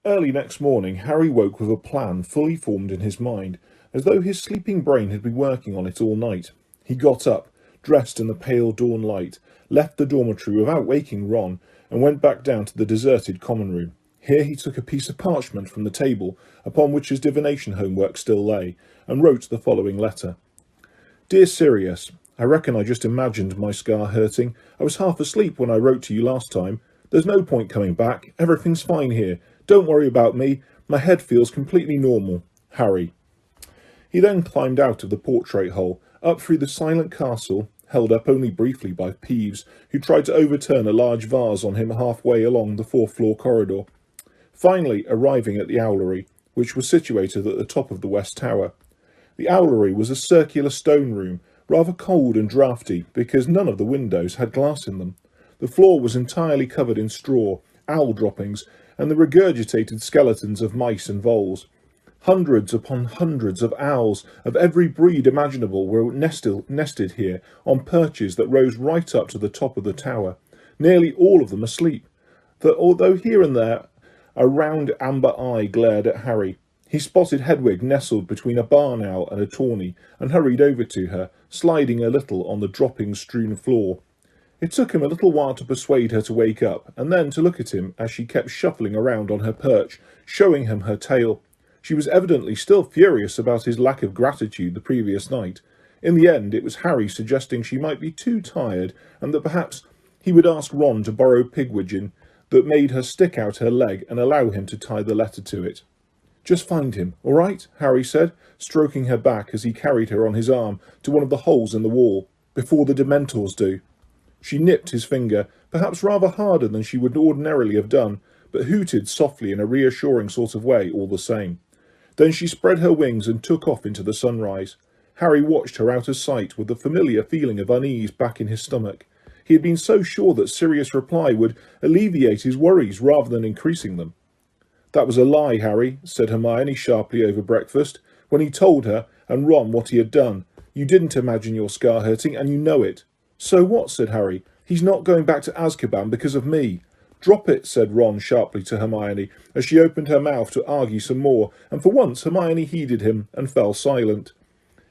Early next morning, Harry woke with a plan fully formed in his mind, as though his sleeping brain had been working on it all night. He got up, dressed in the pale dawn light, left the dormitory without waking Ron, and went back down to the deserted common room. Here he took a piece of parchment from the table, upon which his divination homework still lay, and wrote the following letter. Dear Sirius, I reckon I just imagined my scar hurting. I was half asleep when I wrote to you last time. There's no point coming back. Everything's fine here. Don't worry about me. My head feels completely normal. Harry. He then climbed out of the portrait hole, up through the silent castle, held up only briefly by Peeves, who tried to overturn a large vase on him halfway along the fourth-floor corridor. Finally arriving at the owlery, which was situated at the top of the west tower. The owlery was a circular stone room, rather cold and draughty because none of the windows had glass in them. The floor was entirely covered in straw, owl droppings, and the regurgitated skeletons of mice and voles. Hundreds upon hundreds of owls of every breed imaginable were nested here on perches that rose right up to the top of the tower, nearly all of them asleep. Although here and there a round amber eye glared at Harry, he spotted Hedwig nestled between a barn owl and a tawny, and hurried over to her, sliding a little on the dropping-strewn floor. It took him a little while to persuade her to wake up, and then to look at him as she kept shuffling around on her perch, showing him her tail. She was evidently still furious about his lack of gratitude the previous night. In the end, it was Harry suggesting she might be too tired, and that perhaps he would ask Ron to borrow Pigwidgeon, that made her stick out her leg and allow him to tie the letter to it. Just find him, all right? Harry said, stroking her back as he carried her on his arm to one of the holes in the wall, before the Dementors do. She nipped his finger, perhaps rather harder than she would ordinarily have done, but hooted softly in a reassuring sort of way all the same. Then she spread her wings and took off into the sunrise. Harry watched her out of sight with the familiar feeling of unease back in his stomach. He had been so sure that Sirius' reply would alleviate his worries rather than increasing them. That was a lie, Harry, said Hermione sharply over breakfast, when he told her and Ron what he had done. You didn't imagine your scar hurting, and you know it. So what, said Harry. He's not going back to Azkaban because of me. Drop it, said Ron sharply to Hermione, as she opened her mouth to argue some more, and for once Hermione heeded him and fell silent.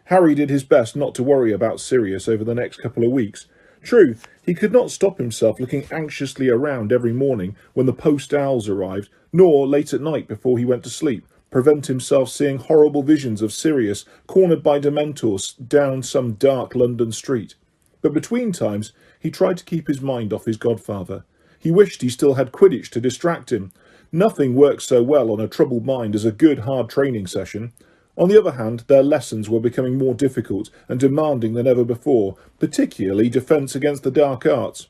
Harry did his best not to worry about Sirius over the next couple of weeks. True, he could not stop himself looking anxiously around every morning when the post owls arrived, nor late at night before he went to sleep, prevent himself seeing horrible visions of Sirius cornered by Dementors down some dark London street. But between times he tried to keep his mind off his godfather. He wished he still had Quidditch to distract him. Nothing works so well on a troubled mind as a good hard training session. On the other hand, their lessons were becoming more difficult and demanding than ever before, particularly defence against the dark arts.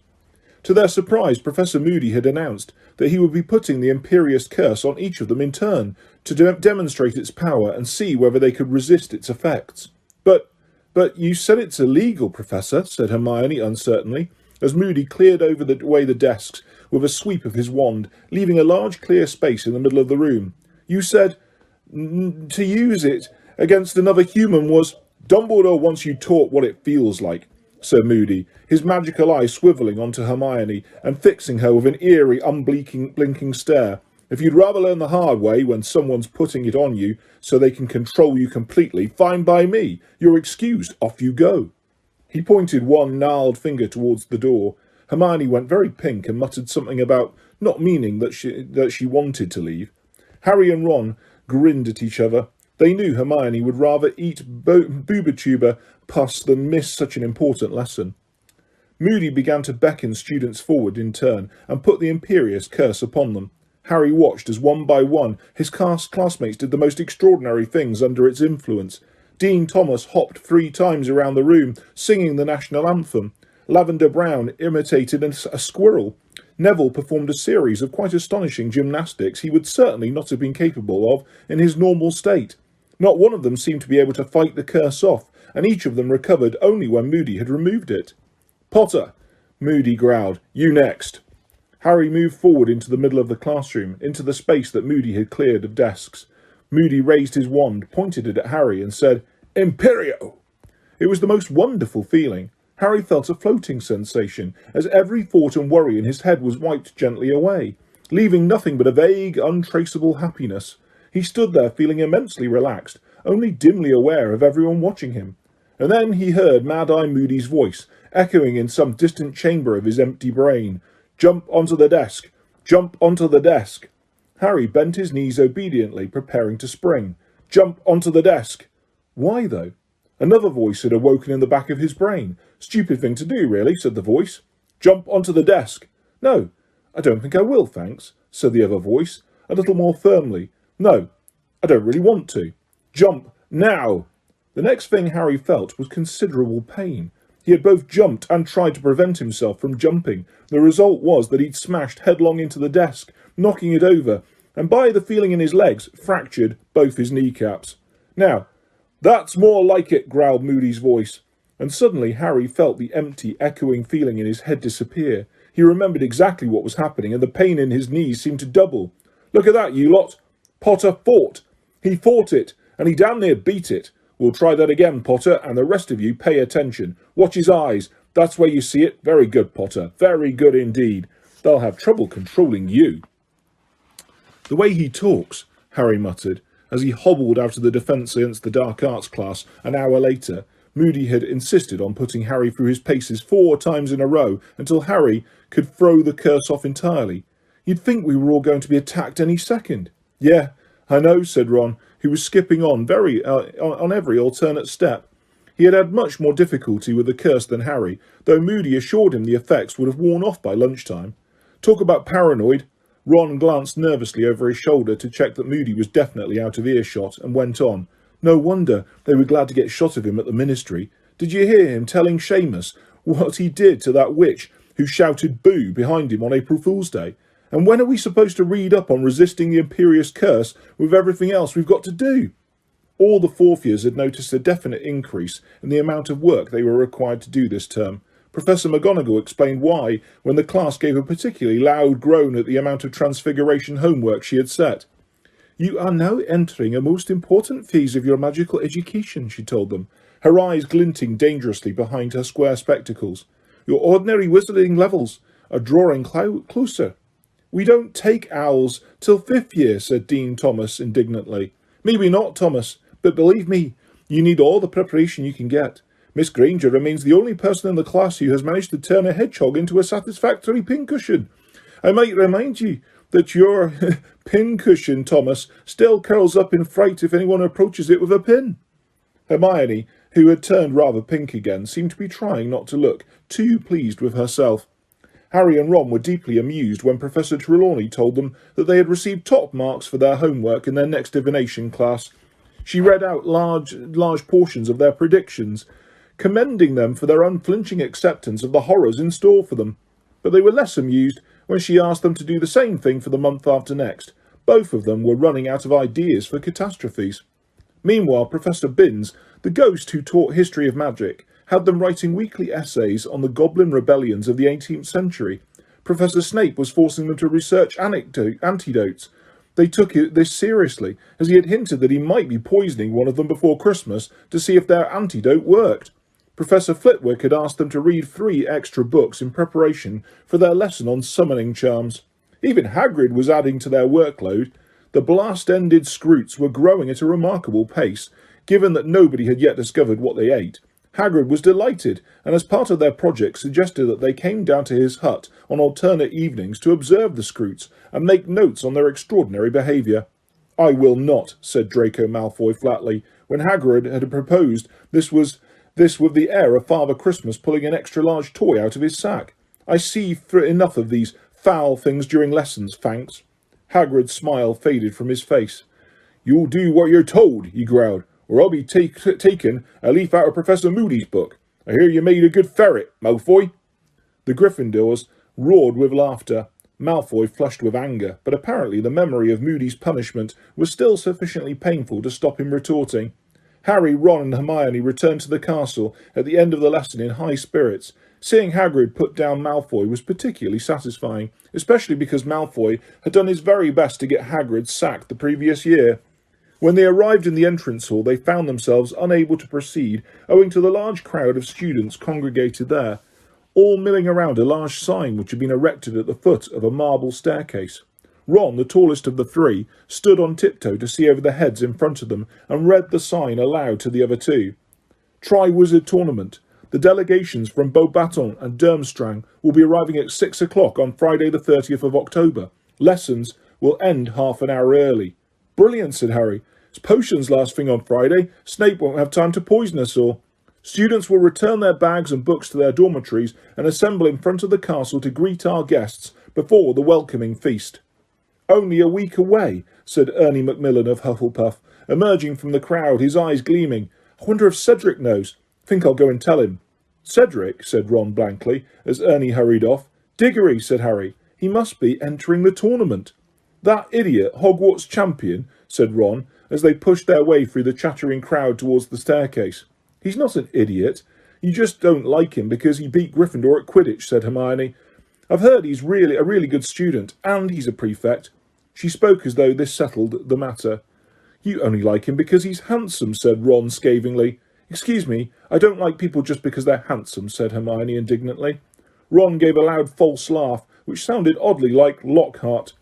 To their surprise, Professor Moody had announced that he would be putting the Imperious Curse on each of them in turn, to demonstrate its power and see whether they could resist its effects. But you said it's illegal, Professor, said Hermione uncertainly, as Moody cleared away the desks with a sweep of his wand, leaving a large clear space in the middle of the room. You said to use it against another human was... Dumbledore wants you taught what it feels like, said Moody, his magical eye swivelling onto Hermione and fixing her with an eerie, unblinking stare. If you'd rather learn the hard way when someone's putting it on you so they can control you completely, fine by me. You're excused. Off you go. He pointed one gnarled finger towards the door. Hermione went very pink and muttered something about not meaning that she wanted to leave. Harry and Ron grinned at each other. They knew Hermione would rather eat boobatuber pus than miss such an important lesson. Moody began to beckon students forward in turn and put the Imperious Curse upon them. Harry watched as one by one his classmates did the most extraordinary things under its influence. Dean Thomas hopped 3 times around the room, singing the national anthem. Lavender Brown imitated a squirrel. Neville performed a series of quite astonishing gymnastics he would certainly not have been capable of in his normal state. Not one of them seemed to be able to fight the curse off, and each of them recovered only when Moody had removed it. Potter, Moody growled. You next. Harry moved forward into the middle of the classroom, into the space that Moody had cleared of desks. Moody raised his wand, pointed it at Harry, and said, Imperio! It was the most wonderful feeling. Harry felt a floating sensation, as every thought and worry in his head was wiped gently away. leaving nothing but a vague, untraceable happiness. He stood there feeling immensely relaxed, only dimly aware of everyone watching him. And then he heard Mad-Eye Moody's voice, echoing in some distant chamber of his empty brain. "Jump onto the desk! Jump onto the desk!" Harry bent his knees obediently, preparing to spring. "Jump onto the desk!" Why, though? Another voice had awoken in the back of his brain. "Stupid thing to do, really," said the voice. "Jump onto the desk." "No, I don't think I will, thanks," said the other voice, a little more firmly. "No, I don't really want to." "Jump, now!" The next thing Harry felt was considerable pain. He had both jumped and tried to prevent himself from jumping. The result was that he'd smashed headlong into the desk, knocking it over, and by the feeling in his legs, fractured both his kneecaps. "Now, that's more like it," growled Moody's voice. And suddenly Harry felt the empty, echoing feeling in his head disappear. He remembered exactly what was happening, and the pain in his knees seemed to double. "Look at that, you lot! Potter fought! He fought it, and he damn near beat it. We'll try that again, Potter, and the rest of you pay attention. Watch his eyes. That's where you see it. Very good, Potter. Very good indeed. They'll have trouble controlling you." "The way he talks," Harry muttered, as he hobbled out of the Defence Against the Dark Arts class an hour later. Moody had insisted on putting Harry through his paces 4 times in a row until Harry could throw the curse off entirely. "You'd think we were all going to be attacked any second." "Yeah, I know," said Ron, who was skipping on every alternate step. He had had much more difficulty with the curse than Harry, though Moody assured him the effects would have worn off by lunchtime. "Talk about paranoid." Ron glanced nervously over his shoulder to check that Moody was definitely out of earshot, and went on. "No wonder they were glad to get shot of him at the ministry. Did you hear him telling Seamus what he did to that witch who shouted boo behind him on April Fool's Day? And when are we supposed to read up on resisting the Imperious Curse with everything else we've got to do?" All the fourth years had noticed a definite increase in the amount of work they were required to do this term. Professor McGonagall explained why when the class gave a particularly loud groan at the amount of Transfiguration homework she had set. "You are now entering a most important phase of your magical education," she told them, her eyes glinting dangerously behind her square spectacles. "Your ordinary wizarding levels are drawing closer." "We don't take owls till 5th year," said Dean Thomas indignantly. "Maybe not, Thomas, but believe me, you need all the preparation you can get. Miss Granger remains the only person in the class who has managed to turn a hedgehog into a satisfactory pincushion. I might remind you that your pincushion, Thomas, still curls up in fright if anyone approaches it with a pin." Hermione, who had turned rather pink again, seemed to be trying not to look too pleased with herself. Harry and Ron were deeply amused when Professor Trelawney told them that they had received top marks for their homework in their next divination class. She read out large portions of their predictions, commending them for their unflinching acceptance of the horrors in store for them. But they were less amused when she asked them to do the same thing for the month after next. Both of them were running out of ideas for catastrophes. Meanwhile, Professor Binns, the ghost who taught history of magic, had them writing weekly essays on the goblin rebellions of the 18th century. Professor Snape was forcing them to research antidotes. They took this seriously, as he had hinted that he might be poisoning one of them before Christmas to see if their antidote worked. Professor Flitwick had asked them to read 3 extra books in preparation for their lesson on summoning charms. Even Hagrid was adding to their workload. The blast-ended Scroots were growing at a remarkable pace, given that nobody had yet discovered what they ate. Hagrid was delighted, and as part of their project suggested that they came down to his hut on alternate evenings to observe the Scroots and make notes on their extraordinary behaviour. "I will not," said Draco Malfoy flatly, when Hagrid had proposed this with the air of Father Christmas pulling an extra-large toy out of his sack. "I see enough of these foul things during lessons, thanks." Hagrid's smile faded from his face. "You'll do what you're told," he growled, "or I'll be taking a leaf out of Professor Moody's book. I hear you made a good ferret, Malfoy." The Gryffindors roared with laughter. Malfoy flushed with anger, but apparently the memory of Moody's punishment was still sufficiently painful to stop him retorting. Harry, Ron and Hermione returned to the castle at the end of the lesson in high spirits. Seeing Hagrid put down Malfoy was particularly satisfying, especially because Malfoy had done his very best to get Hagrid sacked the previous year. When they arrived in the entrance hall, they found themselves unable to proceed owing to the large crowd of students congregated there, all milling around a large sign which had been erected at the foot of a marble staircase. Ron, the tallest of the three, stood on tiptoe to see over the heads in front of them and read the sign aloud to the other two. Tri-Wizard Tournament. The delegations from Beauxbatons and Durmstrang will be arriving at 6 o'clock on Friday the 30th of October. Lessons will end half an hour early. Brilliant, said Harry. It's potions last thing on Friday. Snape won't have time to poison us all. Students will return their bags and books to their dormitories and assemble in front of the castle to greet our guests before the welcoming feast. Only a week away, said Ernie Macmillan of Hufflepuff, emerging from the crowd, his eyes gleaming. I wonder if Cedric knows. Think I'll go and tell him. Cedric, said Ron blankly, as Ernie hurried off. Diggory, said Harry. He must be entering the tournament. That idiot, Hogwarts champion, said Ron, as they pushed their way through the chattering crowd towards the staircase. He's not an idiot. You just don't like him because he beat Gryffindor at Quidditch, said Hermione. I've heard he's a really good student, and he's a prefect. She spoke as though this settled the matter. You only like him because he's handsome, said Ron scathingly. Excuse me, I don't like people just because they're handsome, said Hermione indignantly. Ron gave a loud false laugh, which sounded oddly like Lockhart.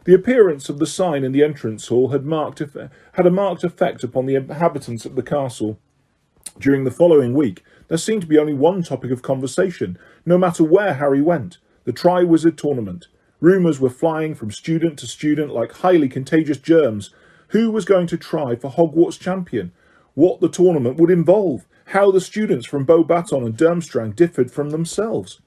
The appearance of the sign in the entrance hall had a marked effect upon the inhabitants of the castle. During the following week, there seemed to be only one topic of conversation, no matter where Harry went, the Tri-Wizard Tournament. Rumours were flying from student to student like highly contagious germs. Who was going to try for Hogwarts champion? What the tournament would involve? How the students from Beauxbatons and Durmstrang differed from themselves?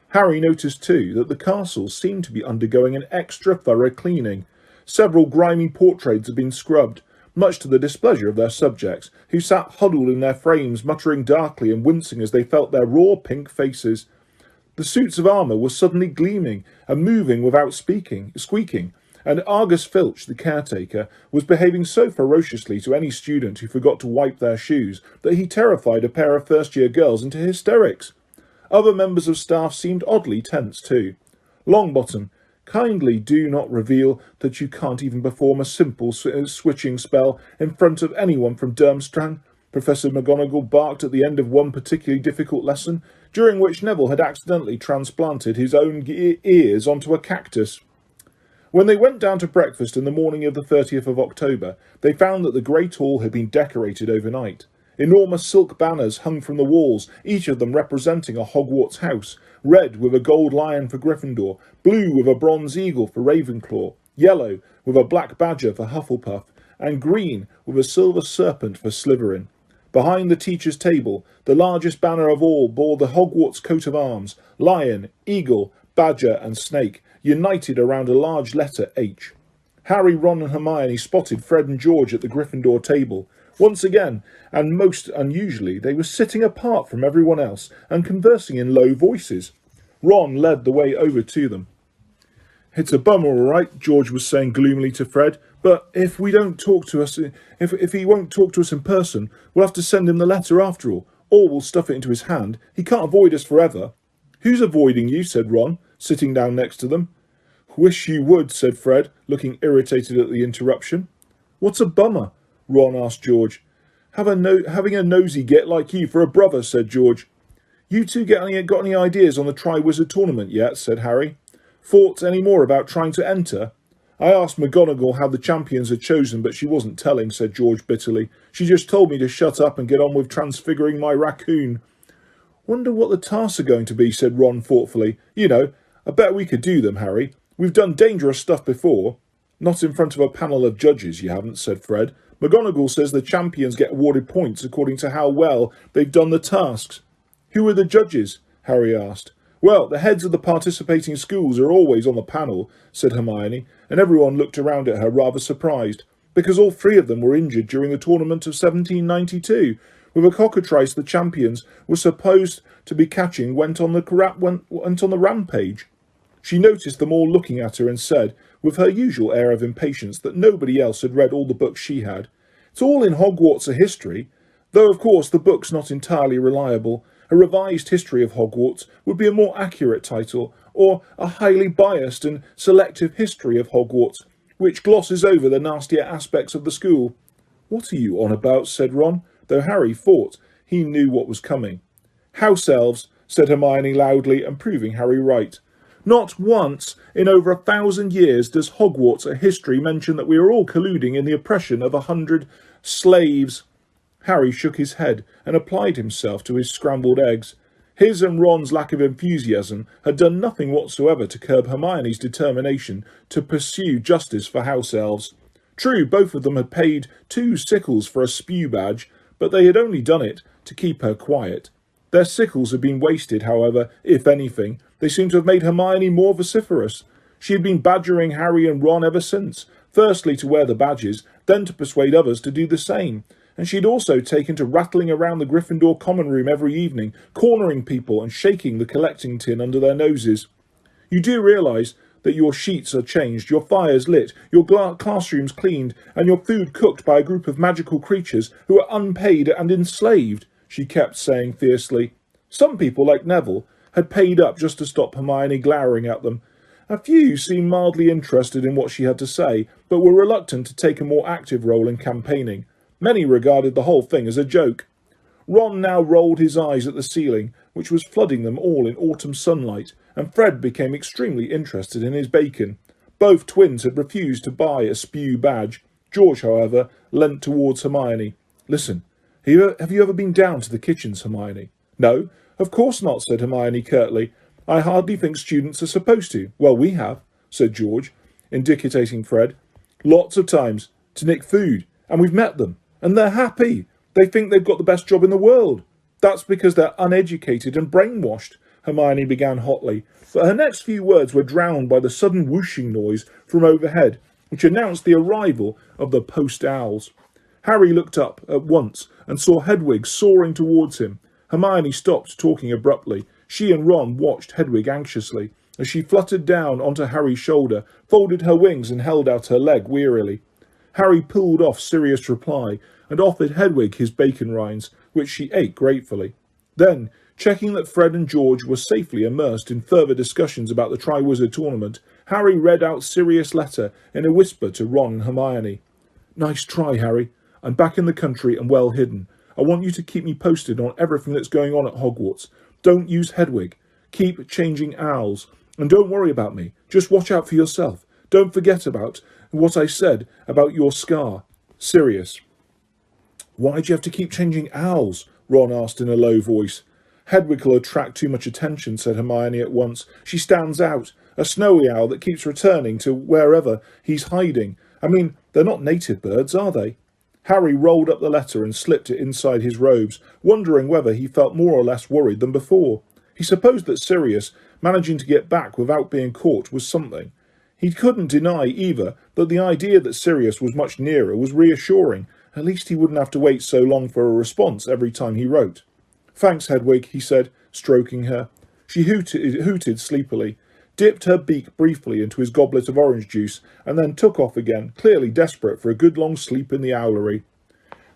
Harry noticed too that the castle seemed to be undergoing an extra thorough cleaning. Several grimy portraits had been scrubbed, much to the displeasure of their subjects, who sat huddled in their frames, muttering darkly and wincing as they felt their raw pink faces. The suits of armour were suddenly gleaming and moving without squeaking, and Argus Filch, the caretaker, was behaving so ferociously to any student who forgot to wipe their shoes that he terrified a pair of first-year girls into hysterics. Other members of staff seemed oddly tense too. Longbottom, kindly do not reveal that you can't even perform a simple switching spell in front of anyone from Durmstrang, Professor McGonagall barked at the end of one particularly difficult lesson, during which Neville had accidentally transplanted his own ears onto a cactus. When they went down to breakfast in the morning of the 30th of October, they found that the Great Hall had been decorated overnight. Enormous silk banners hung from the walls, each of them representing a Hogwarts house, red with a gold lion for Gryffindor, blue with a bronze eagle for Ravenclaw, yellow with a black badger for Hufflepuff, and green with a silver serpent for Slytherin. Behind the teacher's table, the largest banner of all bore the Hogwarts coat of arms, lion, eagle, badger and snake, united around a large letter H. Harry, Ron and Hermione spotted Fred and George at the Gryffindor table. Once again, and most unusually, they were sitting apart from everyone else and conversing in low voices. Ron led the way over to them. It's a bummer, all right, George was saying gloomily to Fred, but if he won't talk to us in person, we'll have to send him the letter after all, or we'll stuff it into his hand. He can't avoid us forever. Who's avoiding you? Said Ron, sitting down next to them. Wish you would, said Fred, looking irritated at the interruption. What's a bummer? Ron asked George. Having a nosy git like you for a brother, said George. You two got any ideas on the Tri-Wizard Tournament yet? Said Harry. Thoughts any more about trying to enter? I asked McGonagall how the champions are chosen, but she wasn't telling, said George bitterly. She just told me to shut up and get on with transfiguring my raccoon. Wonder what the tasks are going to be, said Ron thoughtfully. You know, I bet we could do them, Harry. We've done dangerous stuff before. Not in front of a panel of judges, you haven't, said Fred. McGonagall says the champions get awarded points according to how well they've done the tasks. Who are the judges? Harry asked. Well, the heads of the participating schools are always on the panel, said Hermione, and everyone looked around at her rather surprised, because all three of them were injured during the tournament of 1792. With a cockatrice the champions were supposed to be catching went on the rampage. She noticed them all looking at her and said, with her usual air of impatience, that nobody else had read all the books she had. It's all in Hogwarts a history, though of course the book's not entirely reliable. A revised history of Hogwarts would be a more accurate title, or a highly biased and selective history of Hogwarts, which glosses over the nastier aspects of the school. What are you on about? Said Ron, though Harry thought he knew what was coming. House elves, said Hermione loudly, and proving Harry right. Not once in over 1,000 years does Hogwarts a history mention that we are all colluding in the oppression of 100 slaves. Harry shook his head and applied himself to his scrambled eggs. His and Ron's lack of enthusiasm had done nothing whatsoever to curb Hermione's determination to pursue justice for house elves. True, both of them had paid 2 sickles for a spew badge, but they had only done it to keep her quiet. Their sickles had been wasted, however, if anything. They seemed to have made Hermione more vociferous. She had been badgering Harry and Ron ever since, firstly to wear the badges, then to persuade others to do the same. And she had also taken to rattling around the Gryffindor common room every evening, cornering people and shaking the collecting tin under their noses. You do realise that your sheets are changed, your fires lit, your classrooms cleaned, and your food cooked by a group of magical creatures who are unpaid and enslaved, she kept saying fiercely. Some people, like Neville, had paid up just to stop Hermione glowering at them. A few seemed mildly interested in what she had to say, but were reluctant to take a more active role in campaigning. Many regarded the whole thing as a joke. Ron now rolled his eyes at the ceiling, which was flooding them all in autumn sunlight, and Fred became extremely interested in his bacon. Both twins had refused to buy a spew badge. George, however, leant towards Hermione. Listen, have you ever been down to the kitchens, Hermione? No, of course not, said Hermione curtly. I hardly think students are supposed to. Well, we have, said George, indicating Fred. Lots of times, to nick food, and we've met them, and they're happy. They think they've got the best job in the world. That's because they're uneducated and brainwashed, Hermione began hotly, but her next few words were drowned by the sudden whooshing noise from overhead, which announced the arrival of the post owls. Harry looked up at once and saw Hedwig soaring towards him. Hermione stopped talking abruptly. She and Ron watched Hedwig anxiously as she fluttered down onto Harry's shoulder, folded her wings and held out her leg wearily. Harry pulled off Sirius' reply and offered Hedwig his bacon rinds, which she ate gratefully. Then, checking that Fred and George were safely immersed in further discussions about the Triwizard Tournament, Harry read out Sirius' letter in a whisper to Ron and Hermione. Nice try, Harry. I'm back in the country and well hidden. I want you to keep me posted on everything that's going on at Hogwarts. Don't use Hedwig. Keep changing owls. And don't worry about me. Just watch out for yourself. Don't forget about what I said about your scar. Sirius. Why do you have to keep changing owls? Ron asked in a low voice. Hedwig will attract too much attention, said Hermione at once. She stands out. A snowy owl that keeps returning to wherever he's hiding. I mean, they're not native birds, are they? Harry rolled up the letter and slipped it inside his robes, wondering whether he felt more or less worried than before. He supposed that Sirius, managing to get back without being caught, was something. He couldn't deny, either, that the idea that Sirius was much nearer was reassuring. At least he wouldn't have to wait so long for a response every time he wrote. Thanks, Hedwig, he said, stroking her. She hooted sleepily, dipped her beak briefly into his goblet of orange juice, and then took off again, clearly desperate for a good long sleep in the owlery.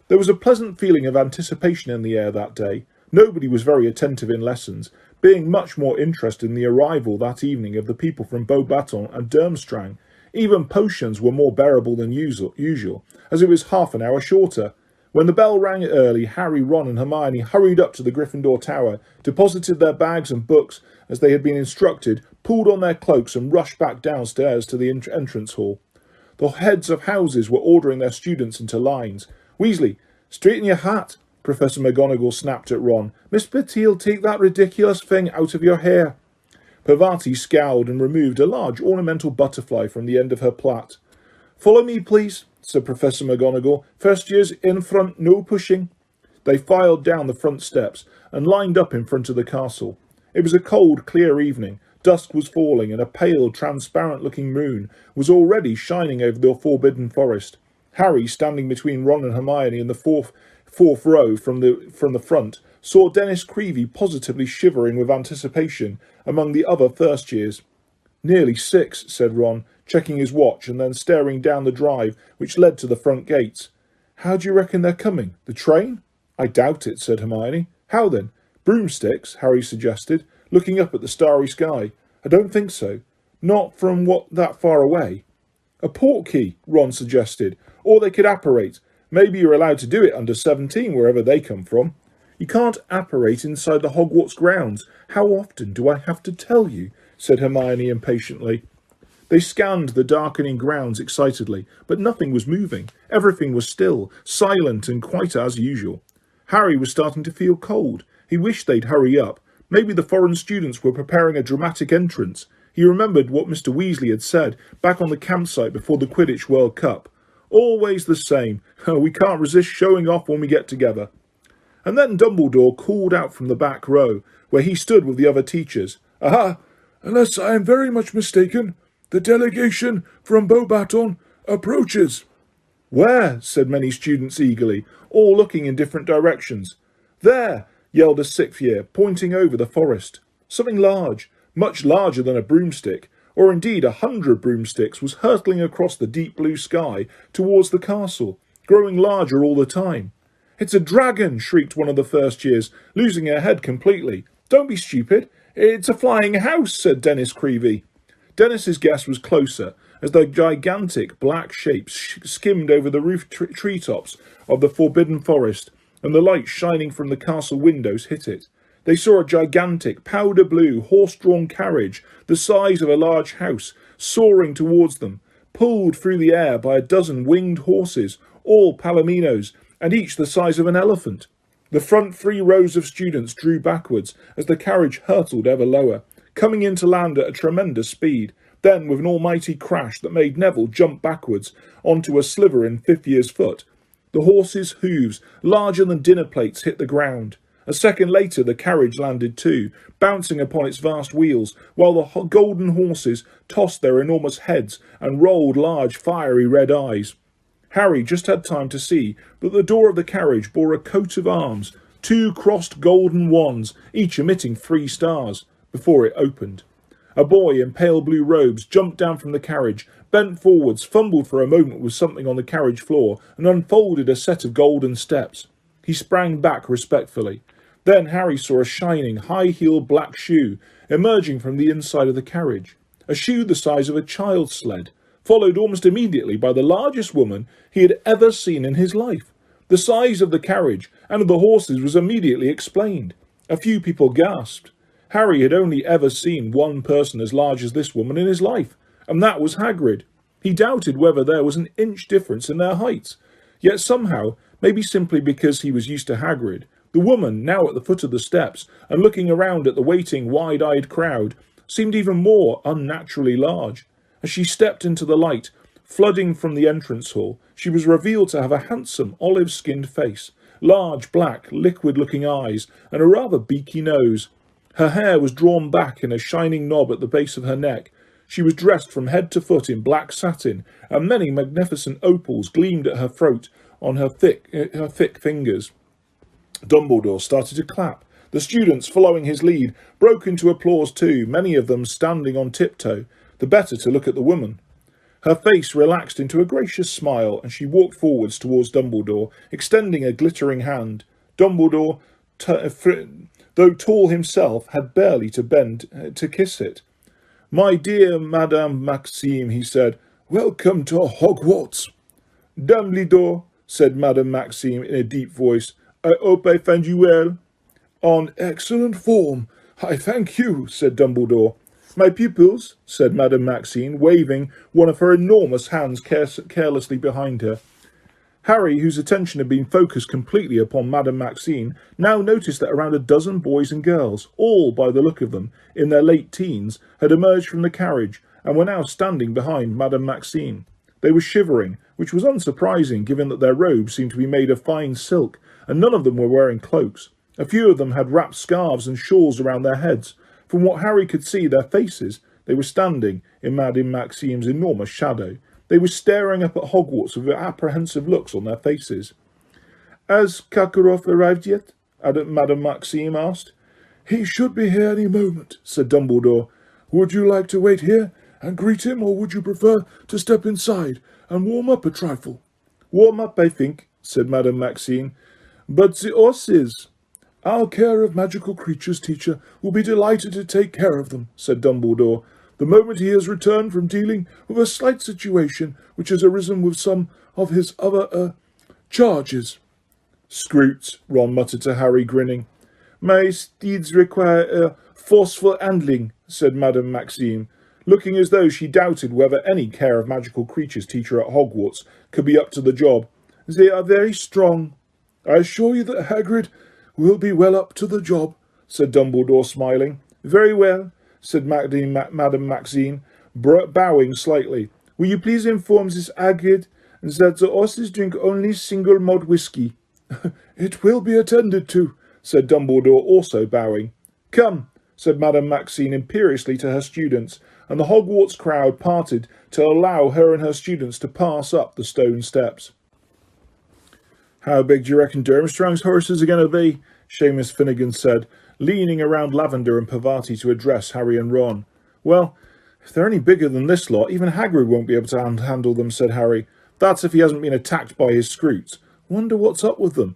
There was a pleasant feeling of anticipation in the air that day. Nobody was very attentive in lessons, being much more interested in the arrival that evening of the people from Beauxbatons and Durmstrang. Even potions were more bearable than usual, as it was half an hour shorter. When the bell rang early, Harry, Ron and Hermione hurried up to the Gryffindor Tower, deposited their bags and books as they had been instructed, pulled on their cloaks and rushed back downstairs to the entrance hall. The heads of houses were ordering their students into lines. Weasley, straighten your hat, Professor McGonagall snapped at Ron. Miss Batille, take that ridiculous thing out of your hair. Parvati scowled and removed a large ornamental butterfly from the end of her plait. Follow me, please, said Professor McGonagall. First years in front, no pushing. They filed down the front steps and lined up in front of the castle. It was a cold, clear evening. Dusk was falling, and a pale, transparent-looking moon was already shining over the forbidden forest. Harry, standing between Ron and Hermione in the fourth row from the front, saw Dennis Creevey positively shivering with anticipation among the other first years. Nearly 6, said Ron, checking his watch and then staring down the drive which led to the front gates. How do you reckon they're coming? The train? I doubt it, said Hermione. How then? Broomsticks, Harry suggested, looking up at the starry sky. I don't think so. Not from that far away. A portkey, Ron suggested. Or they could apparate. Maybe you're allowed to do it under 17, wherever they come from. You can't apparate inside the Hogwarts grounds. How often do I have to tell you? said Hermione impatiently. They scanned the darkening grounds excitedly, but nothing was moving. Everything was still, silent and quite as usual. Harry was starting to feel cold. He wished they'd hurry up. Maybe the foreign students were preparing a dramatic entrance. He remembered what Mr. Weasley had said back on the campsite before the Quidditch World Cup. Always the same. We can't resist showing off when we get together. And then Dumbledore called out from the back row, where he stood with the other teachers. Aha! Unless I am very much mistaken, the delegation from Beauxbatons approaches. Where? Said many students eagerly, all looking in different directions. There! Yelled a sixth year, pointing over the forest. Something large, much larger than a broomstick, or indeed 100 broomsticks, was hurtling across the deep blue sky towards the castle, growing larger all the time. It's a dragon, shrieked one of the first years, losing her head completely. Don't be stupid. It's a flying house, said Dennis Creevey. Dennis's guess was closer, as the gigantic black shapes skimmed over the roof treetops of the forbidden forest, and the light shining from the castle windows hit it. They saw a gigantic, powder-blue, horse-drawn carriage, the size of a large house, soaring towards them, pulled through the air by a dozen winged horses, all palominos, and each the size of an elephant. The front 3 rows of students drew backwards as the carriage hurtled ever lower, coming in to land at a tremendous speed, then with an almighty crash that made Neville jump backwards onto a sliver in fifth year's foot. The horses' hooves, larger than dinner plates, hit the ground. A second later the carriage landed too, bouncing upon its vast wheels, while the golden horses tossed their enormous heads and rolled large fiery red eyes. Harry just had time to see that the door of the carriage bore a coat of arms, 2 crossed golden wands, each emitting 3 stars, before it opened. A boy in pale blue robes jumped down from the carriage, bent forwards, fumbled for a moment with something on the carriage floor, and unfolded a set of golden steps. He sprang back respectfully. Then Harry saw a shining, high-heeled black shoe emerging from the inside of the carriage, a shoe the size of a child's sled, followed almost immediately by the largest woman he had ever seen in his life. The size of the carriage and of the horses was immediately explained. A few people gasped. Harry had only ever seen one person as large as this woman in his life, and that was Hagrid. He doubted whether there was an inch difference in their heights. Yet somehow, maybe simply because he was used to Hagrid, the woman, now at the foot of the steps and looking around at the waiting, wide-eyed crowd, seemed even more unnaturally large. As she stepped into the light, flooding from the entrance hall, she was revealed to have a handsome, olive-skinned face, large, black, liquid-looking eyes, and a rather beaky nose. Her hair was drawn back in a shining knob at the base of her neck. She was dressed from head to foot in black satin, and many magnificent opals gleamed at her throat on her thick fingers. Dumbledore started to clap. The students, following his lead, broke into applause too, many of them standing on tiptoe, the better to look at the woman. Her face relaxed into a gracious smile, and she walked forwards towards Dumbledore, extending a glittering hand. Dumbledore, though tall himself, had barely to bend to kiss it. "My dear Madame Maxime," he said, "welcome to Hogwarts." "Dumbledore," said Madame Maxime in a deep voice, "I hope I find you well." "On excellent form, I thank you," said Dumbledore. "My pupils," said Madame Maxime, waving one of her enormous hands carelessly behind her. Harry, whose attention had been focused completely upon Madame Maxime, now noticed that around a dozen boys and girls, all, by the look of them, in their late teens, had emerged from the carriage and were now standing behind Madame Maxime. They were shivering, which was unsurprising given that their robes seemed to be made of fine silk, and none of them were wearing cloaks. A few of them had wrapped scarves and shawls around their heads. From what Harry could see, their faces, they were standing in Madame Maxime's enormous shadow. They were staring up at Hogwarts with apprehensive looks on their faces. "Has Karkaroff arrived yet?" Madame Maxime asked. "He should be here any moment," said Dumbledore. "Would you like to wait here and greet him, or would you prefer to step inside and warm up a trifle?" "Warm up, I think," said Madame Maxime. "But the horses—" "Our care of magical creatures teacher will be delighted to take care of them," said Dumbledore, "the moment he has returned from dealing with a slight situation which has arisen with some of his other, charges." "Scroots," Ron muttered to Harry, grinning. "My steeds require forceful handling," said Madame Maxime, looking as though she doubted whether any care of magical creatures teacher at Hogwarts could be up to the job. "They are very strong." "I assure you that Hagrid will be well up to the job," said Dumbledore, smiling. "Very well," said Madame Maxime, bowing slightly. "Will you please inform this Hagrid that the horses drink only single malt whisky?" "It will be attended to," said Dumbledore, also bowing. "Come," said Madame Maxime imperiously to her students, and the Hogwarts crowd parted to allow her and her students to pass up the stone steps. "How big do you reckon Durmstrang's horses are going to be?" Seamus Finnegan said, leaning around Lavender and Parvati to address Harry and Ron. "Well, if they're any bigger than this lot, even Hagrid won't be able to handle them," said Harry. "That's if he hasn't been attacked by his Scroots. Wonder what's up with them."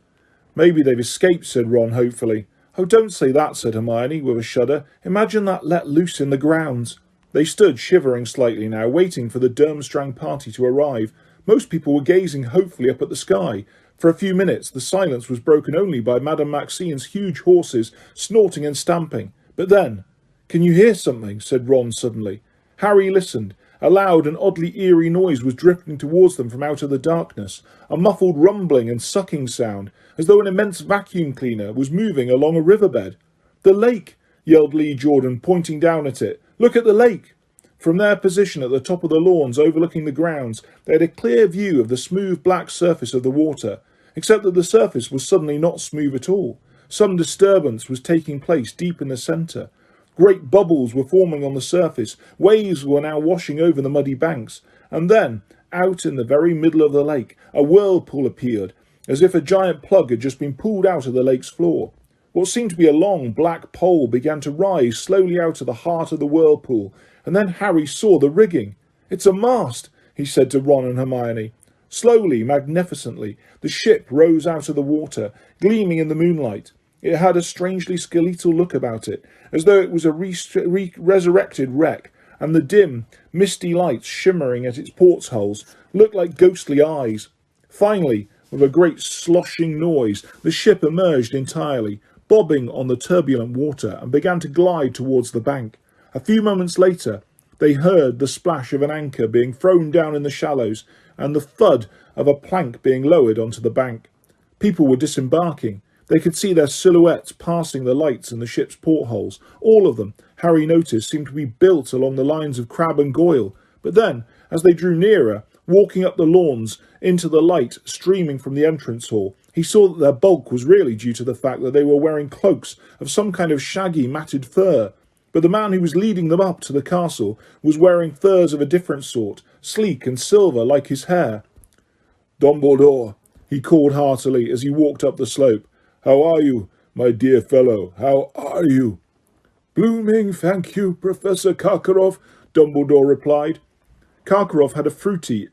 "Maybe they've escaped," said Ron hopefully. "Oh, don't say that," said Hermione with a shudder. "Imagine that let loose in the grounds." They stood shivering slightly now, waiting for the Durmstrang party to arrive. Most people were gazing hopefully up at the sky. For a few minutes the silence was broken only by Madame Maxine's huge horses snorting and stamping. But then, "Can you hear something?" said Ron suddenly. Harry listened. A loud and oddly eerie noise was drifting towards them from out of the darkness, a muffled rumbling and sucking sound, as though an immense vacuum cleaner was moving along a riverbed. "The lake!" yelled Lee Jordan, pointing down at it. "Look at the lake!" From their position at the top of the lawns overlooking the grounds, they had a clear view of the smooth black surface of the water, except that the surface was suddenly not smooth at all. Some disturbance was taking place deep in the centre. Great bubbles were forming on the surface, waves were now washing over the muddy banks, and then, out in the very middle of the lake, a whirlpool appeared, as if a giant plug had just been pulled out of the lake's floor. What seemed to be a long black pole began to rise slowly out of the heart of the whirlpool, and then Harry saw the rigging. "It's a mast," he said to Ron and Hermione. Slowly, magnificently, the ship rose out of the water, gleaming in the moonlight. It had a strangely skeletal look about it, as though it was a resurrected wreck, and the dim, misty lights shimmering at its portholes looked like ghostly eyes. Finally, with a great sloshing noise, the ship emerged entirely, bobbing on the turbulent water, and began to glide towards the bank. A few moments later, they heard the splash of an anchor being thrown down in the shallows, and the thud of a plank being lowered onto the bank. People were disembarking. They could see their silhouettes passing the lights in the ship's portholes. All of them, Harry noticed, seemed to be built along the lines of Crabbe and Goyle. But then, as they drew nearer, walking up the lawns into the light streaming from the entrance hall, he saw that their bulk was really due to the fact that they were wearing cloaks of some kind of shaggy, matted fur. But the man who was leading them up to the castle was wearing furs of a different sort, sleek and silver like his hair. "Dumbledore," he called heartily as he walked up the slope. "How are you, my dear fellow? How are you?" "Blooming, thank you, Professor Karkaroff," Dumbledore replied. Karkaroff had a fruity,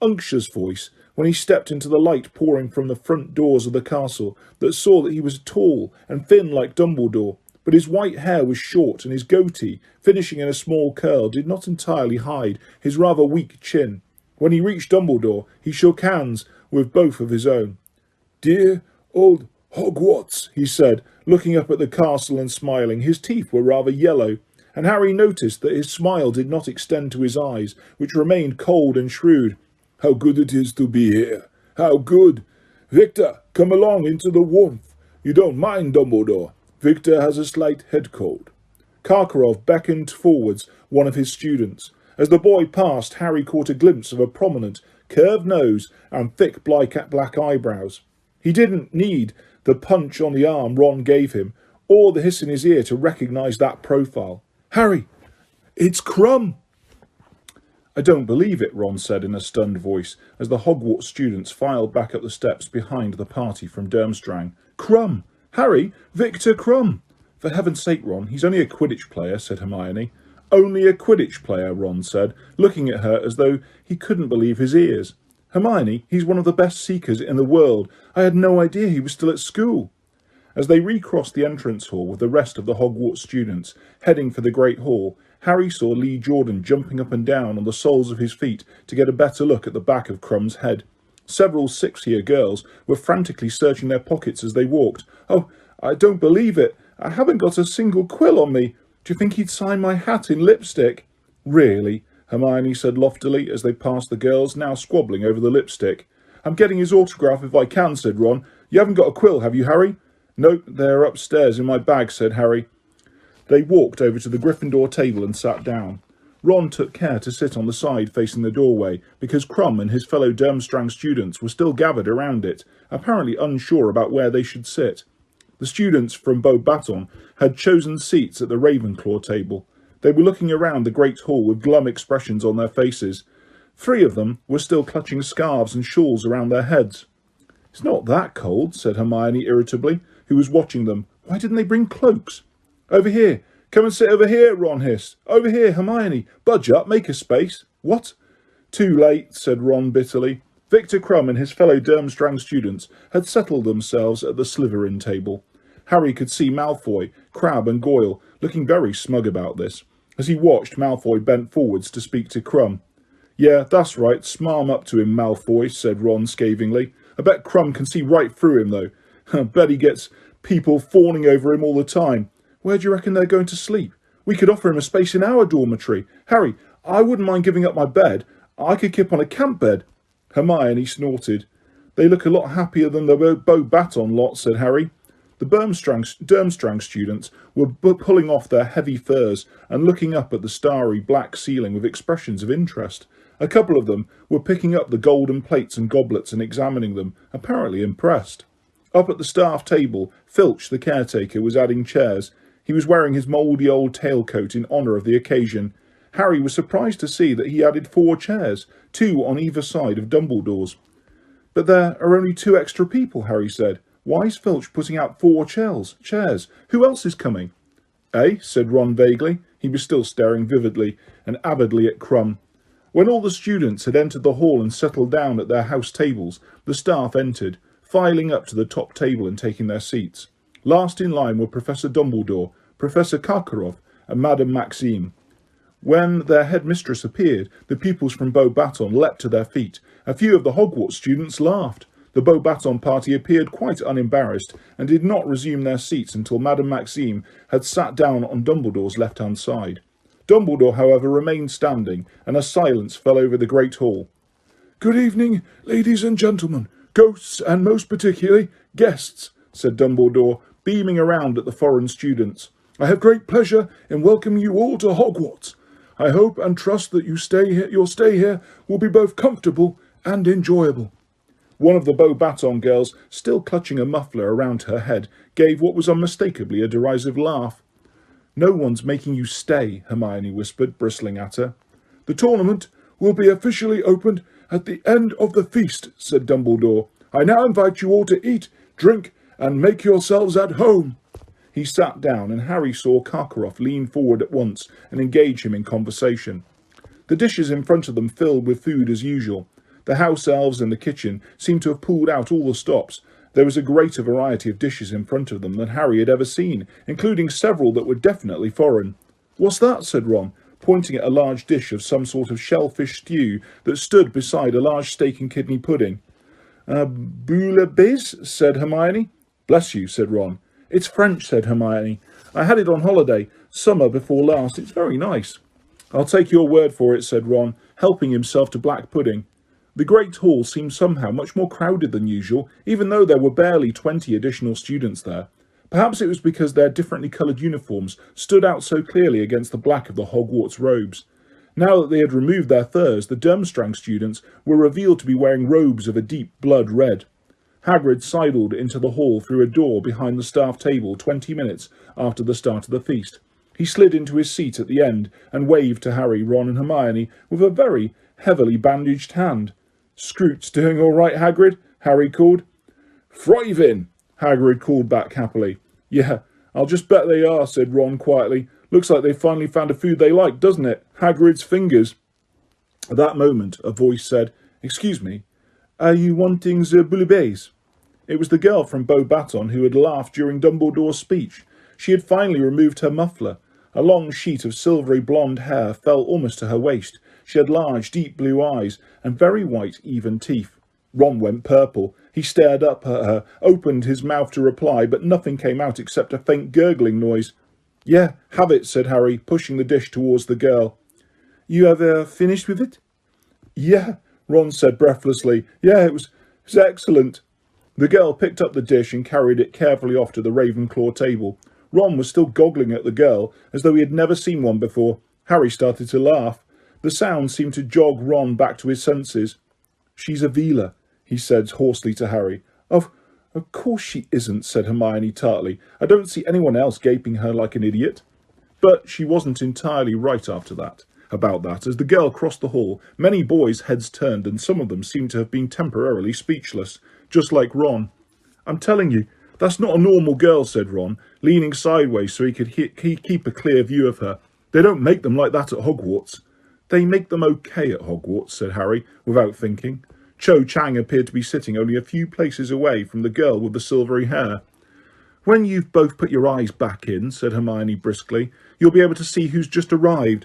unctuous voice when he stepped into the light pouring from the front doors of the castle that saw that he was tall and thin like Dumbledore, but his white hair was short and his goatee, finishing in a small curl, did not entirely hide his rather weak chin. When he reached Dumbledore, he shook hands with both of his own. "Dear old Hogwarts," he said, looking up at the castle and smiling. His teeth were rather yellow, and Harry noticed that his smile did not extend to his eyes, which remained cold and shrewd. "How good it is to be here. How good. Victor, come along into the warmth. You don't mind, Dumbledore? Victor has a slight head cold." Karkaroff beckoned forwards one of his students. As the boy passed, Harry caught a glimpse of a prominent, curved nose and thick black eyebrows. He didn't need the punch on the arm Ron gave him, or the hiss in his ear to recognise that profile. "Harry, it's Krum!" "I don't believe it," Ron said in a stunned voice, as the Hogwarts students filed back up the steps behind the party from Durmstrang. "Krum! Harry, Victor Krum!" "For heaven's sake, Ron, he's only a Quidditch player," said Hermione. "Only a Quidditch player," Ron said, looking at her as though he couldn't believe his ears. "Hermione, he's one of the best seekers in the world. I had no idea he was still at school." As they recrossed the entrance hall with the rest of the Hogwarts students, heading for the Great Hall, Harry saw Lee Jordan jumping up and down on the soles of his feet to get a better look at the back of Krum's head. Several six-year girls were frantically searching their pockets as they walked. "Oh, I don't believe it. I haven't got a single quill on me." Do you think he'd sign my hat in lipstick? Really? Hermione said loftily as they passed the girls, now squabbling over the lipstick. I'm getting his autograph if I can, said Ron. You haven't got a quill, have you, Harry? No, they're upstairs in my bag, said Harry. They walked over to the Gryffindor table and sat down. Ron took care to sit on the side facing the doorway, because Crumb and his fellow Durmstrang students were still gathered around it, apparently unsure about where they should sit. The students from Beauxbatons had chosen seats at the Ravenclaw table. They were looking around the great hall with glum expressions on their faces. 3 of them were still clutching scarves and shawls around their heads. It's not that cold, said Hermione irritably, who was watching them. Why didn't they bring cloaks? Over here. Come and sit over here, Ron hissed. Over here, Hermione. Budge up, make a space. What? Too late, said Ron bitterly. Victor Crumb and his fellow Durmstrang students had settled themselves at the Slytherin table. Harry could see Malfoy, Crabbe and Goyle looking very smug about this. As he watched, Malfoy bent forwards to speak to Crumb. Yeah, that's right, smarm up to him, Malfoy, said Ron scathingly. I bet Crumb can see right through him, though. I bet he gets people fawning over him all the time. Where do you reckon they're going to sleep? We could offer him a space in our dormitory. Harry, I wouldn't mind giving up my bed. I could kip on a camp bed. Hermione snorted. They look a lot happier than the Beauxbatons lot, said Harry. The Durmstrang students were pulling off their heavy furs and looking up at the starry black ceiling with expressions of interest. A couple of them were picking up the golden plates and goblets and examining them, apparently impressed. Up at the staff table, Filch, the caretaker, was adding chairs. He was wearing his mouldy old tailcoat in honour of the occasion. Harry was surprised to see that he added 4 chairs, 2 on either side of Dumbledore's. But there are only 2 extra people, Harry said. Why is Filch putting out 4 chairs? Who else is coming? Eh? Said Ron vaguely. He was still staring vividly and avidly at Crumb. When all the students had entered the hall and settled down at their house tables, the staff entered, filing up to the top table and taking their seats. Last in line were Professor Dumbledore, Professor Karkaroff, and Madame Maxime. When their headmistress appeared, the pupils from Beauxbatons leapt to their feet. A few of the Hogwarts students laughed. The Beauxbatons party appeared quite unembarrassed and did not resume their seats until Madame Maxime had sat down on Dumbledore's left-hand side. Dumbledore, however, remained standing, and a silence fell over the great hall. Good evening, ladies and gentlemen, ghosts and most particularly guests, said Dumbledore, beaming around at the foreign students. I have great pleasure in welcoming you all to Hogwarts. I hope and trust that your stay here will be both comfortable and enjoyable. One of the Beauxbatons girls, still clutching a muffler around her head, gave what was unmistakably a derisive laugh. No one's making you stay, Hermione whispered, bristling at her. The tournament will be officially opened at the end of the feast, said Dumbledore. I now invite you all to eat, drink, and make yourselves at home. He sat down, and Harry saw Karkaroff lean forward at once and engage him in conversation. The dishes in front of them filled with food as usual. The house elves in the kitchen seemed to have pulled out all the stops. There was a greater variety of dishes in front of them than Harry had ever seen, including several that were definitely foreign. What's that? Said Ron, pointing at a large dish of some sort of shellfish stew that stood beside a large steak and kidney pudding. Bouillabaisse, said Hermione. Bless you, said Ron. It's French, said Hermione. I had it on holiday, summer before last. It's very nice. I'll take your word for it, said Ron, helping himself to black pudding. The great hall seemed somehow much more crowded than usual, even though there were barely 20 additional students there. Perhaps it was because their differently coloured uniforms stood out so clearly against the black of the Hogwarts robes. Now that they had removed their furs, the Durmstrang students were revealed to be wearing robes of a deep blood red. Hagrid sidled into the hall through a door behind the staff table 20 minutes after the start of the feast. He slid into his seat at the end and waved to Harry, Ron and Hermione with a very heavily bandaged hand. Scroot's doing all right, Hagrid? Harry called. Thriving, Hagrid called back happily. Yeah, I'll just bet they are, said Ron quietly. Looks like they've finally found a food they like, doesn't it? Hagrid's fingers. At that moment, a voice said, Excuse me, are you wanting the bouillabaisse? It was the girl from Beauxbatons who had laughed during Dumbledore's speech. She had finally removed her muffler. A long sheet of silvery blonde hair fell almost to her waist. She had large, deep blue eyes and very white, even teeth. Ron went purple. He stared up at her, opened his mouth to reply, but nothing came out except a faint gurgling noise. Yeah, have it, said Harry, pushing the dish towards the girl. You have finished with it? Yeah, Ron said breathlessly. Yeah, it was excellent. The girl picked up the dish and carried it carefully off to the Ravenclaw table. Ron was still goggling at the girl, as though he had never seen one before. Harry started to laugh. The sound seemed to jog Ron back to his senses. She's a Veela, he said hoarsely to Harry. Of course she isn't, said Hermione tartly. I don't see anyone else gaping her like an idiot. But she wasn't entirely right about that. As the girl crossed the hall, many boys' heads turned, and some of them seemed to have been temporarily speechless, just like Ron. I'm telling you, that's not a normal girl, said Ron, leaning sideways so he could keep a clear view of her. They don't make them like that at Hogwarts. They make them okay at Hogwarts, said Harry, without thinking. Cho Chang appeared to be sitting only a few places away from the girl with the silvery hair. When you've both put your eyes back in, said Hermione briskly, you'll be able to see who's just arrived.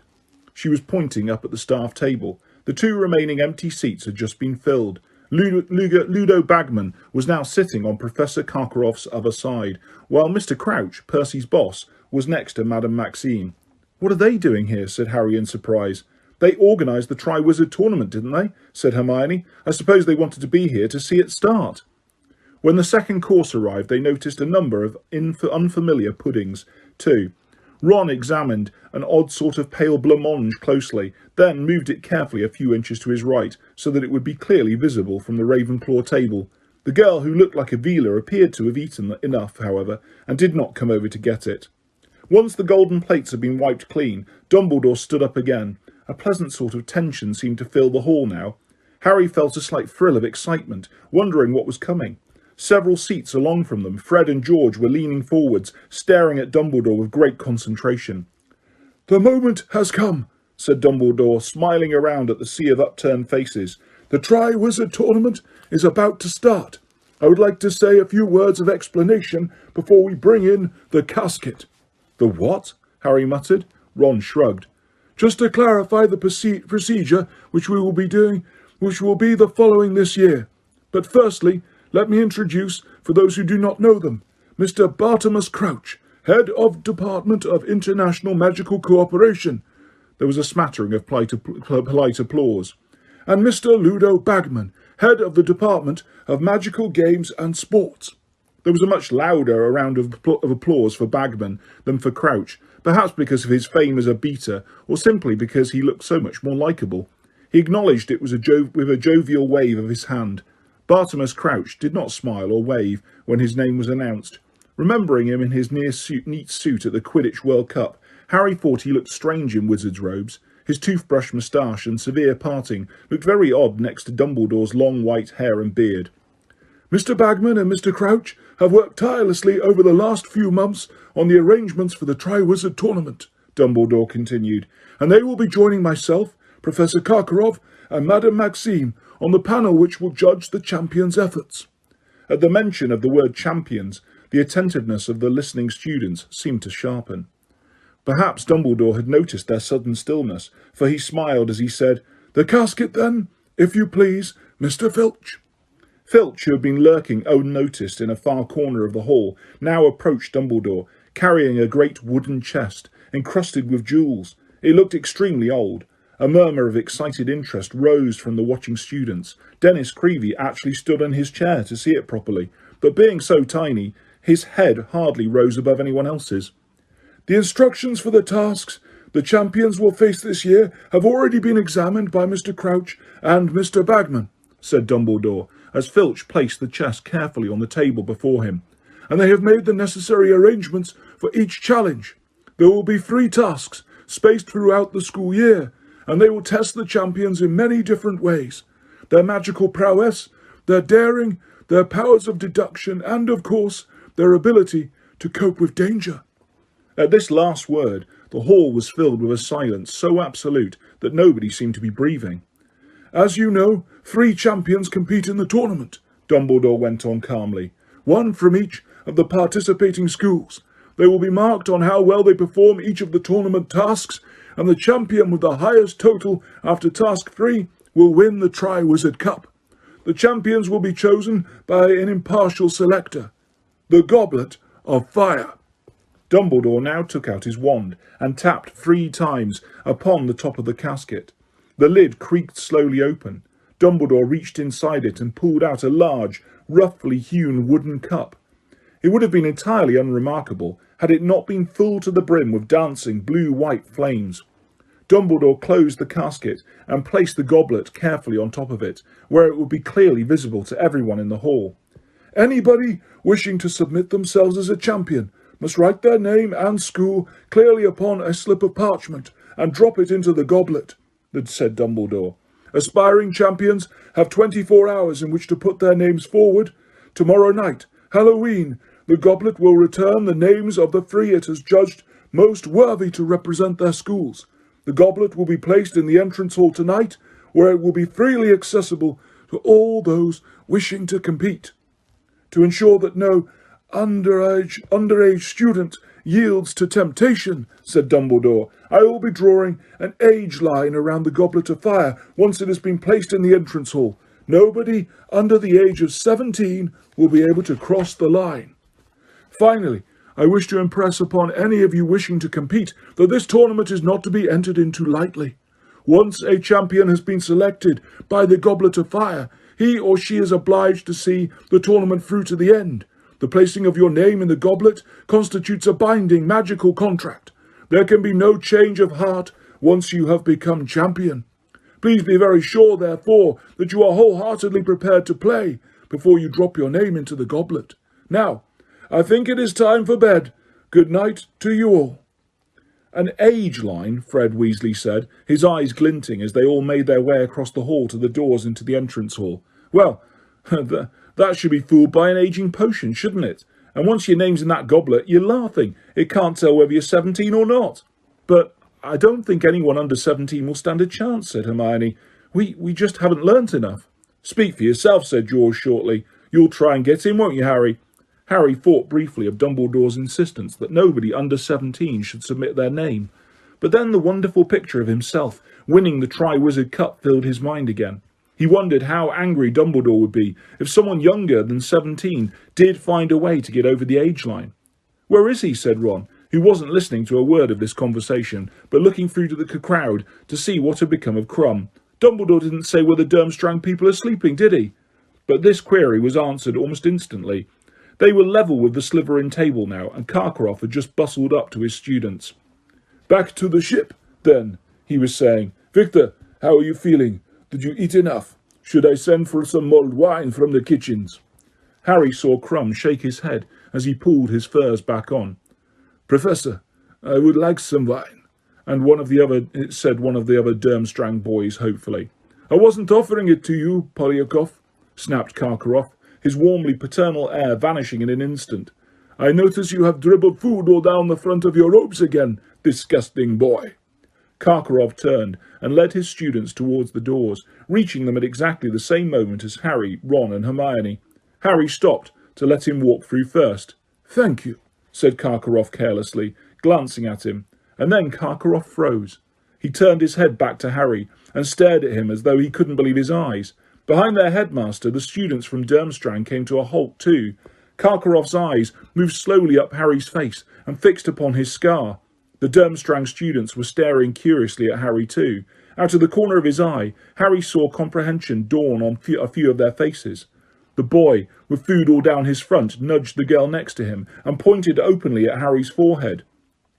She was pointing up at the staff table. The two remaining empty seats had just been filled. Ludo Bagman was now sitting on Professor Karkaroff's other side, while Mr. Crouch, Percy's boss, was next to Madame Maxime. What are they doing here? Said Harry in surprise. They organised the Triwizard Tournament, didn't they? Said Hermione. I suppose they wanted to be here to see it start. When the second course arrived, they noticed a number of unfamiliar puddings, too. Ron examined an odd sort of pale blancmange closely, then moved it carefully a few inches to his right, so that it would be clearly visible from the Ravenclaw table. The girl, who looked like a Veela, appeared to have eaten enough, however, and did not come over to get it. Once the golden plates had been wiped clean, Dumbledore stood up again. A pleasant sort of tension seemed to fill the hall now. Harry felt a slight thrill of excitement, wondering what was coming. Several seats along from them, Fred and George were leaning forwards, staring at Dumbledore with great concentration. The moment has come, said Dumbledore, smiling around at the sea of upturned faces. The Triwizard Tournament is about to start. I would like to say a few words of explanation before we bring in the casket. The what? Harry muttered. Ron shrugged. Just to clarify the procedure which we will be doing, which will be the following this year. But firstly, let me introduce, for those who do not know them, Mr. Bartimus Crouch, Head of Department of International Magical Cooperation. There was a smattering of polite applause. And Mr. Ludo Bagman, Head of the Department of Magical Games and Sports. There was a much louder round of applause for Bagman than for Crouch, perhaps because of his fame as a beater, or simply because he looked so much more likeable. He acknowledged it was with a jovial wave of his hand. Bartimus Crouch did not smile or wave when his name was announced. Remembering him in his neat suit at the Quidditch World Cup, Harry thought he looked strange in wizard's robes. His toothbrush moustache and severe parting looked very odd next to Dumbledore's long white hair and beard. Mr. Bagman and Mr. Crouch have worked tirelessly over the last few months on the arrangements for the Triwizard Tournament, Dumbledore continued, and they will be joining myself, Professor Karkaroff, and Madame Maxime on the panel which will judge the champions' efforts. At the mention of the word champions, the attentiveness of the listening students seemed to sharpen. Perhaps Dumbledore had noticed their sudden stillness, for he smiled as he said, The casket, then, if you please, Mr. Filch. Filch, who had been lurking unnoticed in a far corner of the hall, now approached Dumbledore, carrying a great wooden chest, encrusted with jewels. It looked extremely old. A murmur of excited interest rose from the watching students. Dennis Creevey actually stood on his chair to see it properly, but being so tiny, his head hardly rose above anyone else's. The instructions for the tasks the champions will face this year have already been examined by Mr. Crouch and Mr. Bagman, said Dumbledore, as Filch placed the chest carefully on the table before him, and they have made the necessary arrangements for each challenge. There will be 3 tasks, spaced throughout the school year, and they will test the champions in many different ways. Their magical prowess, their daring, their powers of deduction, and, of course, their ability to cope with danger. At this last word, the hall was filled with a silence so absolute that nobody seemed to be breathing. As you know, 3 champions compete in the tournament, Dumbledore went on calmly, 1 from each of the participating schools. They will be marked on how well they perform each of the tournament tasks, and the champion with the highest total after task 3 will win the Triwizard Cup. The champions will be chosen by an impartial selector, the Goblet of Fire. Dumbledore now took out his wand and tapped 3 times upon the top of the casket. The lid creaked slowly open. Dumbledore reached inside it and pulled out a large, roughly hewn wooden cup. It would have been entirely unremarkable had it not been full to the brim with dancing blue-white flames. Dumbledore closed the casket and placed the goblet carefully on top of it, where it would be clearly visible to everyone in the hall. "Anybody wishing to submit themselves as a champion must write their name and school clearly upon a slip of parchment and drop it into the goblet," said Dumbledore. "Aspiring champions have 24 hours in which to put their names forward. Tomorrow night, Halloween, the goblet will return the names of the 3 it has judged most worthy to represent their schools. The goblet will be placed in the entrance hall tonight, where it will be freely accessible to all those wishing to compete. To ensure that no underage student yields to temptation," said Dumbledore, "I will be drawing an age line around the goblet of fire once it has been placed in the entrance hall. Nobody under the age of 17 will be able to cross the line. Finally, I wish to impress upon any of you wishing to compete that this tournament is not to be entered into lightly. Once a champion has been selected by the Goblet of Fire, he or she is obliged to see the tournament through to the end. The placing of your name in the goblet constitutes a binding magical contract. There can be no change of heart once you have become champion. Please be very sure, therefore, that you are wholeheartedly prepared to play before you drop your name into the goblet. Now, I think it is time for bed. Good night to you all." "An age line," Fred Weasley said, his eyes glinting as they all made their way across the hall to the doors into the entrance hall. "Well, that should be fooled by an aging potion, shouldn't it? And once your name's in that goblet, you're laughing. It can't tell whether you're 17 or not." "But I don't think anyone under 17 will stand a chance," said Hermione. We just haven't learnt enough." "Speak for yourself," said George shortly. "You'll try and get in, won't you, Harry?" Harry thought briefly of Dumbledore's insistence that nobody under 17 should submit their name. But then the wonderful picture of himself winning the Triwizard Cup filled his mind again. He wondered how angry Dumbledore would be if someone younger than 17 did find a way to get over the age line. "Where is he?" said Ron, who wasn't listening to a word of this conversation, but looking through to the crowd to see what had become of Crumb. "Dumbledore didn't say where the Durmstrang people are sleeping, did he?" But this query was answered almost instantly. They were level with the Slytherin table now, and Karkaroff had just bustled up to his students. "Back to the ship, then," he was saying. "Victor, how are you feeling? Did you eat enough? Should I send for some mulled wine from the kitchens?" Harry saw Crumb shake his head as he pulled his furs back on. "Professor, I would like some wine," and said one of the other Durmstrang boys hopefully. "I wasn't offering it to you, Polyakov," snapped Karkaroff, his warmly paternal air vanishing in an instant. "I notice you have dribbled food all down the front of your robes again, disgusting boy." Karkaroff turned and led his students towards the doors, reaching them at exactly the same moment as Harry, Ron and Hermione. Harry stopped to let him walk through first. "Thank you," said Karkaroff carelessly, glancing at him, and then Karkaroff froze. He turned his head back to Harry and stared at him as though he couldn't believe his eyes. Behind their headmaster, the students from Durmstrang came to a halt too. Karkaroff's eyes moved slowly up Harry's face and fixed upon his scar. The Durmstrang students were staring curiously at Harry too. Out of the corner of his eye, Harry saw comprehension dawn on a few of their faces. The boy, with food all down his front, nudged the girl next to him and pointed openly at Harry's forehead.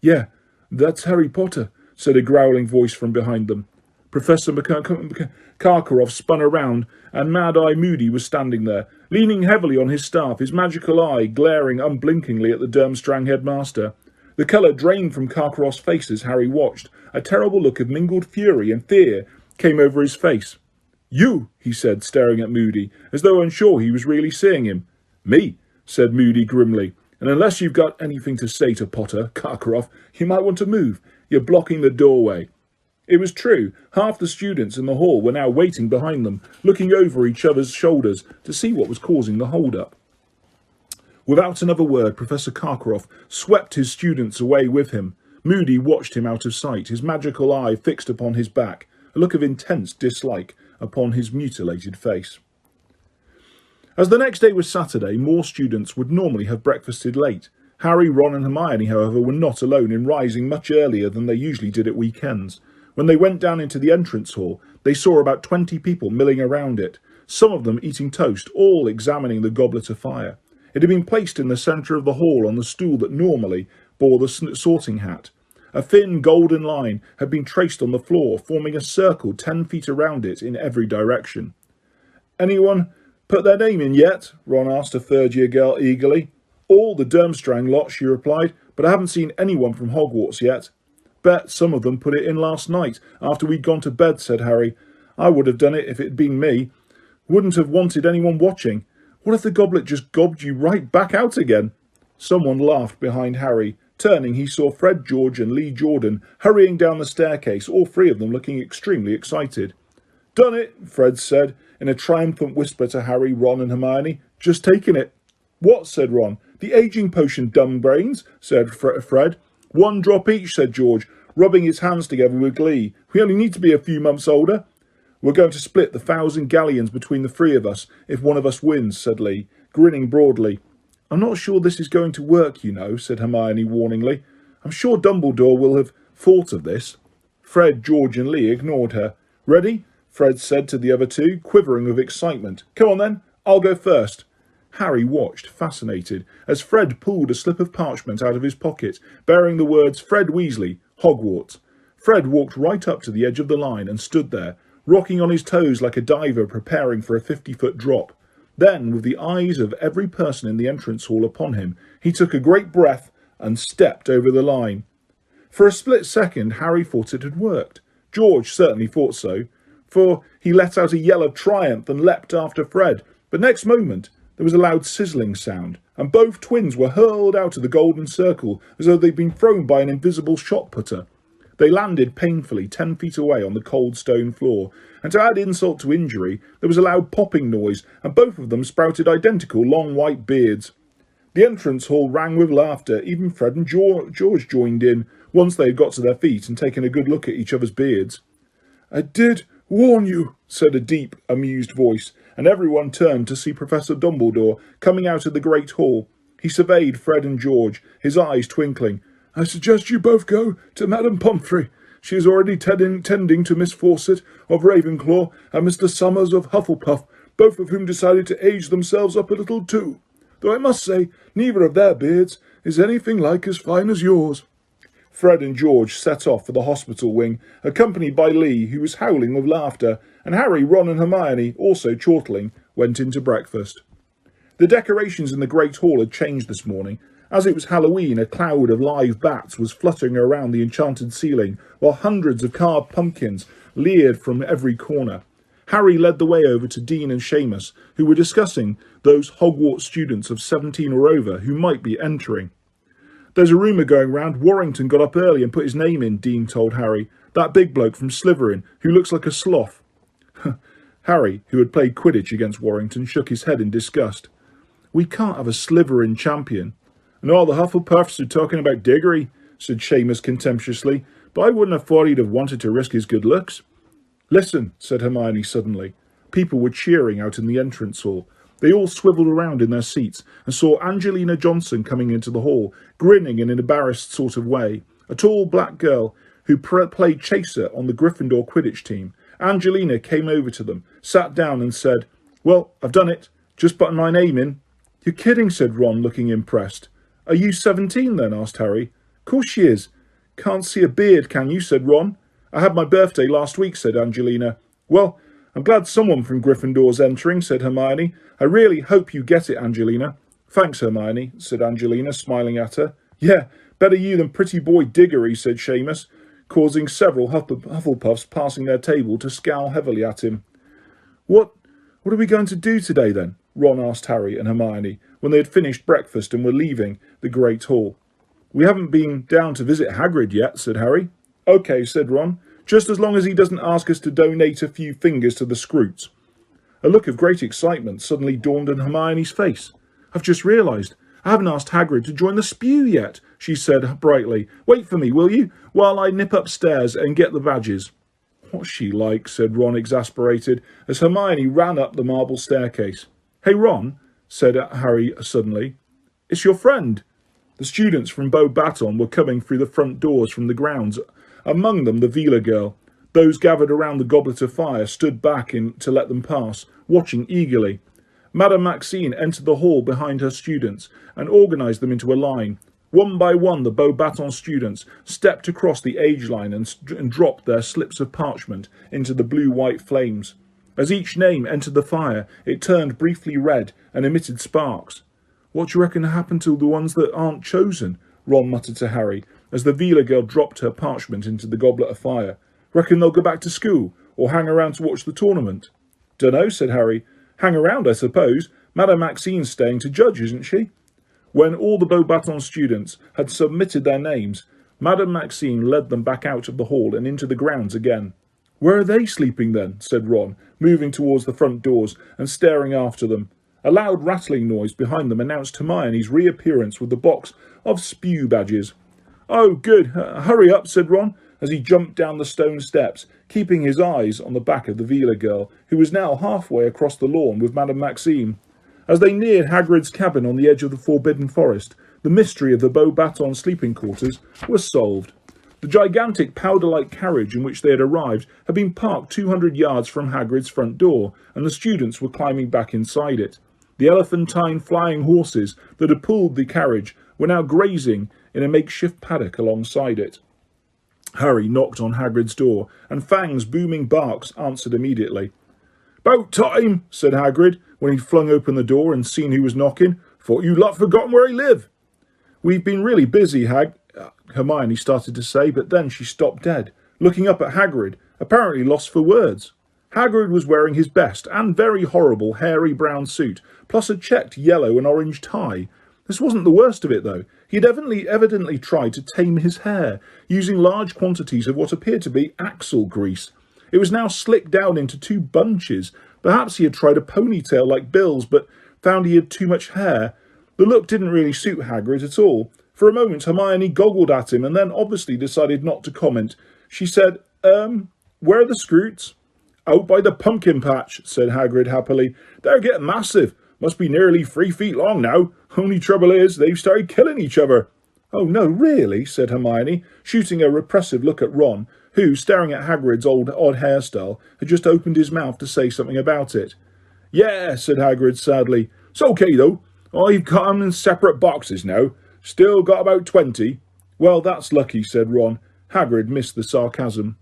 "Yeah, that's Harry Potter," said a growling voice from behind them. Professor Karkaroff spun around, and Mad-Eye Moody was standing there, leaning heavily on his staff, his magical eye glaring unblinkingly at the Durmstrang headmaster. The colour drained from Karkaroff's face as Harry watched. A terrible look of mingled fury and fear came over his face. "You," he said, staring at Moody, as though unsure he was really seeing him. "Me," said Moody grimly, "and unless you've got anything to say to Potter, Karkaroff, you might want to move. You're blocking the doorway." It was true. Half the students in the hall were now waiting behind them, looking over each other's shoulders to see what was causing the hold-up. Without another word, Professor Karkaroff swept his students away with him. Moody watched him out of sight, his magical eye fixed upon his back, a look of intense dislike upon his mutilated face. As the next day was Saturday, more students would normally have breakfasted late. Harry, Ron and Hermione, however, were not alone in rising much earlier than they usually did at weekends. When they went down into the entrance hall, they saw about 20 people milling around it, some of them eating toast, all examining the goblet of fire. It had been placed in the centre of the hall on the stool that normally bore the sorting hat. A thin golden line had been traced on the floor, forming a circle 10 feet around it in every direction. "Anyone put their name in yet?" Ron asked a third-year girl eagerly. "All the Durmstrang lot," she replied, "but I haven't seen anyone from Hogwarts yet." "Bet some of them put it in last night, after we'd gone to bed," said Harry. "I would have done it if it had been me. Wouldn't have wanted anyone watching. What if the goblet just gobbed you right back out again?" Someone laughed behind Harry. Turning, he saw Fred, George and Lee Jordan hurrying down the staircase, all three of them looking extremely excited. "Done it," Fred said in a triumphant whisper to Harry, Ron and Hermione. "Just taking it." "What?" said Ron. "The ageing potion, dumb brains," said Fred. "1 drop each," said George, rubbing his hands together with glee. "We only need to be a few months older." "We're going to split the 1,000 galleons between the three of us if one of us wins," said Lee, grinning broadly. "I'm not sure this is going to work, you know," said Hermione warningly. "I'm sure Dumbledore will have thought of this." Fred, George and Lee ignored her. "Ready?" Fred said to the other two, quivering with excitement. "Come on then, I'll go first." Harry watched, fascinated, as Fred pulled a slip of parchment out of his pocket, bearing the words Fred Weasley, Hogwarts. Fred walked right up to the edge of the line and stood there, rocking on his toes like a diver preparing for a 50-foot drop. Then, with the eyes of every person in the entrance hall upon him, he took a great breath and stepped over the line. For a split second, Harry thought it had worked. George certainly thought so, for he let out a yell of triumph and leapt after Fred. But next moment, there was a loud sizzling sound, and both twins were hurled out of the golden circle as though they'd been thrown by an invisible shot putter. They landed painfully 10 feet away on the cold stone floor, and to add insult to injury, there was a loud popping noise, and both of them sprouted identical long white beards. The entrance hall rang with laughter. Even Fred and George joined in, once they had got to their feet and taken a good look at each other's beards. "I did warn you," said a deep, amused voice, and everyone turned to see Professor Dumbledore coming out of the great hall. He surveyed Fred and George, his eyes twinkling. "I suggest you both go to Madame Pomfrey. She is already tending to Miss Fawcett of Ravenclaw and Mr. Summers of Hufflepuff, both of whom decided to age themselves up a little too. Though I must say, neither of their beards is anything like as fine as yours." Fred and George set off for the hospital wing, accompanied by Lee, who was howling with laughter, and Harry, Ron and Hermione, also chortling, went into breakfast. The decorations in the Great Hall had changed this morning. As it was Halloween, a cloud of live bats was fluttering around the enchanted ceiling, while hundreds of carved pumpkins leered from every corner. Harry led the way over to Dean and Seamus, who were discussing those Hogwarts students of 17 or over who might be entering. "There's a rumour going round Warrington got up early and put his name in," Dean told Harry. "That big bloke from Slytherin, who looks like a sloth." Harry, who had played Quidditch against Warrington, shook his head in disgust. "We can't have a Slytherin champion." "And all the Hufflepuffs are talking about Diggory," said Seamus contemptuously, "but I wouldn't have thought he'd have wanted to risk his good looks." "Listen," said Hermione suddenly. People were cheering out in the entrance hall. They all swivelled around in their seats and saw Angelina Johnson coming into the hall, grinning in an embarrassed sort of way. A tall black girl who played chaser on the Gryffindor Quidditch team. Angelina came over to them, sat down and said, "Well, I've done it. Just putting my name in." "You're kidding," said Ron, looking impressed. "Are you 17 then?" asked Harry. "Course she is." "Can't see a beard, can you?" said Ron. "I had my birthday last week," said Angelina. "Well, I'm glad someone from Gryffindor's entering," said Hermione. "I really hope you get it, Angelina." "Thanks, Hermione," said Angelina, smiling at her. "Yeah, better you than pretty boy Diggory," said Seamus, causing several Hufflepuffs passing their table to scowl heavily at him. What are we going to do today, then?" Ron asked Harry and Hermione, when they had finished breakfast and were leaving the Great Hall. "We haven't been down to visit Hagrid yet," said Harry. "OK," said Ron, "just as long as he doesn't ask us to donate a few fingers to the Scroots." A look of great excitement suddenly dawned on Hermione's face. "I've just realised. I haven't asked Hagrid to join the Spew yet," she said brightly. "Wait for me, will you, while I nip upstairs and get the badges." "What's she like?" said Ron, exasperated, as Hermione ran up the marble staircase. "Hey, Ron," said Harry suddenly. "It's your friend." The students from Beauxbatons were coming through the front doors from the grounds, among them the Vila girl. Those gathered around the goblet of fire stood back to let them pass, watching eagerly. Madame Maxine entered the hall behind her students and organised them into a line. One by one, the Beauxbatons students stepped across the age line and dropped their slips of parchment into the blue-white flames. As each name entered the fire, it turned briefly red and emitted sparks. "What do you reckon happened to the ones that aren't chosen?" Ron muttered to Harry, as the Vila girl dropped her parchment into the goblet of fire. "Reckon they'll go back to school, or hang around to watch the tournament?" "Dunno," said Harry. "Hang around, I suppose. Madame Maxine's staying to judge, isn't she?" When all the Beauxbatons students had submitted their names, Madame Maxine led them back out of the hall and into the grounds again. "Where are they sleeping then?" said Ron, moving towards the front doors and staring after them. A loud rattling noise behind them announced Hermione's reappearance with the box of spew badges. "Oh, good. Hurry up," said Ron, as he jumped down the stone steps, keeping his eyes on the back of the Vila girl, who was now halfway across the lawn with Madame Maxime. As they neared Hagrid's cabin on the edge of the Forbidden Forest, the mystery of the Beauxbatons sleeping quarters was solved. The gigantic powder-like carriage in which they had arrived had been parked 200 yards from Hagrid's front door, and the students were climbing back inside it. The elephantine flying horses that had pulled the carriage were now grazing in a makeshift paddock alongside it. Harry knocked on Hagrid's door, and Fang's booming barks answered immediately. "'Bout time," said Hagrid, when he'd flung open the door and seen who was knocking. "Thought you lot forgotten where I live." "We've been really busy, Hermione started to say, but then she stopped dead, looking up at Hagrid, apparently lost for words. Hagrid was wearing his best and very horrible hairy brown suit, plus a checked yellow and orange tie. This wasn't the worst of it, though. He had evidently tried to tame his hair, using large quantities of what appeared to be axle grease. It was now slicked down into 2 bunches. Perhaps he had tried a ponytail like Bill's, but found he had too much hair. The look didn't really suit Hagrid at all. For a moment, Hermione goggled at him and then obviously decided not to comment. She said, where are the Scroots?" "Out by the pumpkin patch," said Hagrid happily. "They're getting massive. Must be nearly 3 feet long now. Only trouble is, they've started killing each other." "Oh, no, really?" said Hermione, shooting a repressive look at Ron, who, staring at Hagrid's odd hairstyle, had just opened his mouth to say something about it. "Yeah," said Hagrid sadly. "It's okay, though. I've got 'em in separate boxes now. Still got about 20. "Well, that's lucky," said Ron. Hagrid missed the sarcasm.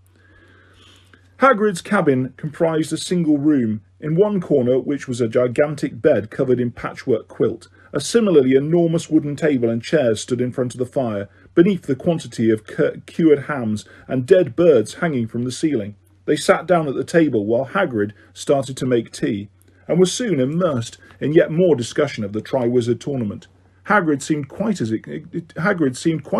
Hagrid's cabin comprised a single room, in one corner which was a gigantic bed covered in patchwork quilt. A similarly enormous wooden table and chairs stood in front of the fire, beneath the quantity of cured hams and dead birds hanging from the ceiling. They sat down at the table while Hagrid started to make tea, and was soon immersed in yet more discussion of the Triwizard Tournament. Hagrid seemed quite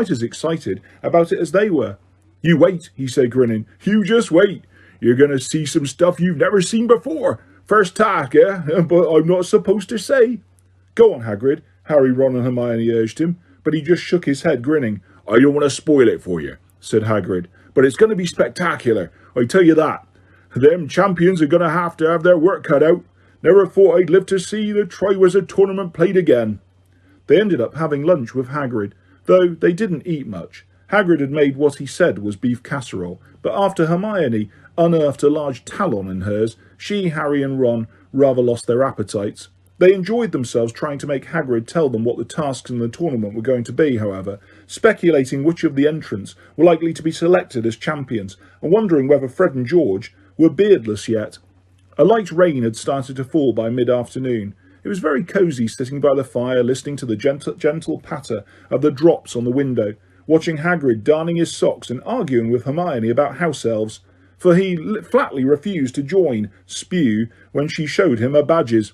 as excited about it as they were. "You wait," he said, grinning. "You just wait. You're going to see some stuff you've never seen before. First tack, but I'm not supposed to say." "Go on, Hagrid," Harry, Ron and Hermione urged him, but he just shook his head, grinning. "I don't want to spoil it for you," said Hagrid, "but it's going to be spectacular, I tell you that. Them champions are going to have their work cut out. Never thought I'd live to see the Triwizard Tournament played again." They ended up having lunch with Hagrid, though they didn't eat much. Hagrid had made what he said was beef casserole, but after Hermione unearthed a large talon in hers, she, Harry and Ron rather lost their appetites. They enjoyed themselves trying to make Hagrid tell them what the tasks in the tournament were going to be, however, speculating which of the entrants were likely to be selected as champions, and wondering whether Fred and George were beardless yet. A light rain had started to fall by mid-afternoon. It was very cosy sitting by the fire, listening to the gentle patter of the drops on the window, watching Hagrid darning his socks and arguing with Hermione about house elves, for he flatly refused to join Spew when she showed him her badges.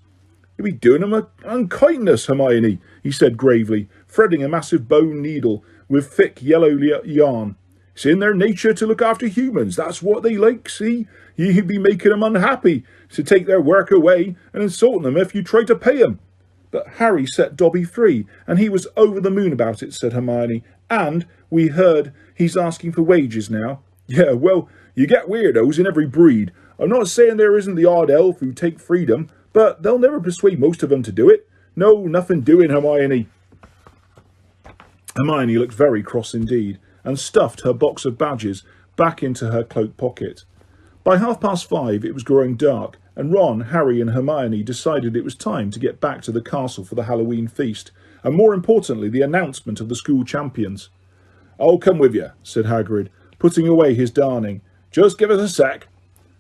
"You'll be doing him an unkindness, Hermione," he said gravely, threading a massive bone needle with thick yellow yarn. "It's in their nature to look after humans. That's what they like, see? You'd be making them unhappy to take their work away and insulting them if you try to pay them." "But Harry set Dobby free, and he was over the moon about it," said Hermione. "And we heard he's asking for wages now." "Yeah, well, you get weirdos in every breed. I'm not saying there isn't the odd elf who take freedom, but they'll never persuade most of them to do it. No, nothing doing, Hermione." Hermione looked very cross indeed, and stuffed her box of badges back into her cloak pocket. By 5:30 it was growing dark, and Ron, Harry and Hermione decided it was time to get back to the castle for the Halloween feast, and more importantly the announcement of the school champions. "I'll come with you," said Hagrid, putting away his darning. "Just give us a sec."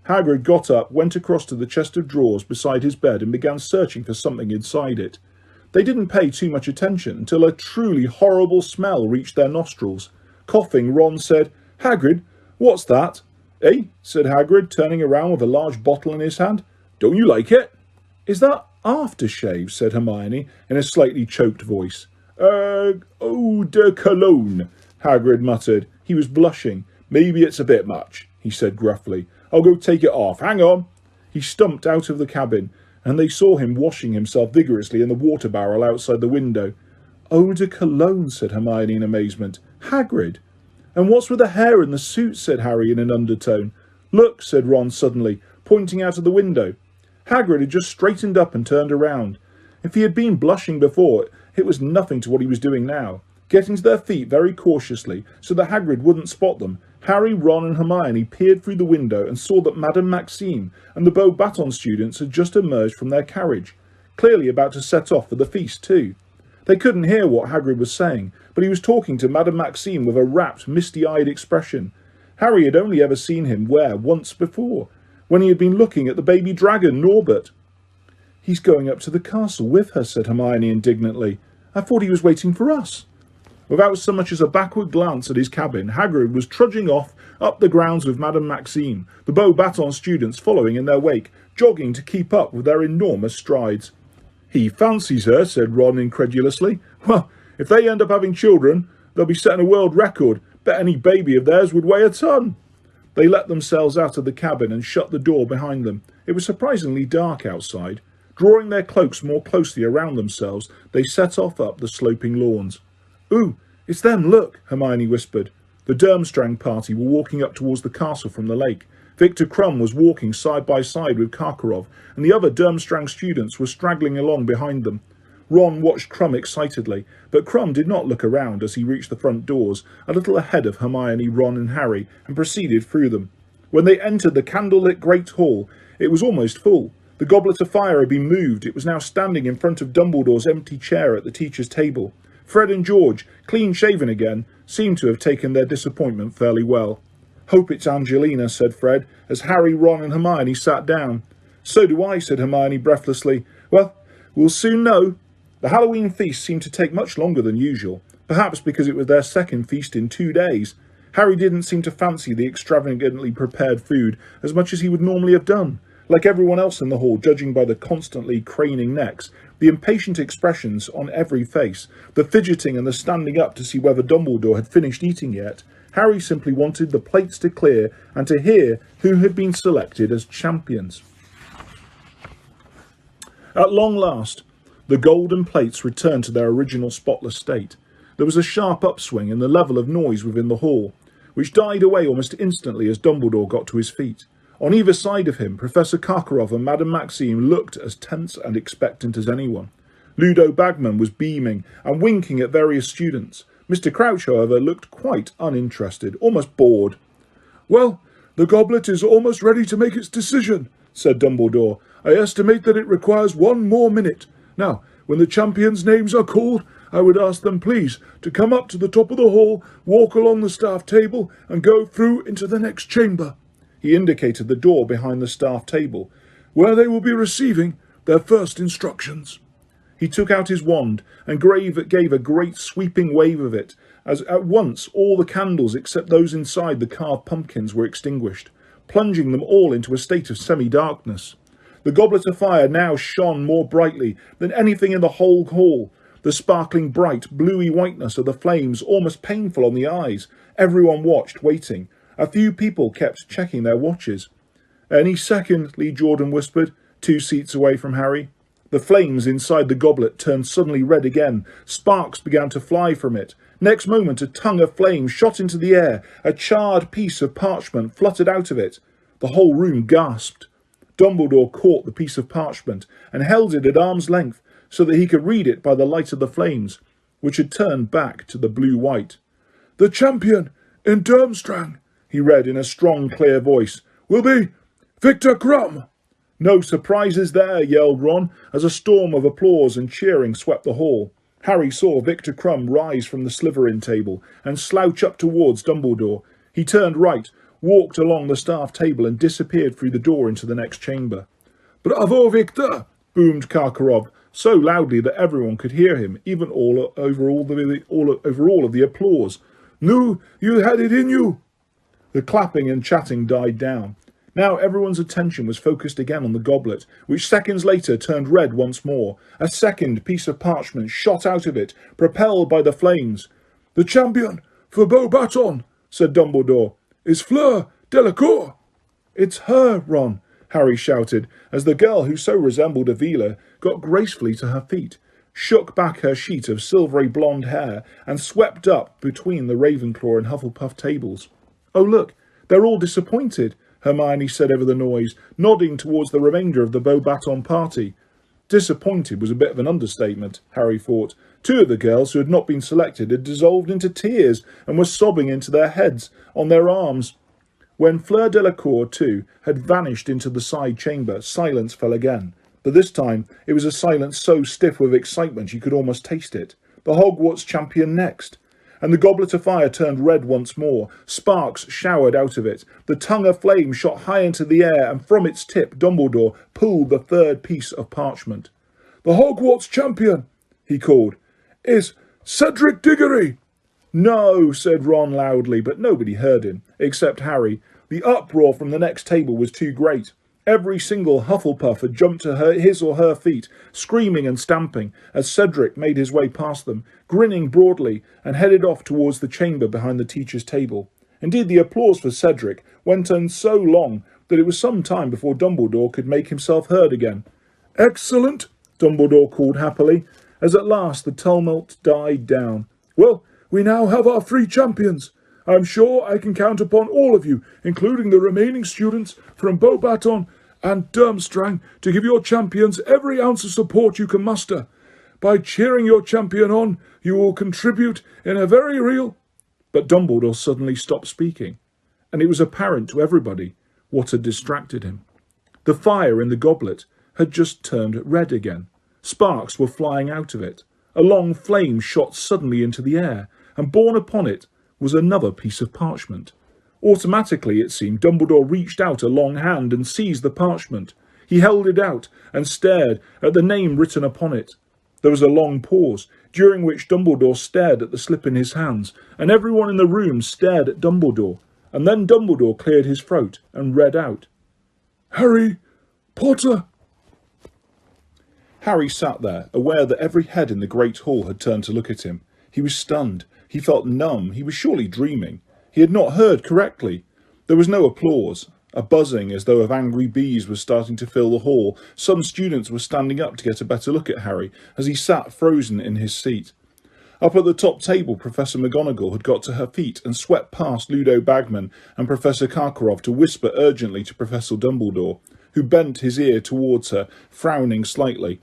Hagrid got up, went across to the chest of drawers beside his bed and began searching for something inside it. They didn't pay too much attention until a truly horrible smell reached their nostrils. Coughing, Ron said, "Hagrid, what's that?" "Eh?" said Hagrid, turning around with a large bottle in his hand. "Don't you like it?" "Is that aftershave?" said Hermione in a slightly choked voice. Eau de Cologne," Hagrid muttered. He was blushing. "Maybe it's a bit much," he said gruffly. "I'll go take it off. Hang on." He stumped out of the cabin, and they saw him washing himself vigorously in the water barrel outside the window. "Eau de Cologne," said Hermione in amazement. "Hagrid!" "And what's with the hair in the suit?" said Harry in an undertone. "Look," said Ron suddenly, pointing out of the window. Hagrid had just straightened up and turned around. If he had been blushing before, it was nothing to what he was doing now. Getting to their feet very cautiously, so that Hagrid wouldn't spot them, Harry, Ron and Hermione peered through the window and saw that Madame Maxime and the Beauxbatons students had just emerged from their carriage, clearly about to set off for the feast too. They couldn't hear what Hagrid was saying, but he was talking to Madame Maxime with a rapt, misty-eyed expression. Harry had only ever seen him wear once before, when he had been looking at the baby dragon, Norbert. "He's going up to the castle with her," said Hermione indignantly. "I thought he was waiting for us." Without so much as a backward glance at his cabin, Hagrid was trudging off up the grounds with Madame Maxime, the Beauxbatons students following in their wake, jogging to keep up with their enormous strides. "He fancies her," said Ron incredulously. "Well, if they end up having children, they'll be setting a world record. Bet any baby of theirs would weigh a ton." They let themselves out of the cabin and shut the door behind them. It was surprisingly dark outside. Drawing their cloaks more closely around themselves, they set off up the sloping lawns. "Ooh, it's them, look," Hermione whispered. The Durmstrang party were walking up towards the castle from the lake. Victor Krum was walking side by side with Karkaroff, and the other Durmstrang students were straggling along behind them. Ron watched Krum excitedly, but Krum did not look around as he reached the front doors, a little ahead of Hermione, Ron and Harry, and proceeded through them. When they entered the candlelit great hall, it was almost full. The goblet of fire had been moved. It was now standing in front of Dumbledore's empty chair at the teacher's table. Fred and George, clean-shaven again, seemed to have taken their disappointment fairly well. "Hope it's Angelina," said Fred, as Harry, Ron and Hermione sat down. "So do I," said Hermione breathlessly. "Well, we'll soon know." The Halloween feast seemed to take much longer than usual, perhaps because it was their second feast in 2 days. Harry didn't seem to fancy the extravagantly prepared food as much as he would normally have done. Like everyone else in the hall, judging by the constantly craning necks, the impatient expressions on every face, the fidgeting and the standing up to see whether Dumbledore had finished eating yet, Harry simply wanted the plates to clear and to hear who had been selected as champions. At long last, the golden plates returned to their original spotless state. There was a sharp upswing in the level of noise within the hall, which died away almost instantly as Dumbledore got to his feet. On either side of him, Professor Karkaroff and Madame Maxime looked as tense and expectant as anyone. Ludo Bagman was beaming and winking at various students. Mr. Crouch, however, looked quite uninterested, almost bored. "Well, the goblet is almost ready to make its decision," said Dumbledore. "I estimate that it requires 1 more minute. Now, when the champions' names are called, I would ask them please to come up to the top of the hall, walk along the staff table, and go through into the next chamber." He indicated the door behind the staff table, where they will be receiving their first instructions. He took out his wand and gave a great sweeping wave of it, as at once all the candles except those inside the carved pumpkins were extinguished, plunging them all into a state of semi-darkness. The goblet of fire now shone more brightly than anything in the whole hall, the sparkling bright, bluey whiteness of the flames almost painful on the eyes. Everyone watched, waiting. A few people kept checking their watches. "Any second," Lee Jordan whispered, 2 seats away from Harry. The flames inside the goblet turned suddenly red again. Sparks began to fly from it. Next moment, a tongue of flame shot into the air. A charred piece of parchment fluttered out of it. The whole room gasped. Dumbledore caught the piece of parchment and held it at arm's length so that he could read it by the light of the flames. which had turned back to the blue-white. "The champion in Durmstrang," he read in a strong, clear voice, "will be Victor Crumb." "No surprises there," yelled Ron, as a storm of applause and cheering swept the hall. Harry saw Victor Crumb rise from the Slytherin table and slouch up towards Dumbledore. He turned right, walked along the staff table and disappeared through the door into the next chamber. "Bravo, Victor!" boomed Karkaroff, so loudly that everyone could hear him, even over all of the applause. "Nu, you had it in you!" The clapping and chatting died down. Now everyone's attention was focused again on the goblet, which seconds later turned red once more. A second piece of parchment shot out of it, propelled by the flames. "The champion for Beauxbatons," said Dumbledore, "is Fleur Delacour." "It's her, Ron," Harry shouted, as the girl who so resembled Avila got gracefully to her feet, shook back her sheet of silvery blonde hair, and swept up between the Ravenclaw and Hufflepuff tables. "Oh, look, they're all disappointed," Hermione said over the noise, nodding towards the remainder of the Beauxbatons party. Disappointed was a bit of an understatement, Harry thought. Two of the girls who had not been selected had dissolved into tears and were sobbing into their heads on their arms. When Fleur Delacour, too, had vanished into the side chamber, silence fell again. But this time it was a silence so stiff with excitement you could almost taste it. The Hogwarts champion next. And the goblet of fire turned red once more. Sparks showered out of it. The tongue of flame shot high into the air, and from its tip Dumbledore pulled the third piece of parchment. "The Hogwarts champion," he called, "is Cedric Diggory." "No," said Ron loudly, but nobody heard him, except Harry. The uproar from the next table was too great. Every single Hufflepuff had jumped to his or her feet, screaming and stamping, as Cedric made his way past them, grinning broadly, and headed off towards the chamber behind the teacher's table. Indeed, the applause for Cedric went on so long that it was some time before Dumbledore could make himself heard again. "Excellent," Dumbledore called happily, as at last the tumult died down. "Well, we now have our 3 champions. I'm sure I can count upon all of you, including the remaining students from Beauxbatons and Durmstrang, to give your champions every ounce of support you can muster. By cheering your champion on, you will contribute in a very real—" But Dumbledore suddenly stopped speaking, and it was apparent to everybody what had distracted him. The fire in the goblet had just turned red again. Sparks were flying out of it. A long flame shot suddenly into the air, and borne upon it was another piece of parchment. Automatically, it seemed, Dumbledore reached out a long hand and seized the parchment. He held it out and stared at the name written upon it. There was a long pause, during which Dumbledore stared at the slip in his hands, and everyone in the room stared at Dumbledore. And then Dumbledore cleared his throat and read out, "Harry Potter." Harry sat there, aware that every head in the great hall had turned to look at him. He was stunned. He felt numb. He was surely dreaming. He had not heard correctly. There was no applause. A buzzing as though of angry bees was starting to fill the hall. Some students were standing up to get a better look at Harry as he sat frozen in his seat. Up at the top table, Professor McGonagall had got to her feet and swept past Ludo Bagman and Professor Karkaroff to whisper urgently to Professor Dumbledore, who bent his ear towards her, frowning slightly.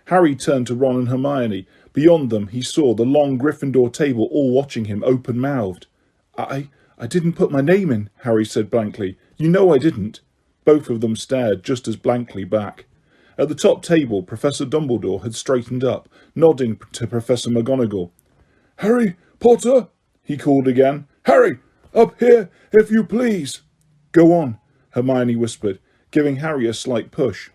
Harry turned to Ron and Hermione. Beyond them he saw the long Gryffindor table all watching him open-mouthed. I didn't put my name in," Harry said blankly. "You know I didn't." Both of them stared just as blankly back. At the top table, Professor Dumbledore had straightened up, nodding to Professor McGonagall. "Harry Potter," he called again. "Harry, up here, if you please." "Go on," Hermione whispered, giving Harry a slight push.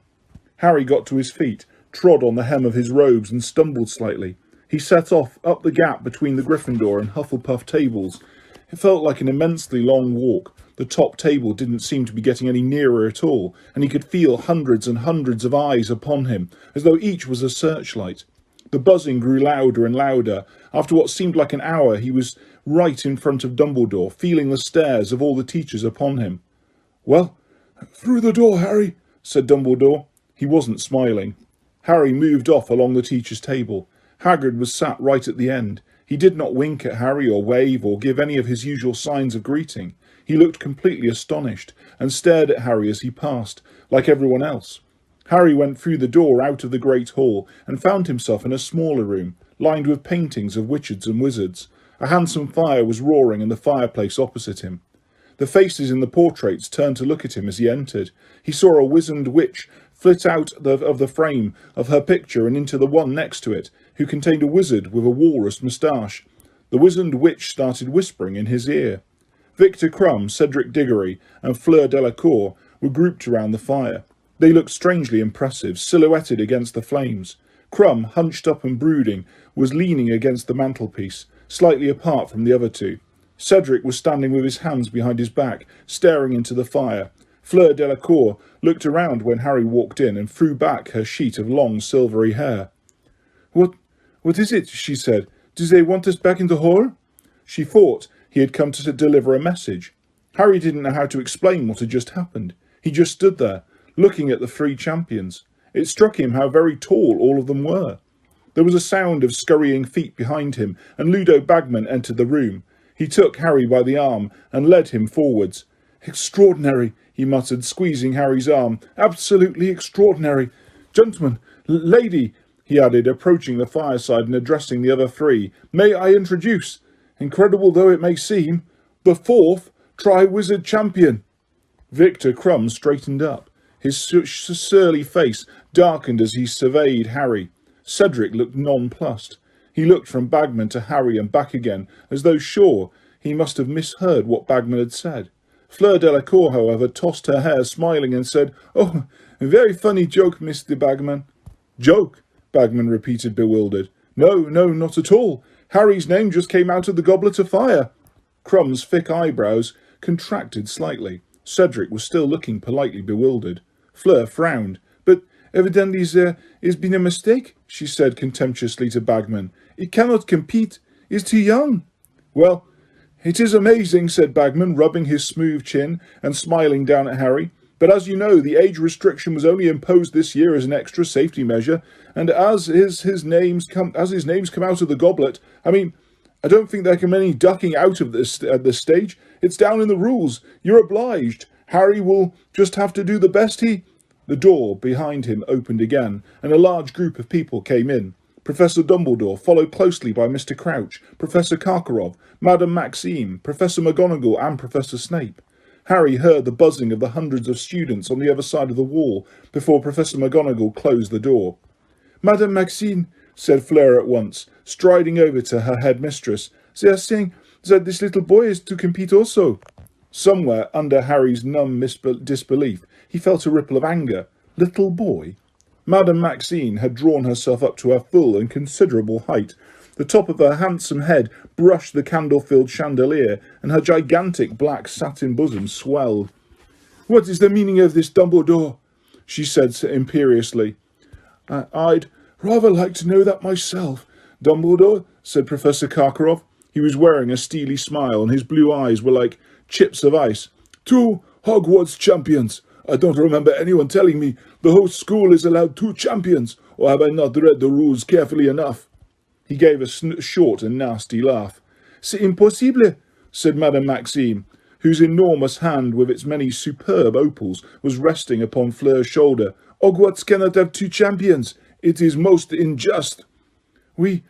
Harry got to his feet, trod on the hem of his robes and stumbled slightly. He set off up the gap between the Gryffindor and Hufflepuff tables. It felt like an immensely long walk. The top table didn't seem to be getting any nearer at all, and he could feel hundreds and hundreds of eyes upon him, as though each was a searchlight. The buzzing grew louder and louder. After what seemed like an hour, he was right in front of Dumbledore, feeling the stares of all the teachers upon him. "Well, through the door, Harry," said Dumbledore. He wasn't smiling. Harry moved off along the teacher's table. Hagrid was sat right at the end. He did not wink at Harry or wave or give any of his usual signs of greeting. He looked completely astonished and stared at Harry as he passed, like everyone else. Harry went through the door out of the great hall and found himself in a smaller room, lined with paintings of witches and wizards. A handsome fire was roaring in the fireplace opposite him. The faces in the portraits turned to look at him as he entered. He saw a wizened witch flit out of the frame of her picture and into the one next to it, who contained a wizard with a walrus moustache. The wizened witch started whispering in his ear. Victor Crumb, Cedric Diggory, and Fleur Delacour were grouped around the fire. They looked strangely impressive, silhouetted against the flames. Crumb, hunched up and brooding, was leaning against the mantelpiece, slightly apart from the other two. Cedric was standing with his hands behind his back, staring into the fire. Fleur Delacour looked around when Harry walked in and threw back her sheet of long silvery hair. What is it?" she said. "Do they want us back in the hall?" She thought he had come to deliver a message. Harry didn't know how to explain what had just happened. He just stood there, looking at the three champions. It struck him how very tall all of them were. There was a sound of scurrying feet behind him, and Ludo Bagman entered the room. He took Harry by the arm and led him forwards. "Extraordinary," he muttered, squeezing Harry's arm. "Absolutely extraordinary. Gentlemen, lady," he added, approaching the fireside and addressing the other three, "may I introduce, incredible though it may seem, the fourth Tri-Wizard Champion." Victor Crumb straightened up. His surly face darkened as he surveyed Harry. Cedric looked nonplussed. He looked from Bagman to Harry and back again, as though sure he must have misheard what Bagman had said. Fleur Delacour, however, tossed her hair, smiling, and said, "Oh, a very funny joke, Mr. Bagman." "Joke?" Bagman repeated, bewildered. No, not at all. Harry's name just came out of the Goblet of Fire." Crumb's thick eyebrows contracted slightly. Cedric was still looking politely bewildered. Fleur frowned. "But evidently there has been a mistake," she said contemptuously to Bagman. "It cannot compete. It's too young." "Well, it is amazing," said Bagman, rubbing his smooth chin and smiling down at Harry. "But as you know, the age restriction was only imposed this year as an extra safety measure, and as his names come out of the goblet, I don't think there can be any ducking out of this at this stage. It's down in the rules. You're obliged. Harry will just have to do the best he—" The door behind him opened again, and a large group of people came in. Professor Dumbledore, followed closely by Mr. Crouch, Professor Karkaroff, Madame Maxime, Professor McGonagall, and Professor Snape. Harry heard the buzzing of the hundreds of students on the other side of the wall before Professor McGonagall closed the door. "Madame Maxime," said Fleur at once, striding over to her headmistress, "they are saying that this little boy is to compete also." Somewhere under Harry's numb disbelief, he felt a ripple of anger. Little boy? Madame Maxine had drawn herself up to her full and considerable height. The top of her handsome head brushed the candle-filled chandelier, and her gigantic black satin bosom swelled. "What is the meaning of this, Dumbledore?" she said imperiously. I'd rather like to know that myself, Dumbledore," said Professor Karkaroff. He was wearing a steely smile, and his blue eyes were like chips of ice. "Two Hogwarts champions. I don't remember anyone telling me the whole school is allowed 2 champions, or have I not read the rules carefully enough?" He gave a short and nasty laugh. "C'est impossible," said Madame Maxime, whose enormous hand with its many superb opals was resting upon Fleur's shoulder. "Hogwarts cannot have 2 champions. It is most unjust." "We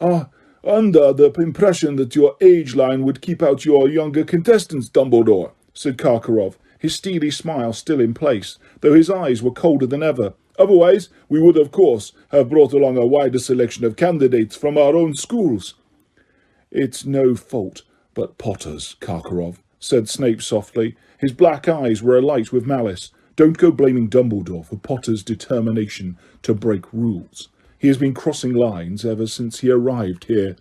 are under the impression that your age line would keep out your younger contestants, Dumbledore," said Karkaroff, his steely smile still in place, though his eyes were colder than ever. "Otherwise, we would, of course, have brought along a wider selection of candidates from our own schools." "It's no fault but Potter's, Karkaroff," said Snape softly. His black eyes were alight with malice. "Don't go blaming Dumbledore for Potter's determination to break rules. He has been crossing lines ever since he arrived here."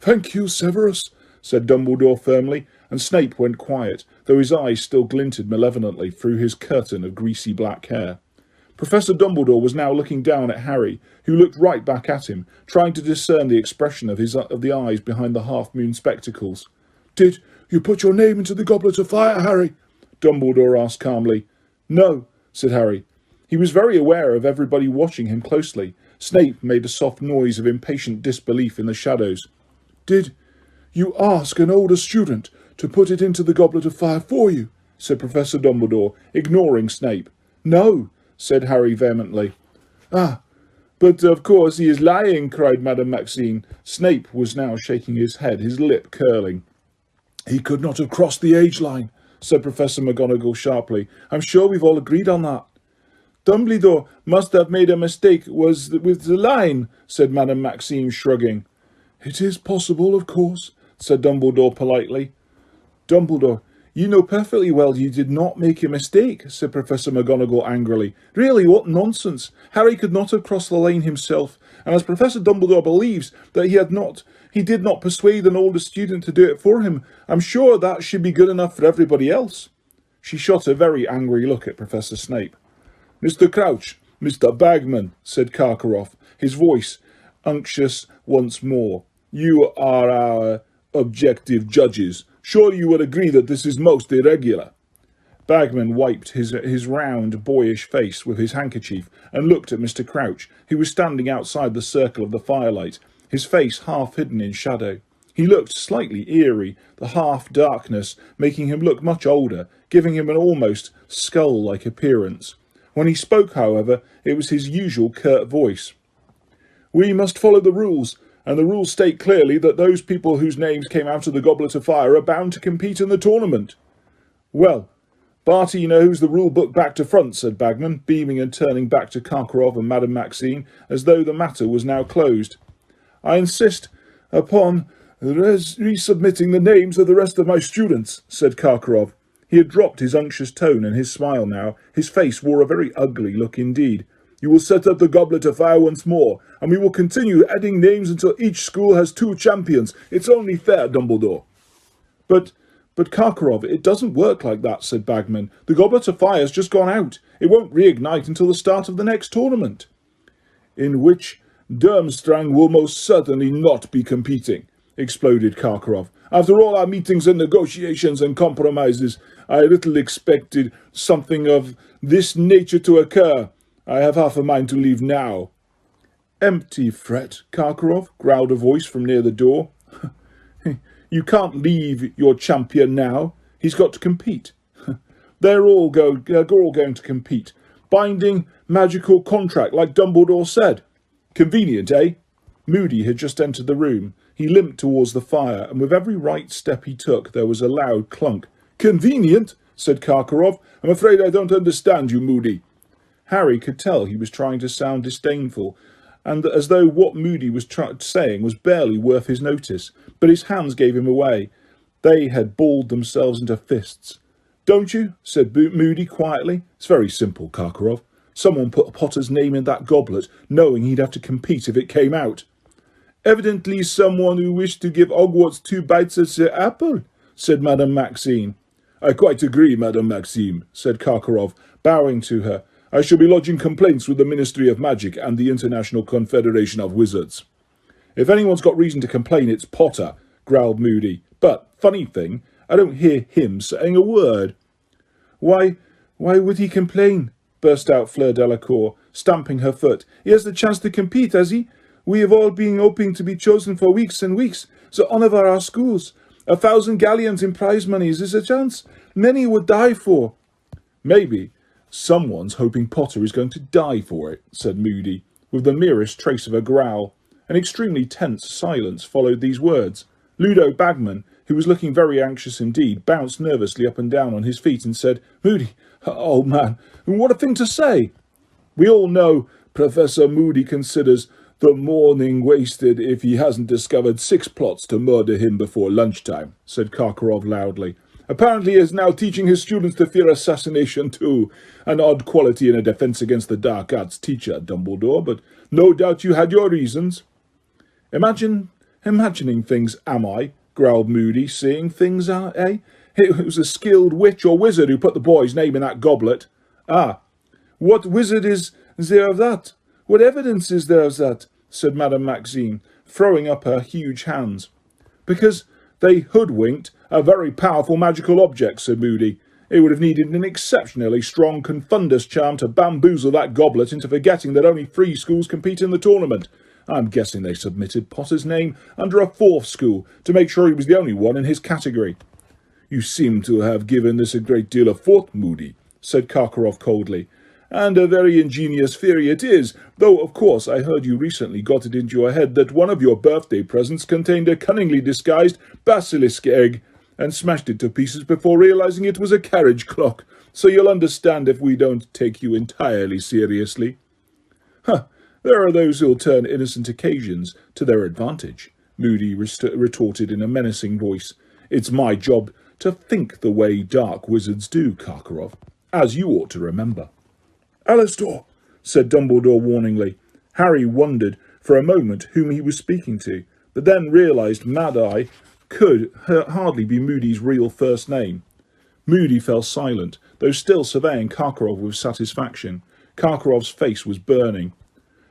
"Thank you, Severus," said Dumbledore firmly, and Snape went quiet, though his eyes still glinted malevolently through his curtain of greasy black hair. Professor Dumbledore was now looking down at Harry, who looked right back at him, trying to discern the expression of the eyes behind the half-moon spectacles. "Did you put your name into the Goblet of Fire, Harry?" Dumbledore asked calmly. "No," said Harry. He was very aware of everybody watching him closely. Snape made a soft noise of impatient disbelief in the shadows. "Did you ask an older student to put it into the Goblet of Fire for you?" said Professor Dumbledore, ignoring Snape. "No," said Harry vehemently. "Ah, But of course he is lying, cried Madame Maxime. Snape was now shaking his head, his lip curling. He could not have crossed the age line, said Professor McGonagall sharply. I'm sure we've all agreed on that. Dumbledore must have made a mistake with the line, said Madame Maxime, shrugging. It is possible, of course, said Dumbledore politely. Dumbledore, you know perfectly well you did not make a mistake, said Professor McGonagall angrily. Really, what nonsense! Harry could not have crossed the lane himself, and as Professor Dumbledore believes that he did not persuade an older student to do it for him, I'm sure that should be good enough for everybody else. She shot a very angry look at Professor Snape. Mr. Crouch, Mr. Bagman, said Karkaroff, his voice unctuous once more. You are our objective judges. Surely you would agree that this is most irregular. Bagman wiped his round, boyish face with his handkerchief and looked at Mr. Crouch, who was standing outside the circle of the firelight, his face half hidden in shadow. He looked slightly eerie, the half-darkness making him look much older, giving him an almost skull-like appearance. When he spoke, however, it was his usual curt voice. We must follow the rules, and the rules state clearly that those people whose names came out of the Goblet of Fire are bound to compete in the tournament. Well, Barty knows the rule book back to front, said Bagman, beaming and turning back to Karkaroff and Madame Maxime, as though the matter was now closed. I insist upon resubmitting the names of the rest of my students, said Karkaroff. He had dropped his unctuous tone and his smile now. His face wore a very ugly look indeed. You will set up the Goblet of Fire once more, and we will continue adding names until each school has 2 champions. It's only fair, Dumbledore. But Karkaroff, it doesn't work like that, said Bagman. The Goblet of Fire's just gone out. It won't reignite until the start of the next tournament. In which Durmstrang will most certainly not be competing, exploded Karkaroff. After all our meetings and negotiations and compromises, I little expected something of this nature to occur. I have half a mind to leave now. Empty threat, Karkaroff, growled a voice from near the door. You can't leave your champion now. He's got to compete. They're all going to compete. Binding magical contract, like Dumbledore said. Convenient, eh? Moody had just entered the room. He limped towards the fire, and with every right step he took, there was a loud clunk. Convenient, said Karkaroff. I'm afraid I don't understand you, Moody. Harry could tell he was trying to sound disdainful, and as though what Moody was saying was barely worth his notice, but his hands gave him away. They had balled themselves into fists. Don't you? Said Moody quietly. It's very simple, Karkaroff. Someone put Potter's name in that goblet, knowing he'd have to compete if it came out. Evidently someone who wished to give Hogwarts 2 bites at the apple, said Madame Maxime. I quite agree, Madame Maxime, said Karkaroff, bowing to her. I shall be lodging complaints with the Ministry of Magic and the International Confederation of Wizards. If anyone's got reason to complain, it's Potter, growled Moody. But, funny thing, I don't hear him saying a word. Why would he complain? Burst out Fleur Delacour, stamping her foot. He has the chance to compete, has he? We have all been hoping to be chosen for weeks and weeks, the honour of our schools. 1,000 galleons in prize monies is a chance many would die for. Maybe someone's hoping Potter is going to die for it, said Moody, with the merest trace of a growl. An extremely tense silence followed these words. Ludo Bagman, who was looking very anxious indeed, bounced nervously up and down on his feet and said, Moody, old man, what a thing to say! We all know Professor Moody considers the morning wasted if he hasn't discovered 6 plots to murder him before lunchtime, said Karkaroff loudly. Apparently he is now teaching his students to fear assassination too. An odd quality in a defence against the dark arts teacher, Dumbledore, but no doubt you had your reasons. Imagining things, am I? Growled Moody. Seeing things, eh? It was a skilled witch or wizard who put the boy's name in that goblet. Ah, what wizard is there of that? What evidence is there of that? Said Madame Maxime, throwing up her huge hands. Because they hoodwinked a very powerful magical object, said Moody. It would have needed an exceptionally strong confundus charm to bamboozle that goblet into forgetting that only 3 schools compete in the tournament. I'm guessing they submitted Potter's name under a 4th school to make sure he was the only one in his category. You seem to have given this a great deal of thought, Moody, said Karkaroff coldly, and a very ingenious theory it is, though of course I heard you recently got it into your head that one of your birthday presents contained a cunningly disguised basilisk egg, and smashed it to pieces before realizing it was a carriage clock, so you'll understand if we don't take you entirely seriously. Huh, there are those who'll turn innocent occasions to their advantage, Moody retorted in a menacing voice. It's my job to think the way dark wizards do, Karkaroff, as you ought to remember. Alastor, said Dumbledore warningly. Harry wondered for a moment whom he was speaking to, but then realised Mad-Eye could hardly be Moody's real first name. Moody fell silent, though still surveying Karkaroff with satisfaction. Karkaroff's face was burning.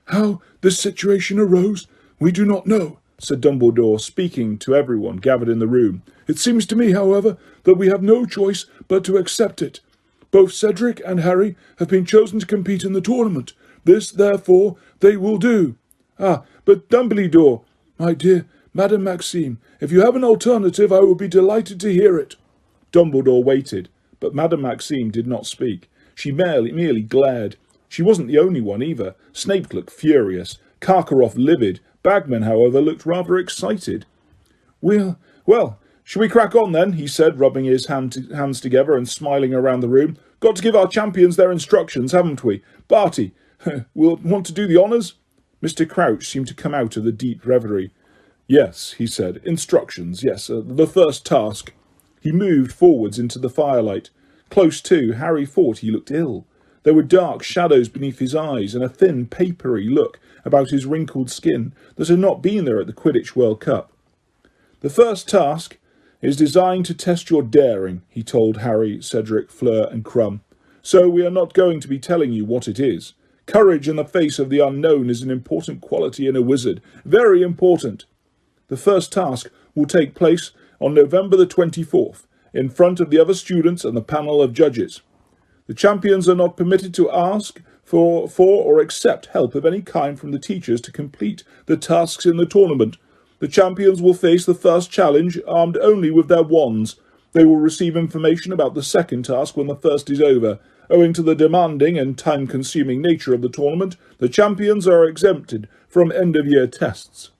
How this situation arose, we do not know, said Dumbledore, speaking to everyone gathered in the room. It seems to me, however, that we have no choice but to accept it. Both Cedric and Harry have been chosen to compete in the tournament. This, therefore, they will do. Ah, but Dumbledore, my dear Madame Maxime, if you have an alternative, I will be delighted to hear it. Dumbledore waited, but Madame Maxime did not speak. She merely glared. She wasn't the only one either. Snape looked furious, Karkaroff livid. Bagman, however, looked rather excited. Well, shall we crack on then? He said, rubbing his hands together and smiling around the room. Got to give our champions their instructions, haven't we? Barty, we'll want to do the honours? Mr. Crouch seemed to come out of the deep reverie. Yes, he said, instructions, yes, the first task. He moved forwards into the firelight. Close to, Harry thought he looked ill. There were dark shadows beneath his eyes and a thin, papery look about his wrinkled skin that had not been there at the Quidditch World Cup. The first task is designed to test your daring, he told Harry, Cedric, Fleur and Crumb. So we are not going to be telling you what it is. Courage in the face of the unknown is an important quality in a wizard. Very important. The first task will take place on November the 24th, in front of the other students and the panel of judges. The champions are not permitted to ask for or accept help of any kind from the teachers to complete the tasks in the tournament. The champions will face the first challenge armed only with their wands. They will receive information about the second task when the first is over. Owing to the demanding and time-consuming nature of the tournament, the champions are exempted from end-of-year tests.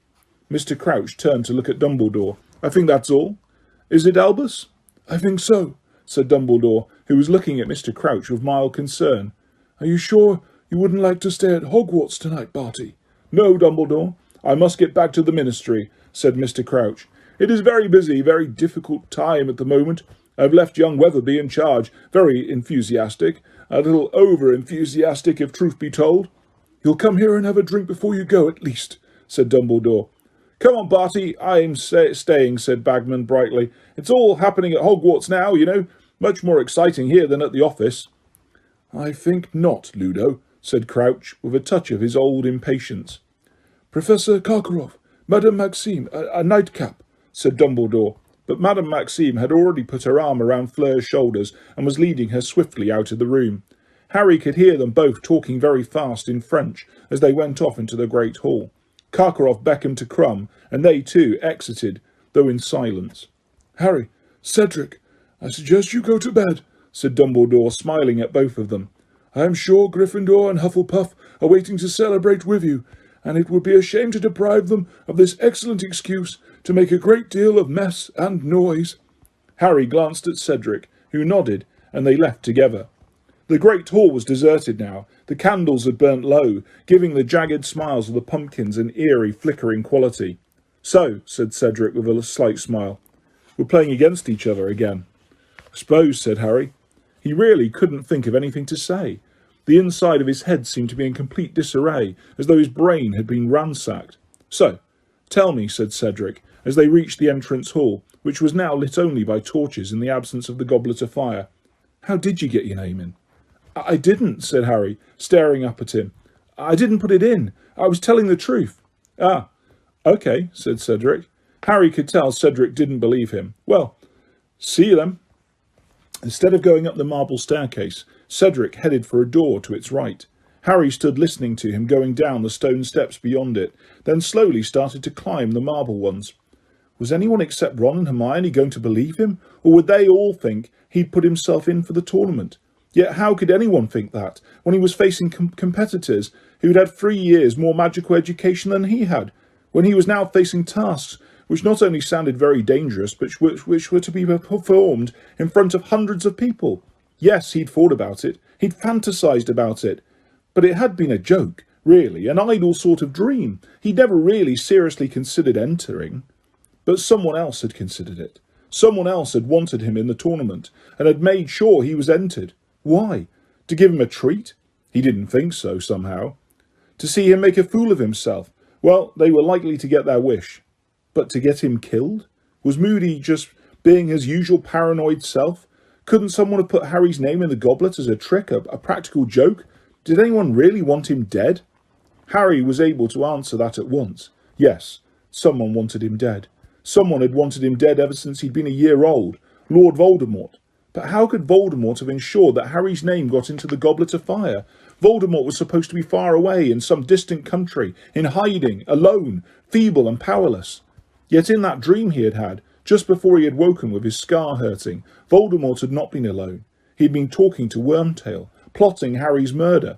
Mr. Crouch turned to look at Dumbledore. I think that's all. Is it, Albus? I think so, said Dumbledore, who was looking at Mr. Crouch with mild concern. Are you sure you wouldn't like to stay at Hogwarts tonight, Barty? No, Dumbledore. I must get back to the ministry, said Mr. Crouch. It is very busy, very difficult time at the moment. I've left young Weatherby in charge, very enthusiastic, a little over-enthusiastic if truth be told. You'll come here and have a drink before you go, at least, said Dumbledore. Come on, Barty, I'm staying, said Bagman brightly. It's all happening at Hogwarts now, you know. Much more exciting here than at the office. I think not, Ludo, said Crouch, with a touch of his old impatience. Professor Karkaroff, Madame Maxime, a nightcap, said Dumbledore, but Madame Maxime had already put her arm around Fleur's shoulders and was leading her swiftly out of the room. Harry could hear them both talking very fast in French as they went off into the great hall. Karkaroff beckoned to Crumb, and they too exited, though in silence. Harry, Cedric, I suggest you go to bed, said Dumbledore, smiling at both of them. I am sure Gryffindor and Hufflepuff are waiting to celebrate with you, and it would be a shame to deprive them of this excellent excuse to make a great deal of mess and noise. Harry glanced at Cedric, who nodded, and they left together. The great hall was deserted now. The candles had burnt low, giving the jagged smiles of the pumpkins an eerie, flickering quality. So, said Cedric with a slight smile, we're playing against each other again. I suppose, said Harry. He really couldn't think of anything to say. The inside of his head seemed to be in complete disarray, as though his brain had been ransacked. So, tell me, said Cedric, as they reached the entrance hall, which was now lit only by torches in the absence of the goblet of fire. How did you get your name in? I didn't, said Harry, staring up at him. I didn't put it in. I was telling the truth. Ah, OK, said Cedric. Harry could tell Cedric didn't believe him. Well, see you then. Instead of going up the marble staircase, Cedric headed for a door to its right. Harry stood listening to him going down the stone steps beyond it, then slowly started to climb the marble ones. Was anyone except Ron and Hermione going to believe him, or would they all think he'd put himself in for the tournament? Yet how could anyone think that, when he was facing competitors who'd had 3 years more magical education than he had, when he was now facing tasks which not only sounded very dangerous, but which were to be performed in front of hundreds of people? Yes, he'd thought about it, he'd fantasised about it, but it had been a joke, really, an idle sort of dream. He'd never really seriously considered entering. But someone else had considered it. Someone else had wanted him in the tournament, and had made sure he was entered. Why? To give him a treat? He didn't think so, somehow. To see him make a fool of himself? Well, they were likely to get their wish. But to get him killed? Was Moody just being his usual paranoid self? Couldn't someone have put Harry's name in the goblet as a trick, a practical joke? Did anyone really want him dead? Harry was able to answer that at once. Yes, someone wanted him dead. Someone had wanted him dead ever since he'd been a year old. Lord Voldemort. But how could Voldemort have ensured that Harry's name got into the Goblet of Fire? Voldemort was supposed to be far away in some distant country, in hiding, alone, feeble and powerless. Yet in that dream he had had, just before he had woken with his scar hurting, Voldemort had not been alone. He had been talking to Wormtail, plotting Harry's murder.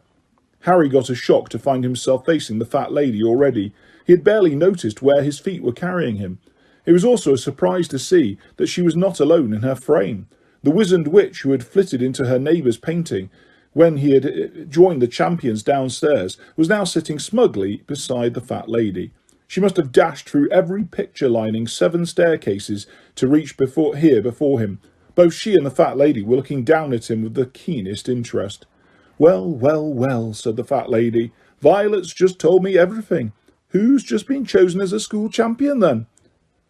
Harry got a shock to find himself facing the fat lady already. He had barely noticed where his feet were carrying him. It was also a surprise to see that she was not alone in her frame. The wizened witch who had flitted into her neighbour's painting when he had joined the champions downstairs was now sitting smugly beside the fat lady. She must have dashed through every picture lining 7 staircases to reach before him. Both she and the fat lady were looking down at him with the keenest interest. Well, well, well, said the fat lady. Violet's just told me everything. Who's just been chosen as a school champion then?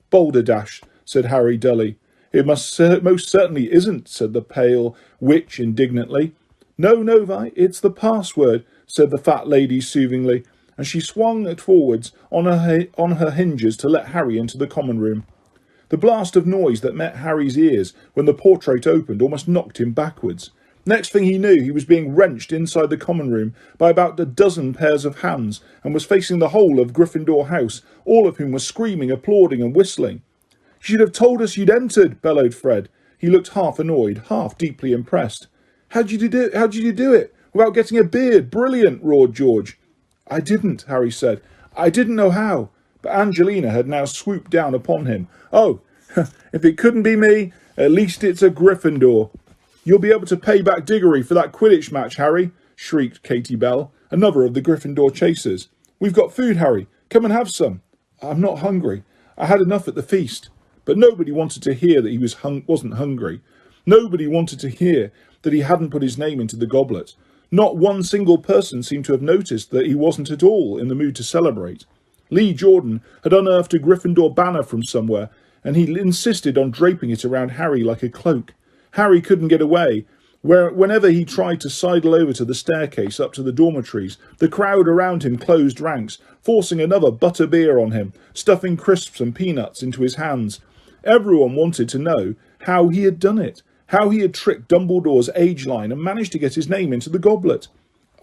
Balderdash, said Harry dully. It most certainly isn't, said the pale witch indignantly. No, Vi, it's the password, said the fat lady soothingly, and she swung it forwards on her hinges to let Harry into the common room. The blast of noise that met Harry's ears when the portrait opened almost knocked him backwards. Next thing he knew, he was being wrenched inside the common room by about a dozen pairs of hands, and was facing the whole of Gryffindor House, all of whom were screaming, applauding and whistling. You should have told us you'd entered, bellowed Fred. He looked half annoyed, half deeply impressed. How did you do it? Without getting a beard? Brilliant, roared George. I didn't, Harry said. I didn't know how. But Angelina had now swooped down upon him. Oh, if it couldn't be me, at least it's a Gryffindor. You'll be able to pay back Diggory for that Quidditch match, Harry, shrieked Katie Bell, another of the Gryffindor chasers. We've got food, Harry. Come and have some. I'm not hungry. I had enough at the feast. But nobody wanted to hear that he wasn't hungry. Nobody wanted to hear that he hadn't put his name into the goblet. Not one single person seemed to have noticed that he wasn't at all in the mood to celebrate. Lee Jordan had unearthed a Gryffindor banner from somewhere, and he insisted on draping it around Harry like a cloak. Harry couldn't get away. Whenever he tried to sidle over to the staircase up to the dormitories, the crowd around him closed ranks, forcing another butterbeer on him, stuffing crisps and peanuts into his hands. Everyone wanted to know how he had done it, how he had tricked Dumbledore's age line and managed to get his name into the goblet.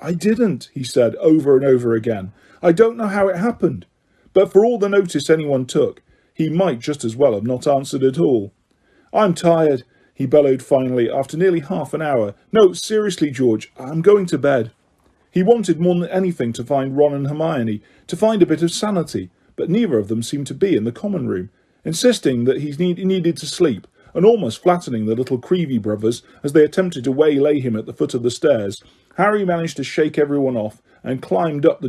I didn't, he said over and over again. I don't know how it happened. But for all the notice anyone took, he might just as well have not answered at all. I'm tired, he bellowed finally after nearly half an hour. No, seriously, George, I'm going to bed. He wanted more than anything to find Ron and Hermione, to find a bit of sanity, but neither of them seemed to be in the common room. Insisting that he needed to sleep, and almost flattening the little Creevy brothers as they attempted to waylay him at the foot of the stairs, Harry managed to shake everyone off and climbed up to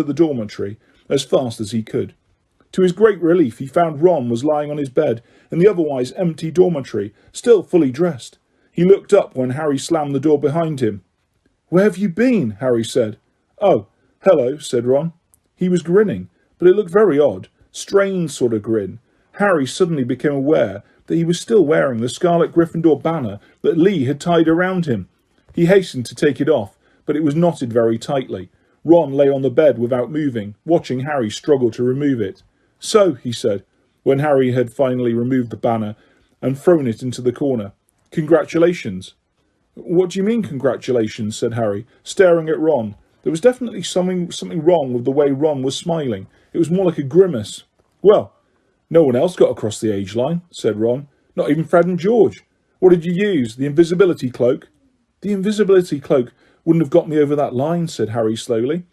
the dormitory as fast as he could. To his great relief, he found Ron was lying on his bed in the otherwise empty dormitory, still fully dressed. He looked up when Harry slammed the door behind him. Where have you been? Harry said. Oh, hello, said Ron. He was grinning, but it looked very odd, strained sort of grin. Harry suddenly became aware that he was still wearing the Scarlet Gryffindor banner that Lee had tied around him. He hastened to take it off, but it was knotted very tightly. Ron lay on the bed without moving, watching Harry struggle to remove it. So, he said, when Harry had finally removed the banner and thrown it into the corner. Congratulations. What do you mean, congratulations? Said Harry, staring at Ron. There was definitely something wrong with the way Ron was smiling. It was more like a grimace. Well, no one else got across the age line, said Ron. Not even Fred and George. What did you use? The invisibility cloak? The invisibility cloak wouldn't have got me over that line, said Harry slowly.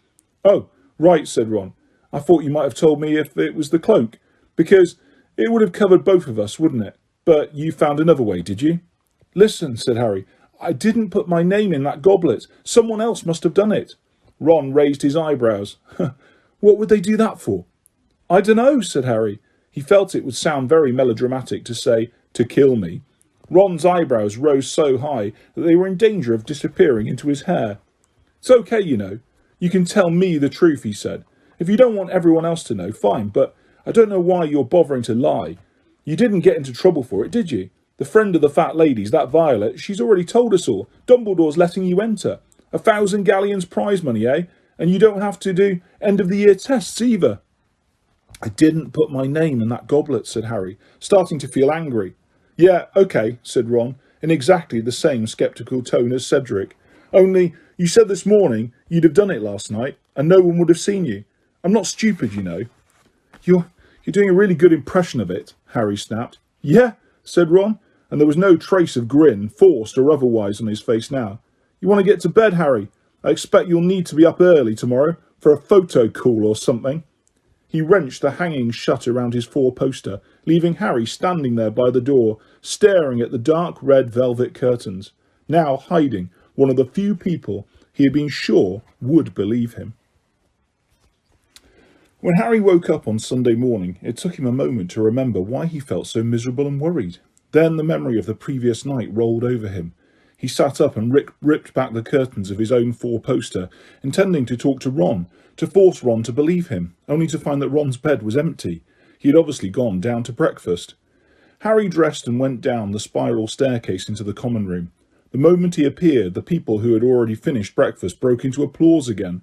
Oh, right, said Ron. I thought you might have told me if it was the cloak, because it would have covered both of us, wouldn't it? But you found another way, did you? Listen, said Harry. I didn't put my name in that goblet. Someone else must have done it. Ron raised his eyebrows. What would they do that for? I dunno, said Harry. He felt it would sound very melodramatic to say, to kill me. Ron's eyebrows rose so high that they were in danger of disappearing into his hair. It's okay, you know. You can tell me the truth, he said. If you don't want everyone else to know, fine, but I don't know why you're bothering to lie. You didn't get into trouble for it, did you? The friend of the fat lady's, that Violet, she's already told us all. Dumbledore's letting you enter. 1,000 galleons prize money, eh? And you don't have to do end-of-the-year tests either. I didn't put my name in that goblet, said Harry, starting to feel angry. Yeah, okay, said Ron, in exactly the same sceptical tone as Cedric. Only, you said this morning you'd have done it last night, and no one would have seen you. I'm not stupid, you know. You're doing a really good impression of it, Harry snapped. Yeah, said Ron, and there was no trace of grin, forced or otherwise, on his face now. You want to get to bed, Harry? I expect you'll need to be up early tomorrow for a photo call or something. He wrenched the hanging shut around his four-poster, leaving Harry standing there by the door, staring at the dark red velvet curtains, now hiding one of the few people he had been sure would believe him. When Harry woke up on Sunday morning, it took him a moment to remember why he felt so miserable and worried. Then the memory of the previous night rolled over him. He sat up and ripped back the curtains of his own four-poster, intending to talk to Ron, to force Ron to believe him, only to find that Ron's bed was empty. He had obviously gone down to breakfast. Harry dressed and went down the spiral staircase into the common room. The moment he appeared, the people who had already finished breakfast broke into applause again.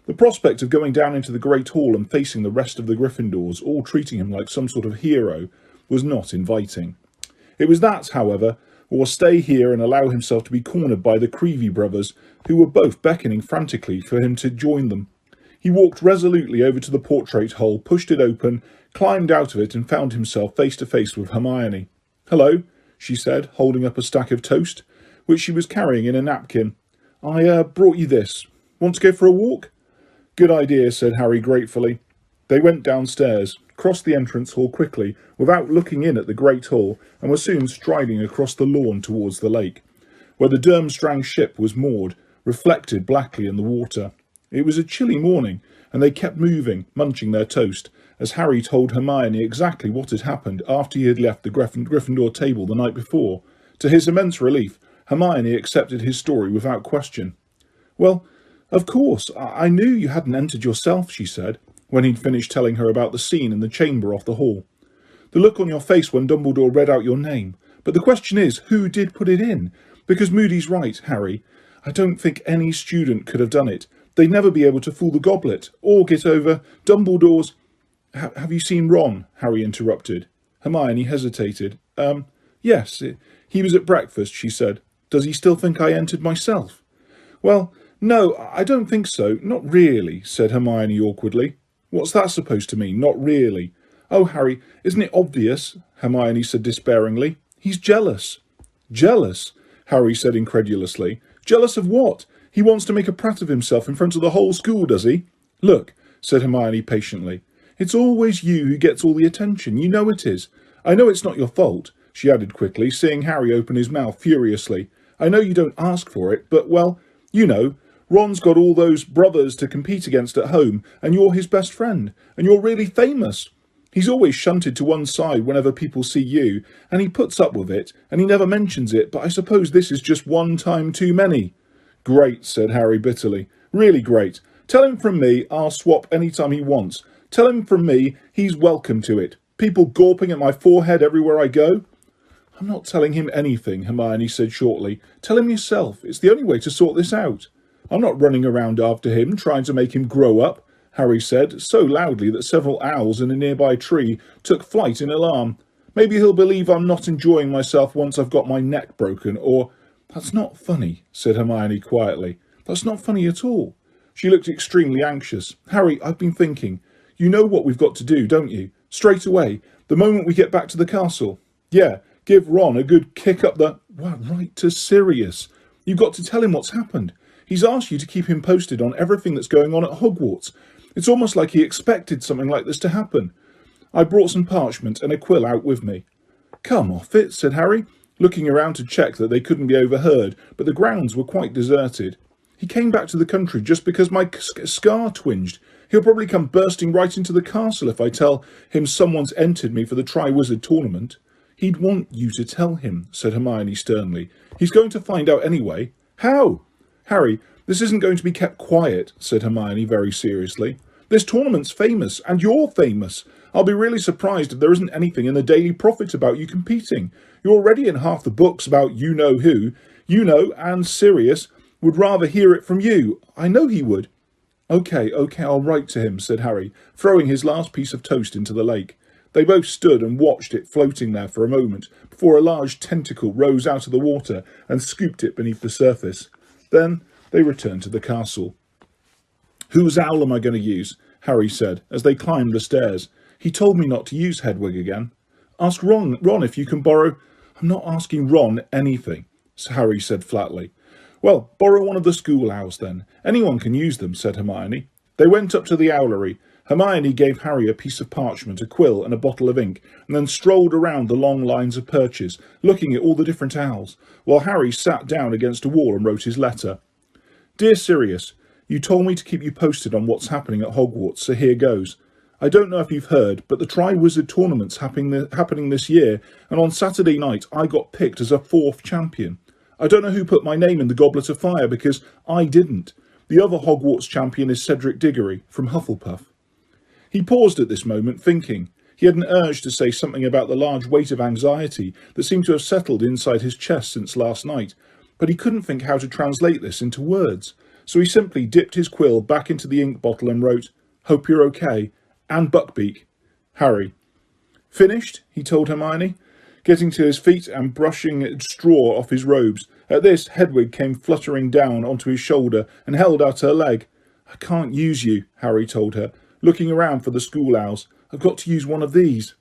The prospect of going down into the great hall and facing the rest of the Gryffindors, all treating him like some sort of hero, was not inviting. It was that, however, or stay here and allow himself to be cornered by the Creevy brothers, who were both beckoning frantically for him to join them. He walked resolutely over to the portrait hole, pushed it open, climbed out of it, and found himself face to face with Hermione. "Hello," she said, holding up a stack of toast, which she was carrying in a napkin. "I brought you this. Want to go for a walk?" "Good idea," said Harry gratefully. They went downstairs, crossed the entrance hall quickly, without looking in at the great hall, and were soon striding across the lawn towards the lake, where the Durmstrang ship was moored, reflected blackly in the water. It was a chilly morning, and they kept moving, munching their toast, as Harry told Hermione exactly what had happened after he had left the Gryffindor table the night before. To his immense relief, Hermione accepted his story without question. "Well, of course, I knew you hadn't entered yourself," she said, when he'd finished telling her about the scene in the chamber off the hall. "The look on your face when Dumbledore read out your name. But the question is, who did put it in? Because Moody's right, Harry. I don't think any student could have done it. They'd never be able to fool the Goblet, or get over Dumbledore's—" "Have you seen Ron?" Harry interrupted. Hermione hesitated. Yes, he was at breakfast," she said. "Does he still think I entered myself?" "Well, no, I don't think so. Not really," said Hermione awkwardly. "What's that supposed to mean, not really?" "Oh, Harry, isn't it obvious?" Hermione said despairingly. "He's jealous." "Jealous?" Harry said incredulously. "Jealous of what? He wants to make a prat of himself in front of the whole school, does he?" "Look," said Hermione patiently, "it's always you who gets all the attention. You know it is. I know it's not your fault," she added quickly, seeing Harry open his mouth furiously. "I know you don't ask for it, but, well, you know, Ron's got all those brothers to compete against at home, and you're his best friend, and you're really famous. He's always shunted to one side whenever people see you, and he puts up with it, and he never mentions it, but I suppose this is just one time too many." "Great," said Harry bitterly. "Really great. Tell him from me I'll swap any time he wants. Tell him from me he's welcome to it. People gawping at my forehead everywhere I go." "I'm not telling him anything," Hermione said shortly. "Tell him yourself. It's the only way to sort this out." "I'm not running around after him, trying to make him grow up," Harry said, so loudly that several owls in a nearby tree took flight in alarm. "Maybe he'll believe I'm not enjoying myself once I've got my neck broken, or—" "That's not funny," said Hermione quietly. "That's not funny at all." She looked extremely anxious. "Harry, I've been thinking. You know what we've got to do, don't you? Straight away, the moment we get back to the castle. Yeah, give Ron a good kick up the—right to Sirius." You've got to tell him what's happened. He's asked you to keep him posted on everything that's going on at Hogwarts. It's almost like he expected something like this to happen. I brought some parchment and a quill out with me." "Come off it," said Harry, looking around to check that they couldn't be overheard, but the grounds were quite deserted. "He came back to the country just because my scar twinged. He'll probably come bursting right into the castle if I tell him someone's entered me for the Triwizard Tournament." "He'd want you to tell him," said Hermione sternly. "He's going to find out anyway." "How?" "Harry, this isn't going to be kept quiet," said Hermione very seriously. "This tournament's famous, and you're famous. I'll be really surprised if there isn't anything in the Daily Prophet about you competing. You're already in half the books about you-know-who. You-know and Sirius would rather hear it from you. I know he would." Okay, I'll write to him," said Harry, throwing his last piece of toast into the lake. They both stood and watched it floating there for a moment, before a large tentacle rose out of the water and scooped it beneath the surface. Then they returned to the castle. "Whose owl am I going to use?" Harry said, as they climbed the stairs. "He told me not to use Hedwig again." "Ask Ron if you can borrow—" "I'm not asking Ron anything," Harry said flatly. "Well, borrow one of the school owls then. Anyone can use them," said Hermione. They went up to the owlery. Hermione gave Harry a piece of parchment, a quill and a bottle of ink, and then strolled around the long lines of perches, looking at all the different owls, while Harry sat down against a wall and wrote his letter. "Dear Sirius, you told me to keep you posted on what's happening at Hogwarts, so here goes. I don't know if you've heard, but the Triwizard Tournament's happening this year, and on Saturday night I got picked as a 4th champion. I don't know who put my name in the Goblet of Fire, because I didn't. The other Hogwarts champion is Cedric Diggory, from Hufflepuff." He paused at this moment, thinking. He had an urge to say something about the large weight of anxiety that seemed to have settled inside his chest since last night, but he couldn't think how to translate this into words, so he simply dipped his quill back into the ink bottle and wrote, "Hope you're okay, and Buckbeak, Harry." "Finished?" he told Hermione, getting to his feet and brushing straw off his robes. At this, Hedwig came fluttering down onto his shoulder and held out her leg. "I can't use you," Harry told her, looking around for the school owls. "I've got to use one of these."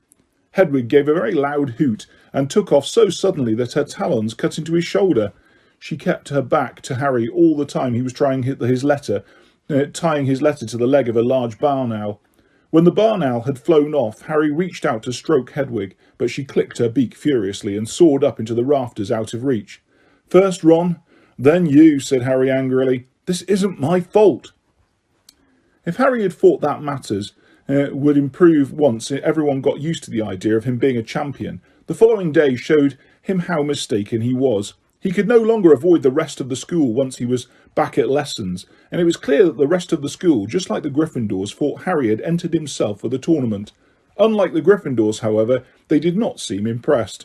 Hedwig gave a very loud hoot and took off so suddenly that her talons cut into his shoulder. She kept her back to Harry all the time he was tying his letter to the leg of a large barn owl. When the barn owl had flown off, Harry reached out to stroke Hedwig, but she clicked her beak furiously and soared up into the rafters out of reach. "First Ron, then you," said Harry angrily. "This isn't my fault." If Harry had thought that matters would improve once everyone got used to the idea of him being a champion, the following day showed him how mistaken he was. He could no longer avoid the rest of the school once he was back at lessons, and it was clear that the rest of the school, just like the Gryffindors, thought Harry had entered himself for the tournament. Unlike the Gryffindors, however, they did not seem impressed.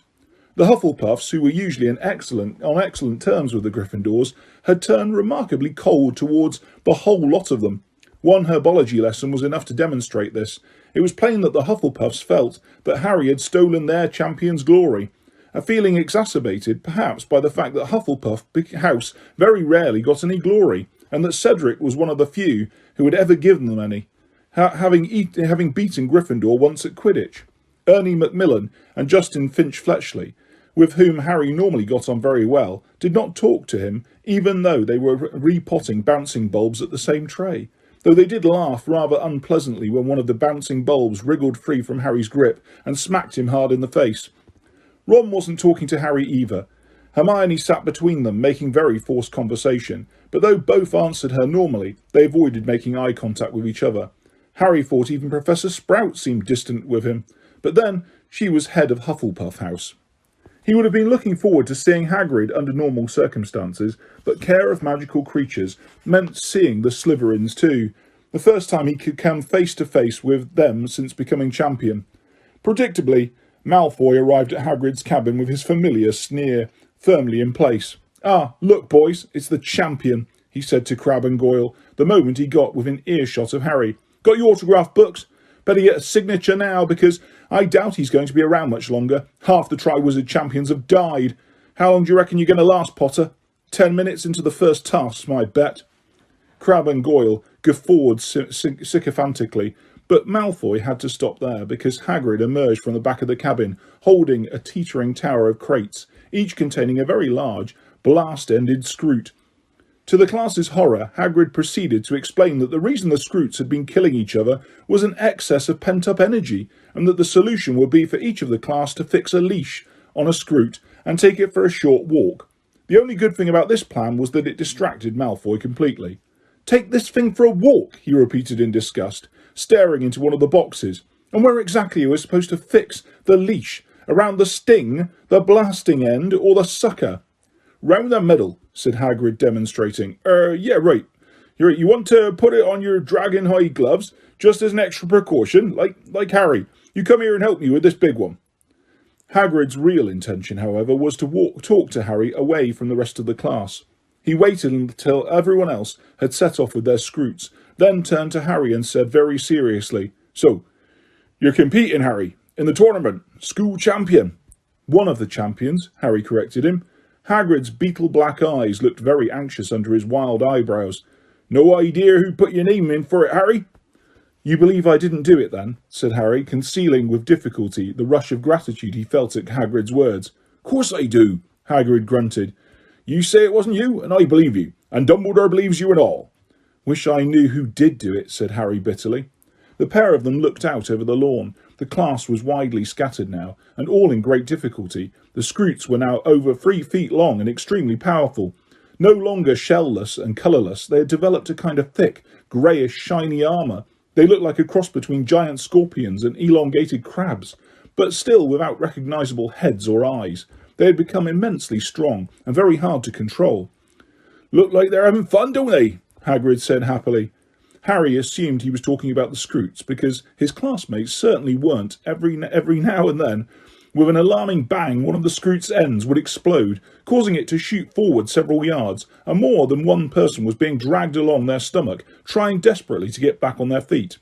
The Hufflepuffs, who were usually on excellent terms with the Gryffindors, had turned remarkably cold towards the whole lot of them. One herbology lesson was enough to demonstrate this. It was plain that the Hufflepuffs felt that Harry had stolen their champion's glory, a feeling exacerbated perhaps by the fact that Hufflepuff House very rarely got any glory, and that Cedric was one of the few who had ever given them any, having beaten Gryffindor once at Quidditch. Ernie Macmillan and Justin Finch-Fletchley, with whom Harry normally got on very well, did not talk to him, even though they were repotting bouncing bulbs at the same tray, though they did laugh rather unpleasantly when one of the bouncing bulbs wriggled free from Harry's grip and smacked him hard in the face. Ron wasn't talking to Harry either. Hermione sat between them, making very forced conversation, but though both answered her normally, they avoided making eye contact with each other. Harry thought even Professor Sprout seemed distant with him, but then she was head of Hufflepuff House. He would have been looking forward to seeing Hagrid under normal circumstances, but care of magical creatures meant seeing the Slytherins too, the first time he could come face to face with them since becoming champion. Predictably, Malfoy arrived at Hagrid's cabin with his familiar sneer firmly in place. "Ah, look, boys, it's the champion," he said to Crabbe and Goyle, the moment he got within earshot of Harry. "Got your autograph books? Better get a signature now, because I doubt he's going to be around much longer. Half the Triwizard champions have died. How long do you reckon you're going to last, Potter? 10 minutes into the first task, my bet." Crabbe and Goyle guffawed sycophantically, but Malfoy had to stop there, because Hagrid emerged from the back of the cabin, holding a teetering tower of crates, each containing a very large, blast-ended scroot. To the class's horror, Hagrid proceeded to explain that the reason the Scroots had been killing each other was an excess of pent-up energy, and that the solution would be for each of the class to fix a leash on a Scroot and take it for a short walk. The only good thing about this plan was that it distracted Malfoy completely. "Take this thing for a walk," he repeated in disgust, staring into one of the boxes. "And where exactly are we supposed to fix the leash? Around the sting, the blasting end, or the sucker?" "Round the middle," said Hagrid, demonstrating. Yeah, right. You want to put it on your dragon hide gloves, just as an extra precaution, like Harry. You come here and help me with this big one." Hagrid's real intention, however, was to talk to Harry away from the rest of the class. He waited until everyone else had set off with their Scroots, then turned to Harry and said very seriously, "So, you're competing, Harry, in the tournament, school champion." "One of the champions," Harry corrected him. Hagrid's beetle-black eyes looked very anxious under his wild eyebrows. "No idea who put your name in for it, Harry?" "You believe I didn't do it, then?" said Harry, concealing with difficulty the rush of gratitude he felt at Hagrid's words. "Course I do," Hagrid grunted. "You say it wasn't you, and I believe you, and Dumbledore believes you and all." "Wish I knew who did do it," said Harry bitterly. The pair of them looked out over the lawn. The class was widely scattered now, and all in great difficulty. The Scroots were now over 3 feet long and extremely powerful. No longer shell-less and colourless, they had developed a kind of thick, greyish, shiny armour. They looked like a cross between giant scorpions and elongated crabs, but still without recognisable heads or eyes. They had become immensely strong and very hard to control. "Look like they're having fun, don't they?" Hagrid said happily. Harry assumed he was talking about the Scroots because his classmates certainly weren't. Every now and then, with an alarming bang, one of the Scroots' ends would explode, causing it to shoot forward several yards, and more than one person was being dragged along their stomach, trying desperately to get back on their feet.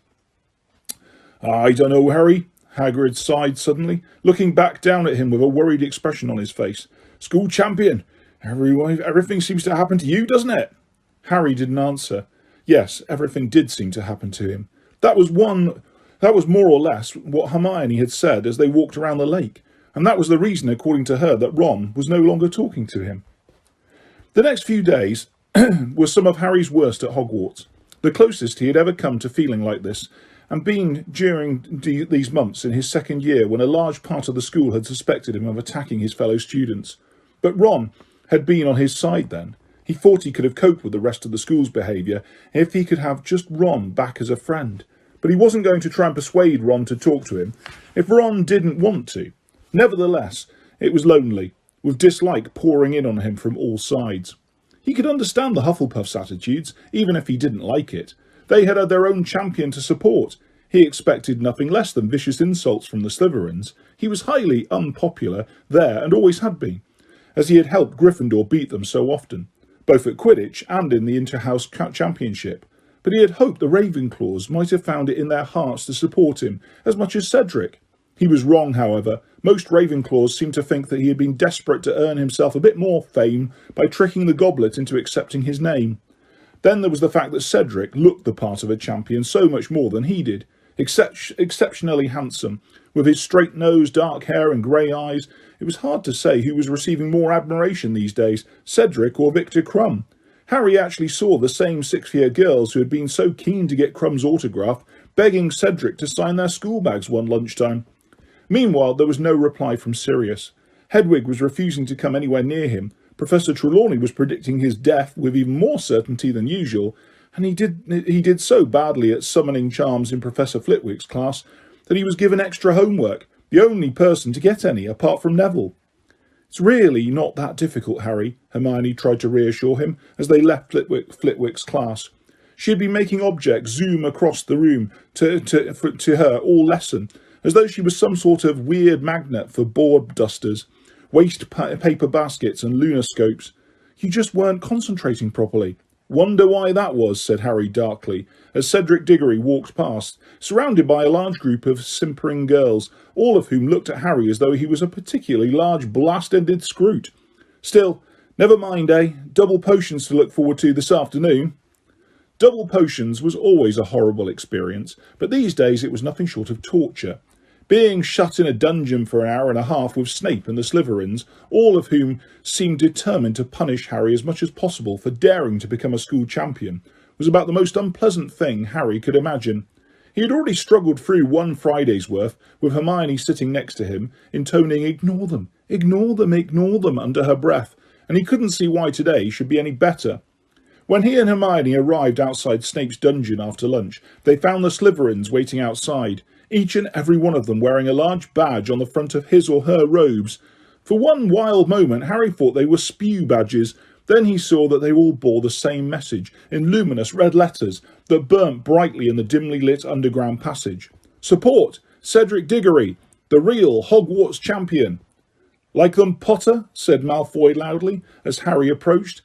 "I don't know, Harry," Hagrid sighed suddenly, looking back down at him with a worried expression on his face. "School champion. Everything seems to happen to you, doesn't it?" Harry didn't answer. Yes, everything did seem to happen to him. That was more or less what Hermione had said as they walked around the lake, and that was the reason, according to her, that Ron was no longer talking to him. The next few days were some of Harry's worst at Hogwarts, the closest he had ever come to feeling like this, and been during these months in his second year when a large part of the school had suspected him of attacking his fellow students. But Ron had been on his side then. He thought he could have coped with the rest of the school's behaviour if he could have just Ron back as a friend. But he wasn't going to try and persuade Ron to talk to him if Ron didn't want to. Nevertheless, it was lonely, with dislike pouring in on him from all sides. He could understand the Hufflepuff's attitudes, even if he didn't like it. They had their own champion to support. He expected nothing less than vicious insults from the Slytherins. He was highly unpopular there and always had been, as he had helped Gryffindor beat them so often, both at Quidditch and in the Inter-House Championship. But he had hoped the Ravenclaws might have found it in their hearts to support him as much as Cedric. He was wrong, however. Most Ravenclaws seemed to think that he had been desperate to earn himself a bit more fame by tricking the Goblet into accepting his name. Then there was the fact that Cedric looked the part of a champion so much more than he did. Exceptionally handsome, with his straight nose, dark hair and grey eyes. It was hard to say who was receiving more admiration these days, Cedric or Victor Crumb. Harry actually saw the same six-year girls who had been so keen to get Crumb's autograph, begging Cedric to sign their school bags one lunchtime. Meanwhile, there was no reply from Sirius. Hedwig was refusing to come anywhere near him. Professor Trelawney was predicting his death with even more certainty than usual, and he did so badly at summoning charms in Professor Flitwick's class that he was given extra homework, the only person to get any apart from Neville. "It's really not that difficult, Harry," Hermione tried to reassure him as they left Flitwick's class. She had been making objects zoom across the room to her all lesson, as though she was some sort of weird magnet for board dusters, waste paper baskets and lunarscopes. "You just weren't concentrating properly." "Wonder why that was," said Harry darkly, as Cedric Diggory walked past, surrounded by a large group of simpering girls, all of whom looked at Harry as though he was a particularly large blast-ended Scroot. "Still, never mind, eh? Double potions to look forward to this afternoon." Double potions was always a horrible experience, but these days it was nothing short of torture. Being shut in a dungeon for an hour and a half with Snape and the Slytherins, all of whom seemed determined to punish Harry as much as possible for daring to become a school champion, was about the most unpleasant thing Harry could imagine. He had already struggled through one Friday's worth, with Hermione sitting next to him, intoning "Ignore them, ignore them, ignore them" under her breath, and he couldn't see why today should be any better. When he and Hermione arrived outside Snape's dungeon after lunch, they found the Slytherins waiting outside, each and every one of them wearing a large badge on the front of his or her robes. For one wild moment, Harry thought they were spew badges. Then he saw that they all bore the same message, in luminous red letters that burnt brightly in the dimly lit underground passage. "Support Cedric Diggory, the real Hogwarts champion." "Like them, Potter?" said Malfoy loudly, as Harry approached.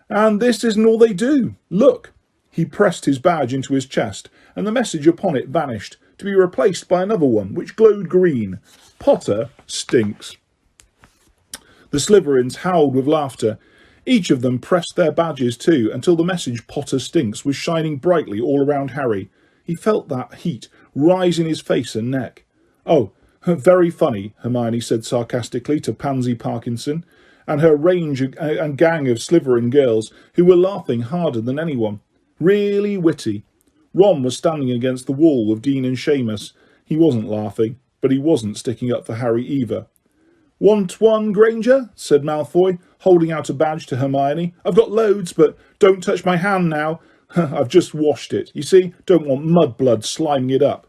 "And this isn't all they do. Look." He pressed his badge into his chest, and the message upon it vanished, to be replaced by another one, which glowed green. "Potter stinks." The Slytherins howled with laughter. Each of them pressed their badges too, until the message "Potter stinks" was shining brightly all around Harry. He felt that heat rise in his face and neck. "Oh, very funny," Hermione said sarcastically to Pansy Parkinson, and her range and gang of Slytherin girls, who were laughing harder than anyone. "Really witty." Ron was standing against the wall with Dean and Seamus. He wasn't laughing, but he wasn't sticking up for Harry either. "Want one, Granger?" said Malfoy, holding out a badge to Hermione. "I've got loads, but don't touch my hand now. I've just washed it. You see, don't want mud blood sliming it up."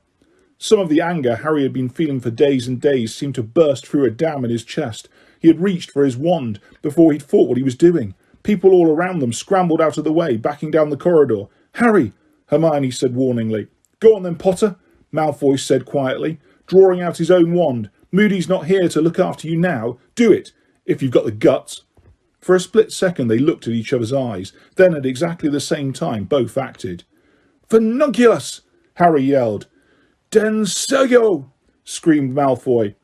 Some of the anger Harry had been feeling for days and days seemed to burst through a dam in his chest. He had reached for his wand before he'd thought what he was doing. People all around them scrambled out of the way, backing down the corridor. "Harry!" Hermione said warningly. "Go on then, Potter," Malfoy said quietly, drawing out his own wand. "Moody's not here to look after you now. Do it, if you've got the guts." For a split second they looked at each other's eyes. Then at exactly the same time both acted. "Furnunculus!" Harry yelled. "Denseyo!" screamed Malfoy.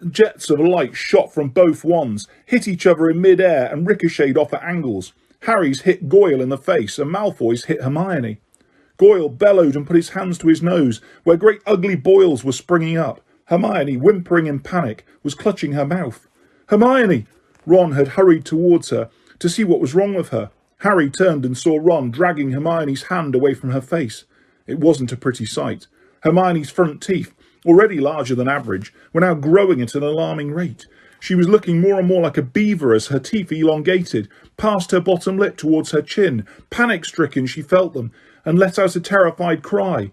Jets of light shot from both wands, hit each other in mid-air and ricocheted off at angles. Harry's hit Goyle in the face and Malfoy's hit Hermione. Goyle bellowed and put his hands to his nose, where great ugly boils were springing up. Hermione, whimpering in panic, was clutching her mouth. "Hermione!" Ron had hurried towards her to see what was wrong with her. Harry turned and saw Ron dragging Hermione's hand away from her face. It wasn't a pretty sight. Hermione's front teeth, already larger than average, were now growing at an alarming rate. She was looking more and more like a beaver as her teeth elongated, past her bottom lip towards her chin. Panic-stricken, she felt them, and let out a terrified cry.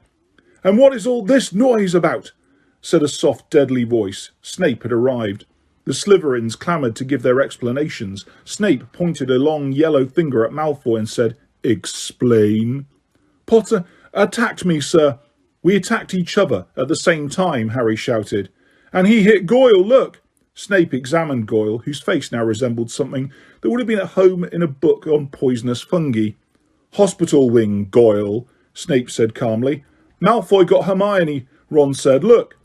"And what is all this noise about?" said a soft, deadly voice. Snape had arrived. The Slytherins clamoured to give their explanations. Snape pointed a long yellow finger at Malfoy and said, "Explain." "Potter attacked me, sir." "We attacked each other at the same time," Harry shouted. "And he hit Goyle, look." Snape examined Goyle, whose face now resembled something that would have been at home in a book on poisonous fungi. "Hospital wing, Goyle," Snape said calmly. "Malfoy got Hermione," Ron said. "Look."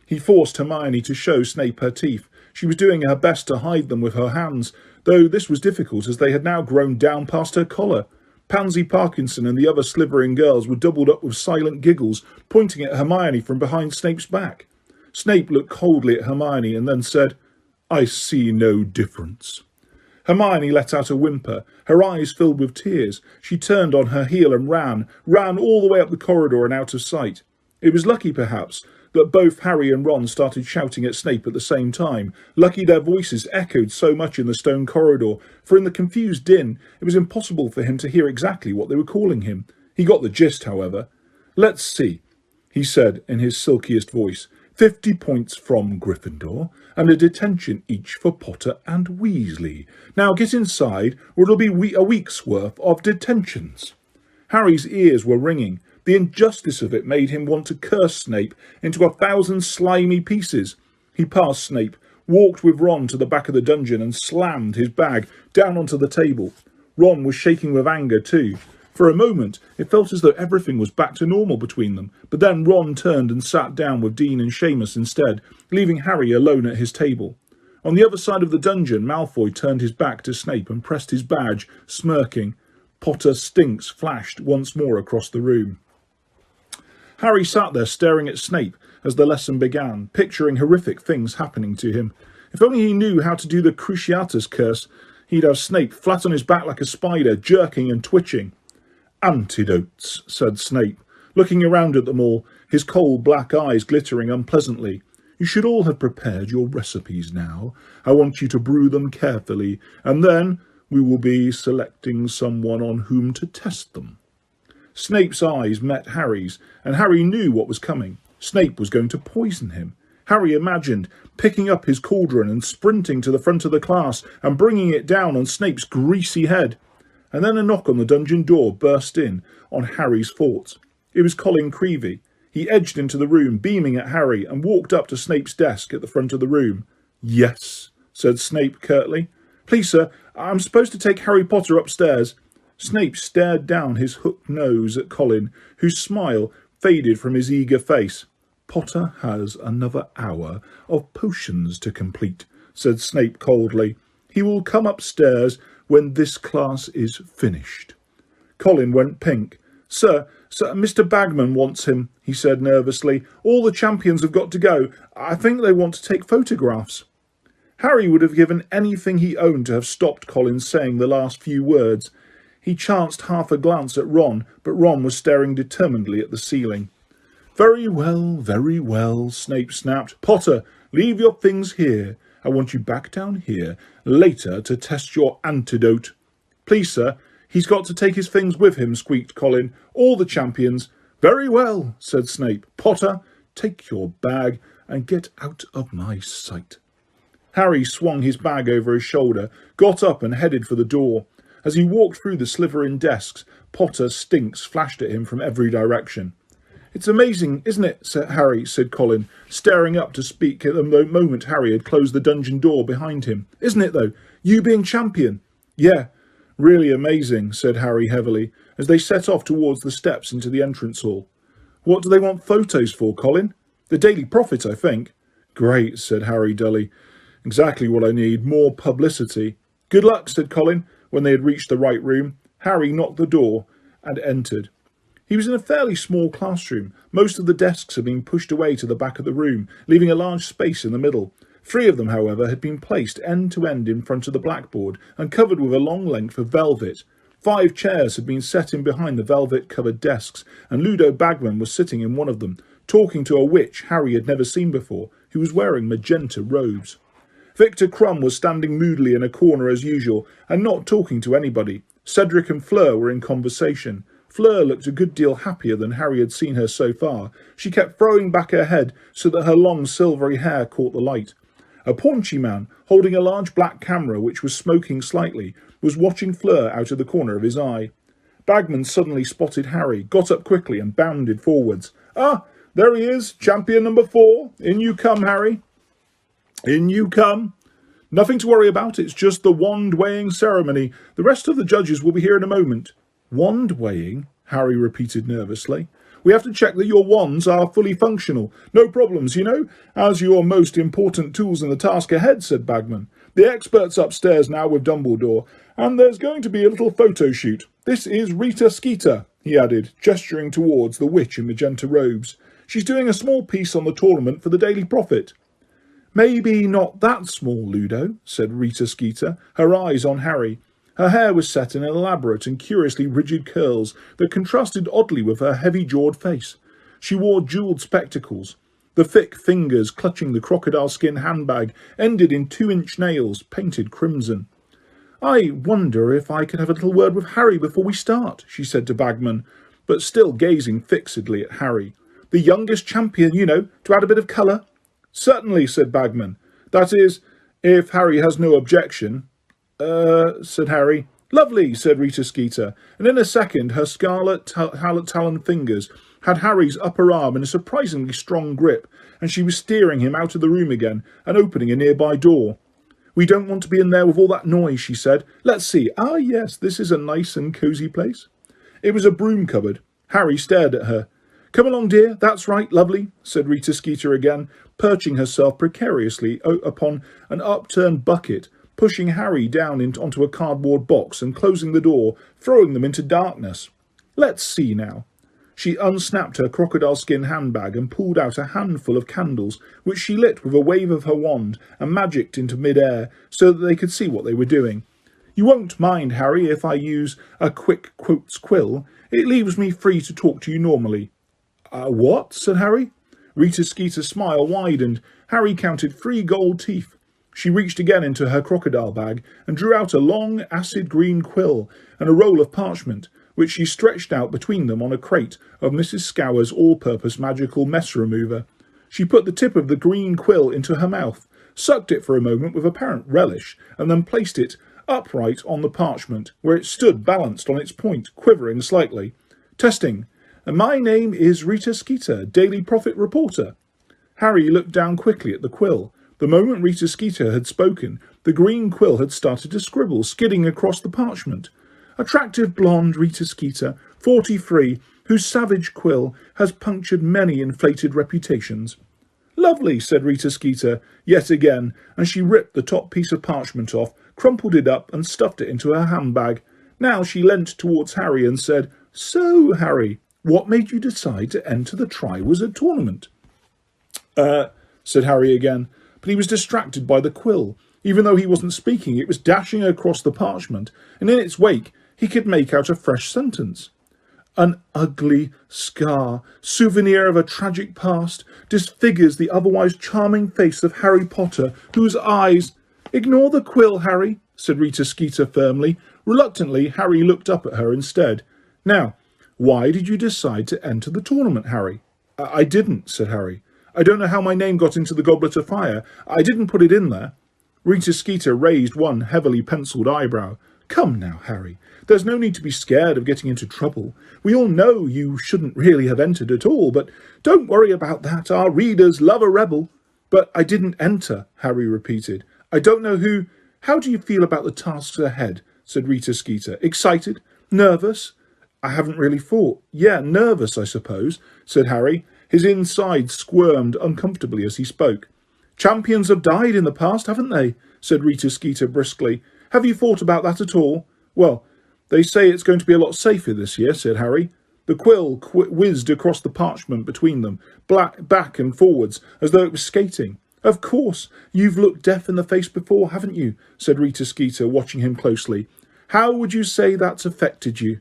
He forced Hermione to show Snape her teeth. She was doing her best to hide them with her hands, though this was difficult as they had now grown down past her collar. Pansy Parkinson and the other Slytherin girls were doubled up with silent giggles, pointing at Hermione from behind Snape's back. Snape looked coldly at Hermione and then said, "I see no difference." Hermione let out a whimper. Her eyes filled with tears. She turned on her heel and ran all the way up the corridor and out of sight. It was lucky, perhaps, that both Harry and Ron started shouting at Snape at the same time. Lucky their voices echoed so much in the stone corridor, for in the confused din it was impossible for him to hear exactly what they were calling him. He got the gist, however. "Let's see," he said in his silkiest voice. 50 points from Gryffindor, and a detention each for Potter and Weasley. Now get inside, or it'll be a week's worth of detentions." Harry's ears were ringing. The injustice of it made him want to curse Snape into 1,000 slimy pieces. He passed Snape, walked with Ron to the back of the dungeon and slammed his bag down onto the table. Ron was shaking with anger too. For a moment, it felt as though everything was back to normal between them, but then Ron turned and sat down with Dean and Seamus instead, leaving Harry alone at his table. On the other side of the dungeon, Malfoy turned his back to Snape and pressed his badge, smirking. "Potter stinks" flashed once more across the room. Harry sat there staring at Snape as the lesson began, picturing horrific things happening to him. If only he knew how to do the Cruciatus curse, he'd have Snape flat on his back like a spider, jerking and twitching. Antidotes, said Snape, looking around at them all, his cold black eyes glittering unpleasantly. You should all have prepared your recipes now. I want you to brew them carefully, and then we will be selecting someone on whom to test them. Snape's eyes met Harry's, and Harry knew what was coming. Snape was going to poison him. Harry imagined picking up his cauldron and sprinting to the front of the class and bringing it down on Snape's greasy head. And then a knock on the dungeon door burst in on Harry's thoughts. It was Colin Creevey. He edged into the room, beaming at Harry, and walked up to Snape's desk at the front of the room. Yes, said Snape curtly. Please, sir, I'm supposed to take Harry Potter upstairs. Snape stared down his hooked nose at Colin, whose smile faded from his eager face. Potter has another hour of potions to complete, said Snape coldly. He will come upstairs when this class is finished. Colin went pink. Sir, Mr. Bagman wants him, he said nervously. All the champions have got to go. I think they want to take photographs. Harry would have given anything he owned to have stopped Colin saying the last few words. He chanced half a glance at Ron, but Ron was staring determinedly at the ceiling. Very well, Snape snapped. Potter, leave your things here. I want you back down here later to test your antidote. Please, sir, he's got to take his things with him, squeaked Colin. All the champions. Very well, said Snape. Potter, take your bag and get out of my sight. Harry swung his bag over his shoulder, got up and headed for the door. As he walked through the slithering desks, Potter stinks flashed at him from every direction. It's amazing, isn't it, Sir Harry, said Colin, staring up to speak at the moment Harry had closed the dungeon door behind him. Isn't it, though? You being champion? Yeah, really amazing, said Harry heavily, as they set off towards the steps into the entrance hall. What do they want photos for, Colin? The Daily Prophet, I think. Great, said Harry dully. Exactly what I need, more publicity. Good luck, said Colin, when they had reached the right room. Harry knocked the door and entered. He was in a fairly small classroom. Most of the desks had been pushed away to the back of the room, leaving a large space in the middle. 3 of them, however, had been placed end to end in front of the blackboard and covered with a long length of velvet. 5 chairs had been set in behind the velvet-covered desks, and Ludo Bagman was sitting in one of them, talking to a witch Harry had never seen before, who was wearing magenta robes. Victor Crumb was standing moodily in a corner as usual, and not talking to anybody. Cedric and Fleur were in conversation. Fleur looked a good deal happier than Harry had seen her so far. She kept throwing back her head so that her long silvery hair caught the light. A paunchy man, holding a large black camera which was smoking slightly, was watching Fleur out of the corner of his eye. Bagman suddenly spotted Harry, got up quickly and bounded forwards. Ah, there he is, champion number 4. In you come, Harry. In you come. Nothing to worry about, it's just the wand weighing ceremony. The rest of the judges will be here in a moment. Wand weighing? Harry repeated nervously. We have to check that your wands are fully functional. No problems, you know, as your most important tools in the task ahead, said Bagman. The expert's upstairs now with Dumbledore, and there's going to be a little photo shoot. This is Rita Skeeter, he added, gesturing towards the witch in magenta robes. She's doing a small piece on the tournament for the Daily Prophet. Maybe not that small, Ludo, said Rita Skeeter, her eyes on Harry. Her hair was set in elaborate and curiously rigid curls that contrasted oddly with her heavy-jawed face. She wore jewelled spectacles. The thick fingers clutching the crocodile skin handbag ended in 2-inch nails, painted crimson. I wonder if I could have a little word with Harry before we start, she said to Bagman, but still gazing fixedly at Harry. The youngest champion, you know, to add a bit of colour. Certainly, said Bagman. That is, if Harry has no objection. Said Harry. Lovely, said Rita Skeeter, and in a second her scarlet taloned fingers had Harry's upper arm in a surprisingly strong grip, and she was steering him out of the room again and opening a nearby door. We don't want to be in there with all that noise, she said. Let's see. Ah, yes, this is a nice and cosy place. It was a broom cupboard. Harry stared at her. Come along, dear. That's right, lovely, said Rita Skeeter again, perching herself precariously upon an upturned bucket, pushing Harry down onto a cardboard box and closing the door, throwing them into darkness. Let's see now. She unsnapped her crocodile skin handbag and pulled out a handful of candles, which she lit with a wave of her wand and magicked into mid-air so that they could see what they were doing. You won't mind, Harry, if I use a quick quotes quill. It leaves me free to talk to you normally. What? Said Harry. Rita Skeeter's smile widened. Harry counted 3 gold teeth. She reached again into her crocodile bag and drew out a long, acid-green quill and a roll of parchment, which she stretched out between them on a crate of Mrs. Scour's all-purpose magical mess remover. She put the tip of the green quill into her mouth, sucked it for a moment with apparent relish, and then placed it upright on the parchment, where it stood balanced on its point, quivering slightly. Testing. My name is Rita Skeeter, Daily Prophet Reporter. Harry looked down quickly at the quill. The moment Rita Skeeter had spoken, the green quill had started to scribble, skidding across the parchment. Attractive blonde Rita Skeeter, 43, whose savage quill has punctured many inflated reputations. Lovely, said Rita Skeeter, yet again, and she ripped the top piece of parchment off, crumpled it up and stuffed it into her handbag. Now she leant towards Harry and said, So, Harry, what made you decide to enter the Triwizard Tournament? Said Harry again, but he was distracted by the quill. Even though he wasn't speaking, it was dashing across the parchment, and in its wake he could make out a fresh sentence. An ugly scar, souvenir of a tragic past, disfigures the otherwise charming face of Harry Potter, whose eyes... Ignore the quill, Harry, said Rita Skeeter firmly. Reluctantly, Harry looked up at her instead. Now, why did you decide to enter the tournament, Harry? I didn't, said Harry. I don't know how my name got into the Goblet of Fire. I didn't put it in there. Rita Skeeter raised one heavily pencilled eyebrow. Come now, Harry. There's no need to be scared of getting into trouble. We all know you shouldn't really have entered at all, but don't worry about that. Our readers love a rebel. But I didn't enter, Harry repeated. I don't know who... How do you feel about the tasks ahead? Said Rita Skeeter. Excited? Nervous? I haven't really thought. Yeah, nervous, I suppose, said Harry. His insides squirmed uncomfortably as he spoke. Champions have died in the past, haven't they? Said Rita Skeeter briskly. Have you thought about that at all? Well, they say it's going to be a lot safer this year, said Harry. The quill whizzed across the parchment between them, back and forwards, as though it was skating. Of course, you've looked death in the face before, haven't you? Said Rita Skeeter, watching him closely. How would you say that's affected you?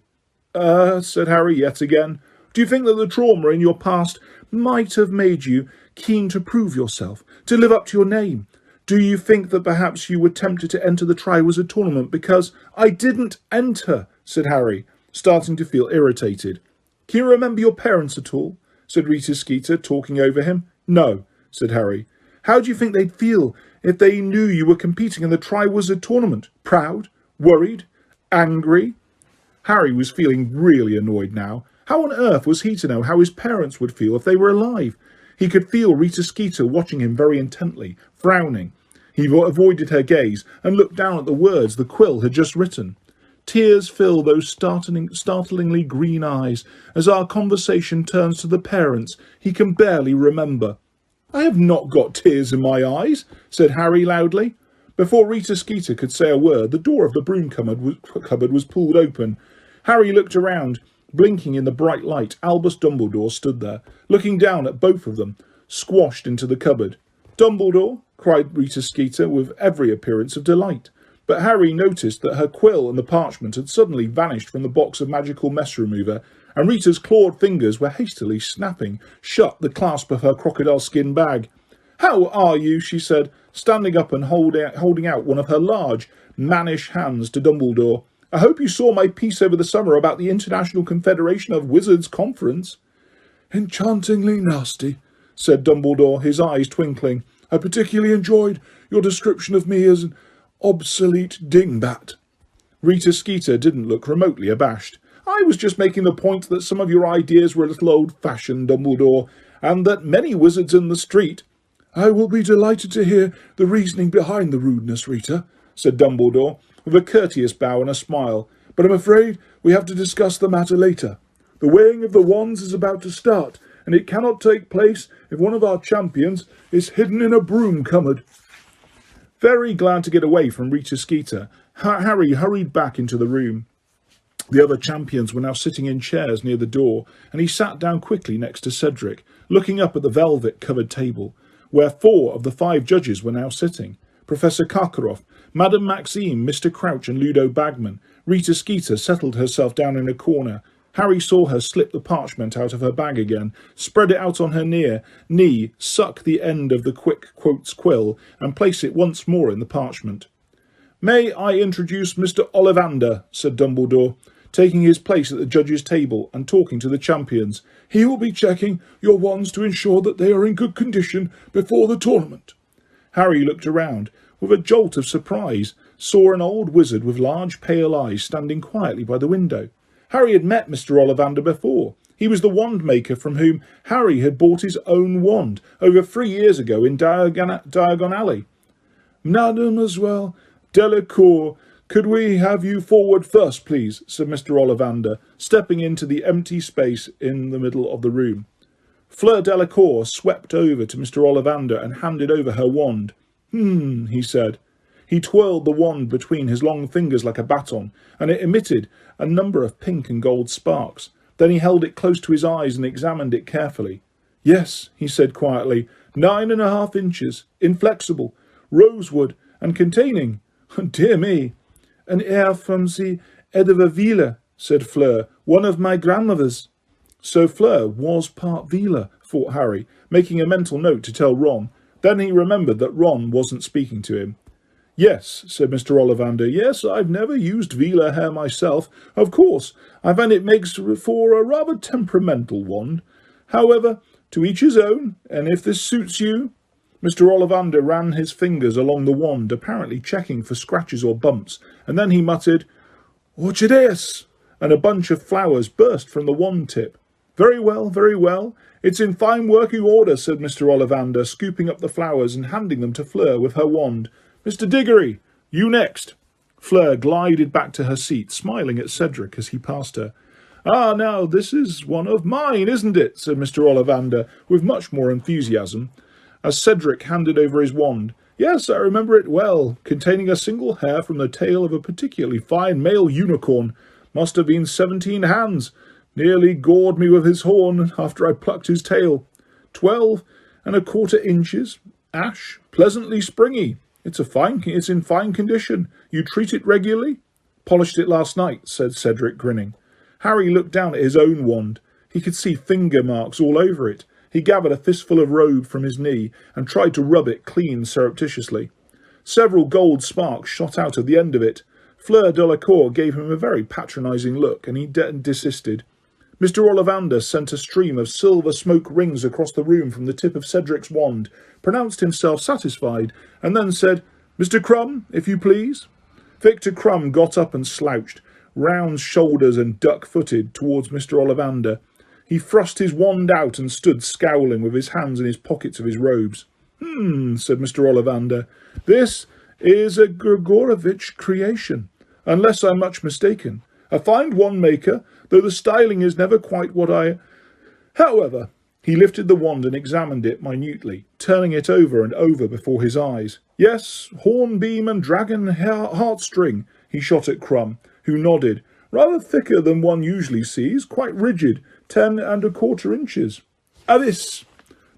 Said Harry yet again. Do you think that the trauma in your past might have made you keen to prove yourself, to live up to your name? Do you think that perhaps you were tempted to enter the Triwizard Tournament because I didn't enter, said Harry, starting to feel irritated. Can you remember your parents at all? Said Rita Skeeter, talking over him. No, said Harry. How do you think they'd feel if they knew you were competing in the Triwizard Tournament? Proud? Worried? Angry? Harry was feeling really annoyed now. How on earth was he to know how his parents would feel if they were alive? He could feel Rita Skeeter watching him very intently, frowning. He avoided her gaze and looked down at the words the quill had just written. Tears fill those startlingly green eyes as our conversation turns to the parents he can barely remember. I have not got tears in my eyes, said Harry loudly. Before Rita Skeeter could say a word, the door of the broom cupboard was pulled open. Harry looked around. Blinking in the bright light, Albus Dumbledore stood there, looking down at both of them, squashed into the cupboard. Dumbledore, cried Rita Skeeter with every appearance of delight. But Harry noticed that her quill and the parchment had suddenly vanished from the box of magical mess remover, and Rita's clawed fingers were hastily snapping shut the clasp of her crocodile skin bag. How are you? She said, standing up and holding out one of her large, mannish hands to Dumbledore. I hope you saw my piece over the summer about the International Confederation of Wizards Conference. Enchantingly nasty, said Dumbledore, his eyes twinkling. I particularly enjoyed your description of me as an obsolete dingbat. Rita Skeeter didn't look remotely abashed. I was just making the point that some of your ideas were a little old-fashioned, Dumbledore, and that many wizards in the street... I will be delighted to hear the reasoning behind the rudeness, Rita, said Dumbledore, with a courteous bow and a smile, but I'm afraid we have to discuss the matter later. The weighing of the wands is about to start, and it cannot take place if one of our champions is hidden in a broom cupboard. Very glad to get away from Rita Skeeter, Harry hurried back into the room. The other champions were now sitting in chairs near the door, and he sat down quickly next to Cedric, looking up at the velvet-covered table, where 4 of the 5 judges were now sitting. Professor Karkaroff, Madame Maxime, Mr. Crouch and Ludo Bagman. Rita Skeeter settled herself down in a corner. Harry saw her slip the parchment out of her bag again, spread it out on her knee, suck the end of the quick quotes quill, and place it once more in the parchment. "May I introduce Mr. Ollivander," said Dumbledore, taking his place at the judges' table and talking to the champions. "He will be checking your wands to ensure that they are in good condition before the tournament." Harry looked around. With a jolt of surprise, saw an old wizard with large pale eyes standing quietly by the window. Harry had met Mr. Ollivander before. He was the wand maker from whom Harry had bought his own wand over 3 years ago in Diagon Alley. "Mademoiselle Delacour, could we have you forward first, please?" said Mr. Ollivander, stepping into the empty space in the middle of the room. Fleur Delacour swept over to Mr. Ollivander and handed over her wand. He said. He twirled the wand between his long fingers like a baton, and it emitted a number of pink and gold sparks. Then he held it close to his eyes and examined it carefully. "Yes," he said quietly, 9.5 inches, inflexible, rosewood, and containing, dear me, an heir from the Edivaville," said Fleur, "one of my grandmothers." So Fleur was part Vila, thought Harry, making a mental note to tell Ron. Then he remembered that Ron wasn't speaking to him. "Yes," said Mr. Ollivander. "Yes, I've never used Vila hair myself. Of course, I find it makes for a rather temperamental wand. However, to each his own, and if this suits you—" Mr. Ollivander ran his fingers along the wand, apparently checking for scratches or bumps, and then he muttered, "Orchideas," and a bunch of flowers burst from the wand tip. Very well, very well. It's in fine working order," said Mr. Ollivander, scooping up the flowers and handing them to Fleur with her wand. "Mr. Diggory, you next." Fleur glided back to her seat, smiling at Cedric as he passed her. "Ah, now, this is one of mine, isn't it?" said Mr. Ollivander, with much more enthusiasm, as Cedric handed over his wand. "Yes, I remember it well, containing a single hair from the tail of a particularly fine male unicorn. Must have been 17 hands. Nearly gored me with his horn after I plucked his tail. 12.25 inches, ash, pleasantly springy. It's in fine condition. You treat it regularly?" "Polished it last night," said Cedric, grinning. Harry looked down at his own wand. He could see finger marks all over it. He gathered a fistful of robe from his knee and tried to rub it clean surreptitiously. Several gold sparks shot out of the end of it. Fleur Delacour gave him a very patronising look, and he desisted. Mr. Ollivander sent a stream of silver smoke rings across the room from the tip of Cedric's wand, pronounced himself satisfied, and then said, "Mr. Crumb, if you please." Victor Crumb got up and slouched, round shoulders and duck-footed, towards Mr. Ollivander. He thrust his wand out and stood scowling with his hands in his pockets of his robes. Said Mr. Ollivander. "This is a Grigorovitch creation, unless I'm much mistaken. A fine wand-maker, though the styling is never quite what I... However," he lifted the wand and examined it minutely, turning it over and over before his eyes. "Yes, hornbeam and dragon heartstring," he shot at Crumb, who nodded. "Rather thicker than one usually sees, quite rigid, 10.25 inches. Avis!"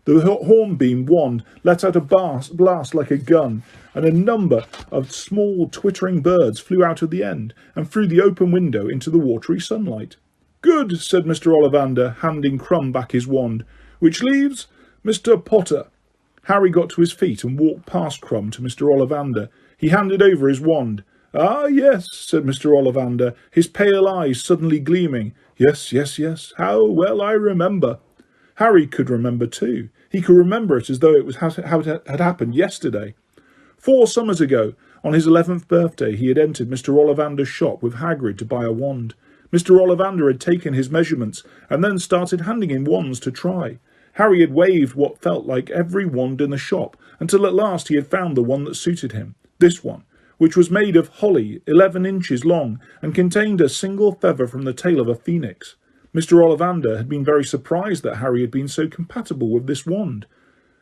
The hornbeam wand let out a blast like a gun, and a number of small twittering birds flew out of the end and through the open window into the watery sunlight. "Good," said Mr. Ollivander, handing Crumb back his wand, "which leaves Mr. Potter." Harry got to his feet and walked past Crumb to Mr. Ollivander. He handed over his wand. "Ah, yes," said Mr. Ollivander, his pale eyes suddenly gleaming. Yes, yes, yes, how well I remember." Harry could remember too. He could remember it as though it was how it had happened yesterday. 4 summers ago, on his 11th birthday, he had entered Mr. Ollivander's shop with Hagrid to buy a wand. Mr. Ollivander had taken his measurements and then started handing him wands to try. Harry had waved what felt like every wand in the shop until at last he had found the one that suited him. This one, which was made of holly, 11 inches long, and contained a single feather from the tail of a phoenix. Mr. Ollivander had been very surprised that Harry had been so compatible with this wand.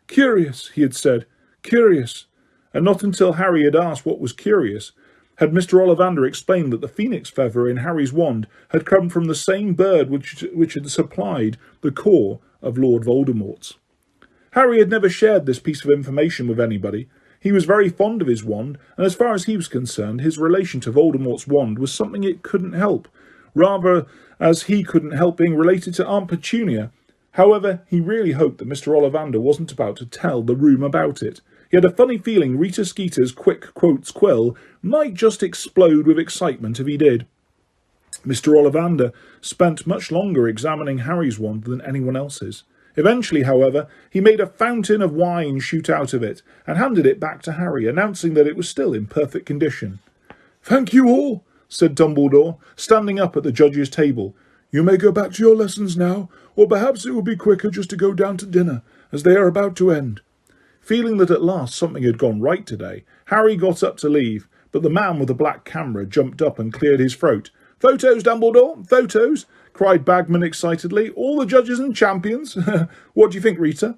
"Curious," he had said, "curious." And not until Harry had asked what was curious Had Mr. Ollivander explained that the phoenix feather in Harry's wand had come from the same bird which had supplied the core of Lord Voldemort's? Harry had never shared this piece of information with anybody. He was very fond of his wand, and as far as he was concerned, his relation to Voldemort's wand was something it couldn't help, rather as he couldn't help being related to Aunt Petunia. However, he really hoped that Mr. Ollivander wasn't about to tell the room about it. He had a funny feeling Rita Skeeter's quick quotes quill might just explode with excitement if he did. Mr. Ollivander spent much longer examining Harry's wand than anyone else's. Eventually, however, he made a fountain of wine shoot out of it and handed it back to Harry, announcing that it was still in perfect condition. "Thank you all," said Dumbledore, standing up at the judges' table. "You may go back to your lessons now, or perhaps it will be quicker just to go down to dinner, as they are about to end." Feeling that at last something had gone right today, Harry got up to leave, but the man with the black camera jumped up and cleared his throat. "Photos, Dumbledore, photos!" cried Bagman excitedly. "All the judges and champions." "What do you think, Rita?"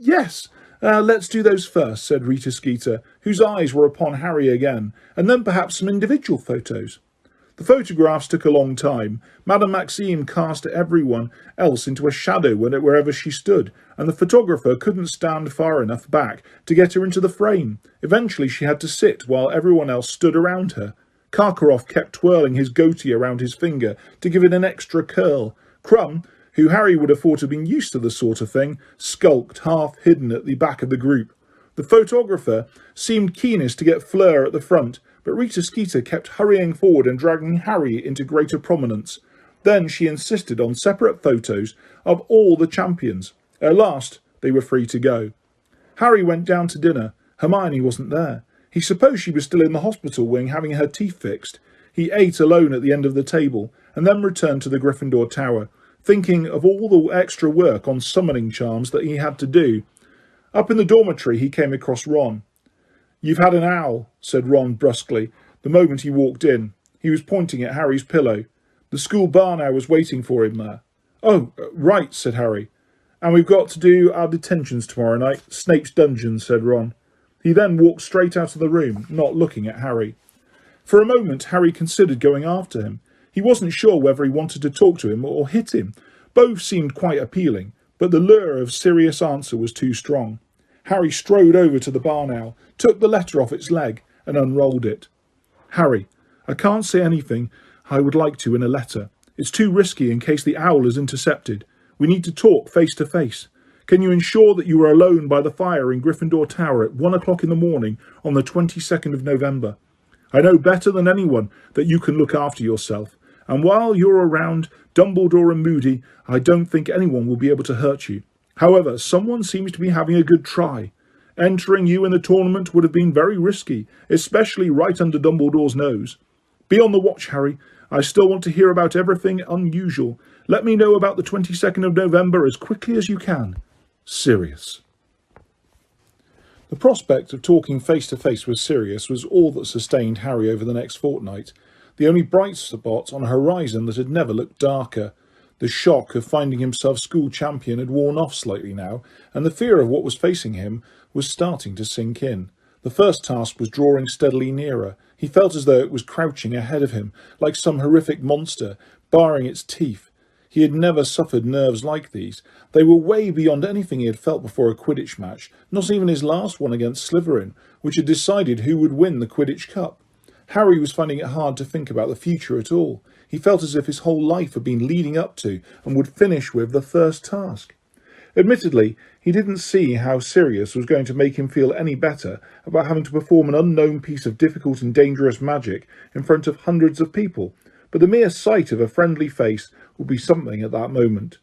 Yes. Let's do those first," said Rita Skeeter, whose eyes were upon Harry again, "and then perhaps some individual photos." The photographs took a long time. Madame Maxime cast everyone else into a shadow wherever she stood, and the photographer couldn't stand far enough back to get her into the frame. Eventually she had to sit while everyone else stood around her. Karkaroff kept twirling his goatee around his finger to give it an extra curl. Crumb, who Harry would have thought had been used to the sort of thing, skulked half hidden at the back of the group. The photographer seemed keenest to get Fleur at the front, but Rita Skeeter kept hurrying forward and dragging Harry into greater prominence. Then she insisted on separate photos of all the champions. At last they were free to go. Harry went down to dinner. Hermione wasn't there. He supposed she was still in the hospital wing having her teeth fixed. He ate alone at the end of the table, and then returned to the Gryffindor Tower, thinking of all the extra work on summoning charms that he had to do. Up in the dormitory he came across Ron. "You've had an owl," said Ron brusquely, the moment he walked in. He was pointing at Harry's pillow. The school barn owl was waiting for him there. "Oh, right," said Harry. "And we've got to do our detentions tomorrow night. Snape's dungeon," said Ron. He then walked straight out of the room, not looking at Harry. For a moment Harry considered going after him. He wasn't sure whether he wanted to talk to him or hit him. Both seemed quite appealing, but the lure of serious answer was too strong. Harry strode over to the barn owl, took the letter off its leg, and unrolled it. "Harry, I can't say anything I would like to in a letter. It's too risky in case the owl is intercepted. We need to talk face to face. Can you ensure that you are alone by the fire in Gryffindor Tower at 1 o'clock in the morning on the 22nd of November? I know better than anyone that you can look after yourself, and while you're around Dumbledore and Moody, I don't think anyone will be able to hurt you. However, someone seems to be having a good try. Entering you in the tournament would have been very risky, especially right under Dumbledore's nose. Be on the watch, Harry. I still want to hear about everything unusual. Let me know about the 22nd of November as quickly as you can. Sirius." The prospect of talking face to face with Sirius was all that sustained Harry over the next fortnight, the only bright spot on a horizon that had never looked darker. The shock of finding himself school champion had worn off slightly now, and the fear of what was facing him was starting to sink in. The first task was drawing steadily nearer. He felt as though it was crouching ahead of him, like some horrific monster, baring its teeth. He had never suffered nerves like these. They were way beyond anything he had felt before a Quidditch match, not even his last one against Slytherin, which had decided who would win the Quidditch Cup. Harry was finding it hard to think about the future at all. He felt as if his whole life had been leading up to, and would finish with, the first task. Admittedly, he didn't see how Sirius was going to make him feel any better about having to perform an unknown piece of difficult and dangerous magic in front of hundreds of people, but the mere sight of a friendly face would be something at that moment.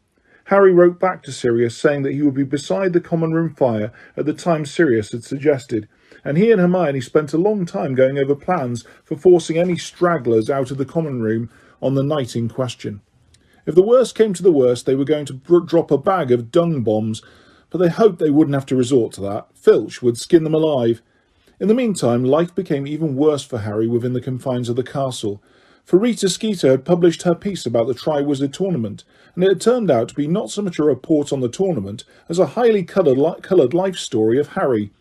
Harry wrote back to Sirius saying that he would be beside the common room fire at the time Sirius had suggested, and he and Hermione spent a long time going over plans for forcing any stragglers out of the common room on the night in question. If the worst came to the worst, they were going to drop a bag of dung bombs, but they hoped they wouldn't have to resort to that. Filch would skin them alive. In the meantime, life became even worse for Harry within the confines of the castle. For Rita Skeeter had published her piece about the Triwizard Tournament, and it had turned out to be not so much a report on the tournament as a highly coloured life story of Harry.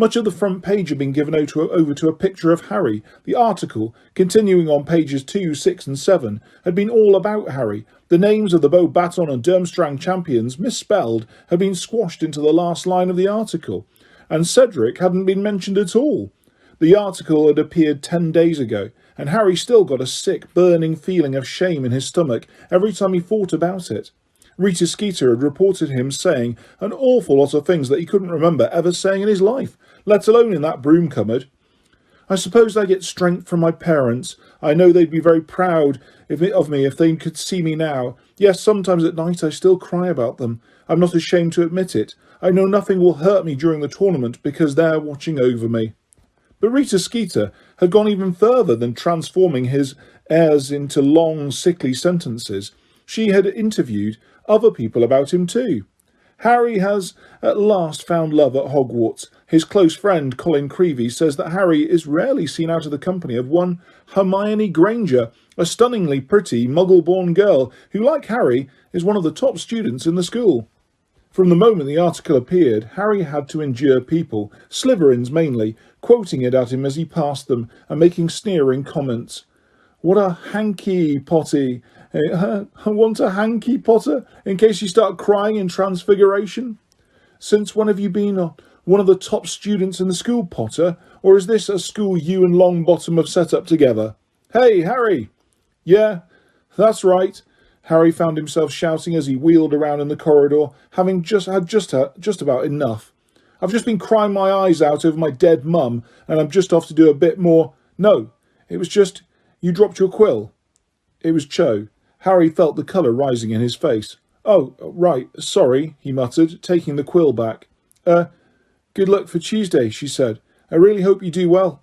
Much of the front page had been given over to a picture of Harry. The article, continuing on pages 2, 6 and 7, had been all about Harry. The names of the Beauxbatons and Durmstrang champions, misspelled, had been squashed into the last line of the article, and Cedric hadn't been mentioned at all. The article had appeared 10 days ago, and Harry still got a sick, burning feeling of shame in his stomach every time he thought about it. Rita Skeeter had reported him saying an awful lot of things that he couldn't remember ever saying in his life, let alone in that broom cupboard. I suppose I get strength from my parents. I know they'd be very proud of me if they could see me now. Yes, sometimes at night I still cry about them. I'm not ashamed to admit it. I know nothing will hurt me during the tournament because they're watching over me. But Rita Skeeter had gone even further than transforming his airs into long, sickly sentences. She had interviewed other people about him too. Harry has at last found love at Hogwarts. His close friend Colin Creevey says that Harry is rarely seen out of the company of one Hermione Granger, a stunningly pretty, muggle-born girl who, like Harry, is one of the top students in the school. From the moment the article appeared, Harry had to endure people, Slytherins mainly, quoting it at him as he passed them and making sneering comments. What a hanky potty. I want a hanky Potter in case you start crying in Transfiguration. Since when have you been one of the top students in the school, Potter? Or is this a school you and Longbottom have set up together? Hey, Harry! Yeah, that's right. Harry found himself shouting as he wheeled around in the corridor, having just about enough. I've just been crying my eyes out over my dead mum, and I'm just off to do a bit more. No, it was just, you dropped your quill. It was Cho. Harry felt the colour rising in his face. Oh, right, sorry, he muttered, taking the quill back. Good luck for Tuesday, she said. I really hope you do well.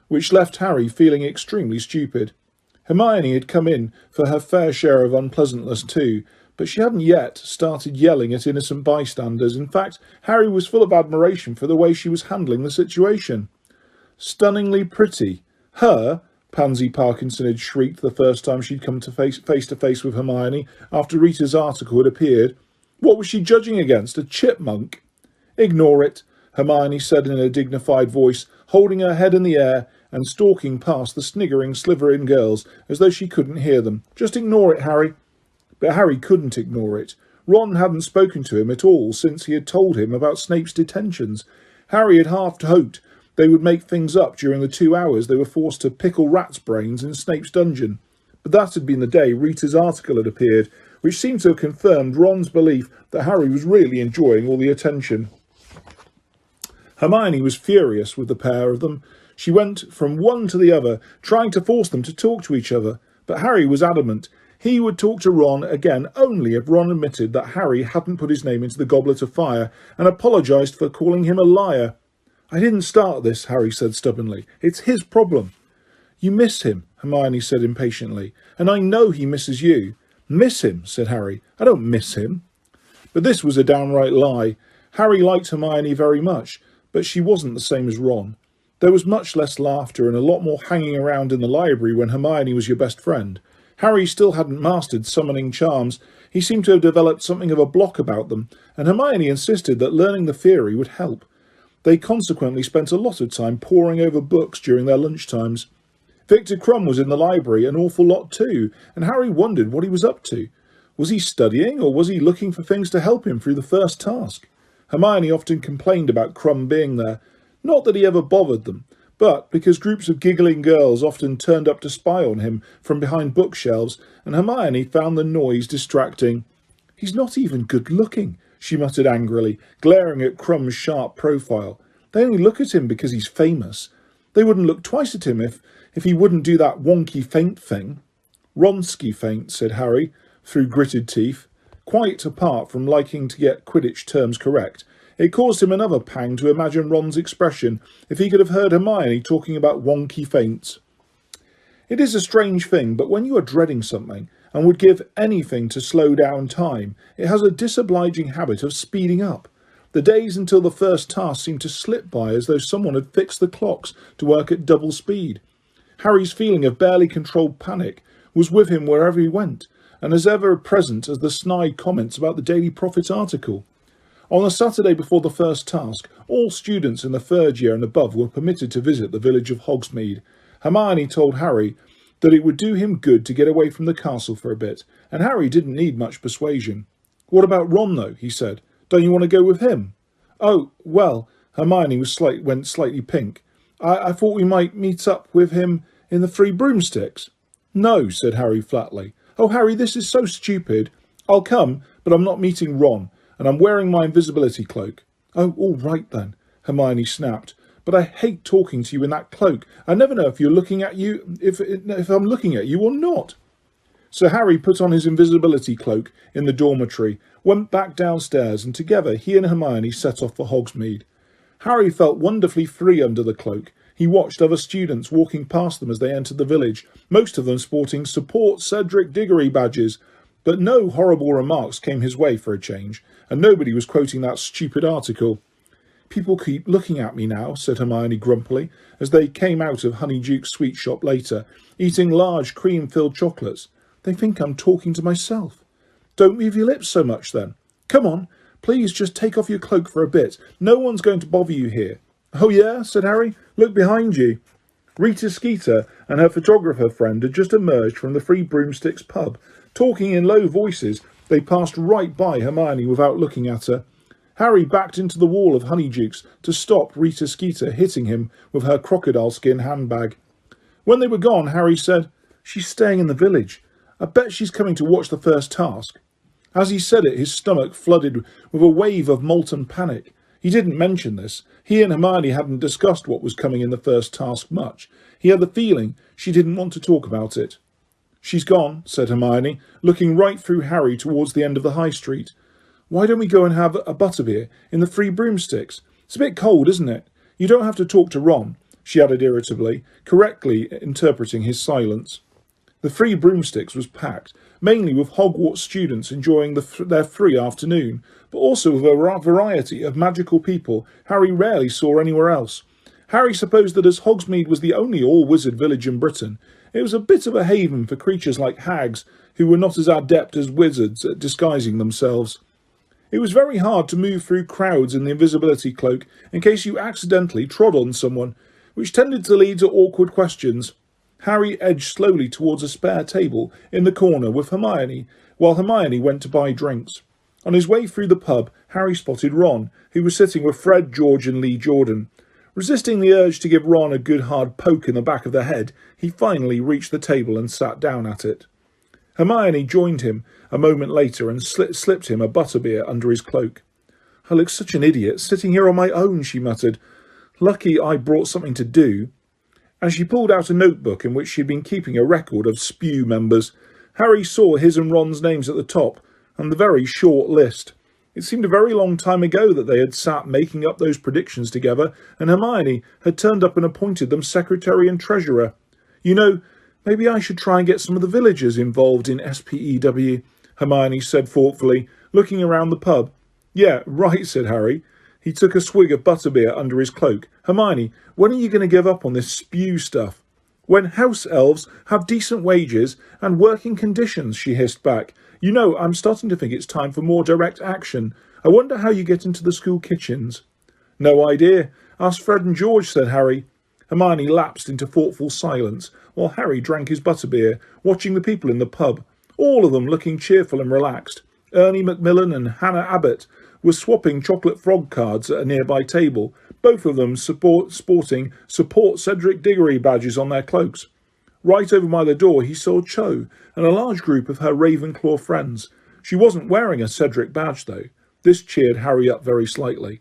Which left Harry feeling extremely stupid. Hermione had come in for her fair share of unpleasantness too, but she hadn't yet started yelling at innocent bystanders. In fact, Harry was full of admiration for the way she was handling the situation. Stunningly pretty. Her? Pansy Parkinson had shrieked the first time she'd come to face to face with Hermione after Rita's article had appeared. What was she judging against? A chipmunk? Ignore it, Hermione said in a dignified voice, holding her head in the air and stalking past the sniggering Slytherin girls as though she couldn't hear them. Just ignore it, Harry. But Harry couldn't ignore it. Ron hadn't spoken to him at all since he had told him about Snape's detentions. Harry had half hoped they would make things up during the 2 hours they were forced to pickle rats' brains in Snape's dungeon. But that had been the day Rita's article had appeared, which seemed to have confirmed Ron's belief that Harry was really enjoying all the attention. Hermione was furious with the pair of them. She went from one to the other, trying to force them to talk to each other. But Harry was adamant. He would talk to Ron again only if Ron admitted that Harry hadn't put his name into the Goblet of Fire and apologised for calling him a liar. I didn't start this, Harry said stubbornly. It's his problem. You miss him, Hermione said impatiently, and I know he misses you. Miss him, said Harry. I don't miss him. But this was a downright lie. Harry liked Hermione very much, but she wasn't the same as Ron. There was much less laughter and a lot more hanging around in the library when Hermione was your best friend. Harry still hadn't mastered summoning charms. He seemed to have developed something of a block about them, and Hermione insisted that learning the theory would help. They consequently spent a lot of time poring over books during their lunchtimes. Victor Crumb was in the library an awful lot too, and Harry wondered what he was up to. Was he studying, or was he looking for things to help him through the first task? Hermione often complained about Crumb being there. Not that he ever bothered them, but because groups of giggling girls often turned up to spy on him from behind bookshelves, and Hermione found the noise distracting. He's not even good-looking, she muttered angrily, glaring at Crumb's sharp profile. They only look at him because he's famous. They wouldn't look twice at him if he wouldn't do that wonky feint thing. Ronsky feint, said Harry, through gritted teeth. Quite apart from liking to get Quidditch terms correct, it caused him another pang to imagine Ron's expression if he could have heard Hermione talking about wonky feints. It is a strange thing, but when you are dreading something, and would give anything to slow down time, it has a disobliging habit of speeding up. The days until the first task seemed to slip by as though someone had fixed the clocks to work at double speed. Harry's feeling of barely controlled panic was with him wherever he went, and as ever present as the snide comments about the Daily Prophet article. On the Saturday before the first task, all students in the 3rd year and above were permitted to visit the village of Hogsmeade. Hermione told Harry that it would do him good to get away from the castle for a bit, and Harry didn't need much persuasion. "What about Ron, though?" he said. "Don't you want to go with him?" "Oh, well," Hermione went slightly pink. I thought we might meet up with him in the Three Broomsticks." "No," said Harry flatly. "Oh, Harry, this is so stupid. I'll come, but I'm not meeting Ron, and I'm wearing my invisibility cloak." "Oh, all right then," Hermione snapped. "But I hate talking to you in that cloak. I never know if I'm looking at you or not." So Harry put on his invisibility cloak in the dormitory, went back downstairs, and together he and Hermione set off for Hogsmeade. Harry felt wonderfully free under the cloak. He watched other students walking past them as they entered the village, most of them sporting Support Cedric Diggory badges. But no horrible remarks came his way for a change, and nobody was quoting that stupid article. "People keep looking at me now," said Hermione grumpily, as they came out of Honeyduke's sweet shop later, eating large cream-filled chocolates. "They think I'm talking to myself." "Don't move your lips so much then. Come on, please just take off your cloak for a bit. No one's going to bother you here." "Oh yeah," said Harry. "Look behind you." Rita Skeeter and her photographer friend had just emerged from the Three Broomsticks pub. Talking in low voices, they passed right by Hermione without looking at her. Harry backed into the wall of Honeydukes to stop Rita Skeeter hitting him with her crocodile skin handbag. When they were gone, Harry said, "She's staying in the village. I bet she's coming to watch the first task." As he said it, his stomach flooded with a wave of molten panic. He didn't mention this. He and Hermione hadn't discussed what was coming in the first task much. He had the feeling she didn't want to talk about it. "She's gone," said Hermione, looking right through Harry towards the end of the high street. "Why don't we go and have a butterbeer in the Three Broomsticks? It's a bit cold, isn't it? You don't have to talk to Ron," she added irritably, correctly interpreting his silence. The Three Broomsticks was packed, mainly with Hogwarts students enjoying their free afternoon, but also with a variety of magical people Harry rarely saw anywhere else. Harry supposed that as Hogsmeade was the only all-wizard village in Britain, it was a bit of a haven for creatures like hags who were not as adept as wizards at disguising themselves. It was very hard to move through crowds in the invisibility cloak in case you accidentally trod on someone, which tended to lead to awkward questions. Harry edged slowly towards a spare table in the corner with Hermione, while Hermione went to buy drinks. On his way through the pub, Harry spotted Ron, who was sitting with Fred, George and Lee Jordan. Resisting the urge to give Ron a good hard poke in the back of the head, he finally reached the table and sat down at it. Hermione joined him a moment later and slipped him a butterbeer under his cloak. "I look such an idiot, sitting here on my own," she muttered. "Lucky I brought something to do." And she pulled out a notebook in which she had been keeping a record of SPEW members. Harry saw his and Ron's names at the top, and the very short list. It seemed a very long time ago that they had sat making up those predictions together, and Hermione had turned up and appointed them secretary and treasurer. "You know, maybe I should try and get some of the villagers involved in SPEW, Hermione said thoughtfully, looking around the pub. "Yeah, right," said Harry. He took a swig of butterbeer under his cloak. "Hermione, when are you going to give up on this SPEW stuff?" "When house elves have decent wages and working conditions," she hissed back. "You know, I'm starting to think it's time for more direct action. I wonder how you get into the school kitchens." "No idea. Ask Fred and George," said Harry. Hermione lapsed into thoughtful silence while Harry drank his butterbeer, watching the people in the pub, all of them looking cheerful and relaxed. Ernie Macmillan and Hannah Abbott were swapping chocolate frog cards at a nearby table, both of them sporting Support Cedric Diggory badges on their cloaks. Right over by the door he saw Cho and a large group of her Ravenclaw friends. She wasn't wearing a Cedric badge, though. This cheered Harry up very slightly.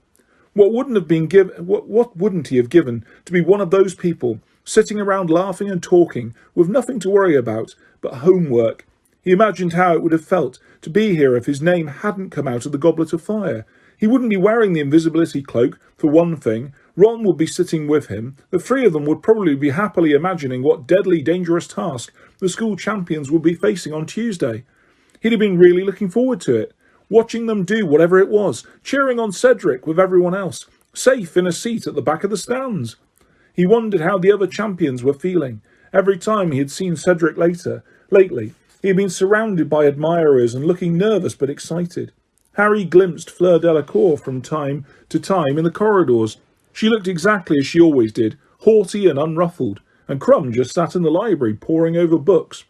What wouldn't he have given to be one of those people, sitting around laughing and talking, with nothing to worry about but homework? He imagined how it would have felt to be here if his name hadn't come out of the Goblet of Fire. He wouldn't be wearing the invisibility cloak, for one thing. Ron would be sitting with him. The three of them would probably be happily imagining what deadly dangerous task the school champions would be facing on Tuesday. He'd have been really looking forward to it, watching them do whatever it was, cheering on Cedric with everyone else, safe in a seat at the back of the stands. He wondered how the other champions were feeling. Every time he had seen Cedric lately, he had been surrounded by admirers and looking nervous but excited. Harry glimpsed Fleur Delacour from time to time in the corridors. She looked exactly as she always did, haughty and unruffled, and Crumb just sat in the library poring over books.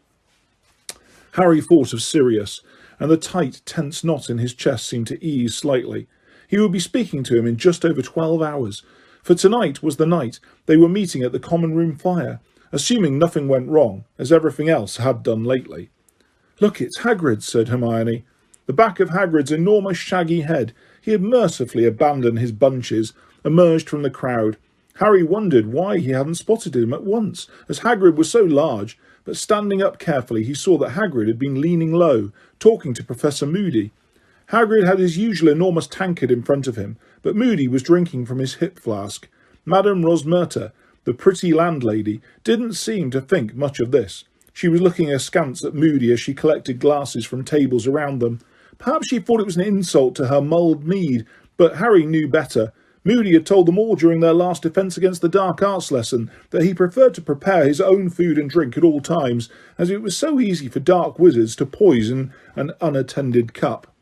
Harry thought of Sirius, and the tight, tense knot in his chest seemed to ease slightly. He would be speaking to him in just over 12 hours, for tonight was the night they were meeting at the common room fire, assuming nothing went wrong, as everything else had done lately. "Look, it's Hagrid," said Hermione. The back of Hagrid's enormous shaggy head, he had mercifully abandoned his bunches, emerged from the crowd. Harry wondered why he hadn't spotted him at once, as Hagrid was so large, but standing up carefully he saw that Hagrid had been leaning low, talking to Professor Moody. Hagrid had his usual enormous tankard in front of him, but Moody was drinking from his hip flask. Madame Rosmerta, the pretty landlady, didn't seem to think much of this. She was looking askance at Moody as she collected glasses from tables around them. Perhaps she thought it was an insult to her mulled mead, but Harry knew better. Moody had told them all during their last defence against the dark arts lesson that he preferred to prepare his own food and drink at all times, as it was so easy for dark wizards to poison an unattended cup.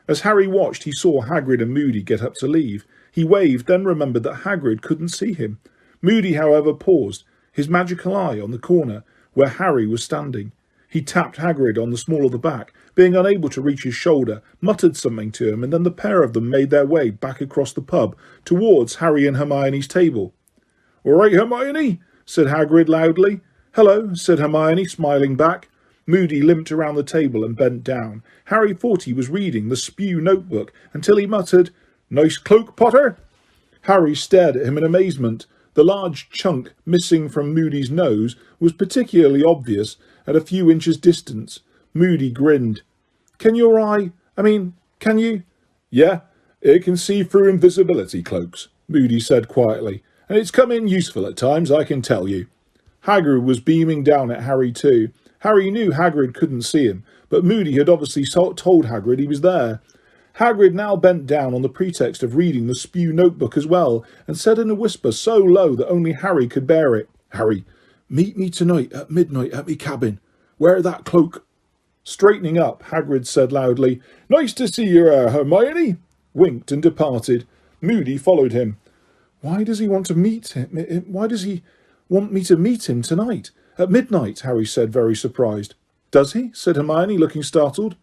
As Harry watched, he saw Hagrid and Moody get up to leave. He waved, then remembered that Hagrid couldn't see him. Moody, however, paused, his magical eye on the corner where Harry was standing. He tapped Hagrid on the small of the back, being unable to reach his shoulder, muttered something to him, and then the pair of them made their way back across the pub towards Harry and Hermione's table. "All right, Hermione," said Hagrid loudly. "Hello," said Hermione, smiling back. Moody limped around the table and bent down. Harry thought he was reading the Spew notebook until he muttered, "Nice cloak, Potter." Harry stared at him in amazement. The large chunk missing from Moody's nose was particularly obvious at a few inches distance. Moody grinned. Can you?" "Yeah, it can see through invisibility cloaks," Moody said quietly, "and it's come in useful at times, I can tell you." Hagrid was beaming down at Harry too. Harry knew Hagrid couldn't see him, but Moody had obviously told Hagrid he was there. Hagrid now bent down on the pretext of reading the Spew notebook as well, and said in a whisper so low that only Harry could bear it, "Harry, meet me tonight at midnight at me cabin. Wear that cloak." Straightening up, Hagrid said loudly, "Nice to see you, Hermione," winked and departed. Moody followed him. Why does he want to meet him? Why does he want me to meet him tonight? At midnight, Harry said, very surprised. "Does he?" said Hermione, looking startled.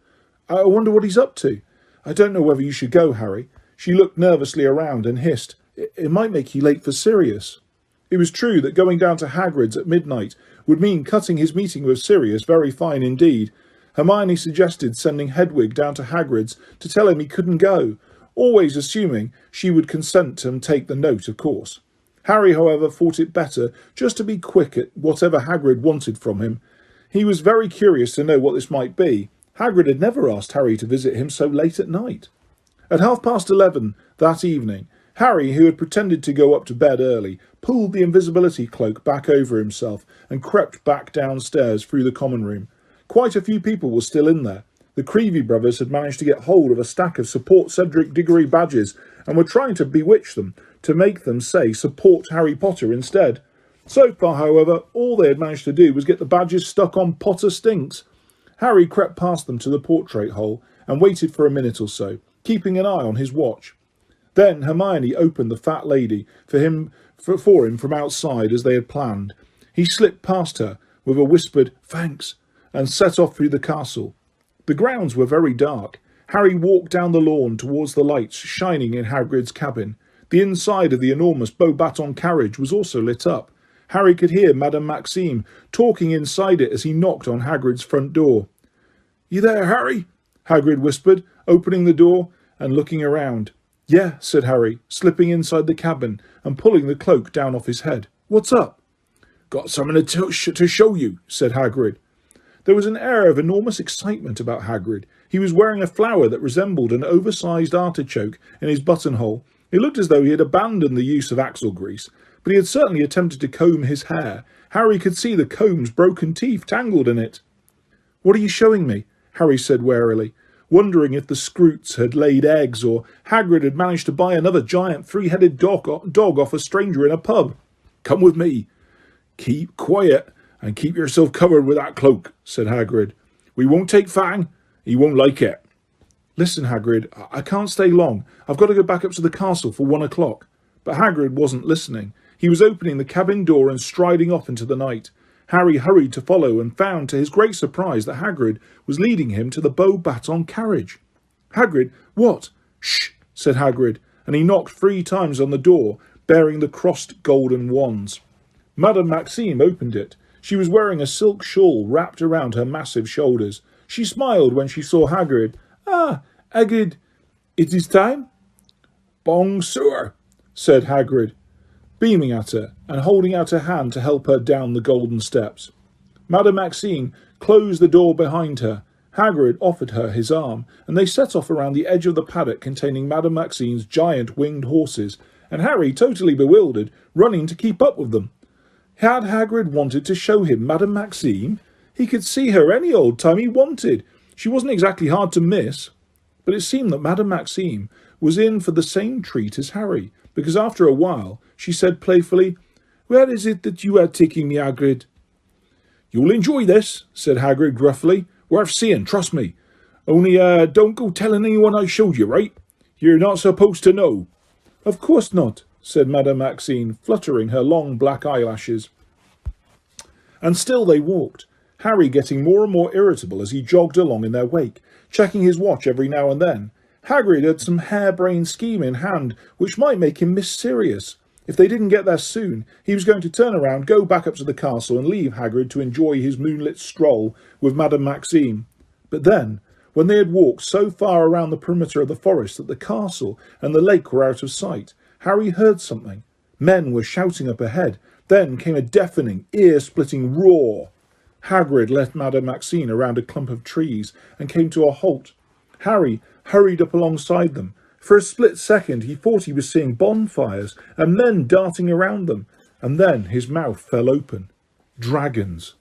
"I wonder what he's up to. I don't know whether you should go, Harry." She looked nervously around and hissed, "It might make you late for Sirius." It was true that going down to Hagrid's at midnight would mean cutting his meeting with Sirius very fine indeed. Hermione suggested sending Hedwig down to Hagrid's to tell him he couldn't go, always assuming she would consent and take the note, of course. Harry, however, thought it better just to be quick at whatever Hagrid wanted from him. He was very curious to know what this might be. Hagrid had never asked Harry to visit him so late at night. At 11:30 that evening, Harry, who had pretended to go up to bed early, pulled the invisibility cloak back over himself and crept back downstairs through the common room. Quite a few people were still in there. The Creevy brothers had managed to get hold of a stack of Support Cedric Diggory badges and were trying to bewitch them to make them say Support Harry Potter instead. So far, however, all they had managed to do was get the badges stuck on Potter Stinks. Harry crept past them to the portrait hole and waited for a minute or so, keeping an eye on his watch. Then Hermione opened the fat lady for him from outside as they had planned. He slipped past her with a whispered "thanks" and set off through the castle. The grounds were very dark. Harry walked down the lawn towards the lights shining in Hagrid's cabin. The inside of the enormous Beauxbatons carriage was also lit up. Harry could hear Madame Maxime talking inside it as he knocked on Hagrid's front door. "You there, Harry?" Hagrid whispered, opening the door and looking around. "Yeah," said Harry, slipping inside the cabin and pulling the cloak down off his head. "What's up?" "Got something to show you," said Hagrid. There was an air of enormous excitement about Hagrid. He was wearing a flower that resembled an oversized artichoke in his buttonhole. It looked as though he had abandoned the use of axle grease, but he had certainly attempted to comb his hair. Harry could see the comb's broken teeth tangled in it. "What are you showing me?" Harry said warily, wondering if the Scroots had laid eggs or Hagrid had managed to buy another giant three-headed dog off a stranger in a pub. "Come with me. Keep quiet and keep yourself covered with that cloak," said Hagrid. "We won't take Fang. He won't like it." Listen, Hagrid, I can't stay long. I've got to go back up to the castle for 1 o'clock. But Hagrid wasn't listening. He was opening the cabin door and striding off into the night. Harry hurried to follow and found, to his great surprise, that Hagrid was leading him to the Beauxbatons carriage. Hagrid, what? Shh, said Hagrid, and he knocked 3 times on the door, bearing the crossed golden wands. Madame Maxime opened it. She was wearing a silk shawl wrapped around her massive shoulders. She smiled when she saw Hagrid. Ah, Hagrid, it is time? Bonsoir, said Hagrid, beaming at her and holding out a hand to help her down the golden steps. Madame Maxime closed the door behind her. Hagrid offered her his arm, and they set off around the edge of the paddock containing Madame Maxime's giant winged horses, and Harry, totally bewildered, running to keep up with them. Had Hagrid wanted to show him Madame Maxime? He could see her any old time he wanted. She wasn't exactly hard to miss. But it seemed that Madame Maxime was in for the same treat as Harry, because after a while she said playfully, "Where is it that you are taking me, Hagrid?" "You'll enjoy this," said Hagrid gruffly. "Worth seeing, trust me. Only don't go telling anyone I showed you, right? You're not supposed to know." "Of course not," said Madame Maxime, fluttering her long black eyelashes. And still they walked, Harry getting more and more irritable as he jogged along in their wake, checking his watch every now and then. Hagrid had some harebrained scheme in hand which might make him miss Sirius. If they didn't get there soon, he was going to turn around, go back up to the castle and leave Hagrid to enjoy his moonlit stroll with Madame Maxime. But then, when they had walked so far around the perimeter of the forest that the castle and the lake were out of sight, Harry heard something. Men were shouting up ahead. Then came a deafening, ear-splitting roar. Hagrid led Madame Maxime around a clump of trees and came to a halt. Harry hurried up alongside them. For a split second he thought he was seeing bonfires and men darting around them, and then his mouth fell open. Dragons.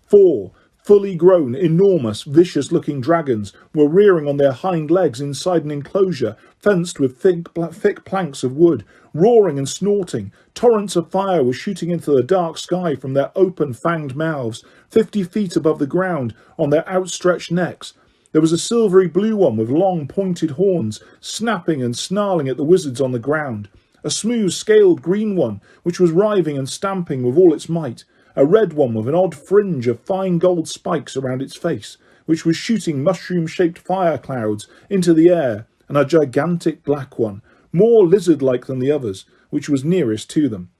4 fully grown, enormous, vicious-looking dragons were rearing on their hind legs inside an enclosure fenced with thick planks of wood, roaring and snorting. Torrents of fire were shooting into the dark sky from their open fanged mouths, 50 feet above the ground, on their outstretched necks. There was a silvery blue one with long pointed horns, snapping and snarling at the wizards on the ground. A smooth scaled green one, which was writhing and stamping with all its might. A red one with an odd fringe of fine gold spikes around its face, which was shooting mushroom-shaped fire clouds into the air, and a gigantic black one, more lizard-like than the others, which was nearest to them.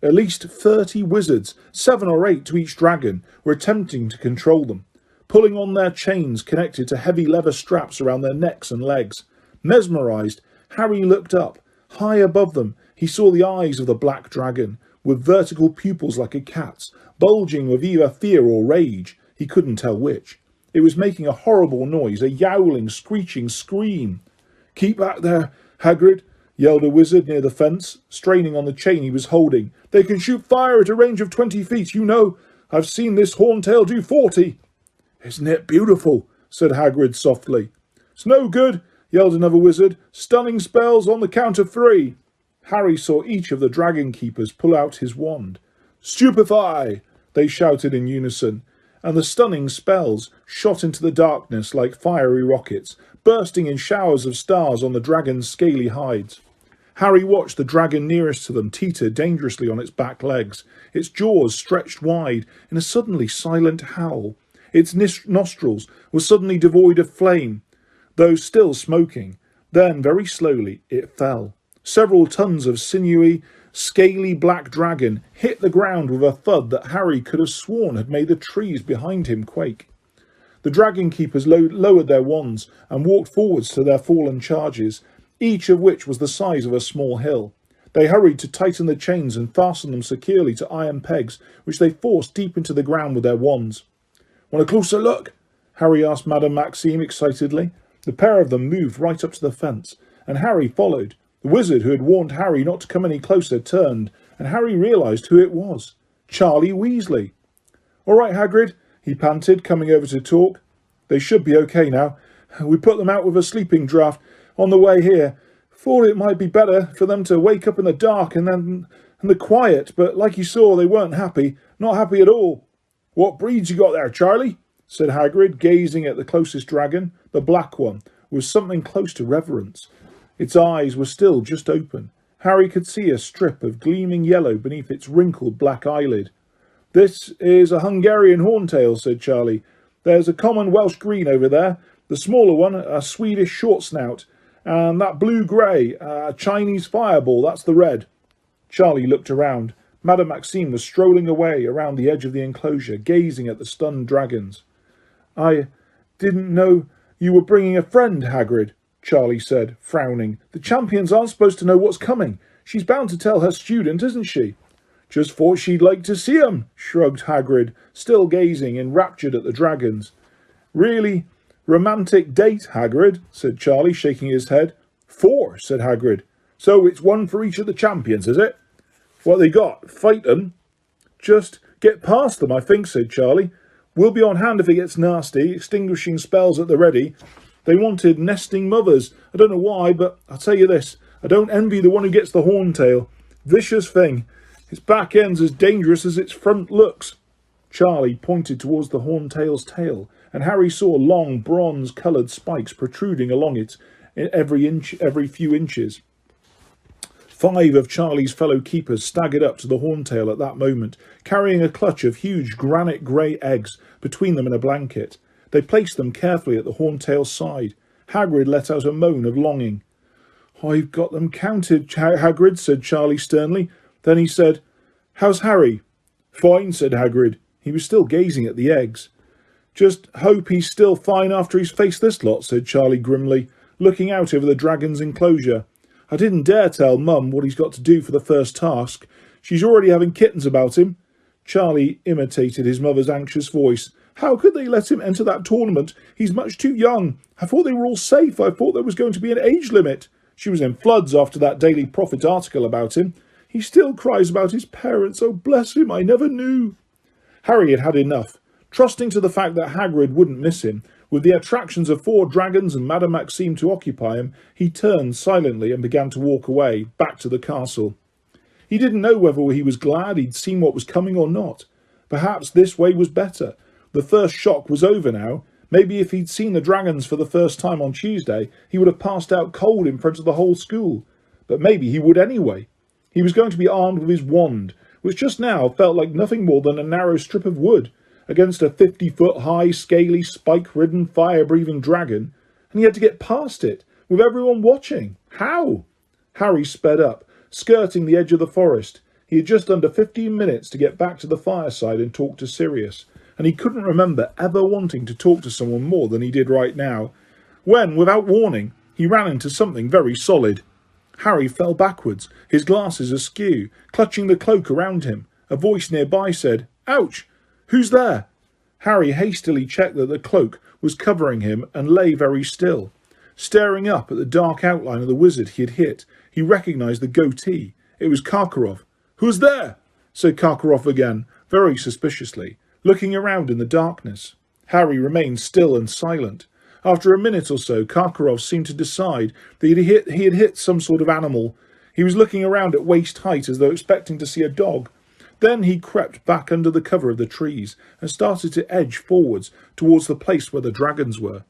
At least 30 wizards, 7 or 8 to each dragon, were attempting to control them, pulling on their chains connected to heavy leather straps around their necks and legs. Mesmerised, Harry looked up. High above them, he saw the eyes of the black dragon, with vertical pupils like a cat's, bulging with either fear or rage. He couldn't tell which. It was making a horrible noise, a yowling, screeching scream. "Keep back there, Hagrid," yelled a wizard near the fence, straining on the chain he was holding. "They can shoot fire at a range of 20 feet, you know. I've seen this Horntail do 40. "Isn't it beautiful?" said Hagrid softly. "It's no good," yelled another wizard. "Stunning spells on the count of 3. Harry saw each of the dragon keepers pull out his wand. "Stupefy!" they shouted in unison, and the stunning spells shot into the darkness like fiery rockets, bursting in showers of stars on the dragon's scaly hides. Harry watched the dragon nearest to them teeter dangerously on its back legs, its jaws stretched wide in a suddenly silent howl. Its nostrils were suddenly devoid of flame, though still smoking. Then, very slowly, it fell. Several tons of sinewy, scaly black dragon hit the ground with a thud that Harry could have sworn had made the trees behind him quake. The dragon keepers lowered their wands and walked forwards to their fallen charges, each of which was the size of a small hill. They hurried to tighten the chains and fasten them securely to iron pegs, which they forced deep into the ground with their wands. "Want a closer look?" Harry asked Madame Maxime excitedly. The pair of them moved right up to the fence, and Harry followed. The wizard who had warned Harry not to come any closer turned, and Harry realised who it was. Charlie Weasley. "All right, Hagrid," he panted, coming over to talk. "They should be okay now. We put them out with a sleeping draught on the way here. Thought it might be better for them to wake up in the dark and the quiet, but like you saw, they weren't happy. Not happy at all." "What breeds you got there, Charlie?" said Hagrid, gazing at the closest dragon, the black one, was something close to reverence. Its eyes were still just open. Harry could see a strip of gleaming yellow beneath its wrinkled black eyelid. "This is a Hungarian Horntail," said Charlie. "There's a common Welsh green over there, the smaller one, a Swedish short snout, and that blue-grey, a Chinese fireball, that's the red." Charlie looked around. Madame Maxime was strolling away around the edge of the enclosure, gazing at the stunned dragons. "I didn't know you were bringing a friend, Hagrid," Charlie said, frowning. "The champions aren't supposed to know what's coming. She's bound to tell her student, isn't she?" "Just thought she'd like to see 'em," shrugged Hagrid, still gazing enraptured at the dragons. "Really romantic date, Hagrid," said Charlie, shaking his head. "4," said Hagrid. "So it's one for each of the champions, is it?" "What they got? Fight 'em?" "Just get past them, I think," said Charlie. "We'll be on hand if it gets nasty, extinguishing spells at the ready. They wanted nesting mothers. I don't know why, but I'll tell you this. I don't envy the one who gets the Horntail. Vicious thing. Its back end's as dangerous as its front looks." Charlie pointed towards the Horntail's tail, and Harry saw long bronze-coloured spikes protruding along it every few inches. 5 of Charlie's fellow keepers staggered up to the Horntail at that moment, carrying a clutch of huge granite grey eggs between them and a blanket. They placed them carefully at the Horntail's side. Hagrid let out a moan of longing. "I've got them counted, Hagrid," said Charlie sternly. Then he said, "How's Harry?" "Fine," said Hagrid. He was still gazing at the eggs. "Just hope he's still fine after he's faced this lot," said Charlie grimly, looking out over the dragon's enclosure. "I didn't dare tell Mum what he's got to do for the first task. She's already having kittens about him." Charlie imitated his mother's anxious voice. "How could they let him enter that tournament? He's much too young. I thought they were all safe. I thought there was going to be an age limit." She was in floods after that Daily Prophet article about him. "He still cries about his parents. Oh, bless him, I never knew." Harry had had enough. Trusting to the fact that Hagrid wouldn't miss him, with the attractions of 4 dragons and Madame Maxime to occupy him, he turned silently and began to walk away, back to the castle. He didn't know whether he was glad he'd seen what was coming or not. Perhaps this way was better. The first shock was over now. Maybe if he'd seen the dragons for the first time on Tuesday, he would have passed out cold in front of the whole school. But maybe he would anyway. He was going to be armed with his wand, which just now felt like nothing more than a narrow strip of wood, against a 50-foot-high, scaly, spike-ridden, fire-breathing dragon, and he had to get past it, with everyone watching. How? Harry sped up, skirting the edge of the forest. He had just under 15 minutes to get back to the fireside and talk to Sirius, and he couldn't remember ever wanting to talk to someone more than he did right now, when, without warning, he ran into something very solid. Harry fell backwards, his glasses askew, clutching the cloak around him. A voice nearby said, "Ouch! Who's there?" Harry hastily checked that the cloak was covering him and lay very still. Staring up at the dark outline of the wizard he had hit, he recognised the goatee. It was Karkaroff. "Who's there?" said Karkaroff again, very suspiciously, looking around in the darkness. Harry remained still and silent. After a minute or so, Karkaroff seemed to decide that he had hit some sort of animal. He was looking around at waist height as though expecting to see a dog. Then he crept back under the cover of the trees and started to edge forwards towards the place where the dragons were.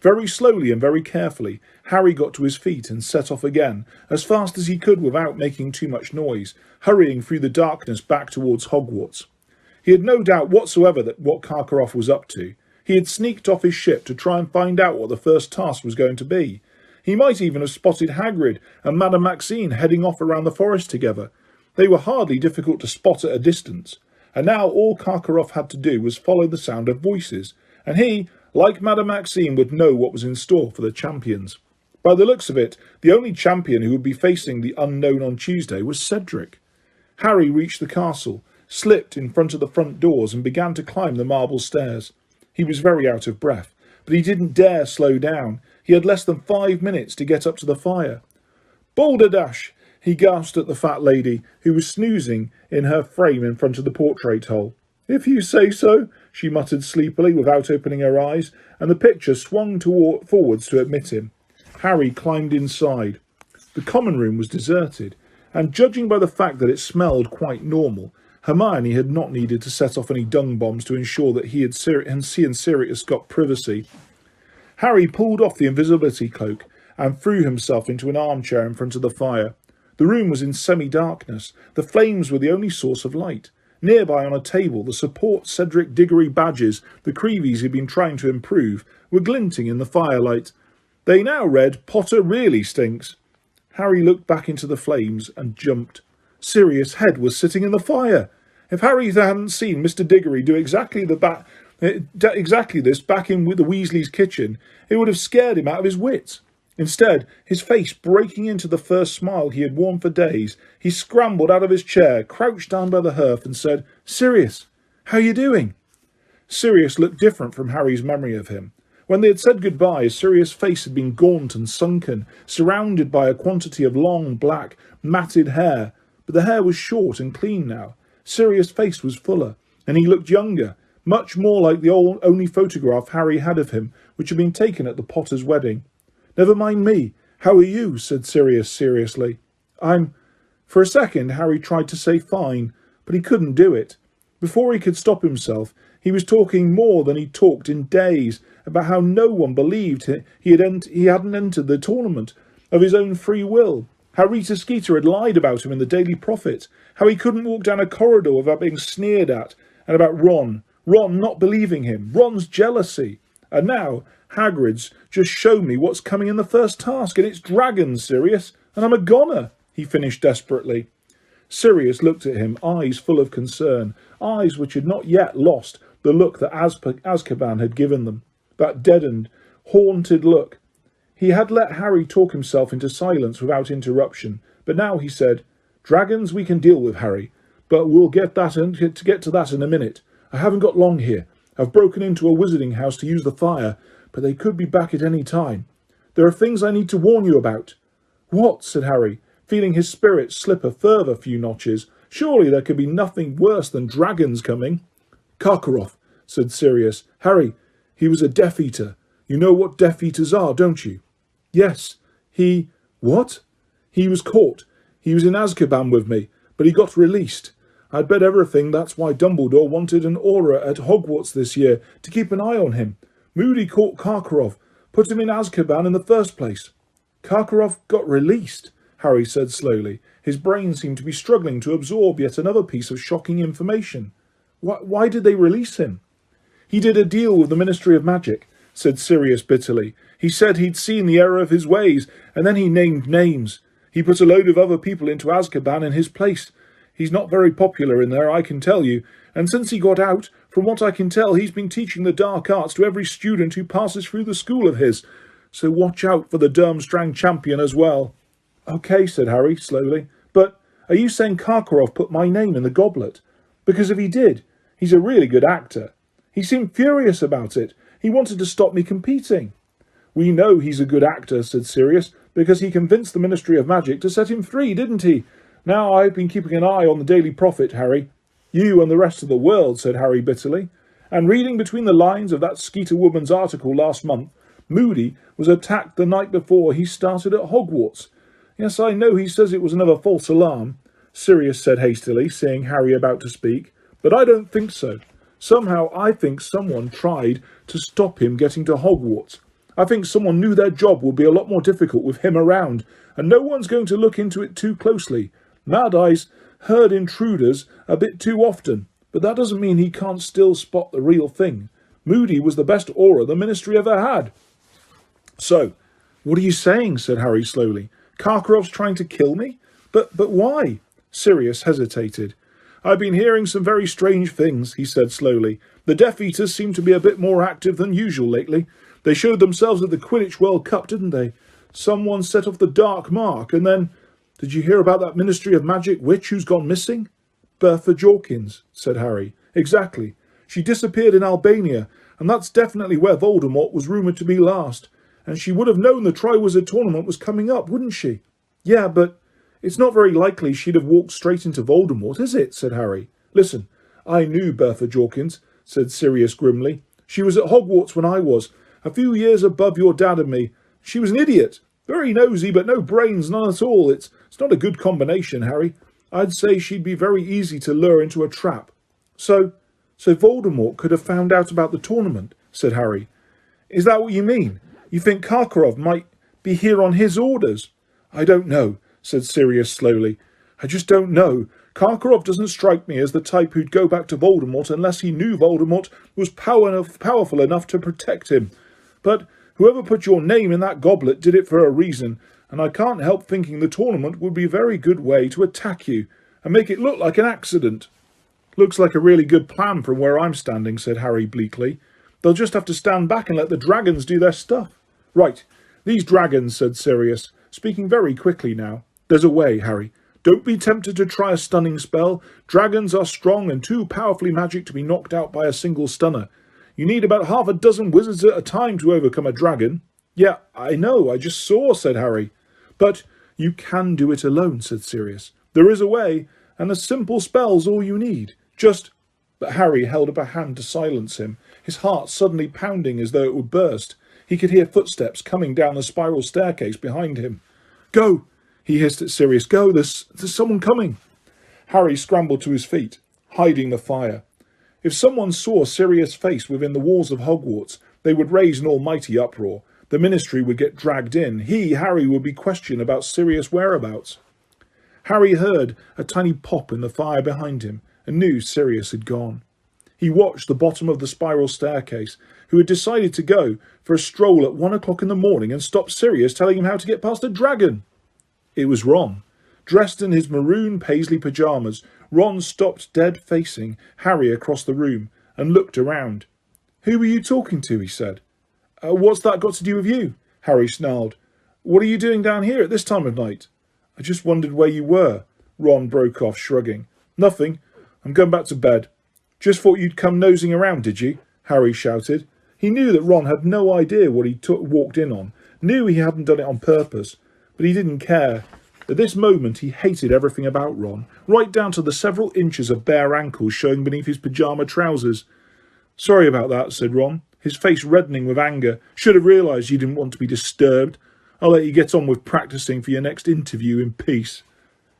Very slowly and very carefully, Harry got to his feet and set off again, as fast as he could without making too much noise, hurrying through the darkness back towards Hogwarts. He had no doubt whatsoever that what Karkaroff was up to. He had sneaked off his ship to try and find out what the first task was going to be. He might even have spotted Hagrid and Madame Maxime heading off around the forest together. They were hardly difficult to spot at a distance, and now all Karkaroff had to do was follow the sound of voices, and he, like Madame Maxime, would know what was in store for the champions. By the looks of it, the only champion who would be facing the unknown on Tuesday was Cedric. Harry reached the castle, slipped in front of the front doors and began to climb the marble stairs. He was very out of breath, but he didn't dare slow down. He had less than 5 minutes to get up to the fire. "Balderdash!" he gasped at the fat lady, who was snoozing in her frame in front of the portrait hole. "If you say so," she muttered sleepily without opening her eyes, and the picture swung forwards to admit him. Harry climbed inside. The common room was deserted, and judging by the fact that it smelled quite normal, Hermione had not needed to set off any dung bombs to ensure that he and Sirius got privacy. Harry pulled off the invisibility cloak and threw himself into an armchair in front of the fire. The room was in semi-darkness. The flames were the only source of light. Nearby on a table, the support Cedric Diggory badges, the Creevies he'd been trying to improve, were glinting in the firelight. They now read, "Potter really stinks." Harry looked back into the flames and jumped. Sirius' head was sitting in the fire. If Harry hadn't seen Mr. Diggory do exactly this back in the Weasleys' kitchen, it would have scared him out of his wits. Instead, his face breaking into the first smile he had worn for days, he scrambled out of his chair, crouched down by the hearth and said, "Sirius, how are you doing?" Sirius looked different from Harry's memory of him. When they had said goodbye, Sirius' face had been gaunt and sunken, surrounded by a quantity of long, black, matted hair, but the hair was short and clean now. Sirius' face was fuller, and he looked younger, much more like the only photograph Harry had of him, which had been taken at the Potter's wedding. "Never mind me. How are you?" said Sirius seriously. For a second, Harry tried to say fine, but he couldn't do it. Before he could stop himself, he was talking more than he'd talked in days about how no one believed he hadn't entered the tournament of his own free will, how Rita Skeeter had lied about him in the Daily Prophet, how he couldn't walk down a corridor without being sneered at, and about Ron not believing him, Ron's jealousy. And now Hagrid's just shown me what's coming in the first task, and it's dragons, Sirius, and I'm a goner, he finished desperately. Sirius looked at him, eyes full of concern, eyes which had not yet lost the look that Azkaban had given them, that deadened, haunted look. He had let Harry talk himself into silence without interruption, but now he said, "Dragons we can deal with, Harry, but we'll get to that in a minute. I haven't got long here. I've broken into a wizarding house to use the fire, but they could be back at any time. There are things I need to warn you about." "What?" said Harry, feeling his spirits slip a further few notches. Surely there could be nothing worse than dragons coming. "Karkaroff," said Sirius. "Harry, he was a Death Eater. You know what Death Eaters are, don't you?" "Yes. What?" "He was caught. He was in Azkaban with me, but he got released. I'd bet everything that's why Dumbledore wanted an aura at Hogwarts this year, to keep an eye on him. Moody caught Karkaroff, put him in Azkaban in the first place." "Karkaroff got released," Harry said slowly. His brain seemed to be struggling to absorb yet another piece of shocking information. Why did they release him?" "He did a deal with the Ministry of Magic," said Sirius bitterly. "He said he'd seen the error of his ways, and then he named names. He put a load of other people into Azkaban in his place. He's not very popular in there, I can tell you, and since he got out, from what I can tell, he's been teaching the dark arts to every student who passes through the school of his. So watch out for the Durmstrang champion as well." "Okay," said Harry, slowly. "But are you saying Karkaroff put my name in the goblet? Because if he did, he's a really good actor. He seemed furious about it. He wanted to stop me competing." "We know he's a good actor," said Sirius, "because he convinced the Ministry of Magic to set him free, didn't he? Now I've been keeping an eye on the Daily Prophet, Harry." "You and the rest of the world," said Harry bitterly. "And reading between the lines of that Skeeter woman's article last month, Moody was attacked the night before he started at Hogwarts. Yes, I know he says it was another false alarm," Sirius said hastily, seeing Harry about to speak, "but I don't think so. Somehow I think someone tried to stop him getting to Hogwarts. I think someone knew their job would be a lot more difficult with him around, and no one's going to look into it too closely. Mad Eye's heard intruders a bit too often, but that doesn't mean he can't still spot the real thing. Moody was the best aura the Ministry ever had." "So, what are you saying?" said Harry slowly. "Karkaroff's trying to kill me? But why?" Sirius hesitated. "I've been hearing some very strange things," he said slowly. "The Death Eaters seem to be a bit more active than usual lately. They showed themselves at the Quidditch World Cup, didn't they? Someone set off the Dark Mark, and then... Did you hear about that Ministry of Magic witch who's gone missing?" "Bertha Jorkins," said Harry. "Exactly. She disappeared in Albania, and that's definitely where Voldemort was rumoured to be last. And she would have known the Triwizard Tournament was coming up, wouldn't she?" "Yeah, but it's not very likely she'd have walked straight into Voldemort, is it?" said Harry. "Listen, I knew Bertha Jorkins," said Sirius grimly. "She was at Hogwarts when I was, a few years above your dad and me. She was an idiot. Very nosy, but no brains, none at all. It's not a good combination, Harry. I'd say she'd be very easy to lure into a trap." So Voldemort could have found out about the tournament," said Harry. Is that what you mean? You think Karkaroff might be here on his orders? I don't know, said Sirius slowly. I just don't know. Karkaroff doesn't strike me as the type who'd go back to Voldemort unless he knew Voldemort was powerful enough to protect him. But whoever put your name in that goblet did it for a reason, and I can't help thinking the tournament would be a very good way to attack you and make it look like an accident. Looks like a really good plan from where I'm standing, said Harry bleakly. They'll just have to stand back and let the dragons do their stuff. Right, these dragons, said Sirius, speaking very quickly now. There's a way, Harry. Don't be tempted to try a stunning spell. Dragons are strong and too powerfully magic to be knocked out by a single stunner. You need about half a dozen wizards at a time to overcome a dragon. Yeah, I know, I just saw, said Harry. But you can do it alone, said Sirius. There is a way, and a simple spell's all you need. But Harry held up a hand to silence him, his heart suddenly pounding as though it would burst. He could hear footsteps coming down the spiral staircase behind him. Go, he hissed at Sirius. Go, there's someone coming. Harry scrambled to his feet, hiding the fire. If someone saw Sirius' face within the walls of Hogwarts, they would raise an almighty uproar. The ministry would get dragged in. Harry, would be questioned about Sirius' whereabouts. Harry heard a tiny pop in the fire behind him and knew Sirius had gone. He watched the bottom of the spiral staircase, who had decided to go for a stroll at 1 o'clock in the morning and stop Sirius telling him how to get past a dragon. It was Ron. Dressed in his maroon paisley pyjamas, Ron stopped dead facing Harry across the room and looked around. Who were you talking to? He said. What's that got to do with you? Harry snarled. What are you doing down here at this time of night? I just wondered where you were. Ron broke off, shrugging. Nothing. I'm going back to bed. Just thought you'd come nosing around, did you? Harry shouted. He knew that Ron had no idea what he walked in on, knew he hadn't done it on purpose, but he didn't care. At this moment he hated everything about Ron, right down to the several inches of bare ankles showing beneath his pyjama trousers. Sorry about that, said Ron, his face reddening with anger. Should have realised you didn't want to be disturbed. I'll let you get on with practising for your next interview in peace.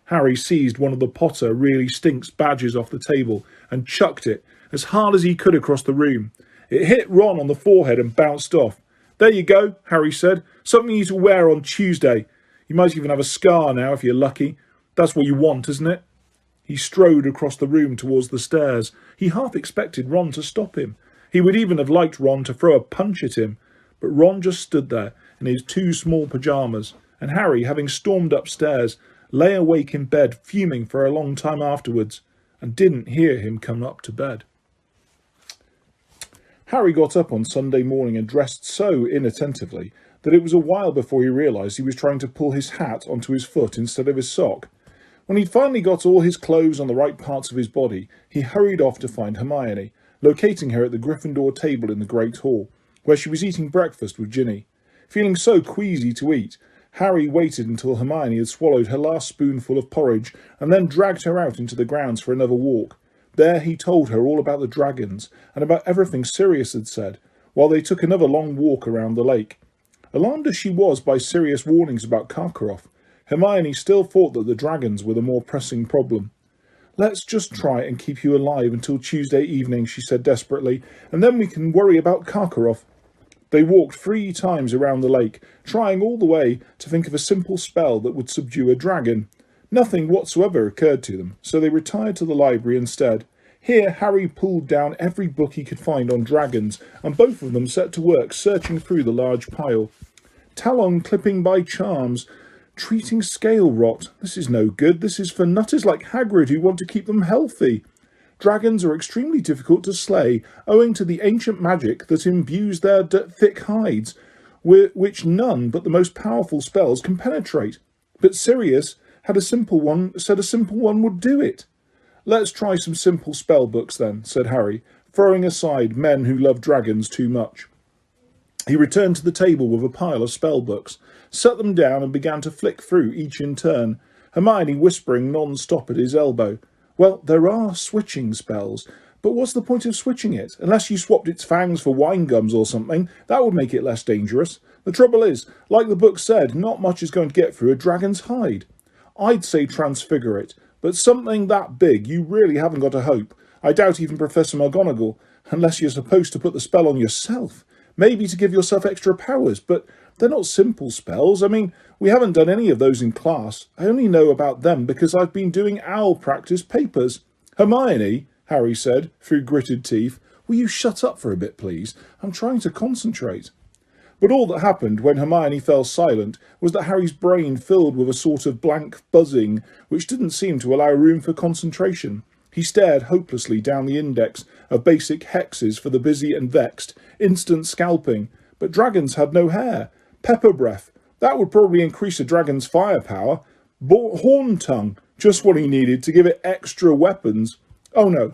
Harry seized one of the Potter really stinks badges off the table and chucked it as hard as he could across the room. It hit Ron on the forehead and bounced off. There you go, Harry said. Something you to wear on Tuesday. You might even have a scar now if you're lucky. That's what you want, isn't it? He strode across the room towards the stairs. He half expected Ron to stop him. He would even have liked Ron to throw a punch at him. But Ron just stood there in his two small pyjamas, and Harry, having stormed upstairs, lay awake in bed fuming for a long time afterwards, and didn't hear him come up to bed. Harry got up on Sunday morning and dressed so inattentively that it was a while before he realised he was trying to pull his hat onto his foot instead of his sock. When he'd finally got all his clothes on the right parts of his body, he hurried off to find Hermione, locating her at the Gryffindor table in the Great Hall, where she was eating breakfast with Ginny. Feeling so queasy to eat, Harry waited until Hermione had swallowed her last spoonful of porridge and then dragged her out into the grounds for another walk. There he told her all about the dragons and about everything Sirius had said, while they took another long walk around the lake. Alarmed as she was by Sirius' warnings about Karkaroff, Hermione still thought that the dragons were the more pressing problem. Let's just try and keep you alive until Tuesday evening, she said desperately, and then we can worry about Karkaroff. They walked 3 times around the lake, trying all the way to think of a simple spell that would subdue a dragon. Nothing whatsoever occurred to them, so they retired to the library instead. Here Harry pulled down every book he could find on dragons, and both of them set to work searching through the large pile. Talon clipping by charms, treating scale rot. This is no good. This is for nutters like Hagrid who want to keep them healthy. Dragons are extremely difficult to slay, owing to the ancient magic that imbues their thick hides, which none but the most powerful spells can penetrate. But Sirius said a simple one would do it. Let's try some simple spell books then, said Harry, throwing aside men who love dragons too much. He returned to the table with a pile of spell books, set them down and began to flick through each in turn, Hermione whispering non-stop at his elbow. Well, there are switching spells, but what's the point of switching it? Unless you swapped its fangs for wine gums or something, that would make it less dangerous. The trouble is, like the book said, not much is going to get through a dragon's hide. I'd say transfigure it, but something that big, you really haven't got a hope. I doubt even Professor McGonagall, unless you're supposed to put the spell on yourself. Maybe to give yourself extra powers, but they're not simple spells. I mean, we haven't done any of those in class. I only know about them because I've been doing owl practice papers. Hermione, Harry said, through gritted teeth, will you shut up for a bit, please? I'm trying to concentrate. But all that happened when Hermione fell silent was that Harry's brain filled with a sort of blank buzzing which didn't seem to allow room for concentration. He stared hopelessly down the index of basic hexes for the busy and vexed, instant scalping. But dragons had no hair. Pepper breath. That would probably increase a dragon's firepower. Horn tongue. Just what he needed to give it extra weapons. Oh no.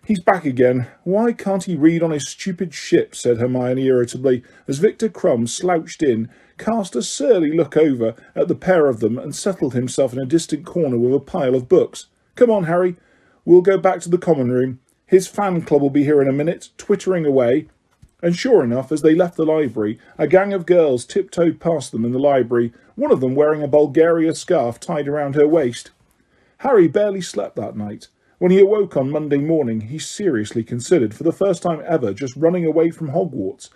He's back again. Why can't he read on his stupid ship, said Hermione irritably, as Victor Crumb slouched in, cast a surly look over at the pair of them and settled himself in a distant corner with a pile of books. Come on, Harry. We'll go back to the common room. His fan club will be here in a minute, twittering away. And sure enough, as they left the library, a gang of girls tiptoed past them in the library, one of them wearing a Bulgaria scarf tied around her waist. Harry barely slept that night. When he awoke on Monday morning, he seriously considered, for the first time ever, just running away from Hogwarts.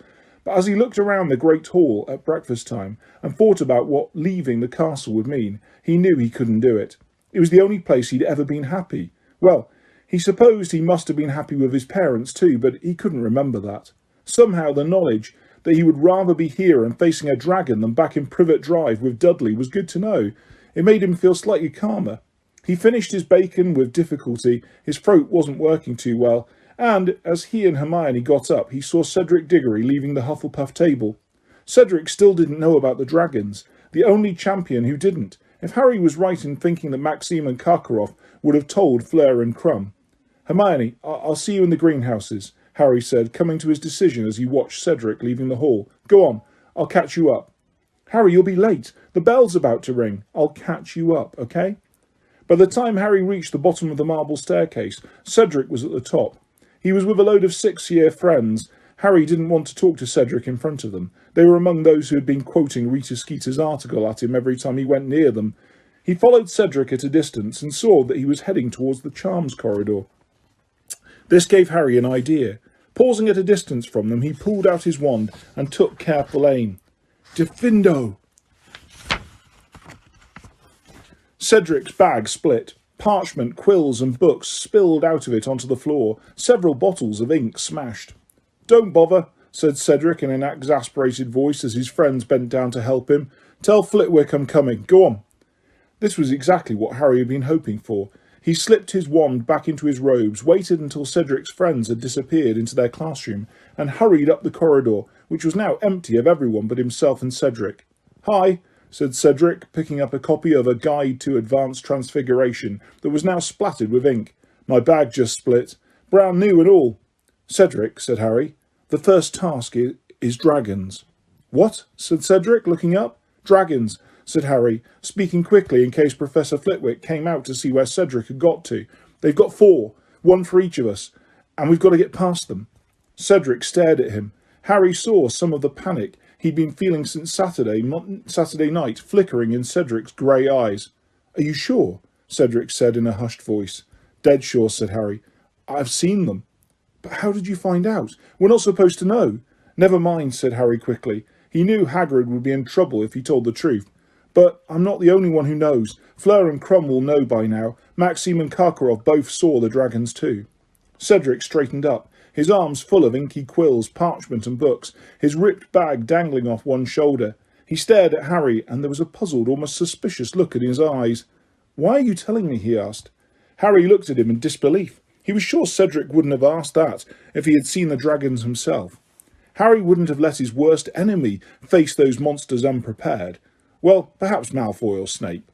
But as he looked around the great hall at breakfast time and thought about what leaving the castle would mean, he knew he couldn't do it. It was the only place he'd ever been happy. Well, he supposed he must have been happy with his parents too, but he couldn't remember that. Somehow the knowledge that he would rather be here and facing a dragon than back in Privet Drive with Dudley was good to know. It made him feel slightly calmer. He finished his bacon with difficulty, his throat wasn't working too well, and as he and Hermione got up, he saw Cedric Diggory leaving the Hufflepuff table. Cedric still didn't know about the dragons, the only champion who didn't. If Harry was right in thinking that Maxime and Karkaroff would have told Fleur and Crumb. Hermione, I'll see you in the greenhouses, Harry said, coming to his decision as he watched Cedric leaving the hall. Go on, I'll catch you up. Harry, you'll be late. The bell's about to ring. I'll catch you up, okay? By the time Harry reached the bottom of the marble staircase, Cedric was at the top. He was with a load of six-year friends. Harry didn't want to talk to Cedric in front of them. They were among those who had been quoting Rita Skeeter's article at him every time he went near them. He followed Cedric at a distance and saw that he was heading towards the charms corridor. This gave Harry an idea. Pausing at a distance from them, he pulled out his wand and took careful aim. Diffindo! Cedric's bag split. Parchment, quills and books spilled out of it onto the floor. Several bottles of ink smashed. Don't bother, said Cedric in an exasperated voice as his friends bent down to help him. Tell Flitwick I'm coming. Go on. This was exactly what Harry had been hoping for. He slipped his wand back into his robes, waited until Cedric's friends had disappeared into their classroom, and hurried up the corridor, which was now empty of everyone but himself and Cedric. Hi, said Cedric, picking up a copy of A Guide to Advanced Transfiguration that was now splattered with ink. My bag just split. Brand new and all. Cedric, said Harry, the first task is dragons. What? Said Cedric, looking up. Dragons, said Harry, speaking quickly in case Professor Flitwick came out to see where Cedric had got to. They've got 4, one for each of us, and we've got to get past them. Cedric stared at him. Harry saw some of the panic he'd been feeling since Saturday night flickering in Cedric's grey eyes. Are you sure? Cedric said in a hushed voice. Dead sure, said Harry. I've seen them. But how did you find out? We're not supposed to know. Never mind, said Harry quickly. He knew Hagrid would be in trouble if he told the truth. But I'm not the only one who knows. Fleur and Crumb will know by now. Maxime and Karkaroff both saw the dragons too. Cedric straightened up, his arms full of inky quills, parchment and books, his ripped bag dangling off one shoulder. He stared at Harry, and there was a puzzled, almost suspicious look in his eyes. Why are you telling me? He asked. Harry looked at him in disbelief. He was sure Cedric wouldn't have asked that if he had seen the dragons himself. Harry wouldn't have let his worst enemy face those monsters unprepared. Well, perhaps Malfoy or Snape.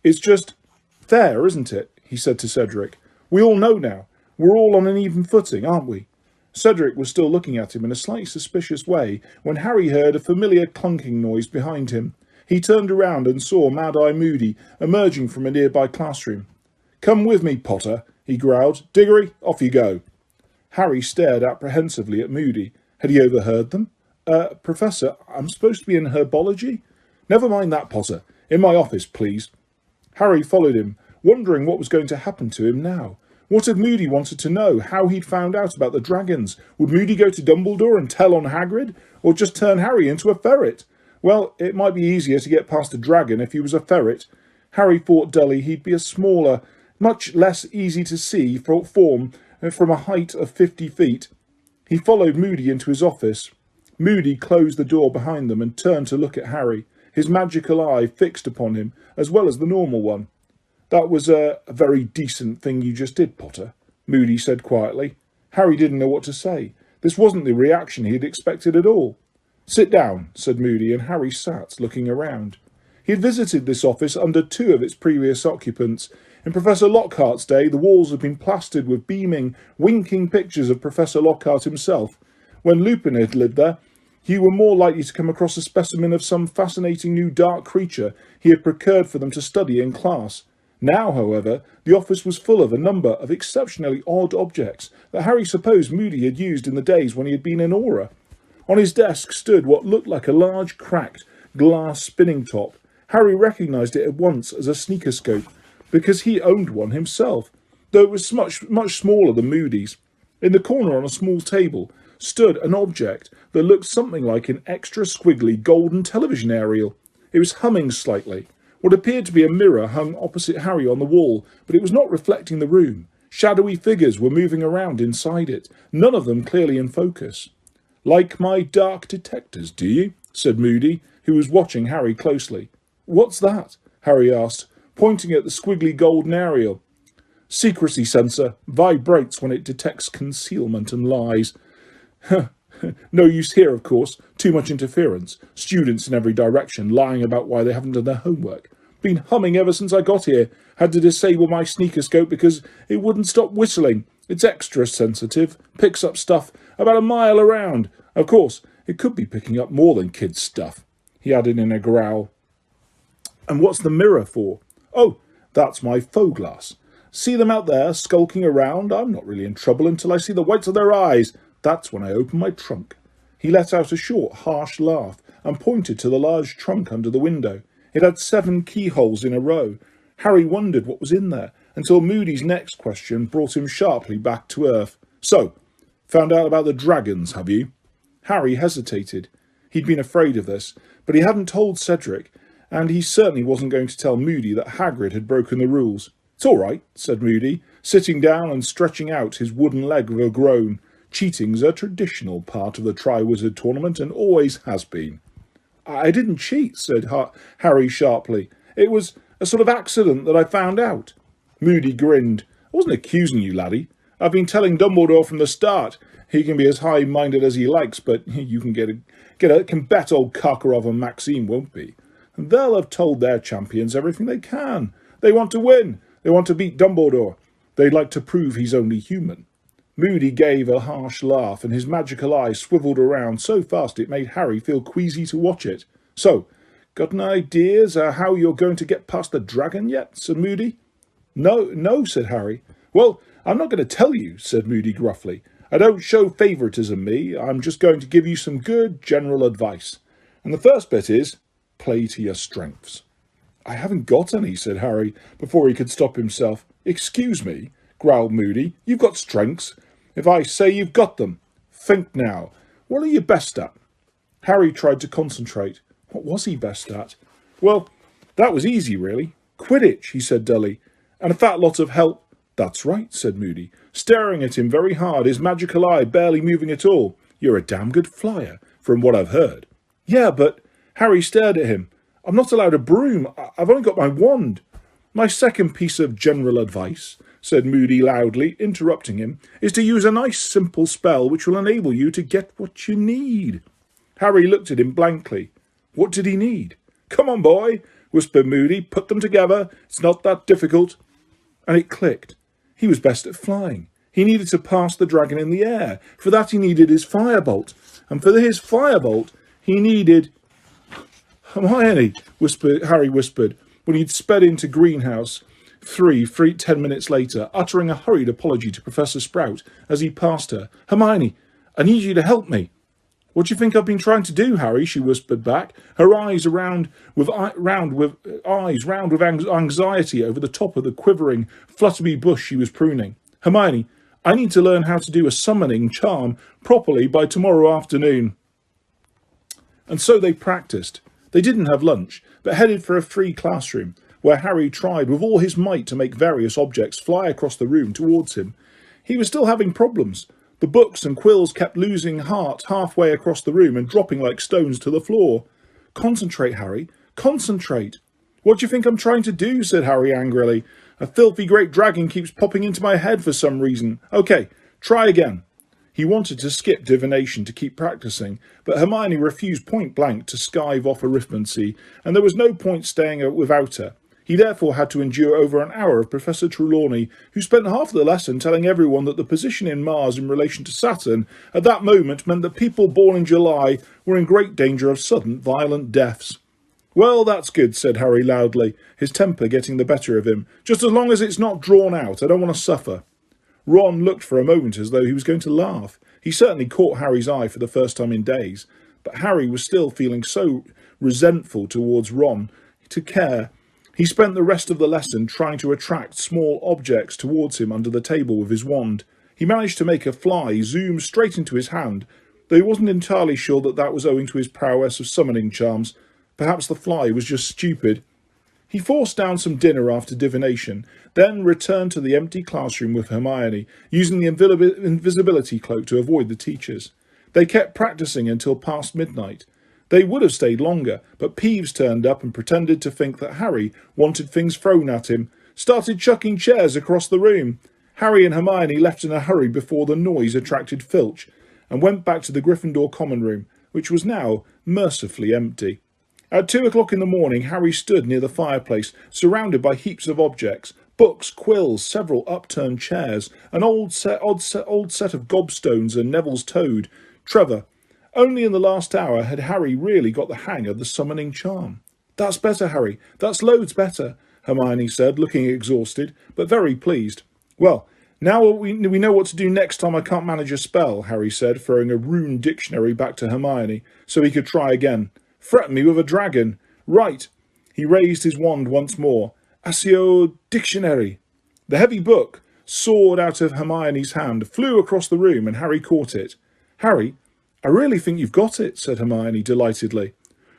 It's just fair, isn't it? He said to Cedric. We all know now. We're all on an even footing, aren't we? Cedric was still looking at him in a slightly suspicious way when Harry heard a familiar clunking noise behind him. He turned around and saw Mad-Eye Moody emerging from a nearby classroom. Come with me, Potter, he growled. Diggory, off you go. Harry stared apprehensively at Moody. Had he overheard them? Professor, I'm supposed to be in herbology? Never mind that, Potter. In my office, please. Harry followed him, wondering what was going to happen to him now. What if Moody wanted to know how he'd found out about the dragons? Would Moody go to Dumbledore and tell on Hagrid? Or just turn Harry into a ferret? Well, it might be easier to get past a dragon if he was a ferret. Harry thought dully he'd be a smaller, much less easy to see form from a height of 50 feet. He followed Moody into his office. Moody closed the door behind them and turned to look at Harry, his magical eye fixed upon him, as well as the normal one. "That was a very decent thing you just did, Potter," Moody said quietly. Harry didn't know what to say. This wasn't the reaction he had expected at all. "Sit down," said Moody, and Harry sat, looking around. He had visited this office under 2 of its previous occupants. In Professor Lockhart's day, the walls had been plastered with beaming, winking pictures of Professor Lockhart himself. When Lupin had lived there, you were more likely to come across a specimen of some fascinating new dark creature he had procured for them to study in class. Now, however, the office was full of a number of exceptionally odd objects that Harry supposed Moody had used in the days when he had been in Aura. On his desk stood what looked like a large, cracked, glass spinning top. Harry recognised it at once as a sneakerscope, because he owned one himself, though it was much smaller than Moody's. In the corner on a small table stood an object that looked something like an extra squiggly golden television aerial. It was humming slightly. What appeared to be a mirror hung opposite Harry on the wall, but it was not reflecting the room. Shadowy figures were moving around inside it, none of them clearly in focus. "Like my dark detectors, do you?" said Moody, who was watching Harry closely. "What's that?" Harry asked, pointing at the squiggly golden aerial. "Secrecy sensor. Vibrates when it detects concealment and lies." "No use here, of course. Too much interference. Students in every direction lying about why they haven't done their homework. Been humming ever since I got here. Had to disable my sneakerscope because it wouldn't stop whistling. It's extra sensitive. Picks up stuff about a mile around. Of course, it could be picking up more than kids' stuff," he added in a growl. "And what's the mirror for?" "Oh, that's my faux glass. See them out there skulking around? I'm not really in trouble until I see the whites of their eyes. That's when I open my trunk." He let out a short, harsh laugh and pointed to the large trunk under the window. It had 7 keyholes in a row. Harry wondered what was in there, until Moody's next question brought him sharply back to earth. "So, found out about the dragons, have you?" Harry hesitated. He'd been afraid of this, but he hadn't told Cedric, and he certainly wasn't going to tell Moody that Hagrid had broken the rules. "It's all right," said Moody, sitting down and stretching out his wooden leg with a groan. "Cheating's a traditional part of the Triwizard Tournament and always has been." "I didn't cheat," said Harry sharply. "It was a sort of accident that I found out." Moody grinned. "I wasn't accusing you, laddie. I've been telling Dumbledore from the start. He can be as high-minded as he likes, but you can can bet old Karkaroff and Maxime won't be. They'll have told their champions everything they can. They want to win. They want to beat Dumbledore. They'd like to prove he's only human." Moody gave a harsh laugh, and his magical eye swivelled around so fast it made Harry feel queasy to watch it. "So, got any ideas how you're going to get past the dragon yet?" said Moody. No, said Harry. "Well, I'm not going to tell you," said Moody gruffly. "I don't show favouritism, me. I'm just going to give you some good general advice. And the first bit is, play to your strengths." "I haven't got any," said Harry, before he could stop himself. "Excuse me," growled Moody. "You've got strengths. If I say you've got them. Think now. What are you best at?" Harry tried to concentrate. What was he best at? "Well, that was easy, really. Quidditch," he said dully. "And a fat lot of help." "That's right," said Moody, staring at him very hard, his magical eye barely moving at all. "You're a damn good flyer, from what I've heard." "Yeah, but..." Harry stared at him. "I'm not allowed a broom. I've only got my wand." "My second piece of general advice," said Moody loudly, interrupting him, "is to use a nice simple spell which will enable you to get what you need." Harry looked at him blankly. What did he need? "Come on, boy," whispered Moody. "Put them together. It's not that difficult." And it clicked. He was best at flying. He needed to pass the dragon in the air. For that he needed his firebolt. And for his firebolt, he needed... "Hermione," Harry whispered, when he'd sped into Greenhouse 10 minutes later, uttering a hurried apology to Professor Sprout as he passed her. "Hermione, I need you to help me." "What do you think I've been trying to do, Harry?" she whispered back, her eyes round with anxiety over the top of the quivering, flutterby bush she was pruning. Hermione, I need to learn how to do a summoning charm properly by tomorrow afternoon. And so they practiced. They didn't have lunch, but headed for a free classroom, where Harry tried with all his might to make various objects fly across the room towards him. He was still having problems. The books and quills kept losing heart halfway across the room and dropping like stones to the floor. Concentrate, Harry. Concentrate. What do you think I'm trying to do? Said Harry angrily. A filthy great dragon keeps popping into my head for some reason. Okay, try again. He wanted to skip divination to keep practicing, but Hermione refused point blank to skive off arithmancy, and there was no point staying without her. He therefore had to endure over an hour of Professor Trelawney, who spent half the lesson telling everyone that the position in Mars in relation to Saturn at that moment meant that people born in July were in great danger of sudden violent deaths. Well, that's good, said Harry loudly, his temper getting the better of him. Just as long as it's not drawn out, I don't want to suffer. Ron looked for a moment as though he was going to laugh. He certainly caught Harry's eye for the first time in days, but Harry was still feeling so resentful towards Ron to care. He spent the rest of the lesson trying to attract small objects towards him under the table with his wand. He managed to make a fly zoom straight into his hand, though he wasn't entirely sure that that was owing to his prowess of summoning charms. Perhaps the fly was just stupid. He forced down some dinner after divination, then returned to the empty classroom with Hermione, using the invisibility cloak to avoid the teachers. They kept practicing until past midnight. They would have stayed longer, but Peeves turned up and pretended to think that Harry wanted things thrown at him, started chucking chairs across the room. Harry and Hermione left in a hurry before the noise attracted Filch, and went back to the Gryffindor common room, which was now mercifully empty. At 2 o'clock in the morning, Harry stood near the fireplace, surrounded by heaps of objects, books, quills, several upturned chairs, an old set of gobstones and Neville's toad. Trevor. Only in the last hour had Harry really got the hang of the summoning charm. That's better, Harry. That's loads better, Hermione said, looking exhausted, but very pleased. Well, now we know what to do next time I can't manage a spell, Harry said, throwing a rune dictionary back to Hermione, so he could try again. Threaten me with a dragon. Right. He raised his wand once more. Accio Dictionary. The heavy book soared out of Hermione's hand, flew across the room, and Harry caught it. Harry, I really think you've got it, said Hermione delightedly.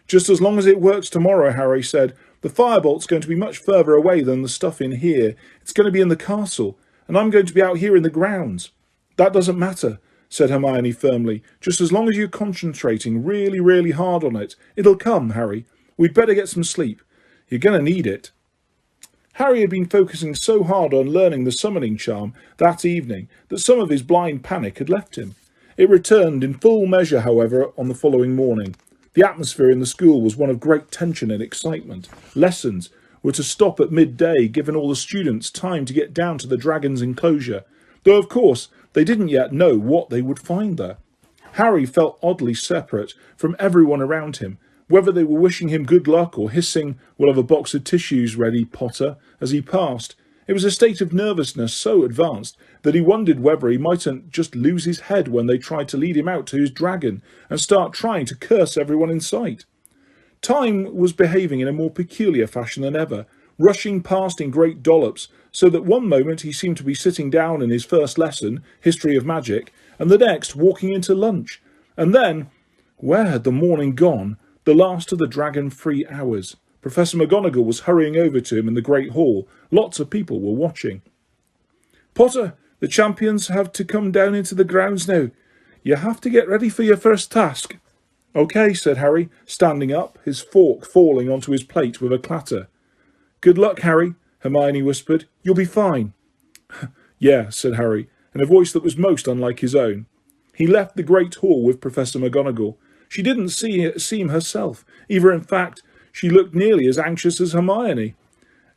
Just as long as it works tomorrow, Harry said. The firebolt's going to be much further away than the stuff in here. It's going to be in the castle, and I'm going to be out here in the grounds. That doesn't matter, said Hermione firmly. Just as long as you're concentrating really, really hard on it. It'll come, Harry. We'd better get some sleep. You're going to need it. Harry had been focusing so hard on learning the summoning charm that evening that some of his blind panic had left him. It returned in full measure, however, on the following morning. The atmosphere in the school was one of great tension and excitement. Lessons were to stop at midday, giving all the students time to get down to the dragon's enclosure, though of course they didn't yet know what they would find there. Harry felt oddly separate from everyone around him, whether they were wishing him good luck or hissing, "We'll have a box of tissues ready, Potter," as he passed. It was a state of nervousness so advanced that he wondered whether he mightn't just lose his head when they tried to lead him out to his dragon and start trying to curse everyone in sight. Time was behaving in a more peculiar fashion than ever, rushing past in great dollops, so that one moment he seemed to be sitting down in his first lesson, History of Magic, and the next walking into lunch. And then, where had the morning gone? The last of the dragon-free hours. Professor McGonagall was hurrying over to him in the great hall. Lots of people were watching. "Potter, the champions have to come down into the grounds now. You have to get ready for your first task." "Okay," said Harry, standing up, his fork falling onto his plate with a clatter. "Good luck, Harry," Hermione whispered. "You'll be fine." "Yeah," said Harry, in a voice that was most unlike his own. He left the great hall with Professor McGonagall. She didn't seem herself. Either, in fact, she looked nearly as anxious as Hermione.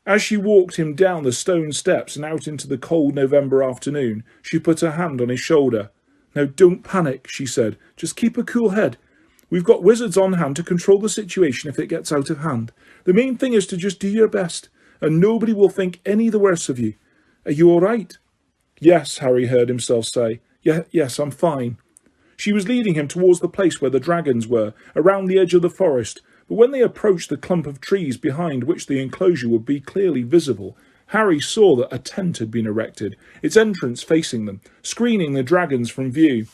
As she walked him down the stone steps and out into the cold November afternoon, she put her hand on his shoulder. "Now, don't panic," she said. "Just keep a cool head. We've got wizards on hand to control the situation if it gets out of hand. The main thing is to just do your best, and nobody will think any the worse of you. Are you all right?" "Yes," Harry heard himself say. Yes, I'm fine." She was leading him towards the place where the dragons were, around the edge of the forest, but when they approached the clump of trees behind which the enclosure would be clearly visible, Harry saw that a tent had been erected, its entrance facing them, screening the dragons from view.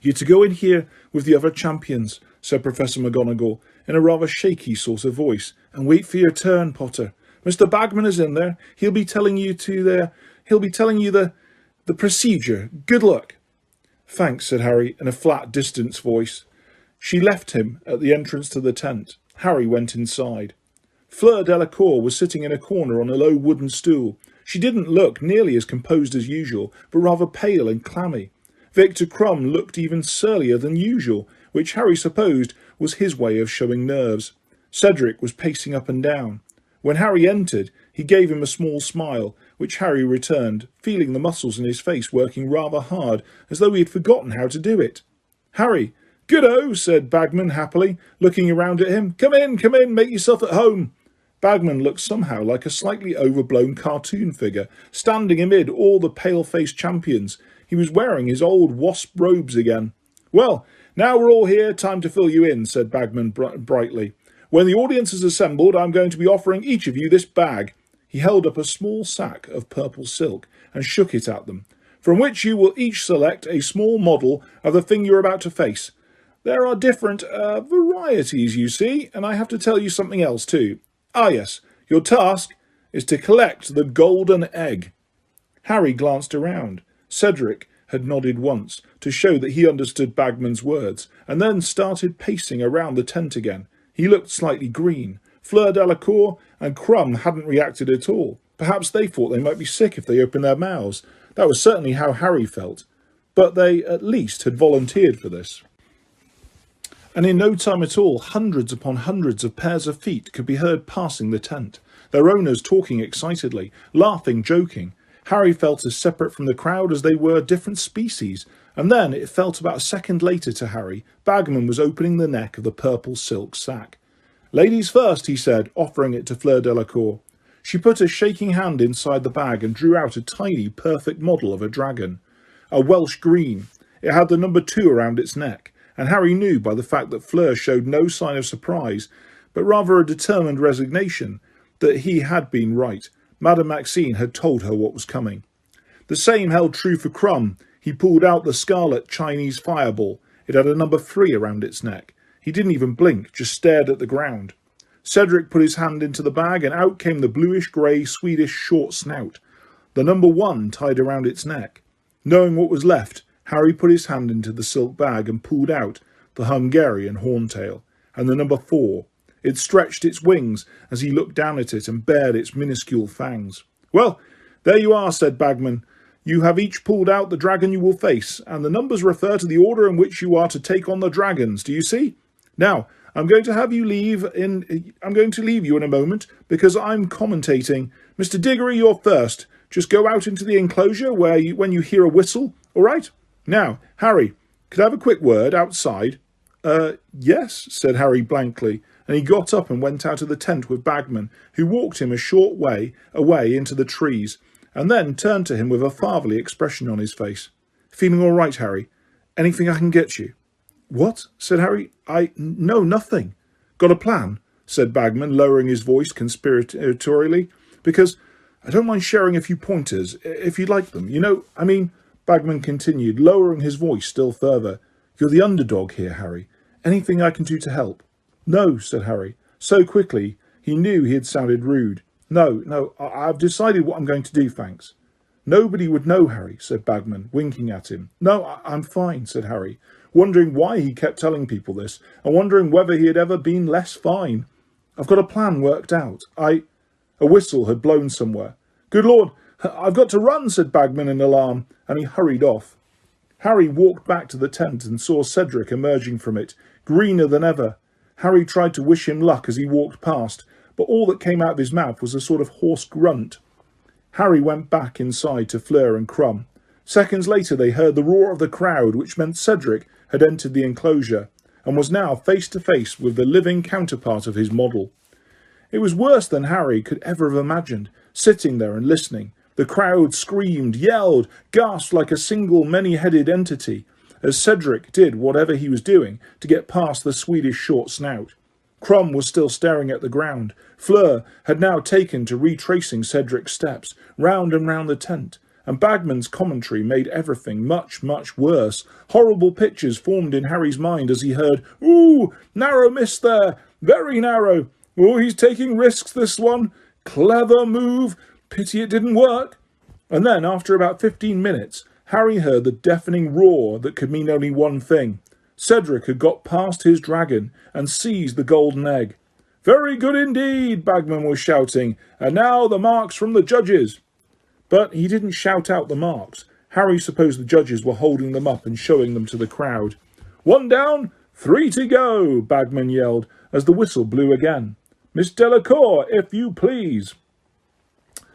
"You're to go in here with the other champions," said Professor McGonagall, in a rather shaky sort of voice, "and wait for your turn, Potter. Mr. Bagman is in there. He'll be telling you the procedure. Good luck." "Thanks," said Harry, in a flat, distant voice. She left him at the entrance to the tent. Harry went inside. Fleur Delacour was sitting in a corner on a low wooden stool. She didn't look nearly as composed as usual, but rather pale and clammy. Victor Crumb looked even surlier than usual, which Harry supposed was his way of showing nerves. Cedric was pacing up and down. When Harry entered, he gave him a small smile, which Harry returned, feeling the muscles in his face working rather hard, as though he had forgotten how to do it. "Harry!" "Good-o," said Bagman happily, looking around at him. Come in, make yourself at home." Bagman looked somehow like a slightly overblown cartoon figure, standing amid all the pale-faced champions. He was wearing his old wasp robes again. "Well, now we're all here, time to fill you in," said Bagman brightly. "When the audience is assembled, I'm going to be offering each of you this bag." He held up a small sack of purple silk and shook it at them, "from which you will each select a small model of the thing you're about to face. There are different varieties, you see, and I have to tell you something else too. Ah, yes, your task is to collect the golden egg." Harry glanced around. Cedric had nodded once to show that he understood Bagman's words, and then started pacing around the tent again. He looked slightly green. Fleur Delacour and Crumb hadn't reacted at all. Perhaps they thought they might be sick if they opened their mouths. That was certainly how Harry felt. But they, at least, had volunteered for this. And in no time at all, hundreds upon hundreds of pairs of feet could be heard passing the tent, their owners talking excitedly, laughing, joking. Harry felt as separate from the crowd as they were different species, and then it felt about a second later to Harry, Bagman was opening the neck of the purple silk sack. "Ladies first," he said, offering it to Fleur Delacour. She put a shaking hand inside the bag and drew out a tiny, perfect model of a dragon. A Welsh green. It had the number 2 around its neck, and Harry knew by the fact that Fleur showed no sign of surprise, but rather a determined resignation, that he had been right. Madame Maxine had told her what was coming. The same held true for Crumb. He pulled out the scarlet Chinese fireball. It had a number 3 around its neck. He didn't even blink, just stared at the ground. Cedric put his hand into the bag, and out came the bluish-grey Swedish short snout, the number 1 tied around its neck. Knowing what was left, Harry put his hand into the silk bag and pulled out the Hungarian Horntail, and the number 4. It stretched its wings as he looked down at it and bared its minuscule fangs. "Well, there you are," said Bagman. "You have each pulled out the dragon you will face, and the numbers refer to the order in which you are to take on the dragons. Do you see? Now, I'm going to leave you in a moment, because I'm commentating. Mr. Diggory, you're first. Just go out into the enclosure when you hear a whistle, all right? Now, Harry, could I have a quick word outside?" Yes," said Harry blankly, and he got up and went out of the tent with Bagman, who walked him a short way away into the trees, and then turned to him with a fatherly expression on his face. "Feeling all right, Harry? Anything I can get you?" "What?" said Harry. No, nothing." "Got a plan?" said Bagman, lowering his voice conspiratorially. "Because I don't mind sharing a few pointers, if you'd like them. Bagman continued, lowering his voice still further. "You're the underdog here, Harry. Anything I can do to help?" "No," said Harry. So quickly, he knew he had sounded rude. No, I've decided what I'm going to do, thanks." "Nobody would know, Harry," said Bagman, winking at him. "No, I'm fine," said Harry, wondering why he kept telling people this, and wondering whether he had ever been less fine. "I've got a plan worked out. A whistle had blown somewhere. "Good Lord, I've got to run," said Bagman in alarm, and he hurried off. Harry walked back to the tent and saw Cedric emerging from it, greener than ever. Harry tried to wish him luck as he walked past, but all that came out of his mouth was a sort of hoarse grunt. Harry went back inside to Fleur and Crumb. Seconds later they heard the roar of the crowd, which meant Cedric had entered the enclosure, and was now face to face with the living counterpart of his model. It was worse than Harry could ever have imagined, sitting there and listening. The crowd screamed, yelled, gasped like a single many-headed entity, as Cedric did whatever he was doing to get past the Swedish short snout. Crumb was still staring at the ground. Fleur had now taken to retracing Cedric's steps, round and round the tent, and Bagman's commentary made everything much, much worse. Horrible pictures formed in Harry's mind as he heard, "Ooh, narrow miss there, very narrow. Oh, he's taking risks, this one. Clever move. Pity it didn't work." And then, after about 15 minutes, Harry heard the deafening roar that could mean only one thing. Cedric had got past his dragon and seized the golden egg. "Very good indeed," Bagman was shouting. "And now the marks from the judges." But he didn't shout out the marks. Harry supposed the judges were holding them up and showing them to the crowd. "One down, 3 to go," Bagman yelled as the whistle blew again. "Miss Delacour, if you please."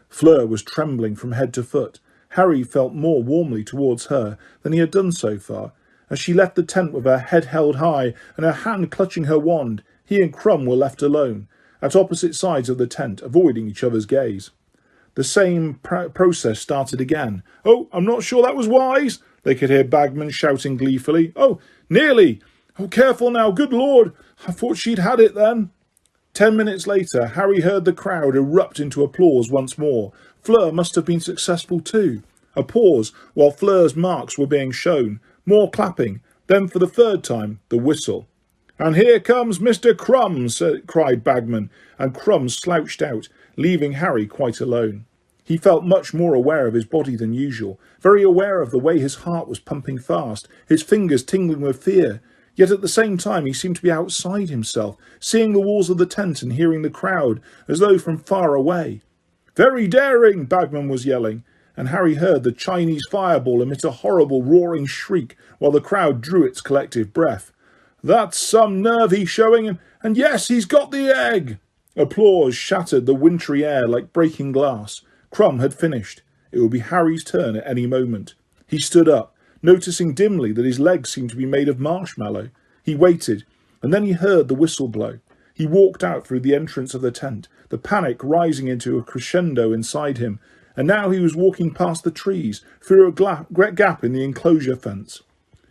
Fleur was trembling from head to foot. Harry felt more warmly towards her than he had done so far. As she left the tent with her head held high and her hand clutching her wand, he and Crumb were left alone, at opposite sides of the tent, avoiding each other's gaze. The same process started again. "Oh, I'm not sure that was wise," they could hear Bagman shouting gleefully. "Oh, nearly. Oh, careful now, good Lord. I thought she'd had it then." 10 minutes later, Harry heard the crowd erupt into applause once more. Fleur must have been successful too. A pause while Fleur's marks were being shown. More clapping. Then for the third time, the whistle. "And here comes Mr. Crumb," cried Bagman, and Crumb slouched out, leaving Harry quite alone. He felt much more aware of his body than usual, very aware of the way his heart was pumping fast, his fingers tingling with fear. Yet at the same time he seemed to be outside himself, seeing the walls of the tent and hearing the crowd, as though from far away. "Very daring," Bagman was yelling, and Harry heard the Chinese fireball emit a horrible roaring shriek while the crowd drew its collective breath. "That's some nerve he's showing, and yes, he's got the egg!" Applause shattered the wintry air like breaking glass. Crumb had finished. It would be Harry's turn at any moment. He stood up, noticing dimly that his legs seemed to be made of marshmallow. He waited, and then he heard the whistle blow. He walked out through the entrance of the tent, the panic rising into a crescendo inside him, and now he was walking past the trees, through a gap in the enclosure fence.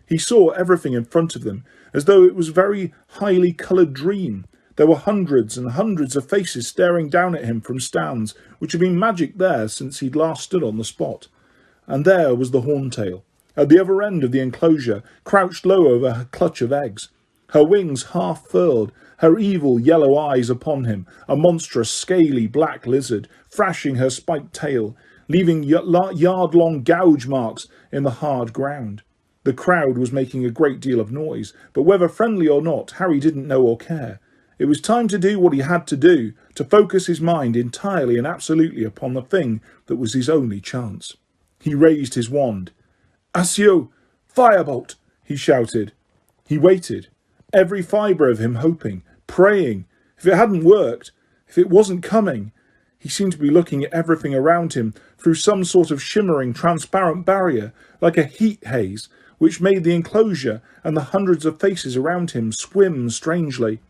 He saw everything in front of them, as though it was a very highly coloured dream. There were hundreds and hundreds of faces staring down at him from stands, which had been magic there since he'd last stood on the spot. And there was the Horntail, at the other end of the enclosure, crouched low over her clutch of eggs, her wings half furled, her evil yellow eyes upon him, a monstrous scaly black lizard, thrashing her spiked tail, leaving yard-long gouge marks in the hard ground. The crowd was making a great deal of noise, but whether friendly or not, Harry didn't know or care. It was time to do what he had to do, to focus his mind entirely and absolutely upon the thing that was his only chance. He raised his wand. "Accio! Firebolt!" he shouted. He waited, every fibre of him hoping, praying. If it hadn't worked, if it wasn't coming, he seemed to be looking at everything around him through some sort of shimmering, transparent barrier, like a heat haze, which made the enclosure and the hundreds of faces around him swim strangely.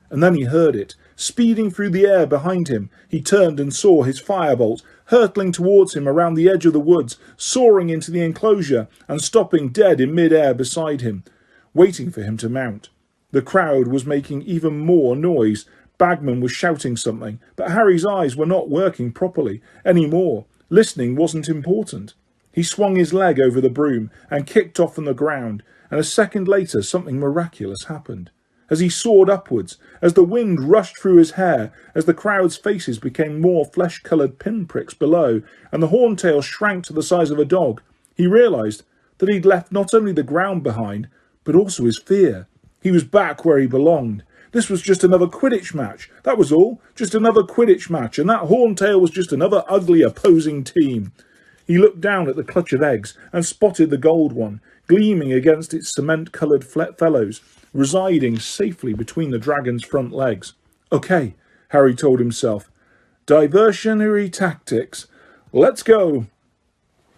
And then he heard it, speeding through the air behind him. He turned and saw his firebolt, hurtling towards him around the edge of the woods, soaring into the enclosure and stopping dead in mid-air beside him, waiting for him to mount. The crowd was making even more noise. Bagman was shouting something, but Harry's eyes were not working properly anymore. Listening wasn't important. He swung his leg over the broom and kicked off on the ground, and a second later something miraculous happened. As he soared upwards, as the wind rushed through his hair, as the crowd's faces became more flesh-coloured pinpricks below, and the Horntail shrank to the size of a dog, he realised that he'd left not only the ground behind, but also his fear. He was back where he belonged. This was just another Quidditch match. That was all. Just another Quidditch match, and that Horntail was just another ugly opposing team. He looked down at the clutch of eggs and spotted the gold one, gleaming against its cement-coloured fellows, residing safely between the dragon's front legs. "Okay," Harry told himself. "Diversionary tactics. Let's go."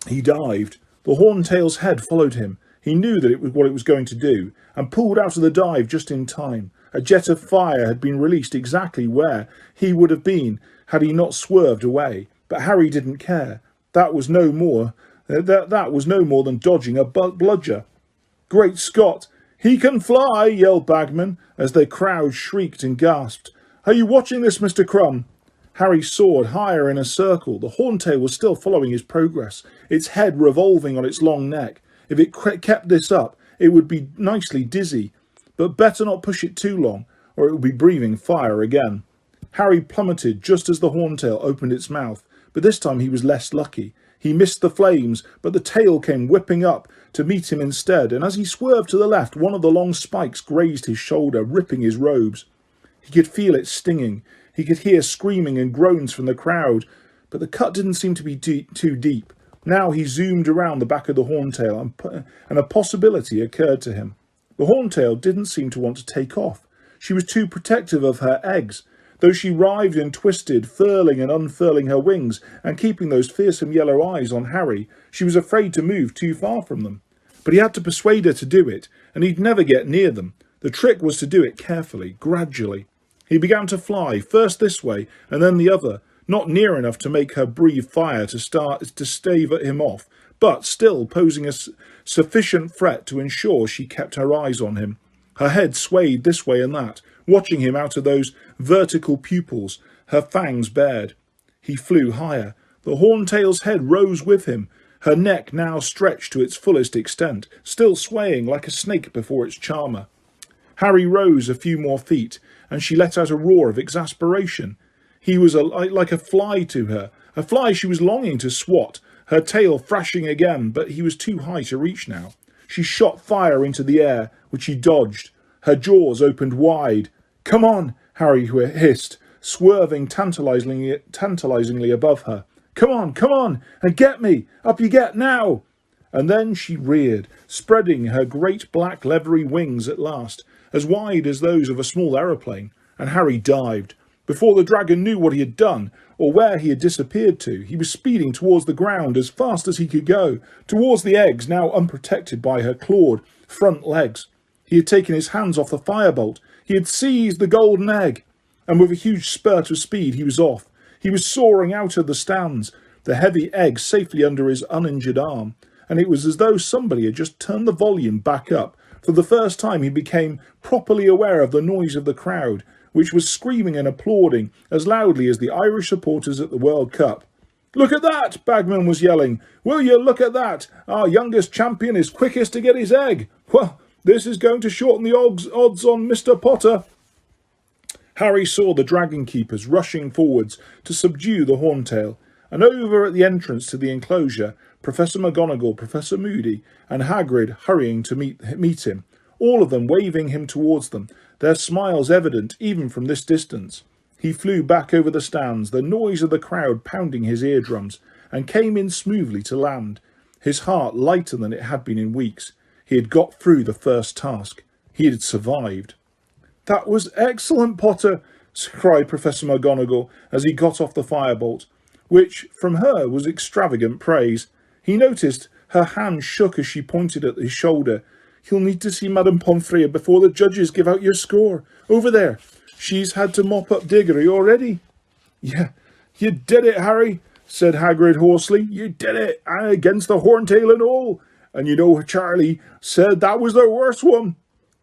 He dived. The Horntail's head followed him. He knew that it was what it was going to do, and pulled out of the dive just in time. A jet of fire had been released exactly where he would have been had he not swerved away. But Harry didn't care. That was no more than dodging a bludger. Great Scott! "He can fly," yelled Bagman, as the crowd shrieked and gasped. "Are you watching this, Mr. Crumb?" Harry soared higher in a circle. The Horntail was still following his progress, its head revolving on its long neck. If it kept this up, it would be nicely dizzy. But better not push it too long, or it would be breathing fire again. Harry plummeted just as the Horntail opened its mouth, but this time he was less lucky. He missed the flames, but the tail came whipping up to meet him instead, and as he swerved to the left, one of the long spikes grazed his shoulder, ripping his robes. He could feel it stinging. He could hear screaming and groans from the crowd, but the cut didn't seem to be too deep. Now he zoomed around the back of the Horntail, and a possibility occurred to him. The Horntail didn't seem to want to take off. She was too protective of her eggs. Though she writhed and twisted, furling and unfurling her wings, and keeping those fearsome yellow eyes on Harry, she was afraid to move too far from them. But he had to persuade her to do it, and he'd never get near them. The trick was to do it carefully, gradually. He began to fly, first this way, and then the other, not near enough to make her breathe fire to stave him off, but still posing a sufficient threat to ensure she kept her eyes on him. Her head swayed this way and that, watching him out of those vertical pupils, her fangs bared. He flew higher. The Horntail's head rose with him, her neck now stretched to its fullest extent, still swaying like a snake before its charmer. Harry rose a few more feet, and she let out a roar of exasperation. He was like a fly to her, a fly she was longing to swat, her tail thrashing again, but he was too high to reach now. She shot fire into the air, which he dodged. Her jaws opened wide. "Come on," Harry hissed, swerving tantalizingly above her. Come on, and get me! Up you get now!" And then she reared, spreading her great black leathery wings at last, as wide as those of a small aeroplane, and Harry dived. Before the dragon knew what he had done, or where he had disappeared to, he was speeding towards the ground as fast as he could go, towards the eggs now unprotected by her clawed front legs. He had taken his hands off the firebolt. He had seized the golden egg, and with a huge spurt of speed he was off. He was soaring out of the stands, the heavy egg safely under his uninjured arm, and it was as though somebody had just turned the volume back up. For the first time he became properly aware of the noise of the crowd, which was screaming and applauding as loudly as the Irish supporters at the World Cup. "Look at that!" Bagman was yelling. "Will you look at that? Our youngest champion is quickest to get his egg. Well, this is going to shorten the odds on Mr. Potter." Harry saw the dragon keepers rushing forwards to subdue the Horntail, and over at the entrance to the enclosure, Professor McGonagall, Professor Moody, and Hagrid hurrying to meet him, all of them waving him towards them, their smiles evident even from this distance. He flew back over the stands, the noise of the crowd pounding his eardrums, and came in smoothly to land, his heart lighter than it had been in weeks. He had got through the first task. He had survived. "That was excellent, Potter," cried Professor McGonagall as he got off the firebolt, which from her was extravagant praise. He noticed her hand shook as she pointed at his shoulder. "You'll need to see Madame Pomfrey before the judges give out your score. Over there. She's had to mop up Diggory already." "Yeah, you did it, Harry," said Hagrid hoarsely. "You did it, against the Horntail and all. And you know Charlie said that was the worst one."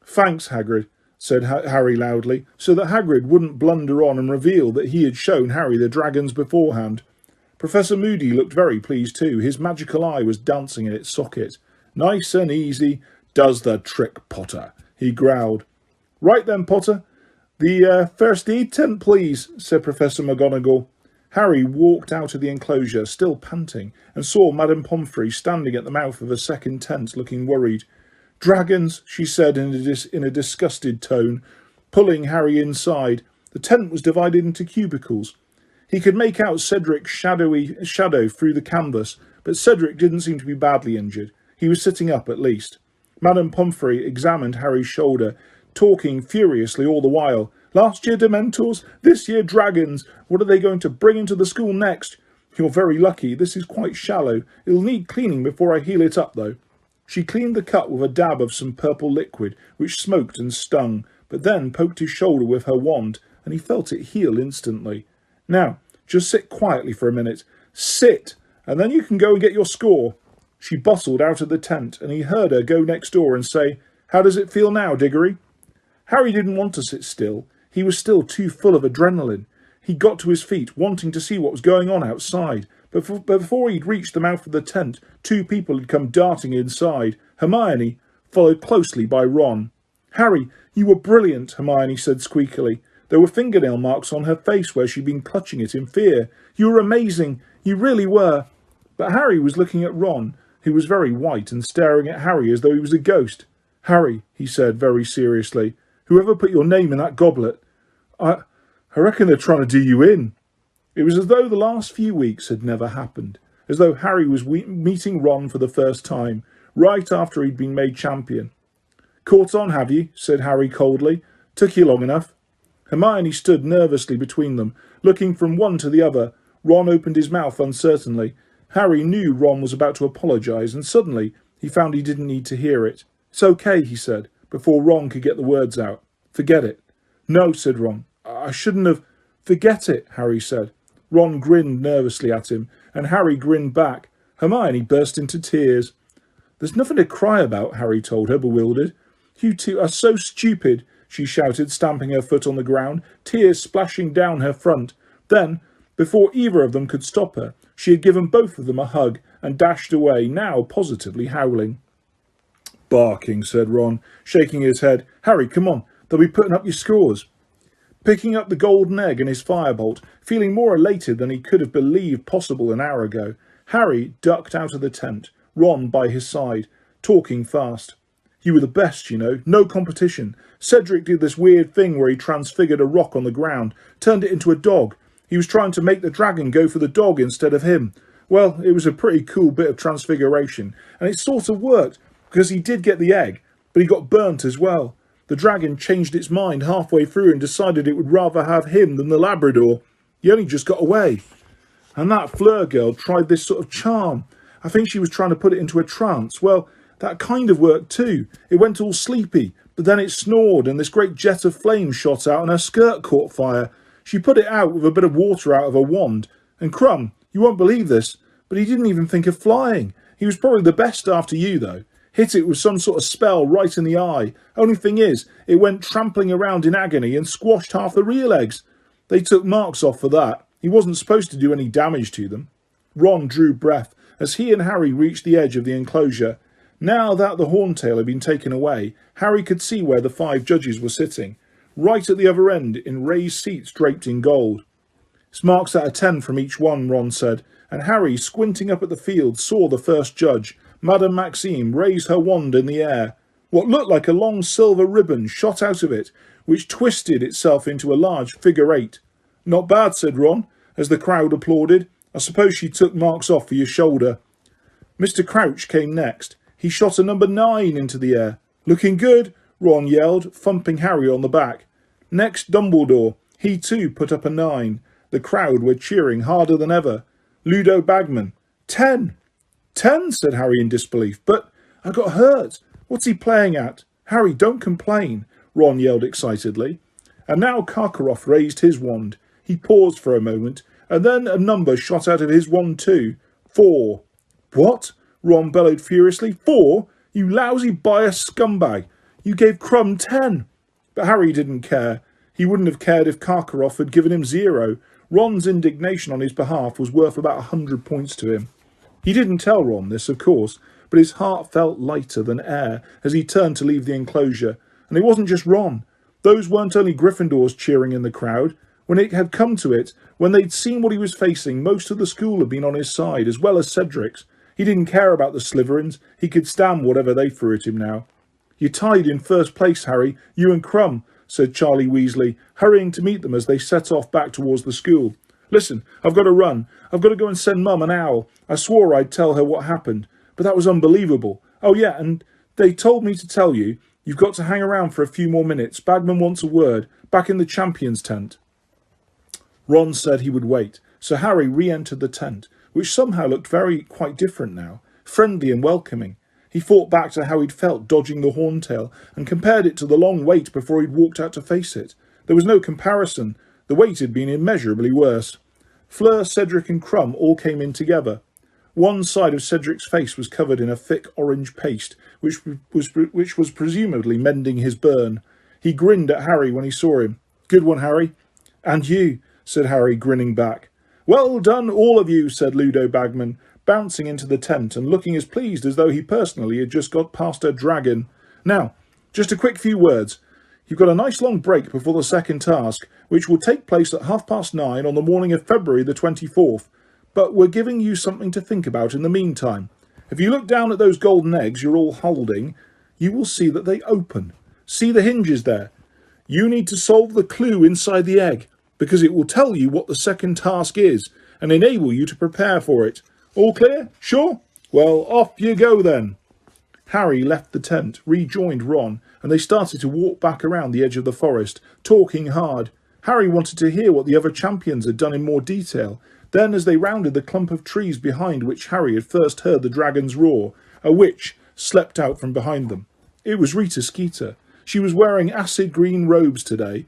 "Thanks, Hagrid," said Harry loudly, so that Hagrid wouldn't blunder on and reveal that he had shown Harry the dragons beforehand. Professor Moody looked very pleased too. His magical eye was dancing in its socket. "Nice and easy. Does the trick, Potter," he growled. "Right then, Potter. The first aid tent, please," said Professor McGonagall. Harry walked out of the enclosure, still panting, and saw Madame Pomfrey standing at the mouth of a second tent, looking worried. "Dragons," she said in a disgusted tone, pulling Harry inside. The tent was divided into cubicles. He could make out Cedric's shadow through the canvas, but Cedric didn't seem to be badly injured. He was sitting up at least. Madame Pomfrey examined Harry's shoulder, talking furiously all the while. "Last year Dementors, this year dragons. What are they going to bring into the school next? You're very lucky. This is quite shallow. It'll need cleaning before I heal it up, though." She cleaned the cut with a dab of some purple liquid, which smoked and stung, but then poked his shoulder with her wand, and he felt it heal instantly. "Now, just sit quietly for a minute. Sit, and then you can go and get your score." She bustled out of the tent, and he heard her go next door and say, How does it feel now, Diggory? Harry didn't want to sit still. He was still too full of adrenaline. He got to his feet, wanting to see what was going on outside. But before he'd reached the mouth of the tent, two people had come darting inside. Hermione, followed closely by Ron. Harry, you were brilliant, Hermione said squeakily. There were fingernail marks on her face where she'd been clutching it in fear. You were amazing. You really were. But Harry was looking at Ron, who was very white and staring at Harry as though he was a ghost. Harry, he said very seriously, whoever put your name in that goblet, I reckon they're trying to do you in. It was as though the last few weeks had never happened, as though Harry was meeting Ron for the first time, right after he'd been made champion. Caught on, have you? Said Harry coldly. Took you long enough. Hermione stood nervously between them, looking from one to the other. Ron opened his mouth uncertainly. Harry knew Ron was about to apologise, and suddenly he found he didn't need to hear it. It's okay, he said, before Ron could get the words out. Forget it. No, said Ron. I shouldn't have. Forget it, Harry said. Ron grinned nervously at him, and Harry grinned back. Hermione burst into tears. There's nothing to cry about, Harry told her, bewildered. You two are so stupid, she shouted, stamping her foot on the ground, tears splashing down her front. Then, before either of them could stop her, she had given both of them a hug and dashed away, now positively howling. Barking, said Ron, shaking his head. Harry, come on, they'll be putting up your scores. Picking up the golden egg and his firebolt, feeling more elated than he could have believed possible an hour ago, Harry ducked out of the tent, Ron by his side, talking fast. You were the best, you know, no competition. Cedric did this weird thing where he transfigured a rock on the ground, turned it into a dog. He was trying to make the dragon go for the dog instead of him. Well, it was a pretty cool bit of transfiguration, and it sort of worked, because he did get the egg, but he got burnt as well. The dragon changed its mind halfway through and decided it would rather have him than the Labrador. He only just got away. And that Fleur girl tried this sort of charm. I think she was trying to put it into a trance. Well, that kind of worked too. It went all sleepy, but then it snored and this great jet of flame shot out and her skirt caught fire. She put it out with a bit of water out of her wand. And Crumb, you won't believe this, but he didn't even think of flying. He was probably the best after you, though. Hit it with some sort of spell right in the eye. Only thing is, it went trampling around in agony and squashed half the real eggs. They took marks off for that. He wasn't supposed to do any damage to them. Ron drew breath as he and Harry reached the edge of the enclosure. Now that the Horntail had been taken away, Harry could see where the 5 judges were sitting, right at the other end in raised seats draped in gold. It's marks out of 10 from each one, Ron said, and Harry, squinting up at the field, saw the first judge, Madame Maxime, raise her wand in the air. What looked like a long silver ribbon shot out of it, which twisted itself into a large figure 8. Not bad, said Ron, as the crowd applauded. I suppose she took marks off for your shoulder. Mr. Crouch came next. He shot a number 9 into the air. Looking good, Ron yelled, thumping Harry on the back. Next, Dumbledore. He too put up a 9. The crowd were cheering harder than ever. Ludo Bagman. 10. 10, said Harry in disbelief. But I got hurt. What's he playing at? Harry, don't complain, Ron yelled excitedly. And now Karkaroff raised his wand. He paused for a moment, and then a number shot out of his wand too. 4. What? Ron bellowed furiously. 4? You lousy biased scumbag. You gave Crumb 10. But Harry didn't care. He wouldn't have cared if Karkaroff had given him 0. Ron's indignation on his behalf was worth about 100 points to him. He didn't tell Ron this, of course, but his heart felt lighter than air as he turned to leave the enclosure. And it wasn't just Ron. Those weren't only Gryffindors cheering in the crowd. When it had come to it, when they'd seen what he was facing, most of the school had been on his side, as well as Cedric's. He didn't care about the Slytherins. He could stand whatever they threw at him now. You're tied in first place, Harry, you and Crumb, said Charlie Weasley, hurrying to meet them as they set off back towards the school. Listen, I've got to run. I've got to go and send Mum an owl. I swore I'd tell her what happened, but that was unbelievable. Oh yeah, and they told me to tell you, you've got to hang around for a few more minutes. Bagman wants a word, back in the Champions tent. Ron said he would wait, so Harry re-entered the tent, which somehow looked quite different now, friendly and welcoming. He thought back to how he'd felt dodging the Horntail and compared it to the long wait before he'd walked out to face it. There was no comparison. The wait had been immeasurably worse. Fleur, Cedric and Crumb all came in together. One side of Cedric's face was covered in a thick orange paste, which was presumably mending his burn. He grinned at Harry when he saw him. "Good one, Harry." "And you," said Harry, grinning back. "Well done, all of you," said Ludo Bagman, bouncing into the tent and looking as pleased as though he personally had just got past a dragon. "Now, just a quick few words. You've got a nice long break before the second task, which will take place at 9:30 on the morning of February the 24th. But we're giving you something to think about in the meantime. If you look down at those golden eggs you're all holding, you will see that they open. See the hinges there? You need to solve the clue inside the egg, because it will tell you what the second task is, and enable you to prepare for it. All clear? Sure? Well, off you go then." Harry left the tent, rejoined Ron, and they started to walk back around the edge of the forest, talking hard. Harry wanted to hear what the other champions had done in more detail. Then, as they rounded the clump of trees behind which Harry had first heard the dragon's roar, a witch slept out from behind them. It was Rita Skeeter. She was wearing acid green robes today.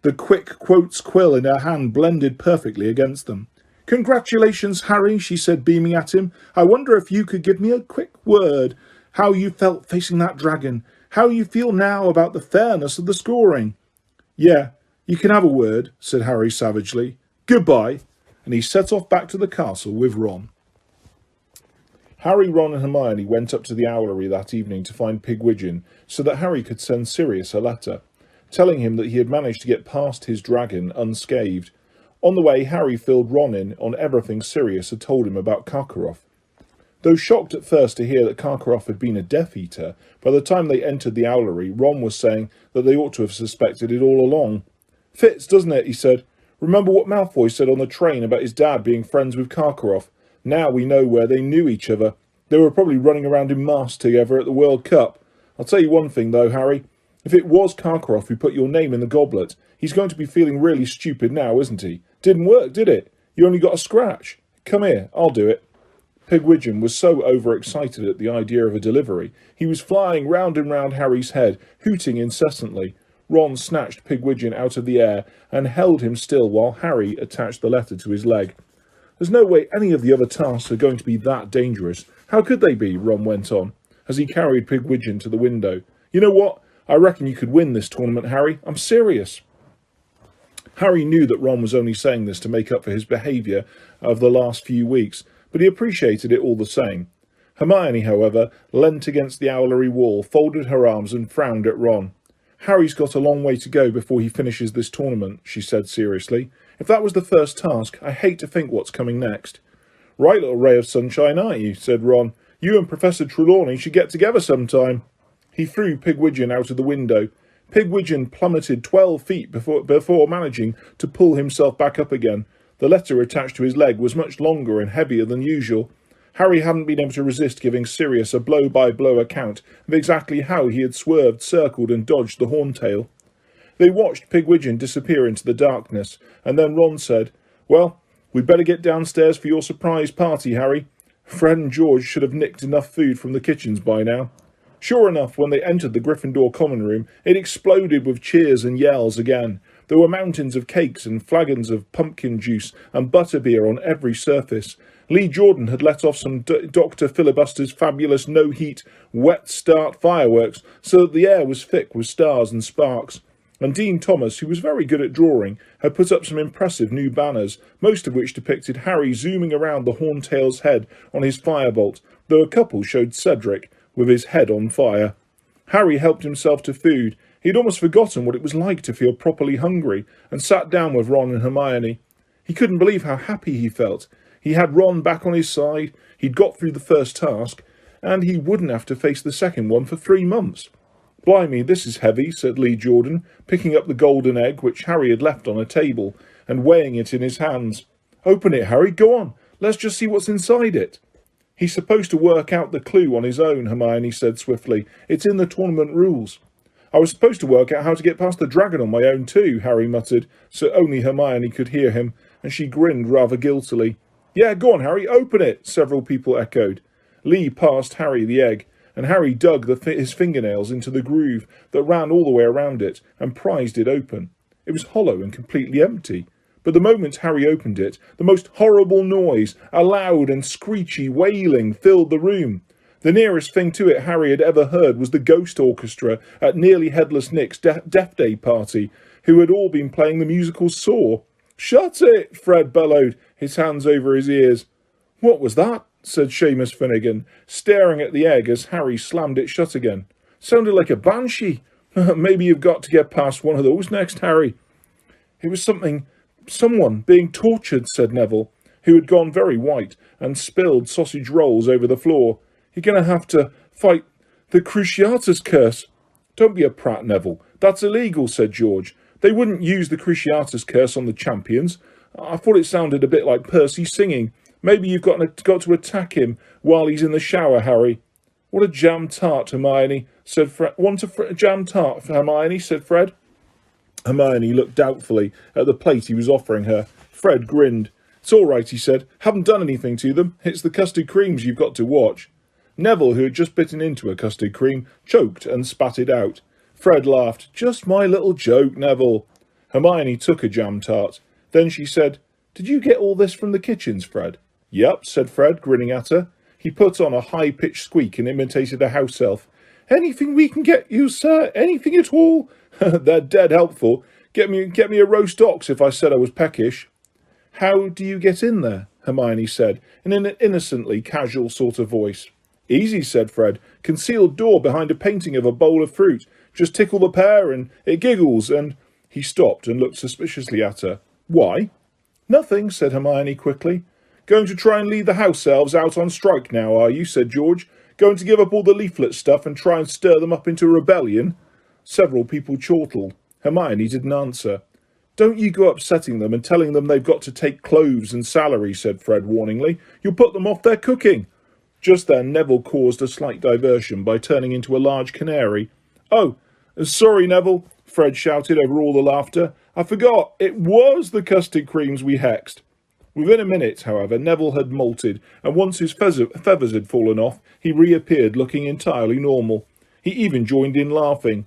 The quick quotes quill in her hand blended perfectly against them. "Congratulations, Harry," she said, beaming at him. "I wonder if you could give me a quick word. How you felt facing that dragon. How you feel now about the fairness of the scoring." "Yeah, you can have a word," said Harry savagely. "Goodbye." And he set off back to the castle with Ron. Harry, Ron and Hermione went up to the owlery that evening to find Pigwidgeon, so that Harry could send Sirius a letter, telling him that he had managed to get past his dragon unscathed. On the way, Harry filled Ron in on everything Sirius had told him about Karkaroff. Though shocked at first to hear that Karkaroff had been a Death Eater, by the time they entered the owlery, Ron was saying that they ought to have suspected it all along. "Fits, doesn't it?" he said. "Remember what Malfoy said on the train about his dad being friends with Karkaroff? Now we know where they knew each other. They were probably running around in masks together at the World Cup. I'll tell you one thing, though, Harry. If it was Karkaroff who put your name in the goblet, he's going to be feeling really stupid now, isn't he? Didn't work, did it? You only got a scratch. Come here, I'll do it." Pigwidgeon was so overexcited at the idea of a delivery, he was flying round and round Harry's head, hooting incessantly. Ron snatched Pigwidgeon out of the air and held him still while Harry attached the letter to his leg. "There's no way any of the other tasks are going to be that dangerous. How could they be?" Ron went on, as he carried Pigwidgeon to the window. "You know what? I reckon you could win this tournament, Harry. I'm serious." Harry knew that Ron was only saying this to make up for his behaviour of the last few weeks, but he appreciated it all the same. Hermione, however, leant against the owlery wall, folded her arms and frowned at Ron. "Harry's got a long way to go before he finishes this tournament," she said seriously. "If that was the first task, I hate to think what's coming next." "Right, little ray of sunshine, aren't you?" said Ron. "You and Professor Trelawney should get together sometime." He threw Pigwidgeon out of the window. Pigwidgeon plummeted 12 feet before managing to pull himself back up again. The letter attached to his leg was much longer and heavier than usual. Harry hadn't been able to resist giving Sirius a blow-by-blow account of exactly how he had swerved, circled and dodged the Horntail. They watched Pigwidgeon disappear into the darkness, and then Ron said, "Well, we'd better get downstairs for your surprise party, Harry. Fred and George should have nicked enough food from the kitchens by now." Sure enough, when they entered the Gryffindor common room, it exploded with cheers and yells again. There were mountains of cakes and flagons of pumpkin juice and butterbeer on every surface. Lee Jordan had let off some Dr. Filibuster's fabulous no-heat, wet-start fireworks, so that the air was thick with stars and sparks. And Dean Thomas, who was very good at drawing, had put up some impressive new banners, most of which depicted Harry zooming around the Horntail's head on his firebolt, though a couple showed Cedric with his head on fire. Harry helped himself to food. He'd almost forgotten what it was like to feel properly hungry, and sat down with Ron and Hermione. He couldn't believe how happy he felt. He had Ron back on his side, he'd got through the first task, and he wouldn't have to face the second one for 3 months. "Blimey, this is heavy," said Lee Jordan, picking up the golden egg which Harry had left on a table, and weighing it in his hands. "Open it, Harry, go on, let's just see what's inside it." "He's supposed to work out the clue on his own," Hermione said swiftly. "It's in the tournament rules." "I was supposed to work out how to get past the dragon on my own too," Harry muttered, so only Hermione could hear him, and she grinned rather guiltily. "Yeah, go on, Harry, open it," several people echoed. Lee passed Harry the egg, and Harry dug his fingernails into the groove that ran all the way around it and prized it open. It was hollow and completely empty, but the moment Harry opened it, the most horrible noise, a loud and screechy wailing, filled the room. The nearest thing to it Harry had ever heard was the ghost orchestra at Nearly Headless Nick's Death Day party, who had all been playing the musical Saw. "Shut it!" Fred bellowed, his hands over his ears. "What was that?" said Seamus Finnegan, staring at the egg as Harry slammed it shut again. "Sounded like a banshee. Maybe you've got to get past one of those next, Harry." "It was someone being tortured," said Neville, who had gone very white and spilled sausage rolls over the floor. "You're going to have to fight the Cruciatus curse." "Don't be a prat, Neville. That's illegal," said George. "They wouldn't use the Cruciatus curse on the champions. I thought it sounded a bit like Percy singing. Maybe you've got to attack him while he's in the shower, Harry." "What a jam tart, Hermione," said Fred. "Want a jam tart, Hermione?" said Fred. Hermione looked doubtfully at the plate he was offering her. Fred grinned. "It's all right," he said. "Haven't done anything to them. It's the custard creams you've got to watch." Neville, who had just bitten into a custard cream, choked and spat it out. Fred laughed. "Just my little joke, Neville." Hermione took a jam tart. Then she said, "Did you get all this from the kitchens, Fred?" "Yep," said Fred, grinning at her. He put on a high-pitched squeak and imitated a house elf. "Anything we can get you, sir? Anything at all?" "They're dead helpful. Get me a roast ox if I said I was peckish." "How do you get in there?" Hermione said, in an innocently casual sort of voice. "Easy," said Fred. "Concealed door behind a painting of a bowl of fruit. Just tickle the pear and it giggles and—" He stopped and looked suspiciously at her. "Why?" "Nothing," said Hermione quickly. "Going to try and lead the house elves out on strike now, are you?" said George. "Going to give up all the leaflet stuff and try and stir them up into a rebellion?" Several people chortled. Hermione didn't answer. "Don't you go upsetting them and telling them they've got to take cloves and salary," said Fred warningly. "You'll put them off their cooking." Just then Neville caused a slight diversion by turning into a large canary. "Oh, sorry, Neville," Fred shouted over all the laughter. "I forgot. It was the custard creams we hexed." Within a minute, however, Neville had molted, and once his feathers had fallen off, he reappeared looking entirely normal. He even joined in laughing.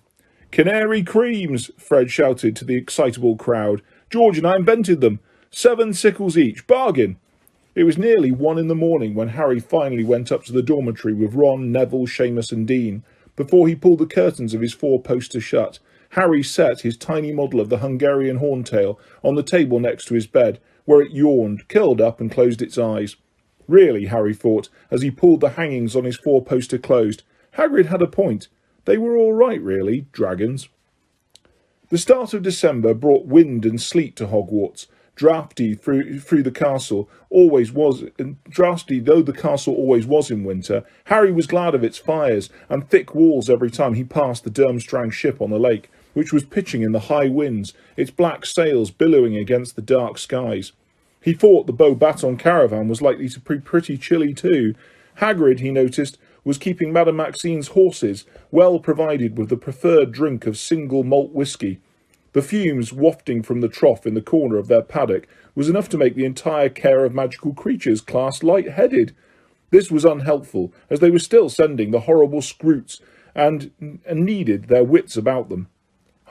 "Canary creams," Fred shouted to the excitable crowd. "George and I invented them. 7 sickles each. Bargain." It was nearly 1 in the morning when Harry finally went up to the dormitory with Ron, Neville, Seamus and Dean. Before he pulled the curtains of his 4-poster shut, Harry set his tiny model of the Hungarian Horntail on the table next to his bed, where it yawned, curled up and closed its eyes. Really, Harry thought, as he pulled the hangings on his 4-poster closed, Hagrid had a point. They were all right, really, dragons. The start of December brought wind and sleet to Hogwarts. Drafty through the castle always was, and drafty though the castle always was in winter, Harry was glad of its fires and thick walls every time he passed the Durmstrang ship on the lake, which was pitching in the high winds, its black sails billowing against the dark skies. He thought the Beauxbatons caravan was likely to be pretty chilly too. Hagrid, he noticed, was keeping Madame Maxine's horses well provided with the preferred drink of single malt whisky. The fumes wafting from the trough in the corner of their paddock was enough to make the entire Care of Magical Creatures class light-headed. This was unhelpful, as they were still sending the horrible Scroots and needed their wits about them.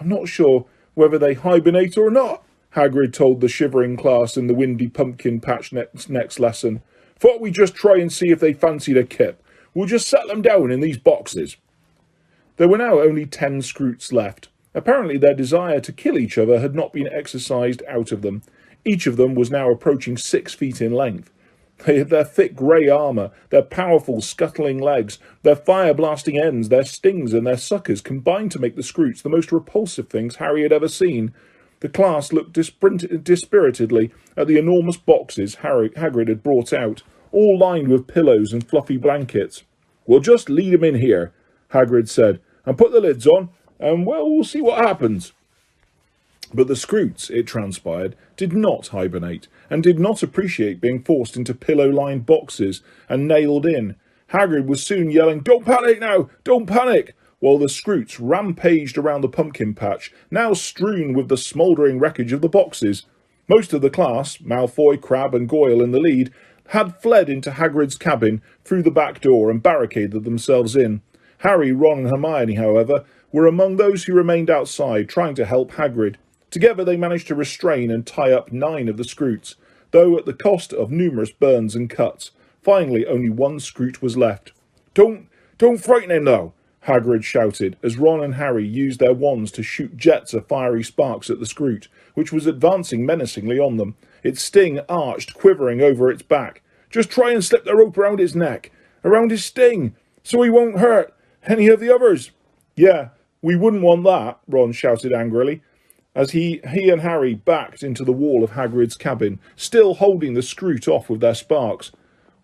"I'm not sure whether they hibernate or not," Hagrid told the shivering class in the windy pumpkin patch next lesson. "Thought we'd just try and see if they fancied a kip. We'll just set them down in these boxes." There were now only 10 Scroots left. Apparently their desire to kill each other had not been exercised out of them. Each of them was now approaching 6 feet in length. Their thick grey armour, their powerful scuttling legs, their fire-blasting ends, their stings and their suckers combined to make the Scroots the most repulsive things Harry had ever seen. The class looked dispiritedly at the enormous boxes Hagrid had brought out, all lined with pillows and fluffy blankets. "We'll just lead 'em in here," Hagrid said, "and put the lids on, and well, we'll see what happens." But the Scroots, it transpired, did not hibernate, and did not appreciate being forced into pillow-lined boxes and nailed in. Hagrid was soon yelling, "Don't panic now! Don't panic!" while the Scroots rampaged around the pumpkin patch, now strewn with the smouldering wreckage of the boxes. Most of the class, Malfoy, Crabbe and Goyle in the lead, had fled into Hagrid's cabin through the back door and barricaded themselves in. Harry, Ron and Hermione, however, were among those who remained outside, trying to help Hagrid. Together they managed to restrain and tie up 9 of the Scroots, though at the cost of numerous burns and cuts. Finally, only one Scroot was left. Don't frighten him, though, Hagrid shouted, as Ron and Harry used their wands to shoot jets of fiery sparks at the Scroot, which was advancing menacingly on them, its sting arched, quivering over its back. Just try and slip the rope around his neck, around his sting, so he won't hurt any of the others. Yeah, we wouldn't want that, Ron shouted angrily, as he and Harry backed into the wall of Hagrid's cabin, still holding the Scroot off with their sparks.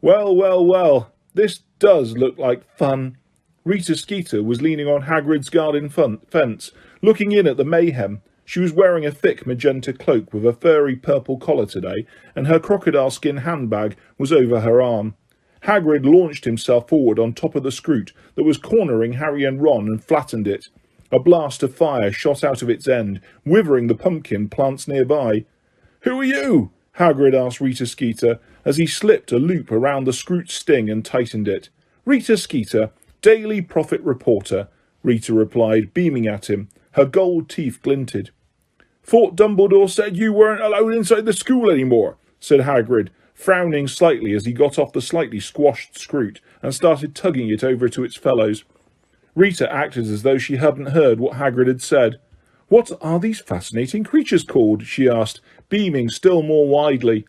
Well, this does look like fun. Rita Skeeter was leaning on Hagrid's garden fence, looking in at the mayhem. She was wearing a thick magenta cloak with a furry purple collar today, and her crocodile skin handbag was over her arm. Hagrid launched himself forward on top of the Scroot that was cornering Harry and Ron and flattened it. A blast of fire shot out of its end, withering the pumpkin plants nearby. Who are you? Hagrid asked Rita Skeeter, as he slipped a loop around the Scroot's sting and tightened it. Rita Skeeter, Daily Prophet reporter, Rita replied, beaming at him. Her gold teeth glinted. Thought Dumbledore said you weren't allowed inside the school anymore, said Hagrid, frowning slightly as he got off the slightly squashed Scroot and started tugging it over to its fellows. Rita acted as though she hadn't heard what Hagrid had said. What are these fascinating creatures called? She asked, beaming still more widely.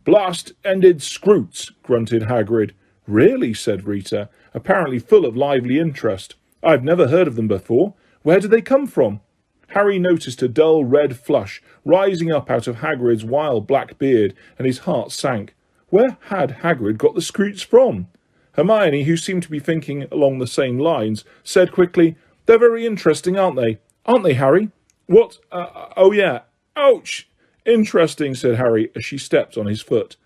Blast-ended Scroots, grunted Hagrid. Really, said Rita, apparently full of lively interest. I've never heard of them before. Where do they come from? Harry noticed a dull red flush rising up out of Hagrid's wild black beard, and his heart sank. Where had Hagrid got the Scroots from? Hermione, who seemed to be thinking along the same lines, said quickly, They're very interesting, aren't they? Aren't they, Harry? What? Oh yeah. Ouch! Interesting, said Harry, as she stepped on his foot.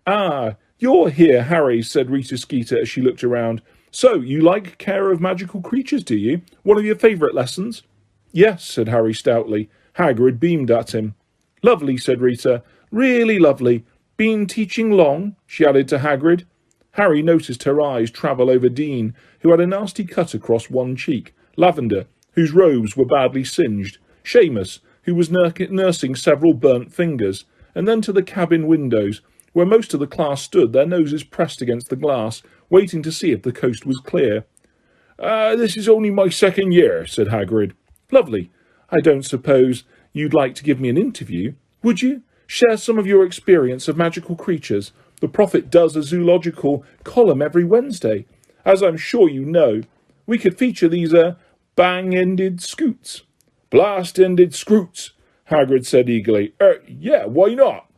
Ah, you're here, Harry, said Rita Skeeter as she looked around. So, you like care of magical creatures, do you? One of your favourite lessons? Yes, said Harry stoutly. Hagrid beamed at him. Lovely, said Rita. Really lovely. Been teaching long? She added to Hagrid. Harry noticed her eyes travel over Dean, who had a nasty cut across one cheek, Lavender, whose robes were badly singed, Seamus, who was nursing several burnt fingers, and then to the cabin windows, where most of the class stood, their noses pressed against the glass, waiting to see if the coast was clear. This is only my second year, said Hagrid. Lovely. I don't suppose you'd like to give me an interview, would you? Share some of your experience of magical creatures. The Prophet does a zoological column every Wednesday. As I'm sure you know, we could feature these bang-ended scoots. Blast-ended scroots, Hagrid said eagerly. Yeah, why not?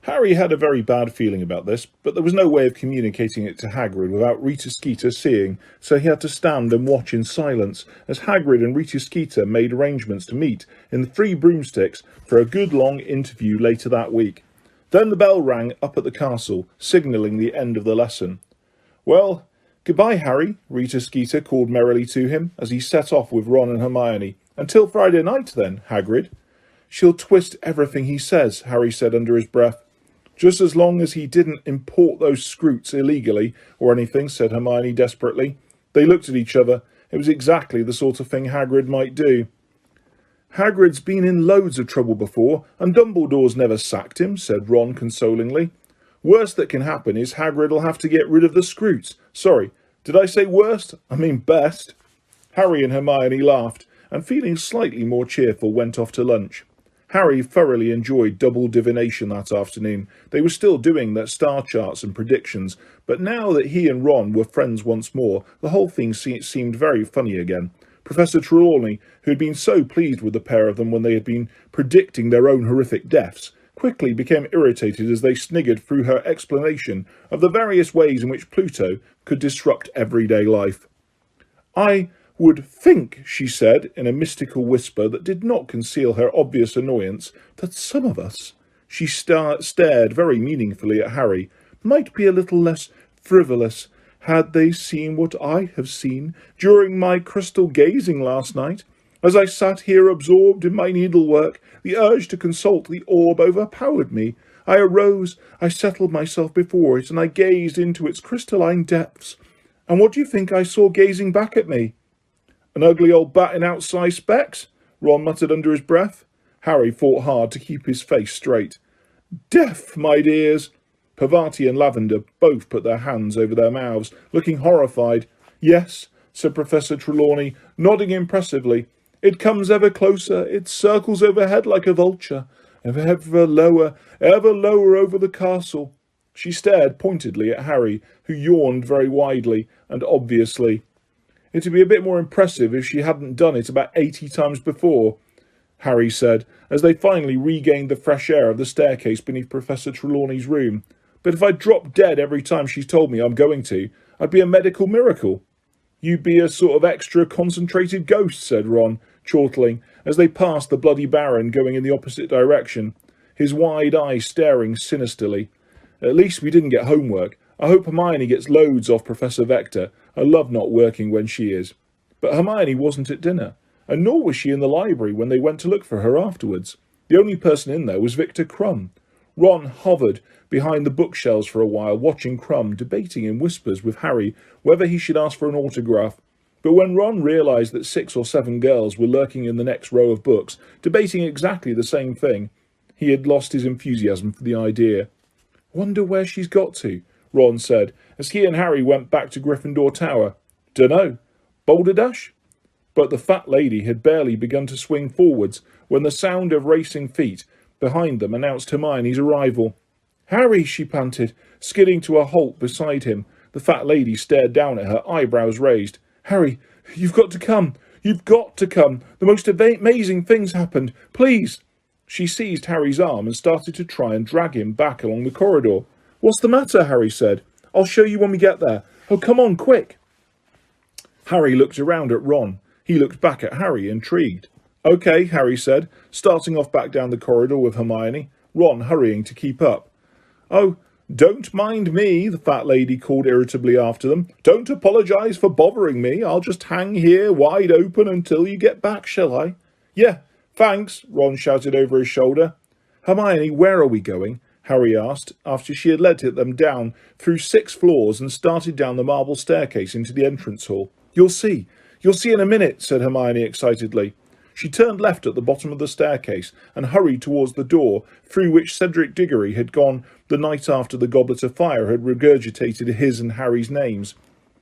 Harry had a very bad feeling about this, but there was no way of communicating it to Hagrid without Rita Skeeter seeing, so he had to stand and watch in silence as Hagrid and Rita Skeeter made arrangements to meet in the Three Broomsticks for a good long interview later that week. Then the bell rang up at the castle, signalling the end of the lesson. Well, goodbye, Harry, Rita Skeeter called merrily to him as he set off with Ron and Hermione. Until Friday night, then, Hagrid. She'll twist everything he says, Harry said under his breath. Just as long as he didn't import those Scroots illegally or anything, said Hermione desperately. They looked at each other. It was exactly the sort of thing Hagrid might do. Hagrid's been in loads of trouble before, and Dumbledore's never sacked him, said Ron consolingly. Worst that can happen is Hagrid'll have to get rid of the Scroots. Sorry, did I say worst? I mean best. Harry and Hermione laughed, and feeling slightly more cheerful went off to lunch. Harry thoroughly enjoyed double divination that afternoon. They were still doing their star charts and predictions, but now that he and Ron were friends once more, the whole thing seemed very funny again. Professor Trelawney, who had been so pleased with the pair of them when they had been predicting their own horrific deaths, quickly became irritated as they sniggered through her explanation of the various ways in which Pluto could disrupt everyday life. I would think, she said in a mystical whisper that did not conceal her obvious annoyance, that some of us, she stared very meaningfully at Harry, might be a little less frivolous had they seen what I have seen during my crystal gazing last night. As I sat here absorbed in my needlework, the urge to consult the orb overpowered me. I arose, I settled myself before it, and I gazed into its crystalline depths. And what do you think I saw gazing back at me? An ugly old bat in outsized specs? Ron muttered under his breath. Harry fought hard to keep his face straight. Deaf, my dears. Parvati and Lavender both put their hands over their mouths, looking horrified. Yes, said Professor Trelawney, nodding impressively. It comes ever closer, it circles overhead like a vulture, ever lower over the castle. She stared pointedly at Harry, who yawned very widely and obviously. It'd be a bit more impressive if she hadn't done it about 80 times before, Harry said, as they finally regained the fresh air of the staircase beneath Professor Trelawney's room. But if I dropped dead every time she's told me I'm going to, I'd be a medical miracle. You'd be a sort of extra concentrated ghost, said Ron, chortling, as they passed the Bloody Baron going in the opposite direction, his wide eyes staring sinisterly. At least we didn't get homework. I hope Hermione gets loads off Professor Vector. I love not working when she is. But Hermione wasn't at dinner, and nor was she in the library when they went to look for her afterwards. The only person in there was Victor Crumb. Ron hovered behind the bookshelves for a while, watching Crumb debating in whispers with Harry whether he should ask for an autograph. But when Ron realised that 6 or 7 girls were lurking in the next row of books, debating exactly the same thing, he had lost his enthusiasm for the idea. Wonder where she's got to, Ron said, as he and Harry went back to Gryffindor Tower. Dunno. Boulder Dash? But the fat lady had barely begun to swing forwards when the sound of racing feet behind them announced Hermione's arrival. Harry, she panted, skidding to a halt beside him. The fat lady stared down at her, eyebrows raised. Harry, you've got to come. You've got to come. The most amazing thing's happened. Please. She seized Harry's arm and started to try and drag him back along the corridor. What's the matter? Harry said. I'll show you when we get there. Oh, come on, quick. Harry looked around at Ron. He looked back at Harry, intrigued. OK, Harry said, starting off back down the corridor with Hermione, Ron hurrying to keep up. Oh, don't mind me, the fat lady called irritably after them. Don't apologise for bothering me. I'll just hang here wide open until you get back, shall I? Yeah, thanks, Ron shouted over his shoulder. Hermione, where are we going? Harry asked, after she had led them down through 6 floors and started down the marble staircase into the entrance hall. You'll see in a minute, said Hermione excitedly. She turned left at the bottom of the staircase and hurried towards the door through which Cedric Diggory had gone the night after the Goblet of Fire had regurgitated his and Harry's names.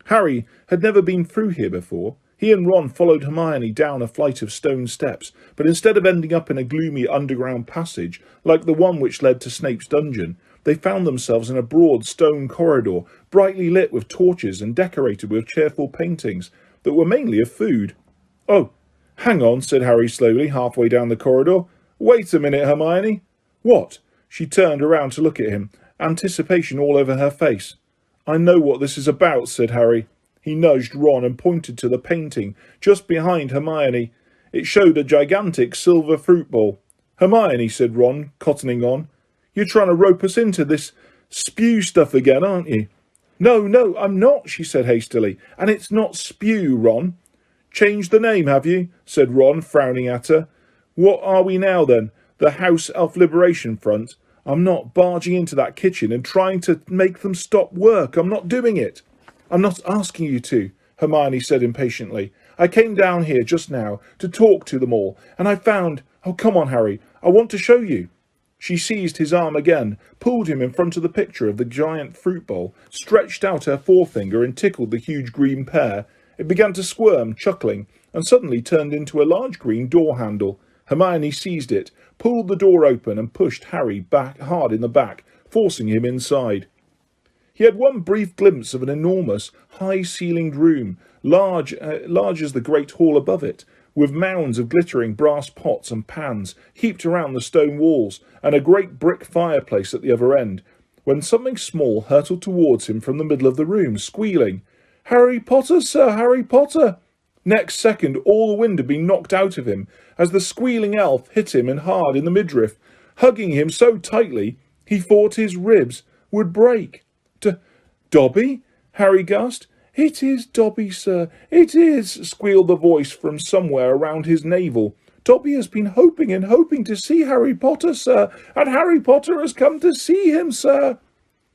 Harry had never been through here before. He and Ron followed Hermione down a flight of stone steps, but instead of ending up in a gloomy underground passage like the one which led to Snape's dungeon, they found themselves in a broad stone corridor, brightly lit with torches and decorated with cheerful paintings that were mainly of food. Oh, hang on, said Harry slowly, halfway down the corridor. Wait a minute, Hermione. What? She turned around to look at him, anticipation all over her face. I know what this is about, said Harry. He nudged Ron and pointed to the painting just behind Hermione. It showed a gigantic silver fruit bowl. Hermione, said Ron, cottoning on, you're trying to rope us into this spew stuff again, aren't you? No, I'm not, she said hastily. And it's not spew, Ron. Changed the name, have you? Said Ron, frowning at her. What are we now, then? The House Elf Liberation Front? I'm not barging into that kitchen and trying to make them stop work. I'm not doing it. I'm not asking you to, Hermione said impatiently. I came down here just now to talk to them all, and I found... Oh, come on, Harry. I want to show you. She seized his arm again, pulled him in front of the picture of the giant fruit bowl, stretched out her forefinger and tickled the huge green pear. It began to squirm, chuckling, and suddenly turned into a large green door handle. Hermione seized it, pulled the door open and pushed Harry back hard in the back, forcing him inside. He had one brief glimpse of an enormous, high-ceilinged room, large as the great hall above it, with mounds of glittering brass pots and pans heaped around the stone walls, and a great brick fireplace at the other end, when something small hurtled towards him from the middle of the room, squealing, "Harry Potter, sir, Harry Potter!" Next second, all the wind had been knocked out of him, as the squealing elf hit him hard in the midriff, hugging him so tightly he thought his ribs would break. Dobby? Harry gasped. It is Dobby, sir. It is, squealed the voice from somewhere around his navel. Dobby has been hoping and hoping to see Harry Potter, sir, and Harry Potter has come to see him, sir.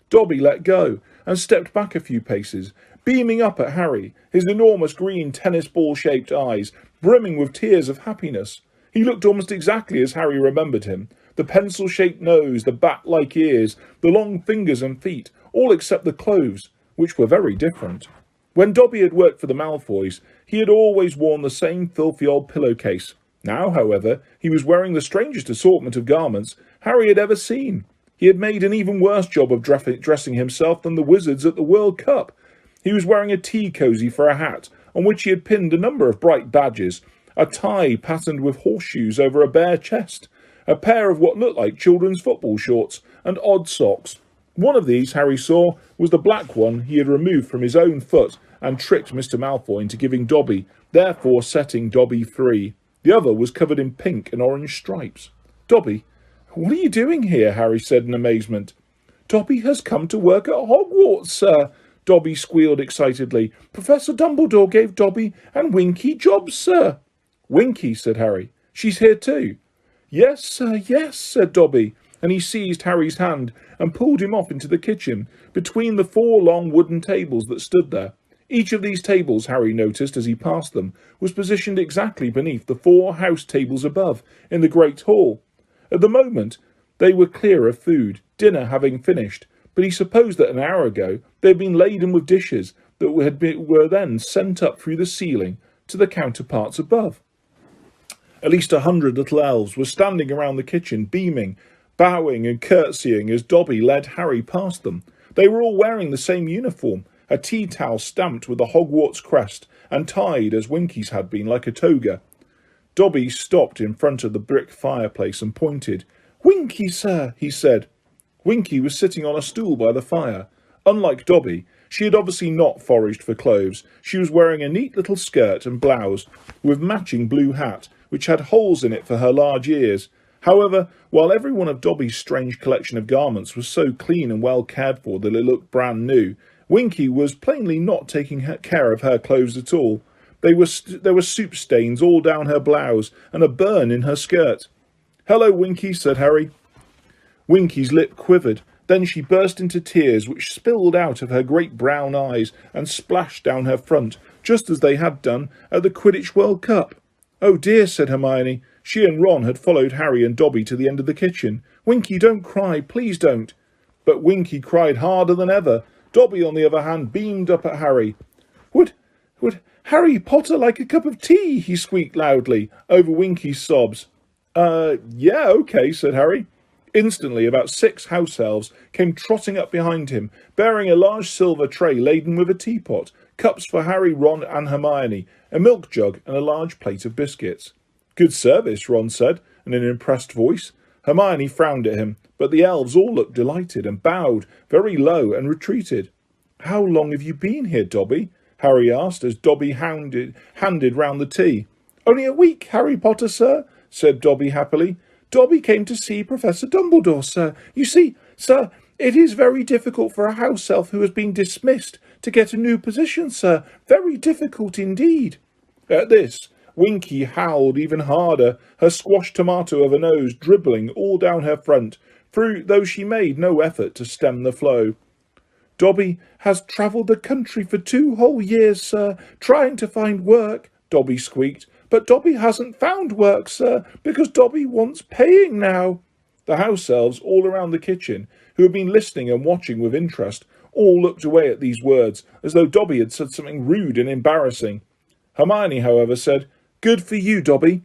Dobby let go and stepped back a few paces, beaming up at Harry, his enormous green tennis ball-shaped eyes brimming with tears of happiness. He looked almost exactly as Harry remembered him. The pencil-shaped nose, the bat-like ears, the long fingers and feet, all except the clothes, which were very different. When Dobby had worked for the Malfoys, he had always worn the same filthy old pillowcase. Now, however, he was wearing the strangest assortment of garments Harry had ever seen. He had made an even worse job of dressing himself than the wizards at the World Cup. He was wearing a tea cosy for a hat, on which he had pinned a number of bright badges, a tie patterned with horseshoes over a bare chest, a pair of what looked like children's football shorts, and odd socks. One of these, Harry saw, was the black one he had removed from his own foot and tricked Mr. Malfoy into giving Dobby, therefore setting Dobby free. The other was covered in pink and orange stripes. "Dobby, what are you doing here?" Harry said in amazement. "Dobby has come to work at Hogwarts, sir," Dobby squealed excitedly. "Professor Dumbledore gave Dobby and Winky jobs, sir." "Winky," said Harry. "She's here too." "Yes, sir, yes," said Dobby, and he seized Harry's hand and pulled him off into the kitchen, between the 4 long wooden tables that stood there. Each of these tables, Harry noticed as he passed them, was positioned exactly beneath the 4 house tables above, in the great hall. At the moment, they were clear of food, dinner having finished, but he supposed that an hour ago they had been laden with dishes that were then sent up through the ceiling to the counterparts above. At least 100 little elves were standing around the kitchen, beaming, bowing and curtsying as Dobby led Harry past them. They were all wearing the same uniform, a tea towel stamped with the Hogwarts crest and tied, as Winky's had been, like a toga. Dobby stopped in front of the brick fireplace and pointed. "Winky, sir," he said. Winky was sitting on a stool by the fire. Unlike Dobby, she had obviously not foraged for clothes. She was wearing a neat little skirt and blouse with matching blue hat, which had holes in it for her large ears. However, while every one of Dobby's strange collection of garments was so clean and well cared for that it looked brand new, Winky was plainly not taking care of her clothes at all. There were soup stains all down her blouse and a burn in her skirt. "Hello, Winky," said Harry. Winky's lip quivered. Then she burst into tears, which spilled out of her great brown eyes and splashed down her front, just as they had done at the Quidditch World Cup. "Oh dear," said Hermione. She and Ron had followed Harry and Dobby to the end of the kitchen. "Winky, don't cry, please don't." But Winky cried harder than ever. Dobby, on the other hand, beamed up at Harry. Would Harry Potter like a cup of tea?" he squeaked loudly, over Winky's sobs. Yeah, okay," said Harry. Instantly, about 6 house elves came trotting up behind him, bearing a large silver tray laden with a teapot, cups for Harry, Ron and Hermione, a milk jug and a large plate of biscuits. "Good service," Ron said, in an impressed voice. Hermione frowned at him, but the elves all looked delighted and bowed very low and retreated. "How long have you been here, Dobby?" Harry asked as Dobby handed round the tea. "Only a week, Harry Potter, sir," said Dobby happily. "Dobby came to see Professor Dumbledore, sir. You see, sir, it is very difficult for a house elf who has been dismissed to get a new position, sir. Very difficult indeed." At this, Winky howled even harder, her squashed tomato of a nose dribbling all down her front, though she made no effort to stem the flow. "Dobby has travelled the country for 2 whole years, sir, trying to find work," Dobby squeaked. "But Dobby hasn't found work, sir, because Dobby wants paying now." The house elves all around the kitchen, who had been listening and watching with interest, all looked away at these words, as though Dobby had said something rude and embarrassing. Hermione, however, said, "Good for you, Dobby."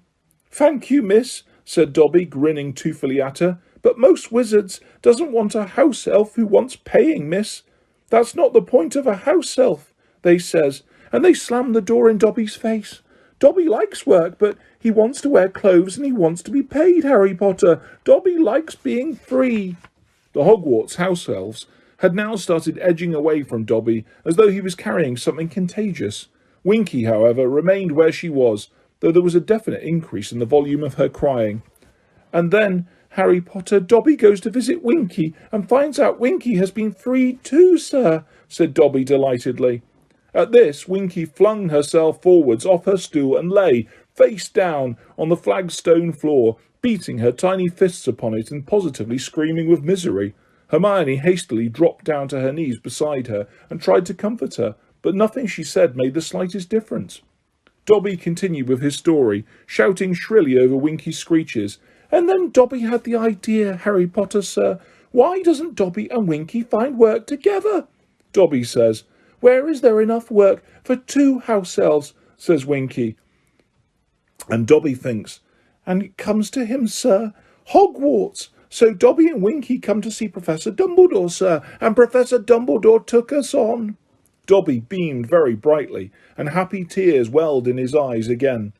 "Thank you, miss," said Dobby, grinning toothfully at her. "But most wizards doesn't want a house elf who wants paying, miss. That's not the point of a house elf, they says, and they slammed the door in Dobby's face. Dobby likes work, but he wants to wear clothes and he wants to be paid, Harry Potter. Dobby likes being free." The Hogwarts house elves had now started edging away from Dobby as though he was carrying something contagious. Winky, however, remained where she was, though there was a definite increase in the volume of her crying. "And then, Harry Potter, Dobby goes to visit Winky and finds out Winky has been freed too, sir," said Dobby delightedly. At this, Winky flung herself forwards off her stool and lay, face down, on the flagstone floor, beating her tiny fists upon it and positively screaming with misery. Hermione hastily dropped down to her knees beside her and tried to comfort her, but nothing she said made the slightest difference. Dobby continued with his story, shouting shrilly over Winky's screeches. And then Dobby had the idea, Harry Potter, sir. Why doesn't Dobby and Winky find work together? Dobby says. Where is there enough work for 2 house elves? Says Winky. And Dobby thinks. And it comes to him, sir. Hogwarts. So Dobby and Winky come to see Professor Dumbledore, sir, and Professor Dumbledore took us on. Dobby beamed very brightly, and happy tears welled in his eyes again.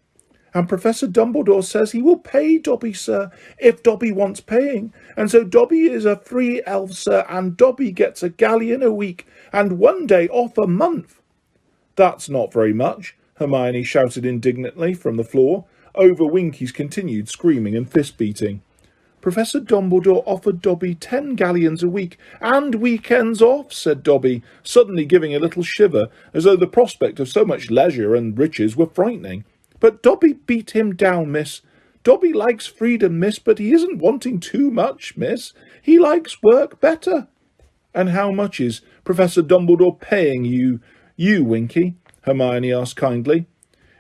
And Professor Dumbledore says he will pay Dobby, sir, if Dobby wants paying. And so Dobby is a free elf, sir, and Dobby gets a galleon a week, and 1 day off a month. That's not very much, Hermione shouted indignantly from the floor, over Winky's continued screaming and fist-beating. Professor Dumbledore offered Dobby 10 galleons a week, and weekends off, said Dobby, suddenly giving a little shiver, as though the prospect of so much leisure and riches were frightening. But Dobby beat him down, miss. Dobby likes freedom, miss, but he isn't wanting too much, miss. He likes work better. And how much is Professor Dumbledore paying you, Winky? Hermione asked kindly.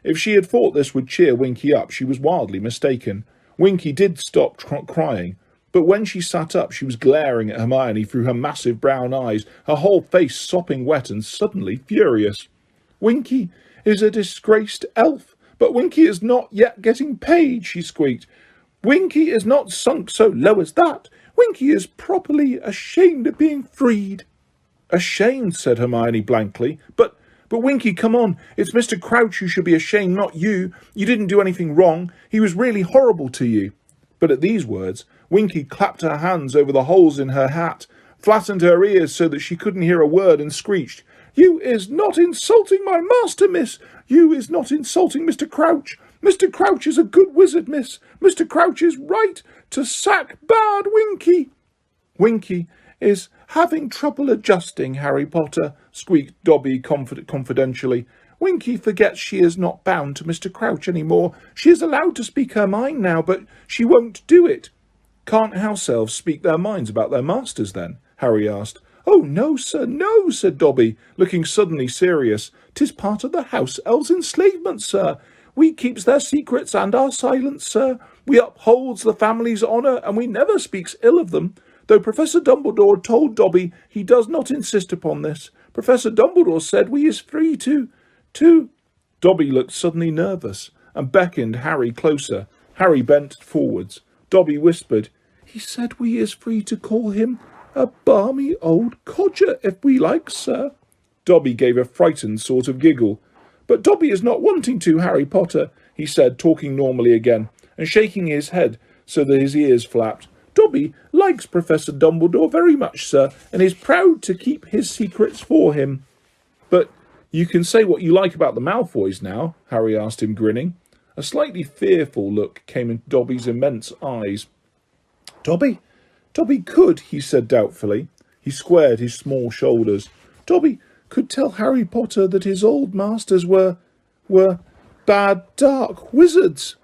If she had thought this would cheer Winky up, she was wildly mistaken. Winky did stop crying, but when she sat up, she was glaring at Hermione through her massive brown eyes, her whole face sopping wet and suddenly furious. Winky is a disgraced elf, but Winky is not yet getting paid, she squeaked. Winky is not sunk so low as that. Winky is properly ashamed of being freed. Ashamed, said Hermione blankly, But Winky, come on. It's Mr. Crouch who should be ashamed, not you. You didn't do anything wrong. He was really horrible to you. But at these words, Winky clapped her hands over the holes in her hat, flattened her ears so that she couldn't hear a word, and screeched, You is not insulting my master, miss. You is not insulting Mr. Crouch. Mr. Crouch is a good wizard, miss. Mr. Crouch is right to sack bad Winky. Winky is having trouble adjusting, Harry Potter, squeaked Dobby confidentially. Winky forgets she is not bound to Mr. Crouch any more. She is allowed to speak her mind now, but she won't do it. Can't house elves speak their minds about their masters, then? Harry asked. Oh, no, sir, no, said Dobby, looking suddenly serious. 'Tis part of the house elves' enslavement, sir. We keeps their secrets and our silence, sir. We upholds the family's honour, and we never speaks ill of them. Though Professor Dumbledore told Dobby he does not insist upon this. Professor Dumbledore said we is free to... Dobby looked suddenly nervous and beckoned Harry closer. Harry bent forwards. Dobby whispered, He said we is free to call him a balmy old codger if we like, sir. Dobby gave a frightened sort of giggle. But Dobby is not wanting to, Harry Potter, he said, talking normally again, and shaking his head so that his ears flapped. Dobby likes Professor Dumbledore very much, sir, and is proud to keep his secrets for him. But you can say what you like about the Malfoys now, Harry asked him, grinning. A slightly fearful look came into Dobby's immense eyes. Dobby could, he said doubtfully. He squared his small shoulders. Dobby could tell Harry Potter that his old masters were bad dark wizards.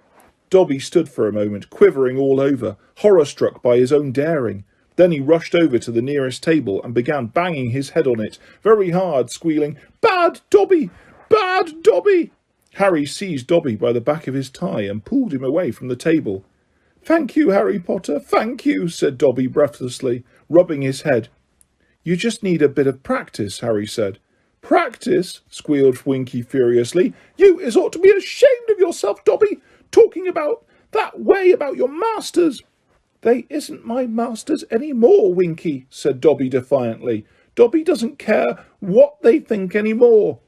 Dobby stood for a moment, quivering all over, horror-struck by his own daring. Then he rushed over to the nearest table and began banging his head on it, very hard, squealing, Bad Dobby! Bad Dobby! Harry seized Dobby by the back of his tie and pulled him away from the table. Thank you, Harry Potter, thank you, said Dobby breathlessly, rubbing his head. You just need a bit of practice, Harry said. Practice? Squealed Winky furiously. You is ought to be ashamed of yourself, Dobby, talking about that way about your masters. They isn't my masters any more, Winky, said Dobby defiantly. Dobby doesn't care what they think any more.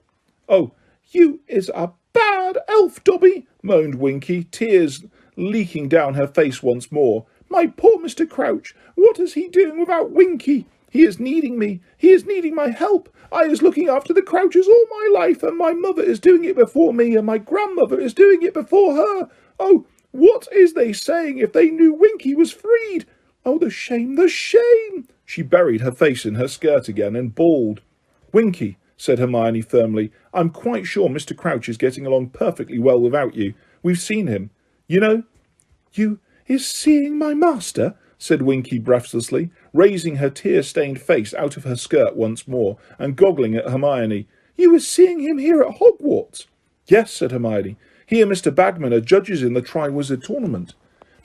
Oh, you is a bad elf, Dobby, moaned Winky, tears leaking down her face once more. My poor Mr. Crouch, what is he doing without Winky? He is needing me. He is needing my help. I is looking after the Crouches all my life, and my mother is doing it before me, and my grandmother is doing it before her. Oh, what is they saying if they knew Winky was freed? Oh, the shame, the shame! She buried her face in her skirt again and bawled. Winky, said Hermione firmly, I'm quite sure Mr. Crouch is getting along perfectly well without you. We've seen him. You know, you is seeing my master, said Winky breathlessly, raising her tear-stained face out of her skirt once more and goggling at Hermione. You is seeing him here at Hogwarts. Yes, said Hermione. He and Mr. Bagman are judges in the Triwizard Tournament.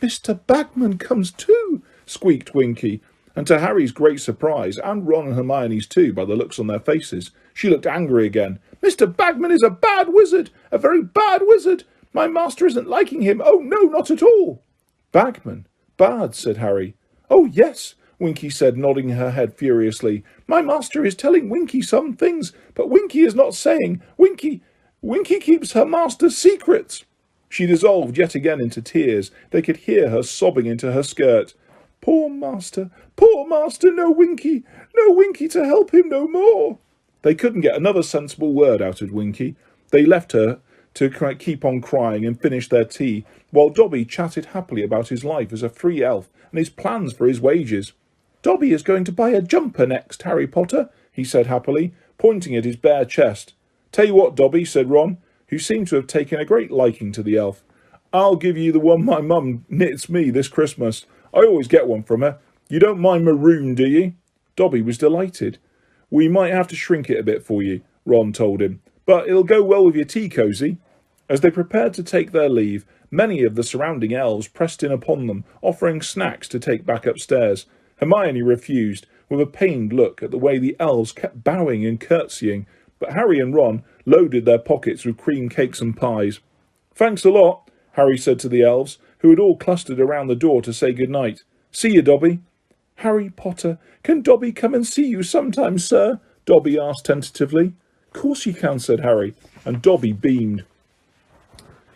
Mr. Bagman comes too, squeaked Winky. And to Harry's great surprise, and Ron and Hermione's too, by the looks on their faces, she looked angry again. Mr. Bagman is a bad wizard, a very bad wizard. My master isn't liking him. Oh, no, not at all. Bagman? Bad, said Harry. Oh, yes, Winky said, nodding her head furiously. My master is telling Winky some things, but Winky is not saying. Winky keeps her master's secrets. She dissolved yet again into tears. They could hear her sobbing into her skirt. Poor master, no Winky to help him no more. They couldn't get another sensible word out of Winky. They left her to keep on crying and finish their tea, while Dobby chatted happily about his life as a free elf and his plans for his wages. Dobby is going to buy a jumper next, Harry Potter, he said happily, pointing at his bare chest. Tell you what, Dobby, said Ron, who seemed to have taken a great liking to the elf. I'll give you the one my mum knits me this Christmas. I always get one from her. You don't mind maroon, do you? Dobby was delighted. We might have to shrink it a bit for you, Ron told him, but it'll go well with your tea cosy. As they prepared to take their leave, many of the surrounding elves pressed in upon them, offering snacks to take back upstairs. Hermione refused, with a pained look at the way the elves kept bowing and curtsying, but Harry and Ron loaded their pockets with cream cakes and pies. Thanks a lot, Harry said to the elves, who had all clustered around the door to say good night. See you, Dobby. Harry Potter, can Dobby come and see you sometime, sir? Dobby asked tentatively. Course you can, said Harry, and Dobby beamed.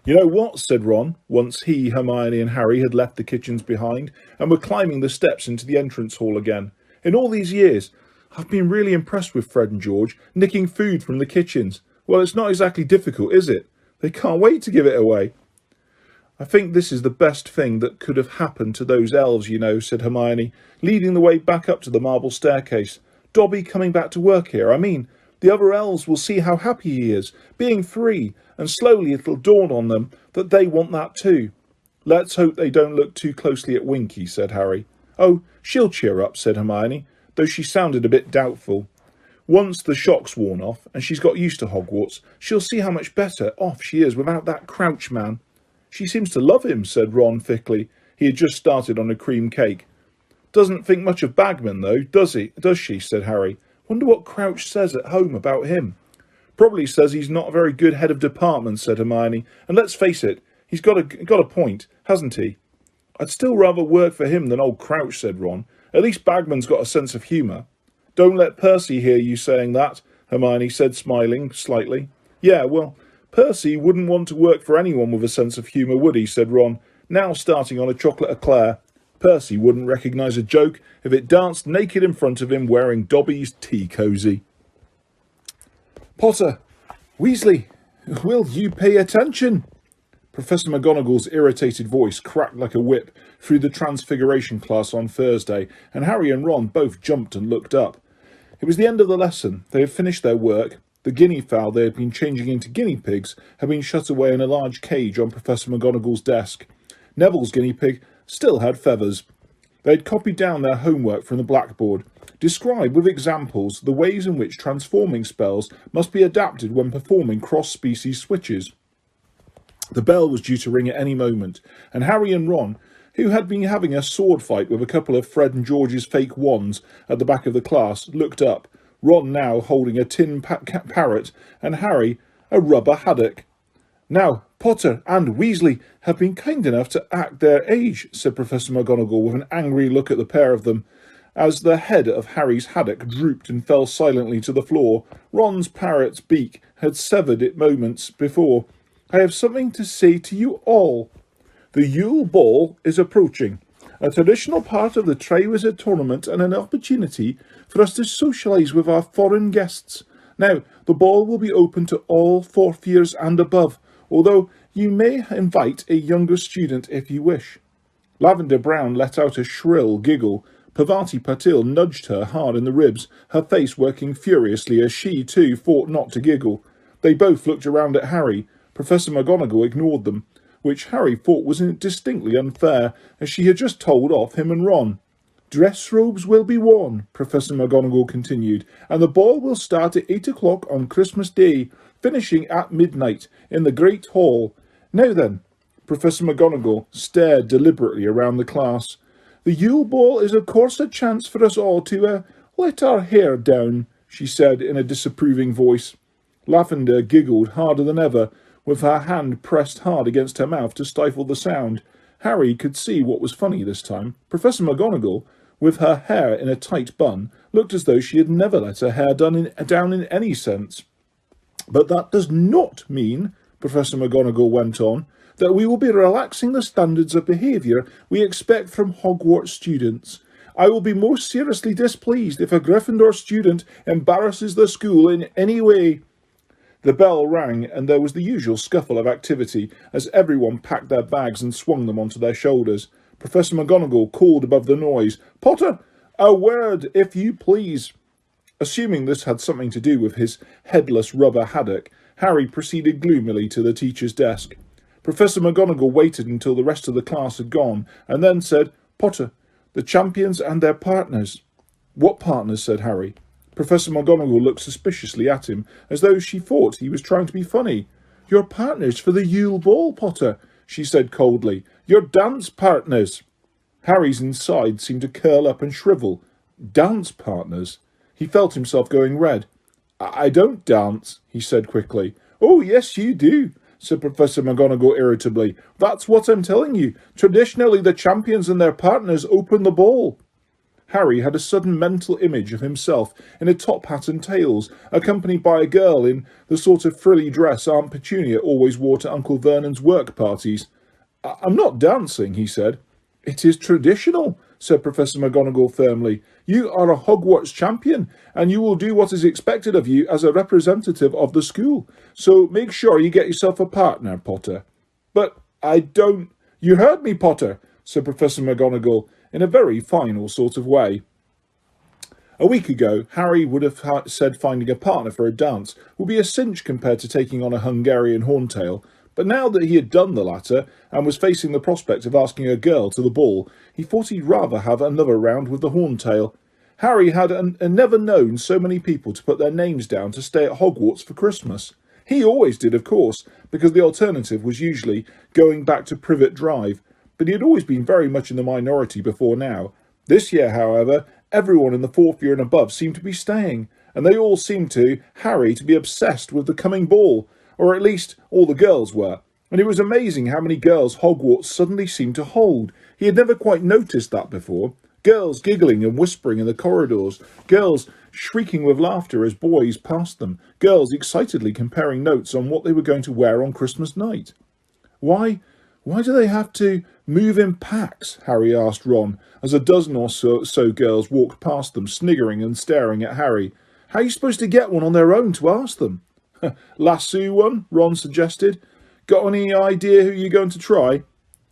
You know what, said Ron, once he, Hermione and Harry had left the kitchens behind and were climbing the steps into the entrance hall again. In all these years, I've been really impressed with Fred and George, nicking food from the kitchens. Well, it's not exactly difficult, is it? They can't wait to give it away. I think this is the best thing that could have happened to those elves, you know, said Hermione, leading the way back up to the marble staircase. Dobby coming back to work here, I mean. The other elves will see how happy he is, being free, and slowly it'll dawn on them that they want that too. Let's hope they don't look too closely at Winky, said Harry. Oh, she'll cheer up, said Hermione, though she sounded a bit doubtful. Once the shock's worn off, and she's got used to Hogwarts, she'll see how much better off she is without that Crouch man. She seems to love him, said Ron thickly. He had just started on a cream cake. Doesn't think much of Bagman, though, does she, said Harry. Wonder what Crouch says at home about him. Probably says he's not a very good head of department, said Hermione. And let's face it, he's got a point, hasn't he? I'd still rather work for him than old Crouch, said Ron. At least Bagman's got a sense of humour. Don't let Percy hear you saying that, Hermione said, smiling slightly. Yeah, well, Percy wouldn't want to work for anyone with a sense of humour, would he, said Ron, now starting on a chocolate eclair. Percy wouldn't recognise a joke if it danced naked in front of him wearing Dobby's tea cosy. Potter, Weasley, will you pay attention? Professor McGonagall's irritated voice cracked like a whip through the Transfiguration class on Thursday, and Harry and Ron both jumped and looked up. It was the end of the lesson. They had finished their work. The guinea fowl they had been changing into guinea pigs had been shut away in a large cage on Professor McGonagall's desk. Neville's guinea pig still had feathers. They had copied down their homework from the blackboard, described with examples the ways in which transforming spells must be adapted when performing cross-species switches. The bell was due to ring at any moment, and Harry and Ron, who had been having a sword fight with a couple of Fred and George's fake wands at the back of the class, looked up, Ron now holding a tin parrot and Harry a rubber haddock. Now, Potter and Weasley have been kind enough to act their age, said Professor McGonagall with an angry look at the pair of them. As the head of Harry's haddock drooped and fell silently to the floor, Ron's parrot's beak had severed it moments before. I have something to say to you all. The Yule Ball is approaching, a traditional part of the Triwizard Tournament and an opportunity for us to socialise with our foreign guests. Now, the ball will be open to all 4th years and above, although you may invite a younger student if you wish. Lavender Brown let out a shrill giggle. Parvati Patil nudged her hard in the ribs, her face working furiously as she, too, fought not to giggle. They both looked around at Harry. Professor McGonagall ignored them, which Harry thought was distinctly unfair, as she had just told off him and Ron. Dress robes will be worn, Professor McGonagall continued, and the ball will start at 8 o'clock on Christmas Day, finishing at midnight in the Great Hall. Now then, Professor McGonagall stared deliberately around the class. The Yule Ball is of course a chance for us all to, let our hair down, she said in a disapproving voice. Lavender giggled harder than ever, with her hand pressed hard against her mouth to stifle the sound. Harry could see what was funny this time. Professor McGonagall, with her hair in a tight bun, looked as though she had never let her hair down in any sense. But that does not mean, Professor McGonagall went on, that we will be relaxing the standards of behaviour we expect from Hogwarts students. I will be most seriously displeased if a Gryffindor student embarrasses the school in any way. The bell rang, and there was the usual scuffle of activity as everyone packed their bags and swung them onto their shoulders. Professor McGonagall called above the noise, "Potter, a word, if you please." Assuming this had something to do with his headless rubber haddock, Harry proceeded gloomily to the teacher's desk. Professor McGonagall waited until the rest of the class had gone, and then said, "Potter, the champions and their partners." "What partners?" said Harry. Professor McGonagall looked suspiciously at him, as though she thought he was trying to be funny. "Your partners for the Yule Ball, Potter," she said coldly. "Your dance partners." Harry's inside seemed to curl up and shrivel. Dance partners? He felt himself going red. I don't dance," he said quickly. "Oh, yes, you do," said Professor McGonagall irritably. "That's what I'm telling you. Traditionally, the champions and their partners open the ball." Harry had a sudden mental image of himself in a top hat and tails, accompanied by a girl in the sort of frilly dress Aunt Petunia always wore to Uncle Vernon's work parties. "I'm not dancing," he said. "It is traditional," said Professor McGonagall firmly. "You are a Hogwarts champion, and you will do what is expected of you as a representative of the school. So make sure you get yourself a partner, Potter." "But I don't—" "You heard me, Potter," said Professor McGonagall, in a very final sort of way. A week ago, Harry would have said finding a partner for a dance would be a cinch compared to taking on a Hungarian Horntail, but now that he had done the latter, and was facing the prospect of asking a girl to the ball, he thought he'd rather have another round with the Horntail. Harry had never known so many people to put their names down to stay at Hogwarts for Christmas. He always did, of course, because the alternative was usually going back to Privet Drive, but he had always been very much in the minority before now. This year, however, everyone in the fourth year and above seemed to be staying, and they all seemed to Harry to be obsessed with the coming ball, or at least all the girls were, and it was amazing how many girls Hogwarts suddenly seemed to hold. He had never quite noticed that before. Girls giggling and whispering in the corridors, girls shrieking with laughter as boys passed them, girls excitedly comparing notes on what they were going to wear on Christmas night. Why do they have to move in packs?" Harry asked Ron, as a dozen or so girls walked past them, sniggering and staring at Harry. "How are you supposed to get one on their own to ask them?" "Lasso one," Ron suggested. "Got any idea who you're going to try?"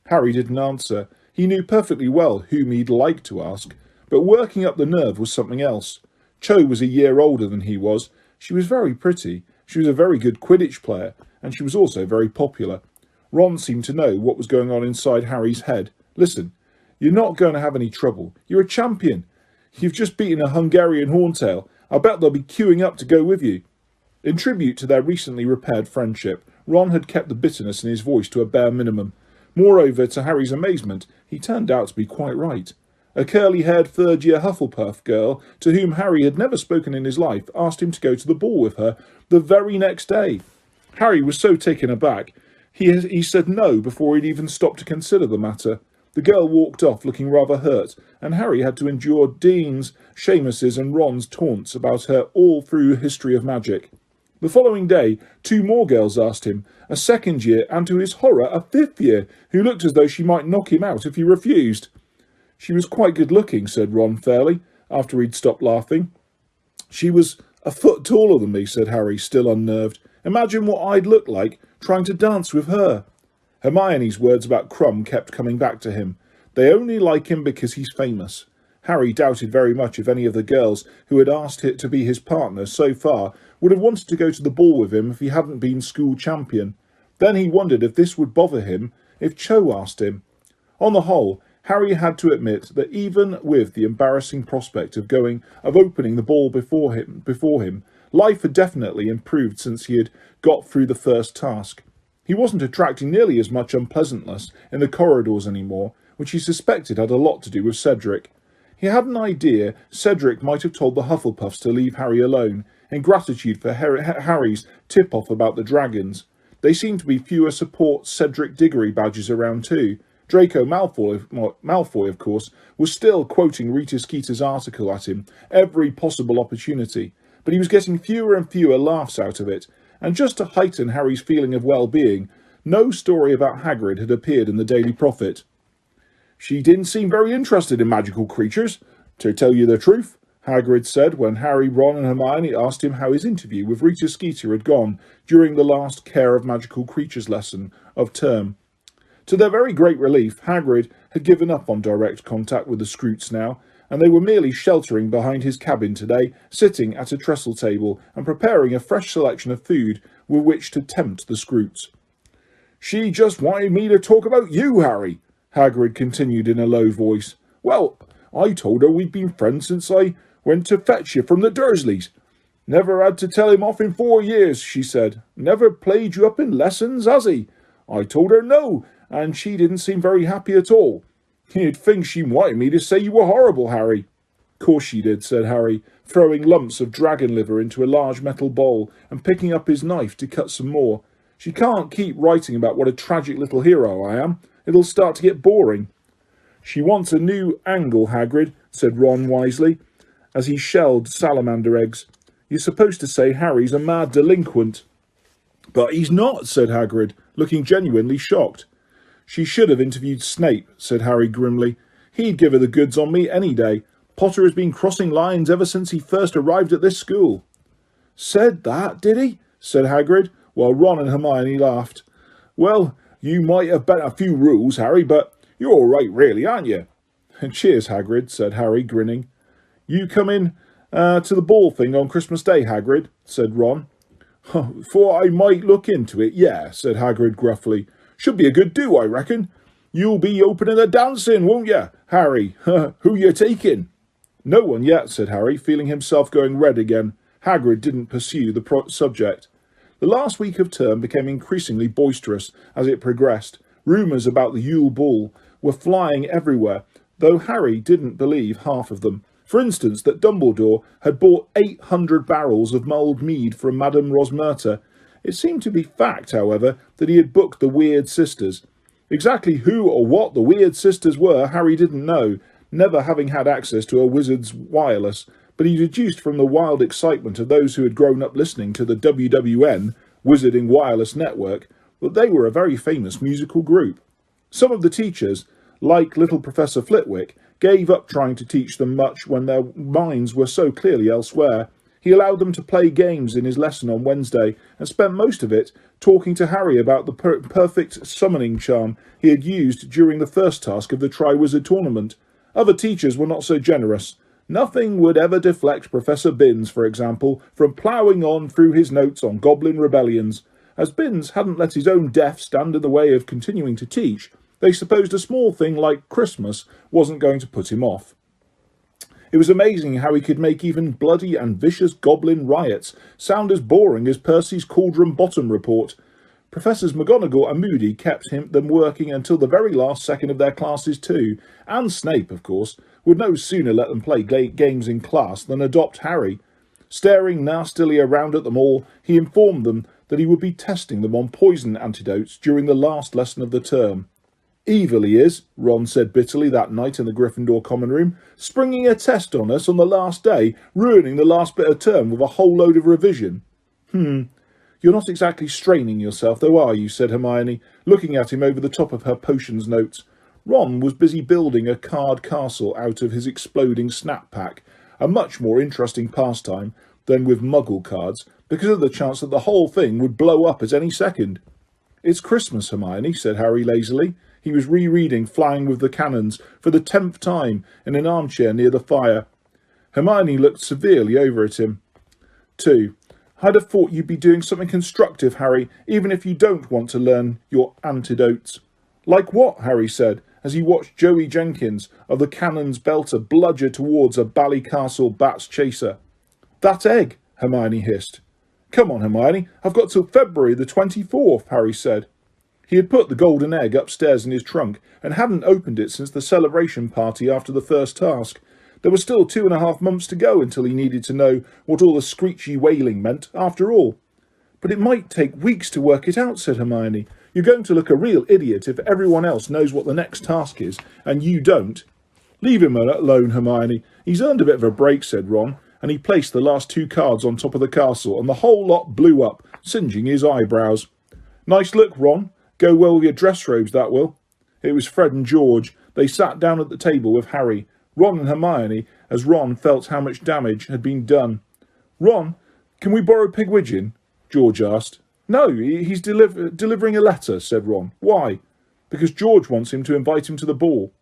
Harry didn't answer. He knew perfectly well whom he'd like to ask, but working up the nerve was something else. Cho was a year older than he was. She was very pretty, she was a very good Quidditch player, and she was also very popular. Ron seemed to know what was going on inside Harry's head. "Listen, you're not going to have any trouble. You're a champion. You've just beaten a Hungarian Horntail. I bet they'll be queuing up to go with you." In tribute to their recently repaired friendship, Ron had kept the bitterness in his voice to a bare minimum. Moreover, to Harry's amazement, he turned out to be quite right. A curly-haired third-year Hufflepuff girl, to whom Harry had never spoken in his life, asked him to go to the ball with her the very next day. Harry was so taken aback, he said no before he'd even stopped to consider the matter. The girl walked off looking rather hurt, and Harry had to endure Dean's, Seamus's and Ron's taunts about her all through history of magic. The following day, 2 more girls asked him, a second year and, to his horror, a 5th year, who looked as though she might knock him out if he refused. "She was quite good-looking," said Ron fairly, after he'd stopped laughing. "She was a foot taller than me," said Harry, still unnerved. "Imagine what I'd look like trying to dance with her." Hermione's words about Krum kept coming back to him. They only like him because he's famous. Harry doubted very much if any of the girls who had asked it to be his partner so far would have wanted to go to the ball with him if he hadn't been school champion. Then he wondered if this would bother him if Cho asked him. On the whole, Harry had to admit that even with the embarrassing prospect of opening the ball before him, life had definitely improved since he had got through the first task. He wasn't attracting nearly as much unpleasantness in the corridors anymore, which he suspected had a lot to do with Cedric. He had an idea Cedric might have told the Hufflepuffs to leave Harry alone, in gratitude for Harry's tip-off about the dragons. There seemed to be fewer support Cedric Diggory badges around too. Draco Malfoy, of course, was still quoting Rita Skeeter's article at him every possible opportunity, but he was getting fewer and fewer laughs out of it, and just to heighten Harry's feeling of well-being, no story about Hagrid had appeared in the Daily Prophet. "She didn't seem very interested in magical creatures, to tell you the truth," Hagrid said when Harry, Ron and Hermione asked him how his interview with Rita Skeeter had gone during the last Care of Magical Creatures lesson of term. To their very great relief, Hagrid had given up on direct contact with the Scroots now, and they were merely sheltering behind his cabin today, sitting at a trestle table and preparing a fresh selection of food with which to tempt the Scroots. "She just wanted me to talk about you, Harry," Hagrid continued in a low voice. "Well, I told her we'd been friends since I went to fetch you from the Dursleys. Never had to tell him off in 4 years, she said. Never played you up in lessons, has he? I told her no, and she didn't seem very happy at all. You'd think she wanted me to say you were horrible, Harry." "Course she did," said Harry, throwing lumps of dragon liver into a large metal bowl and picking up his knife to cut some more. "She can't keep writing about what a tragic little hero I am. It'll start to get boring." "She wants a new angle, Hagrid," said Ron wisely, as he shelled salamander eggs. "You're supposed to say Harry's a mad delinquent." "But he's not," said Hagrid, looking genuinely shocked. "She should have interviewed Snape," said Harry grimly. "He'd give her the goods on me any day. Potter has been crossing lines ever since he first arrived at this school." "Said that, did he?" said Hagrid, while Ron and Hermione laughed. "Well, you might have bent a few rules, Harry, but you're all right really, aren't you?" "Cheers, Hagrid," said Harry, grinning. "You come in to the ball thing on Christmas Day, Hagrid?" said Ron. "Thought I might look into it, yeah," said Hagrid gruffly. "Should be a good do, I reckon. You'll be opening the dancing, won't you, Harry? Who you taking?" "No one yet," said Harry, feeling himself going red again. Hagrid didn't pursue the subject. The last week of term became increasingly boisterous as it progressed. Rumours about the Yule ball were flying everywhere, though Harry didn't believe half of them. For instance, that Dumbledore had bought 800 barrels of mulled mead from Madame Rosmerta. It seemed to be fact, however, that he had booked the Weird Sisters. Exactly who or what the Weird Sisters were, Harry didn't know, never having had access to a wizard's wireless, but he deduced from the wild excitement of those who had grown up listening to the WWN, Wizarding Wireless Network, that they were a very famous musical group. Some of the teachers, like little Professor Flitwick, gave up trying to teach them much when their minds were so clearly elsewhere. He allowed them to play games in his lesson on Wednesday and spent most of it talking to Harry about the perfect summoning charm he had used during the first task of the Triwizard Tournament. Other teachers were not so generous. Nothing would ever deflect Professor Binns, for example, from ploughing on through his notes on goblin rebellions. As Binns hadn't let his own death stand in the way of continuing to teach, they supposed a small thing like Christmas wasn't going to put him off. It was amazing how he could make even bloody and vicious goblin riots sound as boring as Percy's Cauldron Bottom report. Professors McGonagall and Moody kept them working until the very last second of their classes too, and Snape, of course, would no sooner let them play games in class than adopt Harry. Staring nastily around at them all, he informed them that he would be testing them on poison antidotes during the last lesson of the term. "Evil he is," Ron said bitterly that night in the Gryffindor common room, "springing a test on us on the last day, ruining the last bit of term with a whole load of revision." "You're not exactly straining yourself, though, are you?" said Hermione, looking at him over the top of her potions notes. Ron was busy building a card castle out of his exploding snap pack, a much more interesting pastime than with Muggle cards, because of the chance that the whole thing would blow up at any second. "It's Christmas, Hermione," said Harry lazily. He was rereading Flying with the Cannons for the 10th time in an armchair near the fire. Hermione looked severely over at him. "2. I'd have thought you'd be doing something constructive, Harry, even if you don't want to learn your antidotes." "Like what?" Harry said, as he watched Joey Jenkins of the Cannon's Belter bludger towards a Ballycastle Bats chaser. "That egg," Hermione hissed. "Come on, Hermione, I've got till February the 24th, Harry said. He had put the golden egg upstairs in his trunk and hadn't opened it since the celebration party after the first task. There were still 2.5 months to go until he needed to know what all the screechy wailing meant, after all. "But it might take weeks to work it out," said Hermione. "You're going to look a real idiot if everyone else knows what the next task is, and you don't." "Leave him alone, Hermione. He's earned a bit of a break," said Ron, and he placed the last 2 cards on top of the castle, and the whole lot blew up, singeing his eyebrows. "Nice look, Ron. Go well with your dress robes, that will." It was Fred and George. They sat down at the table with Harry, Ron and Hermione, as Ron felt how much damage had been done. "Ron, can we borrow Pigwidgeon?" George asked. "No, he's delivering a letter," said Ron. "Why?" "Because George wants him to invite him to the ball,"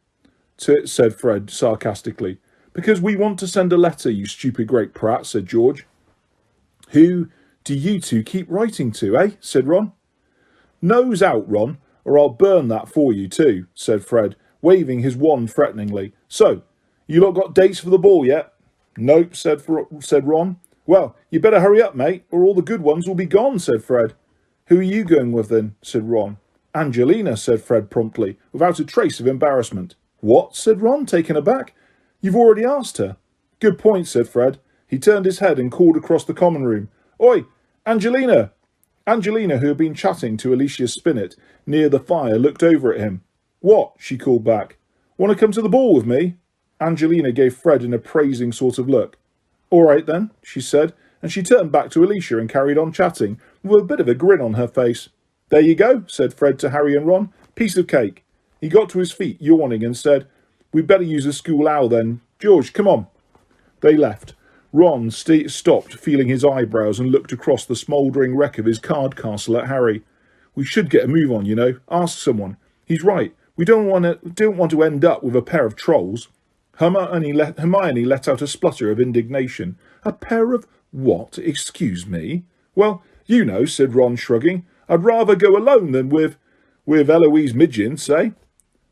said Fred sarcastically. "Because we want to send a letter, you stupid great prat," said George. "Who do you two keep writing to, eh?" said Ron. "Nose out, Ron, or I'll burn that for you too," said Fred, waving his wand threateningly. "So, you lot got dates for the ball yet?" "Nope," said Ron. "Well, you better hurry up, mate, or all the good ones will be gone," said Fred. "Who are you going with then?" said Ron. "Angelina," said Fred promptly, without a trace of embarrassment. "What?" said Ron, taken aback. "You've already asked her." "Good point," said Fred. He turned his head and called across the common room. "Oi, Angelina!" Angelina, who had been chatting to Alicia Spinnet near the fire, looked over at him. "What?" she called back. "Want to come to the ball with me?" Angelina gave Fred an appraising sort of look. "All right then," she said, and she turned back to Alicia and carried on chatting, with a bit of a grin on her face. "There you go," said Fred to Harry and Ron. "Piece of cake." He got to his feet, yawning, and said, "We'd better use the school owl then. George, come on." They left. Ron stopped, feeling his eyebrows, and looked across the smouldering wreck of his card castle at Harry. "We should get a move on, you know. Ask someone. He's right. We don't want to end up with a pair of trolls." Hermione let out a splutter of indignation. "A pair of what? Excuse me?" "Well, you know," said Ron, shrugging. "I'd rather go alone than with Eloise Midgin, say.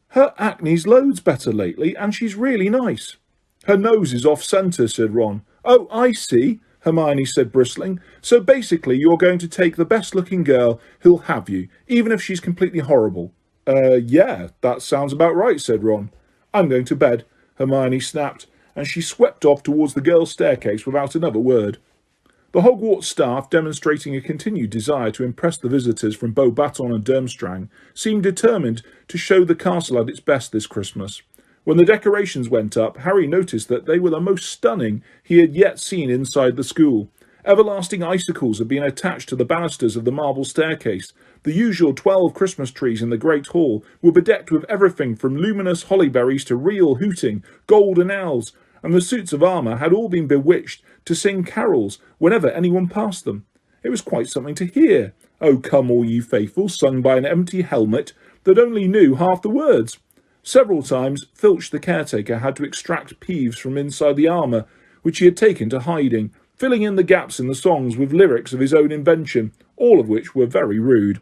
Her acne's loads better lately, and she's really nice." "Her nose is off-centre," said Ron. "Oh, I see," Hermione said, bristling. "So basically you're going to take the best-looking girl who'll have you, even if she's completely horrible." Yeah, that sounds about right," said Ron. "I'm going to bed," Hermione snapped, and she swept off towards the girls' staircase without another word. The Hogwarts staff, demonstrating a continued desire to impress the visitors from Beauxbatons and Durmstrang, seemed determined to show the castle at its best this Christmas. When the decorations went up, Harry noticed that they were the most stunning he had yet seen inside the school. Everlasting icicles had been attached to the banisters of the marble staircase. The usual 12 Christmas trees in the Great Hall were bedecked with everything from luminous hollyberries to real hooting golden owls, and the suits of armour had all been bewitched to sing carols whenever anyone passed them. It was quite something to hear. "Oh, come all you faithful," sung by an empty helmet that only knew half the words. Several times, Filch the caretaker had to extract Peeves from inside the armour, which he had taken to hiding, filling in the gaps in the songs with lyrics of his own invention, all of which were very rude.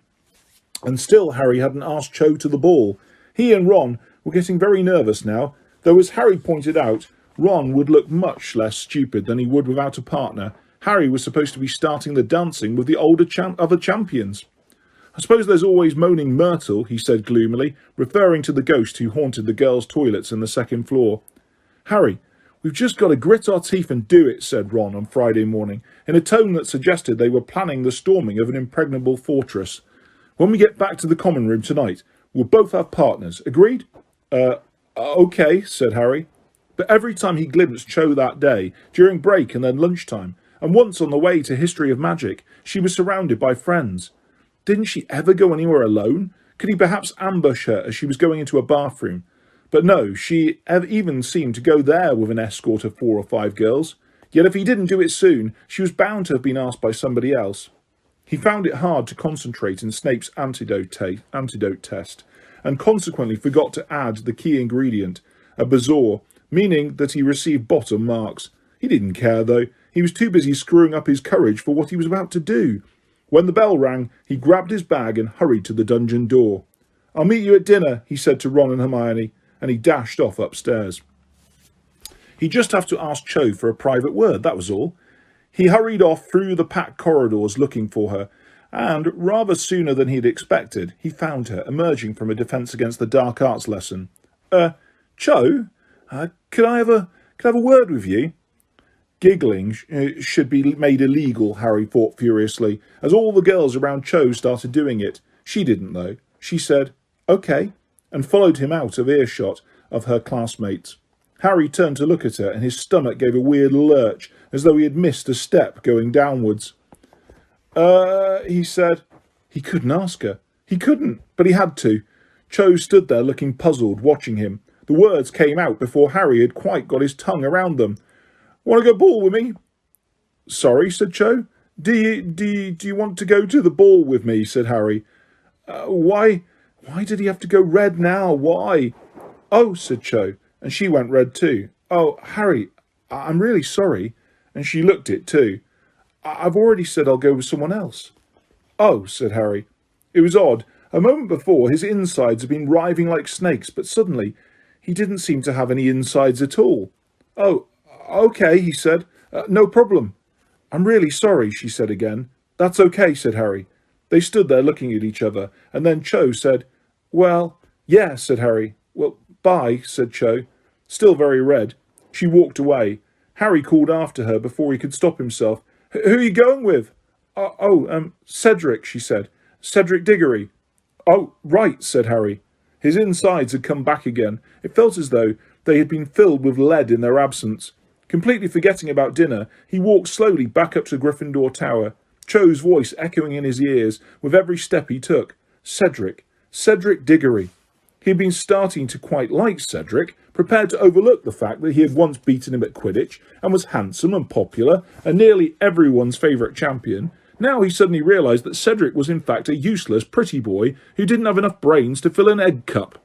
And still Harry hadn't asked Cho to the ball. He and Ron were getting very nervous now, though as Harry pointed out, Ron would look much less stupid than he would without a partner. Harry was supposed to be starting the dancing with the other champions. "I suppose there's always moaning Myrtle," he said gloomily, referring to the ghost who haunted the girls' toilets in the second floor. "Harry, we've just got to grit our teeth and do it," said Ron on Friday morning, in a tone that suggested they were planning the storming of an impregnable fortress. "When we get back to the common room tonight, we'll both have partners. Agreed?" Okay," said Harry. But every time he glimpsed Cho that day, during break and then lunchtime, and once on the way to History of Magic, she was surrounded by friends. Didn't she ever go anywhere alone? Could he perhaps ambush her as she was going into a bathroom? But no, she even seemed to go there with an escort of 4 or 5 girls. Yet if he didn't do it soon, she was bound to have been asked by somebody else. He found it hard to concentrate in Snape's antidote test, and consequently forgot to add the key ingredient, a bezoar, meaning that he received bottom marks. He didn't care, though. He was too busy screwing up his courage for what he was about to do. When the bell rang, he grabbed his bag and hurried to the dungeon door. I'll meet you at dinner, he said to Ron and Hermione, and he dashed off upstairs. He'd just have to ask Cho for a private word, that was all. He hurried off through the packed corridors looking for her, and, rather sooner than he'd expected, he found her emerging from a Defence Against the Dark Arts lesson. Cho? Could I have a word with you? Giggling should be made illegal, Harry thought furiously, as all the girls around Cho started doing it. She didn't, though. She said, "OK," and followed him out of earshot of her classmates. Harry turned to look at her, and his stomach gave a weird lurch, as though he had missed a step going downwards. He said. He couldn't ask her. He couldn't, but he had to. Cho stood there looking puzzled, watching him. The words came out before Harry had quite got his tongue around them. "Want to go ball with me?" "Sorry," said Cho. Do you want to go to the ball with me?" said Harry. Why did he have to go red now? Why?" "Oh," said Cho, and she went red too. "Oh, Harry, I'm really sorry." And she looked it too. "I've already said I'll go with someone else." "Oh," said Harry. It was odd. A moment before, his insides had been writhing like snakes, but suddenly he didn't seem to have any insides at all. "Oh, OK," he said. "No problem." "I'm really sorry," she said again. "That's OK," said Harry. They stood there looking at each other, and then Cho said, "Well, yeah," said Harry. "Well, bye," said Cho. Still very red. She walked away. Harry called after her before he could stop himself. "Who are you going with?" Cedric," she said. "Cedric Diggory." "Oh, right," said Harry. His insides had come back again. It felt as though they had been filled with lead in their absence. Completely forgetting about dinner, he walked slowly back up to Gryffindor Tower, Cho's voice echoing in his ears with every step he took. Cedric Diggory. He had been starting to quite like Cedric, prepared to overlook the fact that he had once beaten him at Quidditch and was handsome and popular and nearly everyone's favourite champion. Now he suddenly realised that Cedric was in fact a useless pretty boy who didn't have enough brains to fill an egg cup.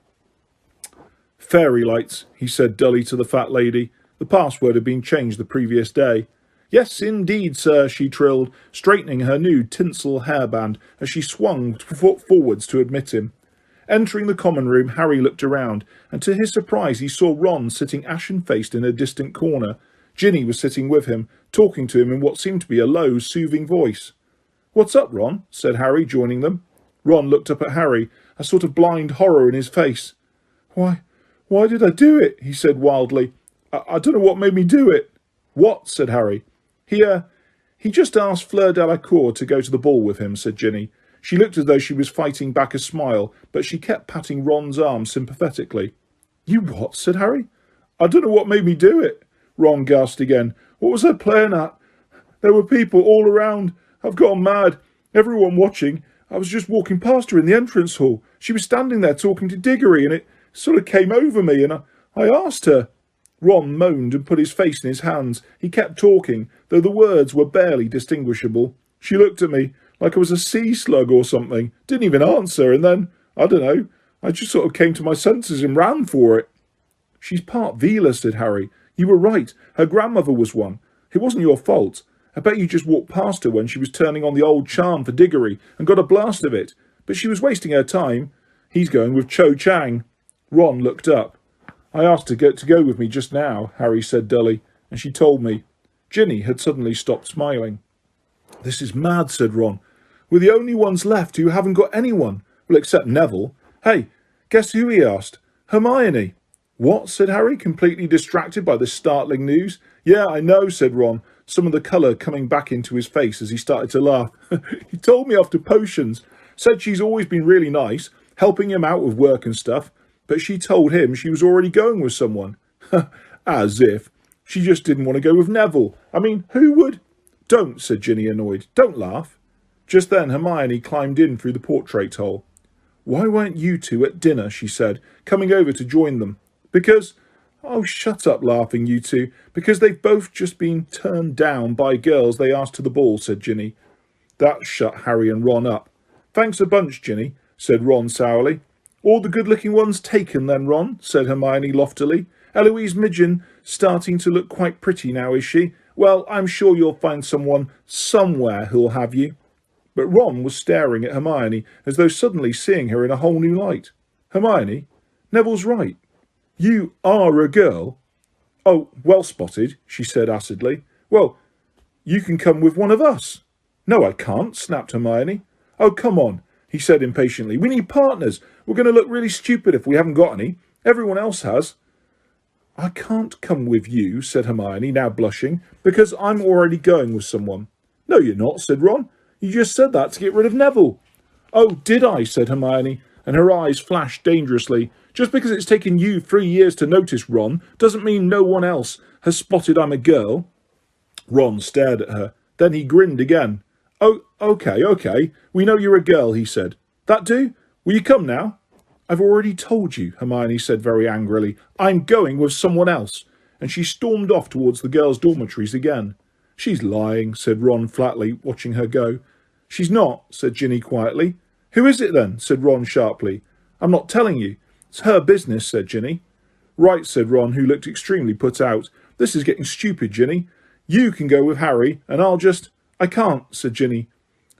"Fairy lights," he said dully to the fat lady. The password had been changed the previous day. "Yes, indeed, sir," she trilled, straightening her new tinsel hairband as she swung forwards to admit him. Entering the common room, Harry looked around, and to his surprise he saw Ron sitting ashen-faced in a distant corner. Ginny was sitting with him, talking to him in what seemed to be a low, soothing voice. "What's up, Ron?" said Harry, joining them. Ron looked up at Harry, a sort of blind horror in his face. Why did I do it?" he said wildly. I don't know what made me do it." "What?" said Harry. He just asked Fleur Delacour to go to the ball with him," said Ginny. She looked as though she was fighting back a smile, but she kept patting Ron's arm sympathetically. "You what?" said Harry. "I don't know what made me do it." Ron gasped again. "What was I playing at? There were people all around. I've gone mad. Everyone watching. I was just walking past her in the entrance hall. She was standing there talking to Diggory, and it sort of came over me, and I asked her." Ron moaned and put his face in his hands. He kept talking, though the words were barely distinguishable. "She looked at me like I was a sea slug or something. Didn't even answer, and then, I don't know, I just sort of came to my senses and ran for it." "She's part Veela," said Harry. "You were right. Her grandmother was one. It wasn't your fault. I bet you just walked past her when she was turning on the old charm for Diggory and got a blast of it. But she was wasting her time. He's going with Cho Chang." Ron looked up. "I asked her to go with me just now," Harry said dully, "and she told me." Ginny had suddenly stopped smiling. "This is mad," said Ron. "We're the only ones left who haven't got anyone. Well, except Neville. Hey, guess who?" he asked. "Hermione." "What?" said Harry, completely distracted by this startling news. "Yeah, I know," said Ron, some of the colour coming back into his face as he started to laugh. "He told me after potions. Said she's always been really nice, helping him out with work and stuff. But she told him she was already going with someone." "As if. She just didn't want to go with Neville. I mean, who would?" "Don't," said Ginny, annoyed. "Don't laugh." Just then Hermione climbed in through the portrait hole. "Why weren't you two at dinner?" she said, coming over to join them. "Because—" "Oh, shut up laughing, you two. Because they've both just been turned down by girls they asked to the ball," said Ginny. That shut Harry and Ron up. "Thanks a bunch, Ginny," said Ron sourly. "All the good-looking ones taken then, Ron," said Hermione loftily. "Eloise Midgen starting to look quite pretty now, is she? Well, I'm sure you'll find someone somewhere who'll have you." But Ron was staring at Hermione as though suddenly seeing her in a whole new light. Hermione, Neville's right. You are a girl. Oh, well spotted, she said acidly. Well, you can come with one of us. No, I can't, snapped Hermione. Oh, come on, he said impatiently. We need partners. We're going to look really stupid if we haven't got any. Everyone else has. I can't come with you, said Hermione, now blushing, because I'm already going with someone. No, you're not, said Ron. You just said that to get rid of Neville. Oh, did I, said Hermione, and her eyes flashed dangerously. Just because it's taken you 3 years to notice, Ron, doesn't mean no one else has spotted I'm a girl. Ron stared at her. Then he grinned again. Oh, okay. We know you're a girl, he said. That do? Will you come now? I've already told you, Hermione said very angrily. I'm going with someone else. And she stormed off towards the girls' dormitories again. She's lying, said Ron flatly, watching her go. She's not, said Ginny quietly. Who is it then? Said Ron sharply. I'm not telling you. It's her business, said Ginny. Right, said Ron, who looked extremely put out. This is getting stupid, Ginny. You can go with Harry, and I'll just... I can't, said Ginny.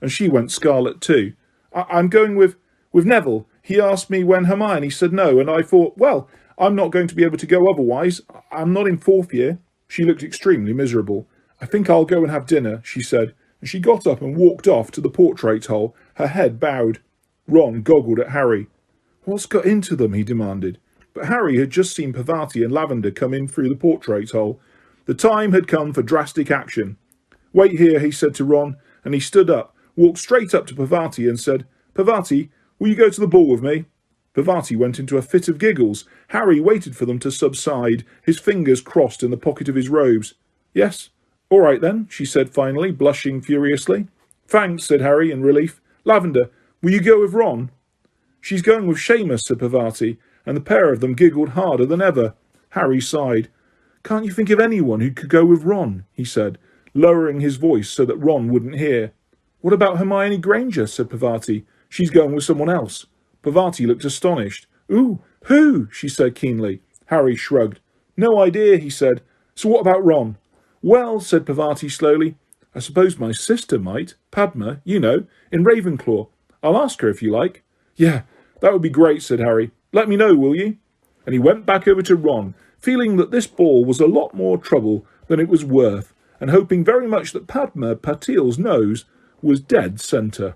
And she went scarlet too. I'm going with Neville. He asked me when Hermione said no, and I thought, well, I'm not going to be able to go otherwise. I'm not in 4th year. She looked extremely miserable. I think I'll go and have dinner, she said, and she got up and walked off to the portrait hole, her head bowed. Ron goggled at Harry. What's got into them? He demanded. But Harry had just seen Parvati and Lavender come in through the portrait hole. The time had come for drastic action. Wait here, he said to Ron, and he stood up, walked straight up to Parvati and said, Parvati, will you go to the ball with me? Parvati went into a fit of giggles. Harry waited for them to subside, his fingers crossed in the pocket of his robes. Yes, all right then, she said finally, blushing furiously. Thanks, said Harry in relief. Lavender, will you go with Ron? She's going with Seamus, said Parvati, and the pair of them giggled harder than ever. Harry sighed. Can't you think of anyone who could go with Ron? He said, lowering his voice so that Ron wouldn't hear. What about Hermione Granger? Said Parvati. She's going with someone else. Parvati looked astonished. Ooh, who? She said keenly. Harry shrugged. No idea, he said. So what about Ron? Well, said Parvati slowly, I suppose my sister might. Padma, you know, in Ravenclaw. I'll ask her if you like. Yeah, that would be great, said Harry. Let me know, will you? And he went back over to Ron, feeling that this ball was a lot more trouble than it was worth, and hoping very much that Padma Patil's nose was dead centre.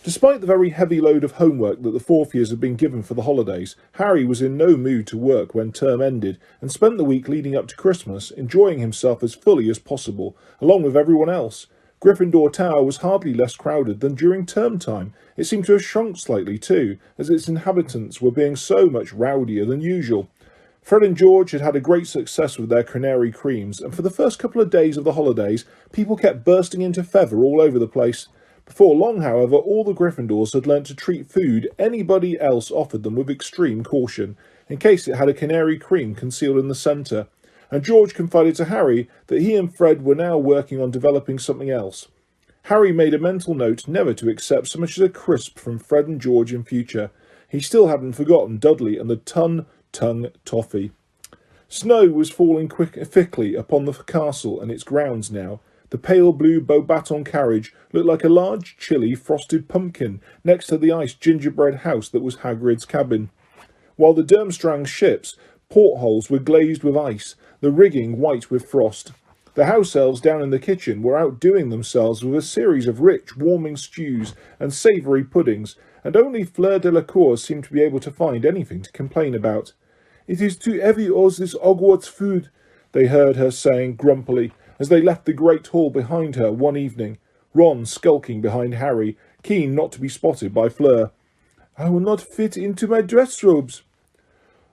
Despite the very heavy load of homework that the 4th years had been given for the holidays, Harry was in no mood to work when term ended and spent the week leading up to Christmas enjoying himself as fully as possible, along with everyone else. Gryffindor Tower was hardly less crowded than during term time. It seemed to have shrunk slightly too, as its inhabitants were being so much rowdier than usual. Fred and George had had a great success with their canary creams, and for the first couple of days of the holidays, people kept bursting into feather all over the place. Before long, however, all the Gryffindors had learnt to treat food anybody else offered them with extreme caution, in case it had a canary cream concealed in the centre, and George confided to Harry that he and Fred were now working on developing something else. Harry made a mental note never to accept so much as a crisp from Fred and George in future. He still hadn't forgotten Dudley and the tongue toffee. Snow was falling thickly upon the castle and its grounds now. The pale blue Beauxbatons carriage looked like a large, chilly, frosted pumpkin next to the iced gingerbread house that was Hagrid's cabin. While the Durmstrang ship's portholes were glazed with ice, the rigging white with frost. The house elves down in the kitchen were outdoing themselves with a series of rich, warming stews and savoury puddings, and only Fleur Delacour seemed to be able to find anything to complain about. It is too heavy, all this Hogwarts food, they heard her saying grumpily, as they left the great hall behind her one evening, Ron skulking behind Harry, keen not to be spotted by Fleur. I will not fit into my dress robes.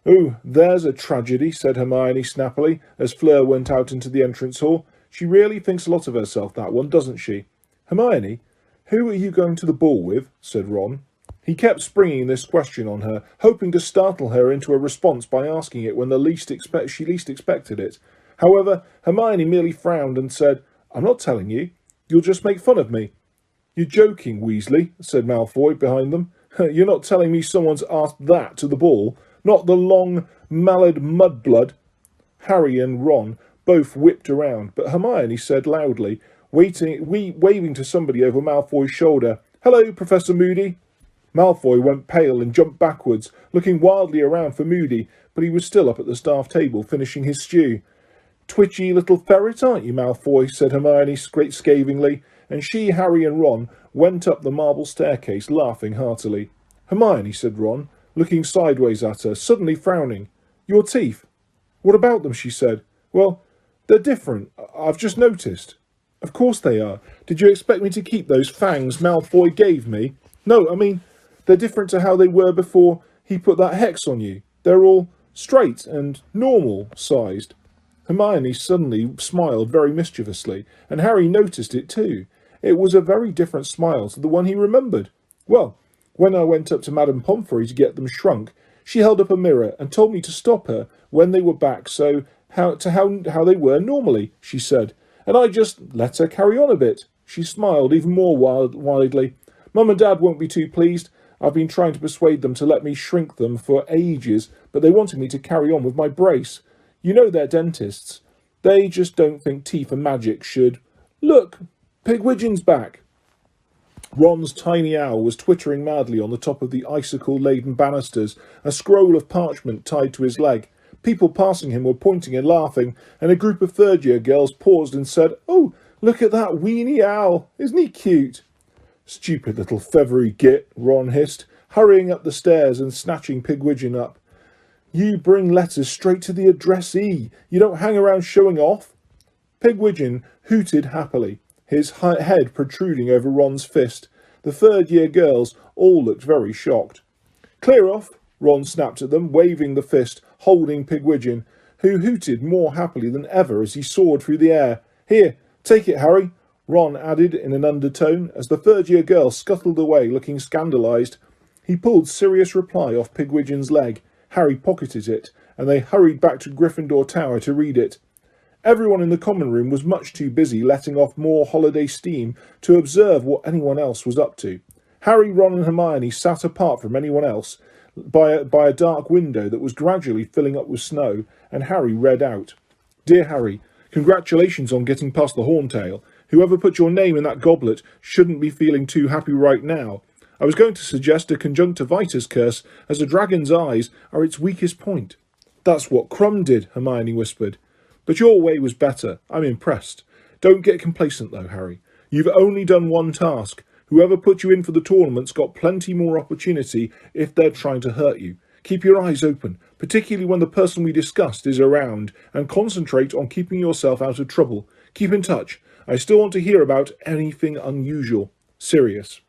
Oh, there's a tragedy, said Hermione snappily, as Fleur went out into the entrance hall. She really thinks a lot of herself, that one, doesn't she? Hermione, who are you going to the ball with? Said Ron. He kept springing this question on her, hoping to startle her into a response by asking it when she least expected it. However, Hermione merely frowned and said, I'm not telling you. You'll just make fun of me. You're joking, Weasley, said Malfoy behind them. You're not telling me someone's asked that to the ball, not the long, mallard mudblood. Harry and Ron both whipped around, but Hermione said loudly, waving to somebody over Malfoy's shoulder, Hello, Professor Moody. Malfoy went pale and jumped backwards, looking wildly around for Moody, but he was still up at the staff table, finishing his stew. "Twitchy little ferret, aren't you, Malfoy?" said Hermione scathingly, and she, Harry and Ron went up the marble staircase, laughing heartily. "Hermione," said Ron, looking sideways at her, suddenly frowning. "Your teeth?" "What about them?" she said. "Well, they're different. I've just noticed." "Of course they are. Did you expect me to keep those fangs Malfoy gave me?" "No, I mean, they're different to how they were before he put that hex on you. They're all straight and normal-sized." Hermione suddenly smiled very mischievously, and Harry noticed it too. It was a very different smile to the one he remembered. "Well, when I went up to Madame Pomfrey to get them shrunk, she held up a mirror and told me to stop her when they were back how they were normally," she said. "And I just let her carry on a bit." She smiled even more widely. "Mum and Dad won't be too pleased. I've been trying to persuade them to let me shrink them for ages, but they wanted me to carry on with my brace. You know they're dentists. They just don't think teeth and magic should. Look, Pigwidgeon's back." Ron's tiny owl was twittering madly on the top of the icicle-laden banisters, a scroll of parchment tied to his leg. People passing him were pointing and laughing, and a group of third-year girls paused and said, "Oh, look at that weeny owl. Isn't he cute?" "Stupid little feathery git," Ron hissed, hurrying up the stairs and snatching Pigwidgeon up. "You bring letters straight to the addressee. You don't hang around showing off." Pigwidgeon hooted happily, his head protruding over Ron's fist. The third-year girls all looked very shocked. "Clear off," Ron snapped at them, waving the fist, holding Pigwidgeon, who hooted more happily than ever as he soared through the air. "Here, take it, Harry," Ron added in an undertone, as the third-year girl scuttled away, looking scandalised. He pulled Sirius Reply off Pigwidgeon's leg. Harry pocketed it, and they hurried back to Gryffindor Tower to read it. Everyone in the common room was much too busy letting off more holiday steam to observe what anyone else was up to. Harry, Ron and Hermione sat apart from anyone else by a dark window that was gradually filling up with snow, and Harry read out. "Dear Harry, congratulations on getting past the Horntail. Whoever put your name in that goblet shouldn't be feeling too happy right now. I was going to suggest a conjunctivitis curse, as a dragon's eyes are its weakest point." "That's what Crumb did," Hermione whispered. "But your way was better. I'm impressed. Don't get complacent, though, Harry. You've only done one task. Whoever put you in for the tournament's got plenty more opportunity if they're trying to hurt you. Keep your eyes open, particularly when the person we discussed is around, and concentrate on keeping yourself out of trouble. Keep in touch. I still want to hear about anything unusual. Sirius."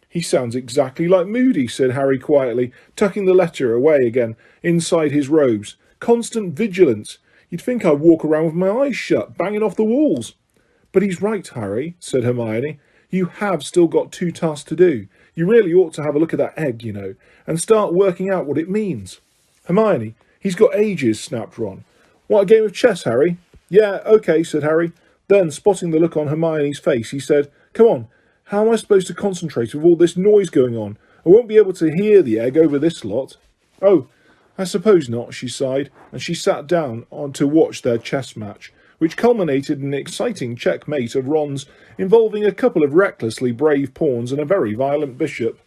"He sounds exactly like Moody," said Harry quietly, tucking the letter away again inside his robes. "Constant vigilance. You'd think I'd walk around with my eyes shut, banging off the walls." "But he's right, Harry," said Hermione. "You have still got 2 tasks to do. You really ought to have a look at that egg, you know, and start working out what it means." "Hermione, he's got ages," snapped Ron. "Want a game of chess, Harry?" "Yeah, okay," said Harry. Then, spotting the look on Hermione's face, he said, "Come on. How am I supposed to concentrate with all this noise going on? I won't be able to hear the egg over this lot." "Oh, I suppose not," she sighed, and she sat down to watch their chess match, which culminated in an exciting checkmate of Ron's, involving a couple of recklessly brave pawns and a very violent bishop.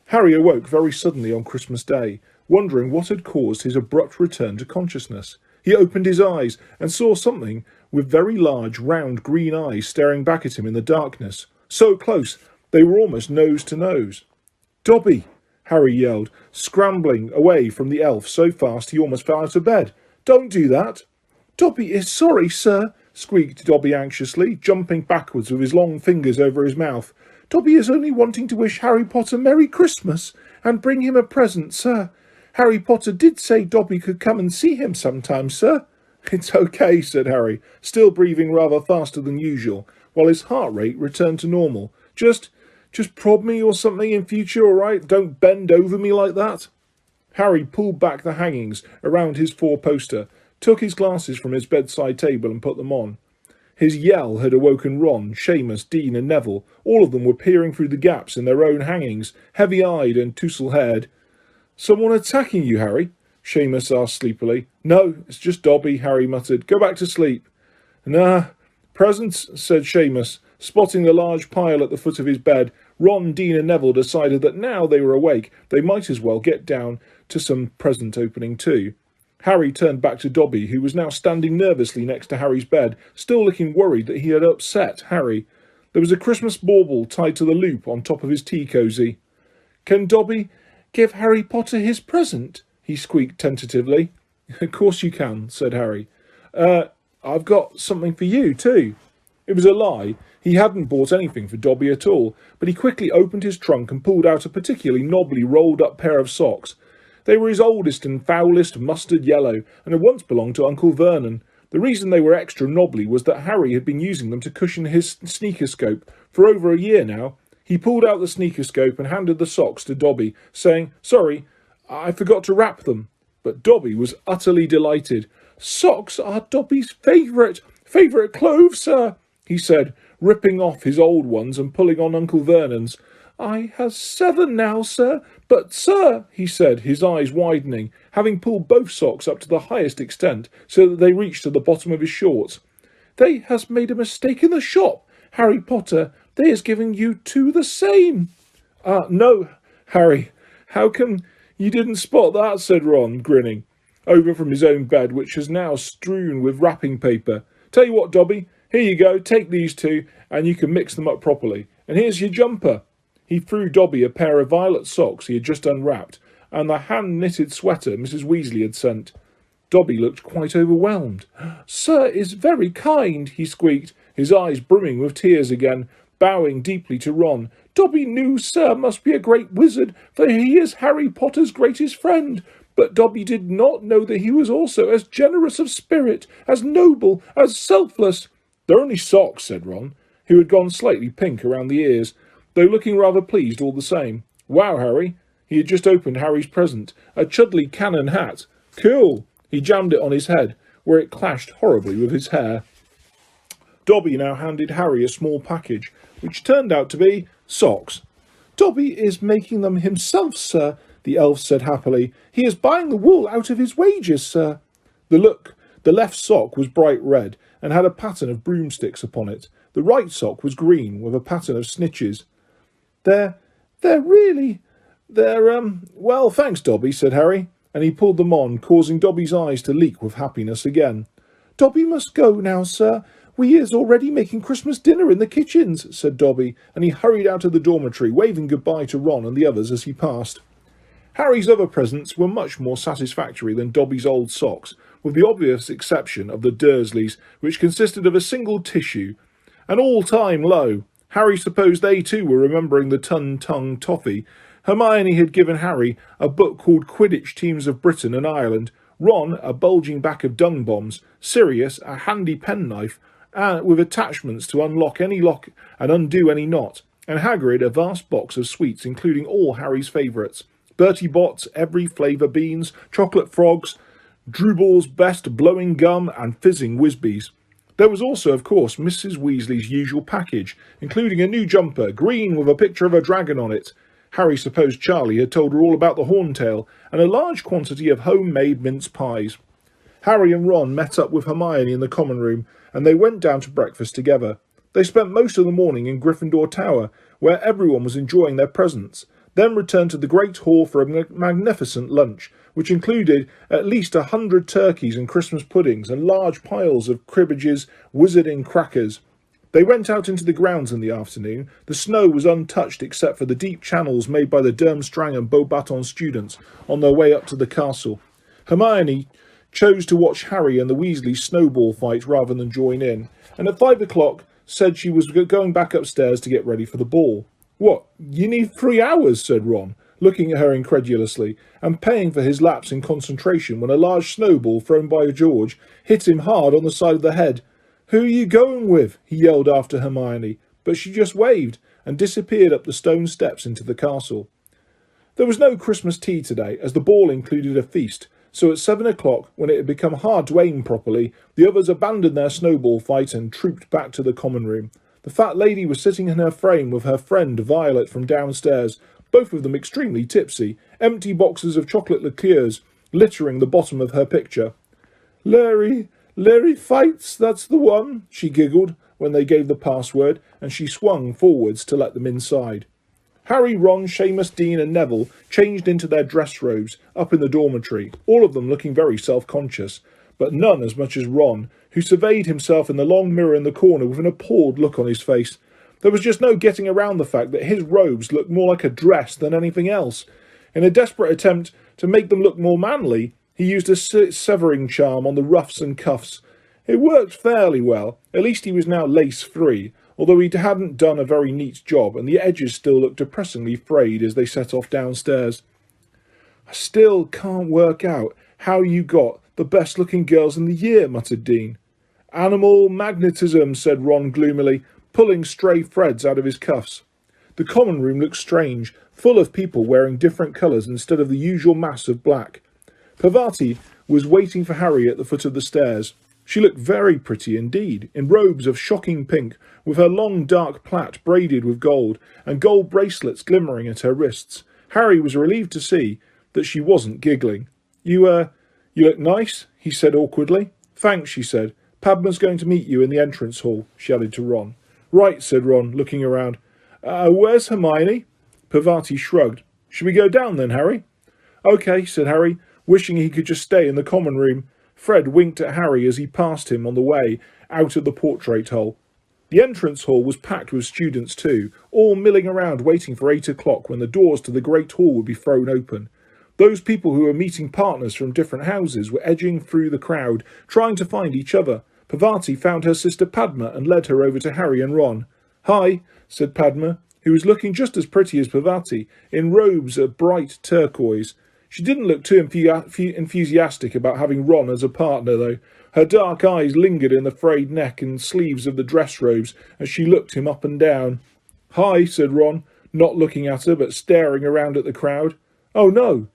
Harry awoke very suddenly on Christmas Day, wondering what had caused his abrupt return to consciousness. He opened his eyes and saw something with very large, round, green eyes staring back at him in the darkness. So close, they were almost nose to nose. "Dobby!" Harry yelled, scrambling away from the elf so fast he almost fell out of bed. "Don't do that!" "Dobby is sorry, sir," squeaked Dobby anxiously, jumping backwards with his long fingers over his mouth. "Dobby is only wanting to wish Harry Potter Merry Christmas and bring him a present, sir. Harry Potter did say Dobby could come and see him sometime, sir." "It's okay," said Harry, still breathing rather faster than usual, while his heart rate returned to normal. Just prod me or something in future, all right? Don't bend over me like that." Harry pulled back the hangings around his 4-poster, took his glasses from his bedside table and put them on. His yell had awoken Ron, Seamus, Dean and Neville. All of them were peering through the gaps in their own hangings, heavy-eyed and tousle-haired. "Someone attacking you, Harry?" Seamus asked sleepily. "No, it's just Dobby," Harry muttered. "Go back to sleep." "Nah, presents," said Seamus, Spotting the large pile at the foot of his bed, Ron, Dean and Neville decided that now they were awake, they might as well get down to some present opening too. Harry turned back to Dobby, who was now standing nervously next to Harry's bed, still looking worried that he had upset Harry. There was a Christmas bauble tied to the loop on top of his tea cosy. "Can Dobby give Harry Potter his present?" he squeaked tentatively. "Of course you can," said Harry. I've got something for you too." It was a lie. He hadn't bought anything for Dobby at all, but he quickly opened his trunk and pulled out a particularly knobbly rolled-up pair of socks. They were his oldest and foulest mustard yellow, and had once belonged to Uncle Vernon. The reason they were extra knobbly was that Harry had been using them to cushion his sneakerscope for over a year now. He pulled out the sneakerscope and handed the socks to Dobby, saying, "Sorry, I forgot to wrap them." But Dobby was utterly delighted. "Socks are Dobby's favourite clothes, sir," he said, ripping off his old ones and pulling on Uncle Vernon's. "I has 7 now, sir, but, sir," he said, his eyes widening, having pulled both socks up to the highest extent so that they reached to the bottom of his shorts, "they has made a mistake in the shop, Harry Potter. They has given you 2 the same." No, Harry, how come you didn't spot that?" said Ron, grinning, over from his own bed, which was now strewn with wrapping paper. "Tell you what, Dobby, here you go, take these 2, and you can mix them up properly. And here's your jumper." He threw Dobby a pair of violet socks he had just unwrapped, and the hand-knitted sweater Mrs. Weasley had sent. Dobby looked quite overwhelmed. "Sir is very kind," he squeaked, his eyes brimming with tears again, bowing deeply to Ron. "Dobby knew Sir must be a great wizard, for he is Harry Potter's greatest friend. But Dobby did not know that he was also as generous of spirit, as noble, as selfless." "They're only socks," said Ron, who had gone slightly pink around the ears, though looking rather pleased all the same. "Wow, Harry." He had just opened Harry's present, a Chudley cannon hat. "Cool." He jammed it on his head, where it clashed horribly with his hair. Dobby now handed Harry a small package, which turned out to be socks. "Dobby is making them himself, sir," the elf said happily. "He is buying the wool out of his wages, sir." The left sock was bright red, and had a pattern of broomsticks upon it. The right sock was green, with a pattern of snitches. Well, thanks, Dobby," said Harry, and he pulled them on, causing Dobby's eyes to leak with happiness again. "Dobby must go now, sir. We is already making Christmas dinner in the kitchens," said Dobby, and he hurried out of the dormitory, waving goodbye to Ron and the others as he passed. Harry's other presents were much more satisfactory than Dobby's old socks, with the obvious exception of the Dursleys, which consisted of a single tissue, an all-time low. Harry supposed they too were remembering the Tun-Tung Toffee. Hermione had given Harry a book called Quidditch Teams of Britain and Ireland, Ron a bulging back of dung bombs, Sirius a handy penknife with attachments to unlock any lock and undo any knot, and Hagrid a vast box of sweets including all Harry's favourites: Bertie Bott's every flavour beans, chocolate frogs, Drubel's best blowing gum, and fizzing Whizbees. There was also, of course, Mrs. Weasley's usual package, including a new jumper, green with a picture of a dragon on it. Harry supposed Charlie had told her all about the Horntail, and a large quantity of homemade mince pies. Harry and Ron met up with Hermione in the common room, and they went down to breakfast together. They spent most of the morning in Gryffindor Tower, where everyone was enjoying their presents, then returned to the Great Hall for a magnificent lunch, which included at least 100 turkeys and Christmas puddings and large piles of Cribbage's wizarding crackers. They went out into the grounds in the afternoon. The snow was untouched except for the deep channels made by the Durmstrang and Beauxbatons students on their way up to the castle. Hermione chose to watch Harry and the Weasleys snowball fight rather than join in, and at 5 o'clock said she was going back upstairs to get ready for the ball. "What, you need 3 hours?" said Ron, looking at her incredulously, and paying for his lapse in concentration when a large snowball thrown by George hit him hard on the side of the head. "Who are you going with?" he yelled after Hermione, but she just waved and disappeared up the stone steps into the castle. There was no Christmas tea today, as the ball included a feast, so at 7 o'clock, when it had become hard to aim properly, the others abandoned their snowball fight and trooped back to the common room. The fat lady was sitting in her frame with her friend Violet from downstairs, both of them extremely tipsy, empty boxes of chocolate liqueurs littering the bottom of her picture. Larry fights, that's the one," she giggled, when they gave the password, and she swung forwards to let them inside. Harry, Ron, Seamus, Dean and Neville changed into their dress robes up in the dormitory, all of them looking very self-conscious, but none as much as Ron, who surveyed himself in the long mirror in the corner with an appalled look on his face. There was just no getting around the fact that his robes looked more like a dress than anything else. In a desperate attempt to make them look more manly, he used a severing charm on the ruffs and cuffs. It worked fairly well. At least he was now lace-free, although he hadn't done a very neat job, and the edges still looked depressingly frayed as they set off downstairs. "I still can't work out how you got the best-looking girls in the year," muttered Dean. "Animal magnetism," said Ron gloomily, pulling stray threads out of his cuffs. The common room looked strange, full of people wearing different colours instead of the usual mass of black. Parvati was waiting for Harry at the foot of the stairs. She looked very pretty indeed, in robes of shocking pink, with her long dark plait braided with gold, and gold bracelets glimmering at her wrists. Harry was relieved to see that she wasn't giggling. You look nice," he said awkwardly. "Thanks," she said. "Padma's going to meet you in the entrance hall," she added to Ron. "Right," said Ron, looking around. Where's Hermione?" Parvati shrugged. "Should we go down then, Harry?" "OK," said Harry, wishing he could just stay in the common room. Fred winked at Harry as he passed him on the way out of the portrait hole. The entrance hall was packed with students too, all milling around waiting for 8 o'clock when the doors to the great hall would be thrown open. Those people who were meeting partners from different houses were edging through the crowd, trying to find each other. Parvati found her sister Padma and led her over to Harry and Ron. "Hi," said Padma, who was looking just as pretty as Parvati, in robes of bright turquoise. She didn't look too enthusiastic about having Ron as a partner, though. Her dark eyes lingered in the frayed neck and sleeves of the dress robes as she looked him up and down. "Hi," said Ron, not looking at her but staring around at the crowd. "Oh no."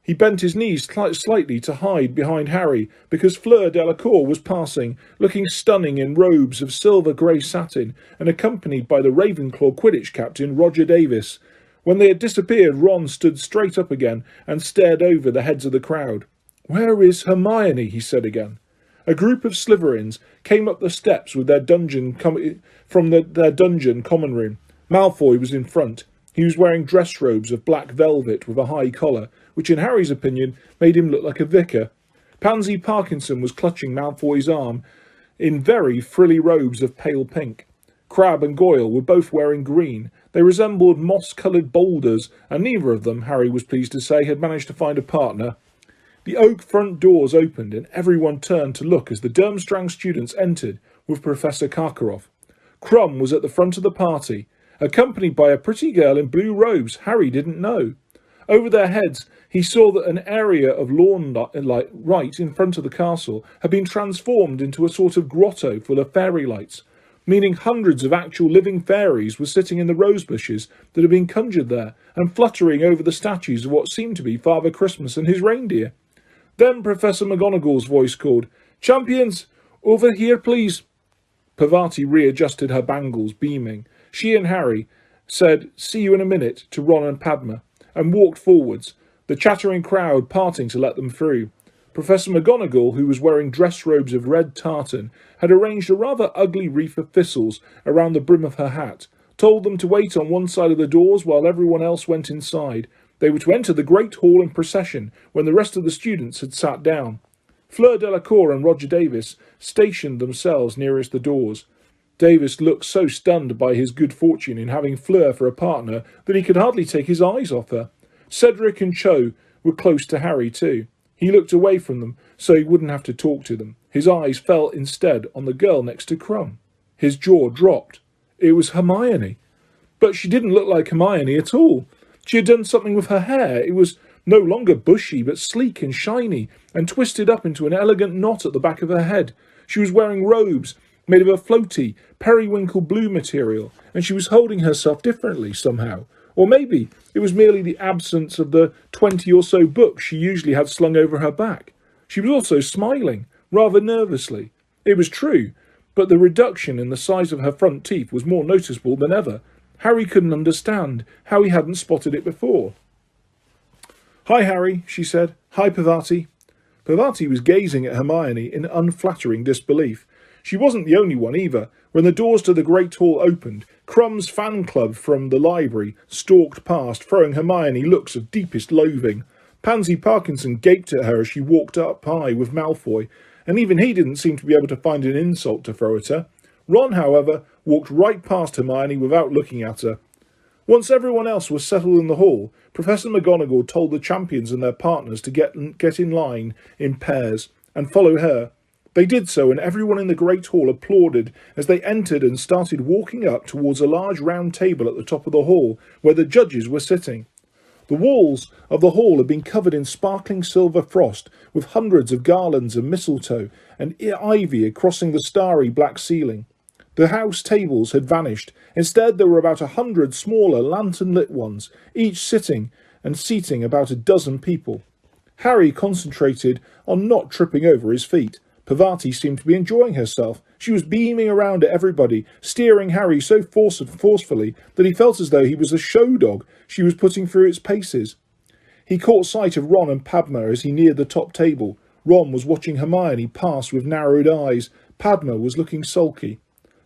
He bent his knees slightly to hide behind Harry because Fleur Delacour was passing, looking stunning in robes of silver-grey satin and accompanied by the Ravenclaw Quidditch captain Roger Davis. When they had disappeared, Ron stood straight up again and stared over the heads of the crowd. "Where is Hermione?" he said again. A group of Slytherins came up the steps with their dungeon their dungeon common room. Malfoy was in front. He was wearing dress robes of black velvet with a high collar, which in Harry's opinion made him look like a vicar. Pansy Parkinson was clutching Malfoy's arm in very frilly robes of pale pink. Crabbe and Goyle were both wearing green. They resembled moss-coloured boulders, and neither of them, Harry was pleased to say, had managed to find a partner. The oak front doors opened, and everyone turned to look as the Durmstrang students entered with Professor Karkaroff. Crumb was at the front of the party, accompanied by a pretty girl in blue robes Harry didn't know. Over their heads, he saw that an area of lawn right in front of the castle had been transformed into a sort of grotto full of fairy lights, meaning hundreds of actual living fairies were sitting in the rose bushes that had been conjured there and fluttering over the statues of what seemed to be Father Christmas and his reindeer. Then Professor McGonagall's voice called, "Champions, over here, please." Parvati readjusted her bangles, beaming. She and Harry said, "See you in a minute," to Ron and Padma, and walked forwards, the chattering crowd parting to let them through. Professor McGonagall, who was wearing dress robes of red tartan, had arranged a rather ugly wreath of thistles around the brim of her hat, told them to wait on one side of the doors while everyone else went inside. They were to enter the great hall in procession when the rest of the students had sat down. Fleur Delacour and Roger Davis stationed themselves nearest the doors. Davis looked so stunned by his good fortune in having Fleur for a partner that he could hardly take his eyes off her. Cedric and Cho were close to Harry too. He looked away from them so he wouldn't have to talk to them. His eyes fell instead on the girl next to Crumb. His jaw dropped. It was Hermione. But she didn't look like Hermione at all. She had done something with her hair. It was no longer bushy, but sleek and shiny, and twisted up into an elegant knot at the back of her head. She was wearing robes made of a floaty, periwinkle blue material, and she was holding herself differently somehow. Or maybe it was merely the absence of the 20 or so books she usually had slung over her back. She was also smiling, rather nervously. It was true, but the reduction in the size of her front teeth was more noticeable than ever. Harry couldn't understand how he hadn't spotted it before. "Hi, Harry," she said. "Hi, Parvati." Parvati was gazing at Hermione in unflattering disbelief. She wasn't the only one either. When the doors to the Great Hall opened, Crumb's fan club from the library stalked past, throwing Hermione looks of deepest loathing. Pansy Parkinson gaped at her as she walked up high with Malfoy, and even he didn't seem to be able to find an insult to throw at her. Ron, however, walked right past Hermione without looking at her. Once everyone else was settled in the hall, Professor McGonagall told the champions and their partners to get in line in pairs and follow her. They did so, and everyone in the Great Hall applauded as they entered and started walking up towards a large round table at the top of the hall where the judges were sitting. The walls of the hall had been covered in sparkling silver frost, with hundreds of garlands of mistletoe and ivy crossing the starry black ceiling. The house tables had vanished. Instead, there were about 100 smaller lantern-lit ones, each sitting and seating about a dozen people. Harry concentrated on not tripping over his feet. Parvati seemed to be enjoying herself. She was beaming around at everybody, steering Harry so forcefully that he felt as though he was a show dog she was putting through its paces. He caught sight of Ron and Padma as he neared the top table. Ron was watching Hermione pass with narrowed eyes. Padma was looking sulky.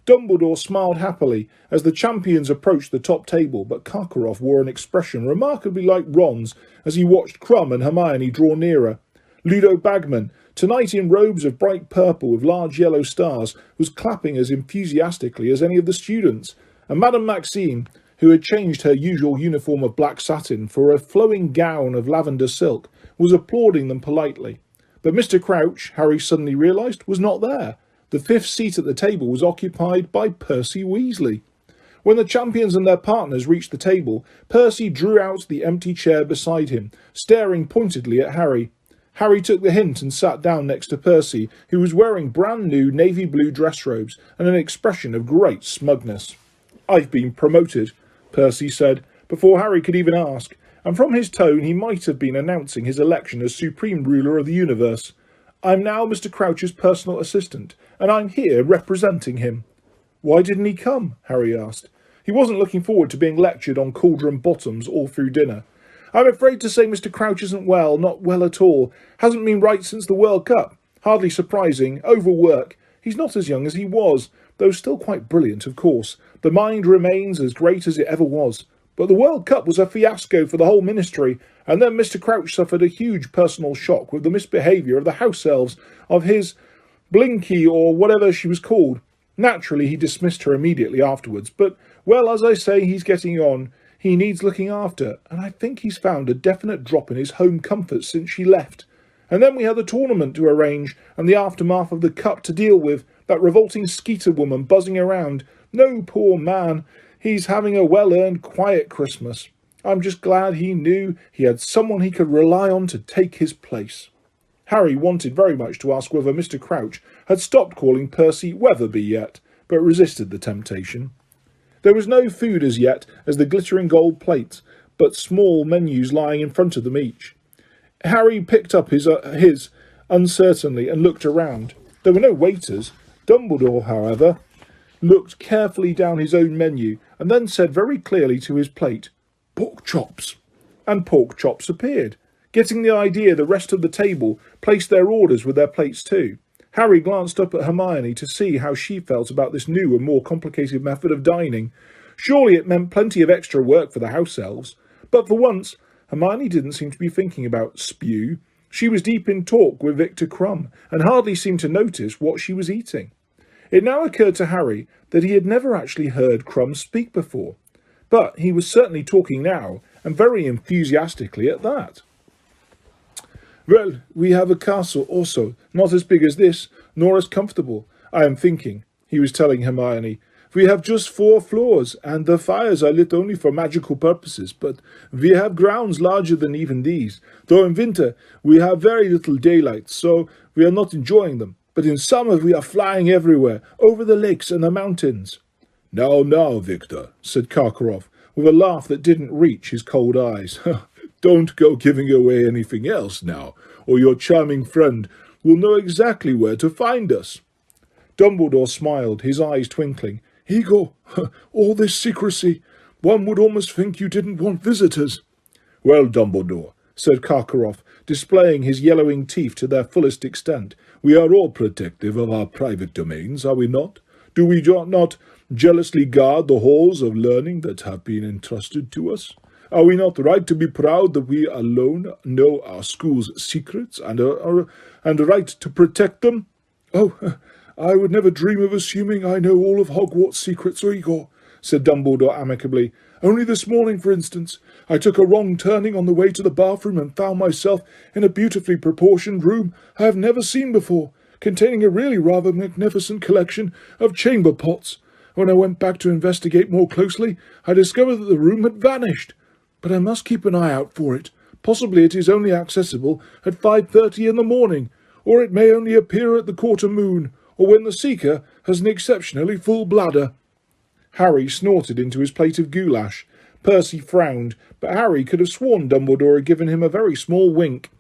Dumbledore smiled happily as the champions approached the top table, but Karkaroff wore an expression remarkably like Ron's as he watched Crumb and Hermione draw nearer. Ludo Bagman, tonight in robes of bright purple with large yellow stars, was clapping as enthusiastically as any of the students, and Madame Maxime, who had changed her usual uniform of black satin for a flowing gown of lavender silk, was applauding them politely. But Mr. Crouch, Harry suddenly realised, was not there. The fifth seat at the table was occupied by Percy Weasley. When the champions and their partners reached the table, Percy drew out the empty chair beside him, staring pointedly at Harry. Harry took the hint and sat down next to Percy, who was wearing brand new navy blue dress robes and an expression of great smugness. "I've been promoted," Percy said, before Harry could even ask, and from his tone he might have been announcing his election as supreme ruler of the universe. "I'm now Mr. Crouch's personal assistant, and I'm here representing him." "Why didn't he come?" Harry asked. He wasn't looking forward to being lectured on cauldron bottoms all through dinner. "I'm afraid to say Mr. Crouch isn't well, not well at all. Hasn't been right since the World Cup. Hardly surprising. Overwork. He's not as young as he was, though still quite brilliant, of course. The mind remains as great as it ever was. But the World Cup was a fiasco for the whole ministry, and then Mr. Crouch suffered a huge personal shock with the misbehaviour of the house elves of his Blinky, or whatever she was called. Naturally, he dismissed her immediately afterwards, but, well, as I say, he's getting on. He needs looking after, and I think he's found a definite drop in his home comforts since she left. And then we had the tournament to arrange, and the aftermath of the cup to deal with, that revolting Skeeter woman buzzing around. No, poor man. He's having a well-earned, quiet Christmas. I'm just glad he knew he had someone he could rely on to take his place." Harry wanted very much to ask whether Mr. Crouch had stopped calling Percy Weatherby yet, but resisted the temptation. There was no food as yet, as the glittering gold plates, but small menus lying in front of them each. Harry picked up his uncertainly and looked around. There were no waiters. Dumbledore, however, looked carefully down his own menu and then said very clearly to his plate, "Pork chops." And pork chops appeared. Getting the idea, the rest of the table placed their orders with their plates too. Harry glanced up at Hermione to see how she felt about this new and more complicated method of dining. Surely it meant plenty of extra work for the house elves. But for once, Hermione didn't seem to be thinking about spew. She was deep in talk with Victor Crumb and hardly seemed to notice what she was eating. It now occurred to Harry that he had never actually heard Crumb speak before. But he was certainly talking now, and very enthusiastically at that. "Well, we have a castle also, not as big as this, nor as comfortable. I am thinking," he was telling Hermione. "We have just 4 floors, and the fires are lit only for magical purposes, but we have grounds larger than even these, though in winter we have very little daylight, so we are not enjoying them. But in summer we are flying everywhere, over the lakes and the mountains." Now, Victor," said Karkaroff, with a laugh that didn't reach his cold eyes. "Don't go giving away anything else now, or your charming friend will know exactly where to find us." Dumbledore smiled, his eyes twinkling. "Ego, all this secrecy. One would almost think you didn't want visitors." "Well, Dumbledore, said Karkaroff, displaying his yellowing teeth to their fullest extent. We are all protective of our private domains, are we not? Do we not jealously guard the halls of learning that have been entrusted to us? Are we not right to be proud that we alone know our school's secrets and right to protect them? Oh, I would never dream of assuming I know all of Hogwarts' secrets, Igor, said Dumbledore amicably. Only this morning, for instance, I took a wrong turning on the way to the bathroom and found myself in a beautifully proportioned room I have never seen before, containing a really rather magnificent collection of chamber pots. When I went back to investigate more closely, I discovered that the room had vanished. But I must keep an eye out for it. Possibly it is only accessible at 5:30 in the morning, or it may only appear at the quarter moon, or when the seeker has an exceptionally full bladder. Harry snorted into his plate of goulash. Percy frowned, but Harry could have sworn Dumbledore had given him a very small wink.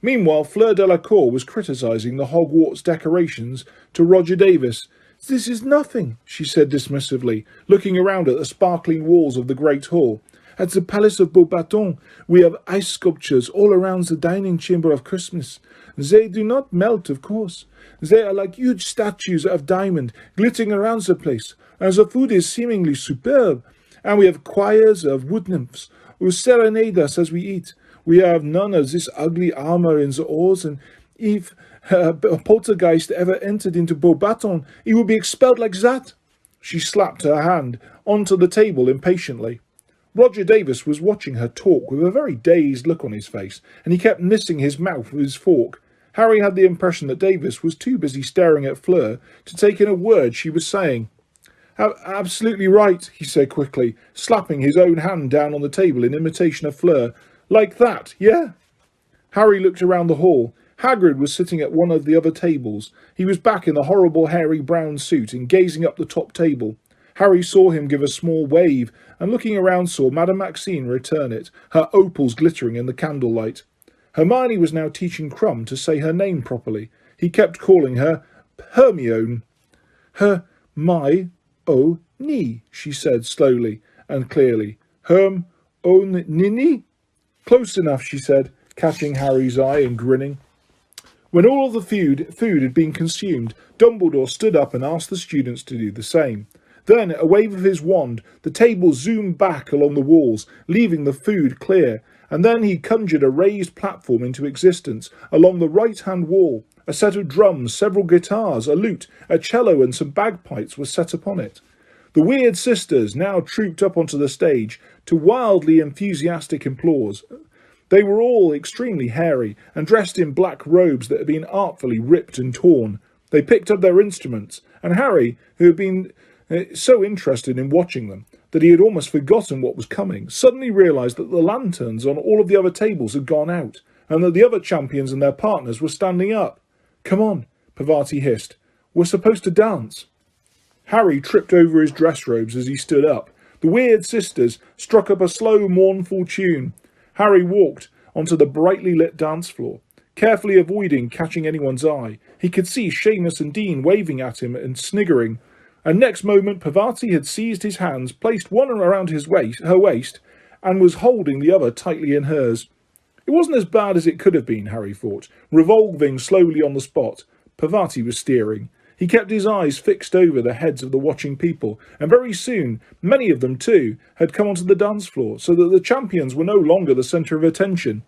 Meanwhile, Fleur Delacour was criticising the Hogwarts decorations to Roger Davis. This is nothing, she said dismissively, looking around at the sparkling walls of the great hall. At the Palace of Beauxbatons, we have ice sculptures all around the dining chamber of Christmas. They do not melt, of course. They are like huge statues of diamond glittering around the place, and the food is seemingly superb. And we have choirs of wood nymphs who serenade us as we eat. We have none of this ugly armour in the halls, and if a poltergeist ever entered into Beauxbatons, he would be expelled like that. She slapped her hand onto the table impatiently. Roger Davis was watching her talk with a very dazed look on his face, and he kept missing his mouth with his fork. Harry had the impression that Davis was too busy staring at Fleur to take in a word she was saying. Absolutely right, he said quickly, slapping his own hand down on the table in imitation of Fleur. Like that, yeah? Harry looked around the hall. Hagrid was sitting at one of the other tables. He was back in the horrible hairy brown suit and gazing up the top table. Harry saw him give a small wave, and looking around saw Madame Maxime return it, her opals glittering in the candlelight. Hermione was now teaching Crumb to say her name properly. He kept calling her Hermione. Hermione, she said slowly and clearly. Nini? Close enough, she said, catching Harry's eye and grinning. When all of the food had been consumed, Dumbledore stood up and asked the students to do the same. Then, at a wave of his wand, the table zoomed back along the walls, leaving the food clear, and then he conjured a raised platform into existence along the right-hand wall. A set of drums, several guitars, a lute, a cello and some bagpipes were set upon it. The Weird Sisters now trooped up onto the stage to wildly enthusiastic applause. They were all extremely hairy and dressed in black robes that had been artfully ripped and torn. They picked up their instruments, and Harry, who had been so interested in watching them that he had almost forgotten what was coming, suddenly realised that the lanterns on all of the other tables had gone out, and that the other champions and their partners were standing up. Come on, Parvati hissed. We're supposed to dance. Harry tripped over his dress robes as he stood up. The Weird Sisters struck up a slow, mournful tune. Harry walked onto the brightly lit dance floor, carefully avoiding catching anyone's eye. He could see Seamus and Dean waving at him and sniggering. And next moment Parvati had seized his hands, placed one around her waist, and was holding the other tightly in hers. It wasn't as bad as it could have been, Harry thought, revolving slowly on the spot. Parvati was steering. He kept his eyes fixed over the heads of the watching people, and very soon, many of them too, had come onto the dance floor, so that the champions were no longer the centre of attention.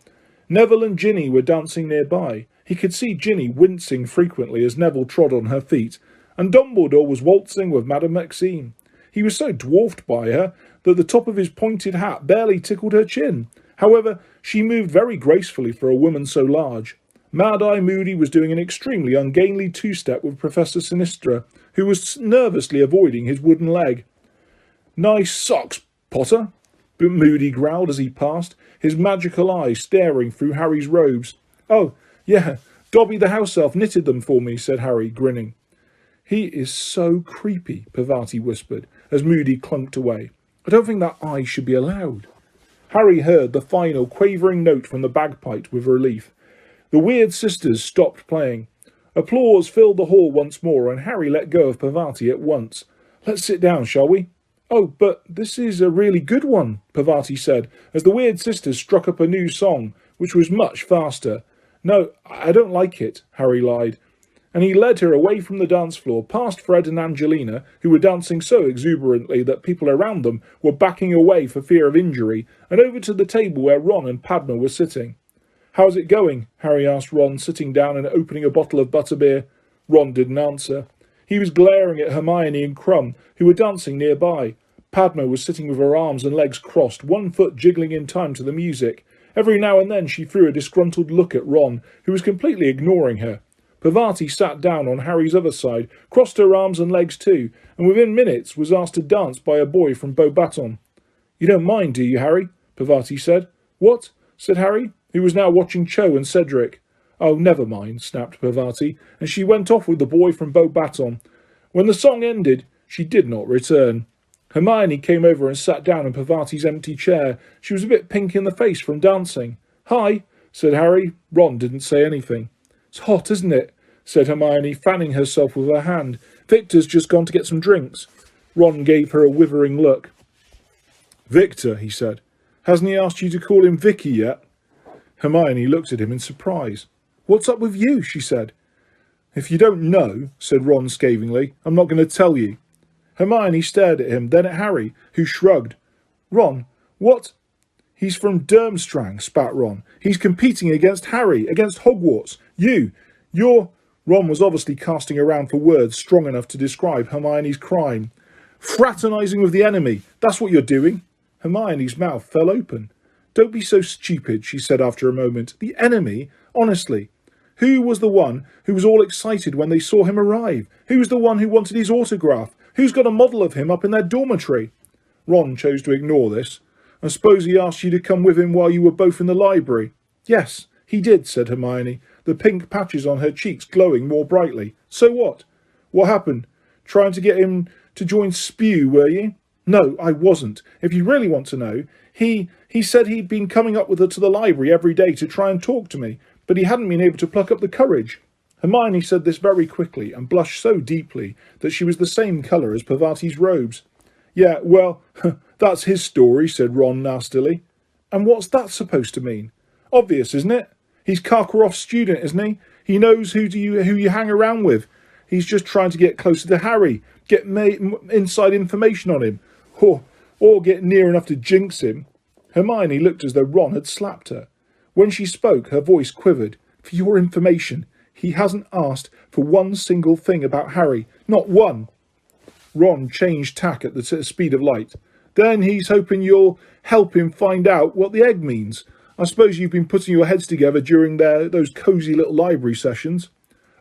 Neville and Ginny were dancing nearby. He could see Ginny wincing frequently as Neville trod on her feet, and Dumbledore was waltzing with Madame Maxime. He was so dwarfed by her that the top of his pointed hat barely tickled her chin. However, she moved very gracefully for a woman so large. Mad-Eye Moody was doing an extremely ungainly two-step with Professor Sinistra, who was nervously avoiding his wooden leg. Nice socks, Potter, Moody growled as he passed, his magical eyes staring through Harry's robes. Oh, yeah, Dobby the house elf knitted them for me, said Harry, grinning. He is so creepy, Parvati whispered, as Moody clunked away. I don't think that eye should be allowed. Harry heard the final quavering note from the bagpipe with relief. The Weird Sisters stopped playing. Applause filled the hall once more, and Harry let go of Parvati at once. Let's sit down, shall we? Oh, but this is a really good one, Parvati said, as the Weird Sisters struck up a new song, which was much faster. No, I don't like it, Harry lied. And he led her away from the dance floor, past Fred and Angelina, who were dancing so exuberantly that people around them were backing away for fear of injury, and over to the table where Ron and Padma were sitting. How's it going? Harry asked Ron, sitting down and opening a bottle of butterbeer. Ron didn't answer. He was glaring at Hermione and Crumb, who were dancing nearby. Padma was sitting with her arms and legs crossed, one foot jiggling in time to the music. Every now and then she threw a disgruntled look at Ron, who was completely ignoring her. Parvati sat down on Harry's other side, crossed her arms and legs too, and within minutes was asked to dance by a boy from Beauxbatons. You don't mind, do you, Harry? Parvati said. What? Said Harry, who was now watching Cho and Cedric. Oh, never mind, snapped Parvati, and she went off with the boy from Beauxbatons. When the song ended, she did not return. Hermione came over and sat down in Parvati's empty chair. She was a bit pink in the face from dancing. Hi, said Harry. Ron didn't say anything. It's hot, isn't it? Said Hermione, fanning herself with her hand. Victor's just gone to get some drinks. Ron gave her a withering look. Victor, he said. Hasn't he asked you to call him Vicky yet? Hermione looked at him in surprise. What's up with you? She said. If you don't know, said Ron scathingly, I'm not going to tell you. Hermione stared at him, then at Harry, who shrugged. Ron, what? He's from Durmstrang, spat Ron. He's competing against Harry, against Hogwarts. You're... Ron was obviously casting around for words strong enough to describe Hermione's crime. Fraternising with the enemy, that's what you're doing. Hermione's mouth fell open. Don't be so stupid, she said after a moment. The enemy? Honestly. Who was the one who was all excited when they saw him arrive? Who was the one who wanted his autograph? Who's got a model of him up in their dormitory? Ron chose to ignore this. I suppose he asked you to come with him while you were both in the library. Yes, he did, said Hermione, the pink patches on her cheeks glowing more brightly. So what? What happened? Trying to get him to join Spew, were you? No, I wasn't. If you really want to know, he said he'd been coming up with her to the library every day to try and talk to me, but he hadn't been able to pluck up the courage. Hermione said this very quickly and blushed so deeply that she was the same colour as Parvati's robes. Yeah, well, that's his story, said Ron nastily. And what's that supposed to mean? Obvious, isn't it? He's Karkaroff's student, isn't he? He knows who you hang around with. He's just trying to get closer to Harry, get inside information on him, or get near enough to jinx him. Hermione looked as though Ron had slapped her. When she spoke, her voice quivered. For your information, he hasn't asked for one single thing about Harry. Not one. Ron changed tack at the speed of light. Then he's hoping you'll help him find out what the egg means. I suppose you've been putting your heads together during those cosy little library sessions.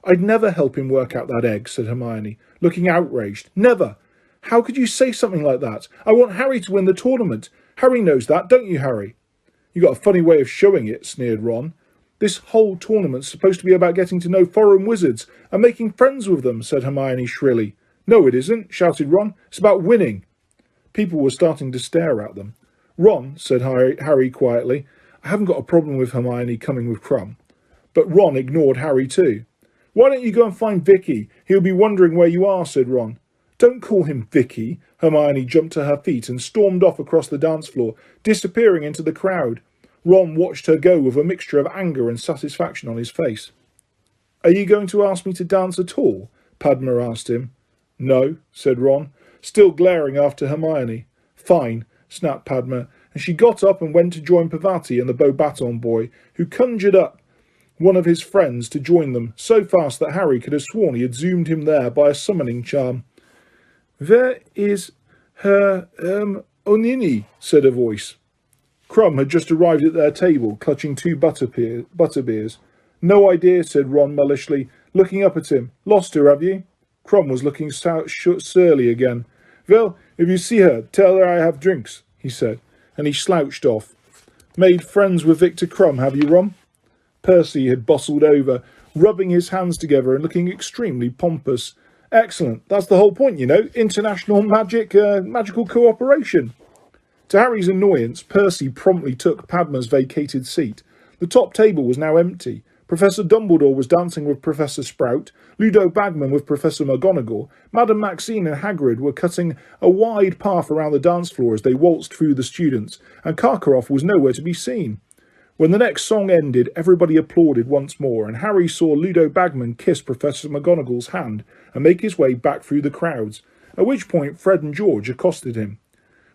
I'd never help him work out that egg, said Hermione, looking outraged. Never. How could you say something like that? I want Harry to win the tournament. Harry knows that, don't you, Harry? You got a funny way of showing it, sneered Ron. This whole tournament's supposed to be about getting to know foreign wizards and making friends with them, said Hermione shrilly. No, it isn't, shouted Ron. It's about winning. People were starting to stare at them. Ron, said Harry quietly, I haven't got a problem with Hermione coming with Crumb. But Ron ignored Harry too. Why don't you go and find Vicky? He'll be wondering where you are, said Ron. Don't call him Vicky. Hermione jumped to her feet and stormed off across the dance floor, disappearing into the crowd. Ron watched her go with a mixture of anger and satisfaction on his face. Are you going to ask me to dance at all? Padma asked him. No, said Ron, still glaring after Hermione. Fine, snapped Padma, and she got up and went to join Parvati and the Beauxbatons boy, who conjured up one of his friends to join them so fast that Harry could have sworn he had zoomed him there by a summoning charm. Where is her, Onini? Said a voice. Crumb had just arrived at their table, clutching 2 butterbeers. No idea, said Ron mullishly, looking up at him. Lost her, have you? Crumb was looking surly again. Well, if you see her, tell her I have drinks, he said, and he slouched off. Made friends with Victor Crumb, have you, Ron? Percy had bustled over, rubbing his hands together and looking extremely pompous. Excellent, that's the whole point, you know, international magical cooperation. To Harry's annoyance, Percy promptly took Padma's vacated seat. The top table was now empty. Professor Dumbledore was dancing with Professor Sprout, Ludo Bagman with Professor McGonagall, Madame Maxine and Hagrid were cutting a wide path around the dance floor as they waltzed through the students, and Karkaroff was nowhere to be seen. When the next song ended, everybody applauded once more, and Harry saw Ludo Bagman kiss Professor McGonagall's hand and make his way back through the crowds, at which point Fred and George accosted him.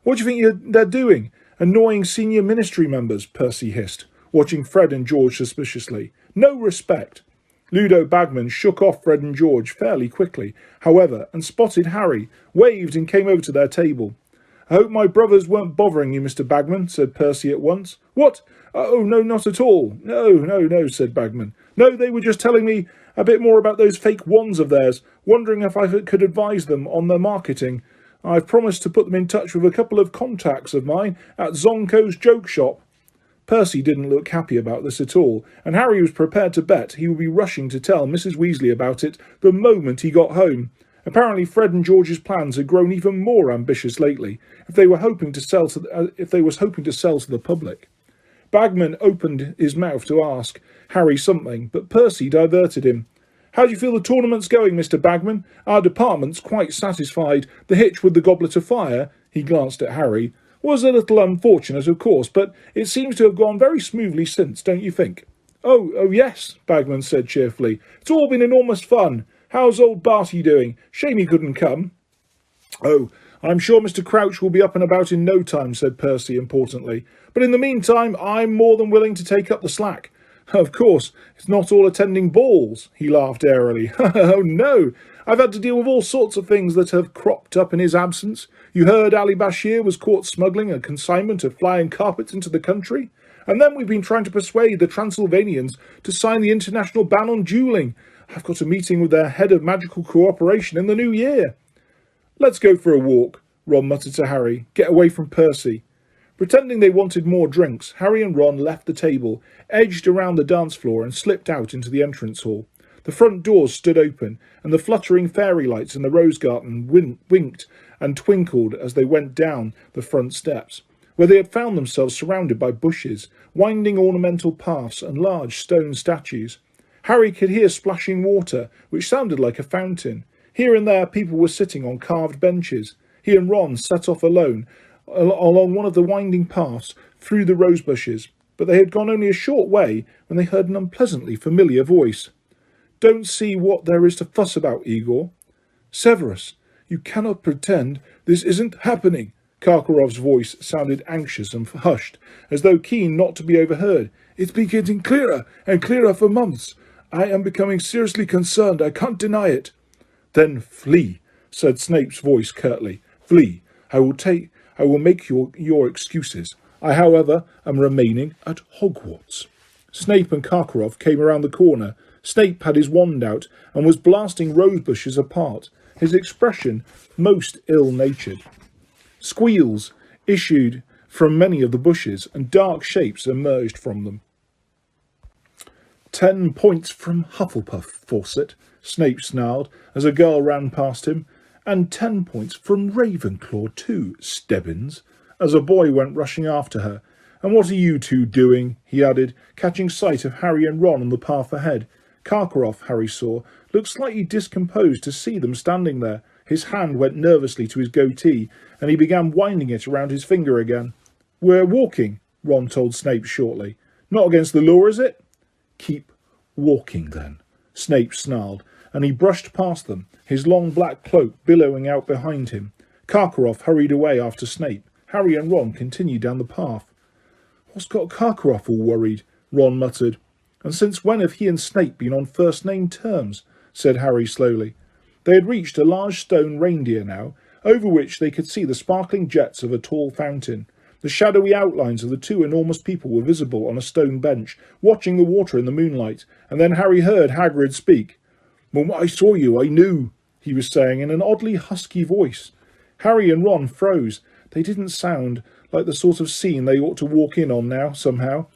"What do you think they're doing? Annoying senior ministry members," Percy hissed, watching Fred and George suspiciously. "No respect." Ludo Bagman shook off Fred and George fairly quickly, however, and spotted Harry, waved and came over to their table. "I hope my brothers weren't bothering you, Mr. Bagman," said Percy at once. "What? Oh, no, not at all. No, said Bagman. "No, they were just telling me a bit more about those fake wands of theirs, wondering if I could advise them on their marketing. I've promised to put them in touch with a couple of contacts of mine at Zonko's joke shop." Percy didn't look happy about this at all, and Harry was prepared to bet he would be rushing to tell Mrs. Weasley about it the moment he got home. Apparently Fred and George's plans had grown even more ambitious lately, if they was hoping to sell to the public. Bagman opened his mouth to ask Harry something, but Percy diverted him. "How do you feel the tournament's going, Mr. Bagman? Our department's quite satisfied. The hitch with the Goblet of Fire," he glanced at Harry, "was a little unfortunate, of course, but it seems to have gone very smoothly since, don't you think?" Oh, yes, Bagman said cheerfully. "It's all been enormous fun. How's old Barty doing? Shame he couldn't come." "Oh, I'm sure Mr. Crouch will be up and about in no time," said Percy importantly. "But in the meantime, I'm more than willing to take up the slack. Of course, it's not all attending balls," he laughed airily. "Oh, no. I've had to deal with all sorts of things that have cropped up in his absence. You heard Ali Bashir was caught smuggling a consignment of flying carpets into the country? And then we've been trying to persuade the Transylvanians to sign the international ban on duelling. I've got a meeting with their head of magical cooperation in the new year." "Let's go for a walk," Ron muttered to Harry. "Get away from Percy." Pretending they wanted more drinks, Harry and Ron left the table, edged around the dance floor and slipped out into the entrance hall. The front doors stood open, and the fluttering fairy lights in the rose garden winked and twinkled as they went down the front steps, where they had found themselves surrounded by bushes, winding ornamental paths and large stone statues. Harry could hear splashing water, which sounded like a fountain. Here and there people were sitting on carved benches. He and Ron set off alone, along one of the winding paths through the rose bushes, but they had gone only a short way when they heard an unpleasantly familiar voice. "Don't see what there is to fuss about, Igor." "Severus, you cannot pretend this isn't happening." Karkaroff's voice sounded anxious and hushed, as though keen not to be overheard. "It's been getting clearer and clearer for months. I am becoming seriously concerned. I can't deny it." "Then flee," said Snape's voice curtly. "Flee. I will make your excuses. I, however, am remaining at Hogwarts." Snape and Karkaroff came around the corner. Snape had his wand out and was blasting rose bushes apart, his expression most ill-natured. Squeals issued from many of the bushes, and dark shapes emerged from them. 10 points from Hufflepuff, Fawcett, Snape snarled as a girl ran past him. "And 10 points from Ravenclaw too, Stebbins," as a boy went rushing after her. "And what are you two doing?" he added, catching sight of Harry and Ron on the path ahead. Karkaroff, Harry saw, looked slightly discomposed to see them standing there. His hand went nervously to his goatee, and he began winding it around his finger again. "We're walking," Ron told Snape shortly. "Not against the law, is it?" "Keep walking, then," Snape snarled, and he brushed past them, his long black cloak billowing out behind him. Karkaroff hurried away after Snape. Harry and Ron continued down the path. "What's got Karkaroff all worried?" Ron muttered. "And since when have he and Snape been on first-name terms?" said Harry slowly. They had reached a large stone reindeer now, over which they could see the sparkling jets of a tall fountain. The shadowy outlines of the two enormous people were visible on a stone bench, watching the water in the moonlight, and then Harry heard Hagrid speak. "When I saw you, I knew," he was saying in an oddly husky voice. Harry and Ron froze. They didn't sound like the sort of scene they ought to walk in on now, somehow.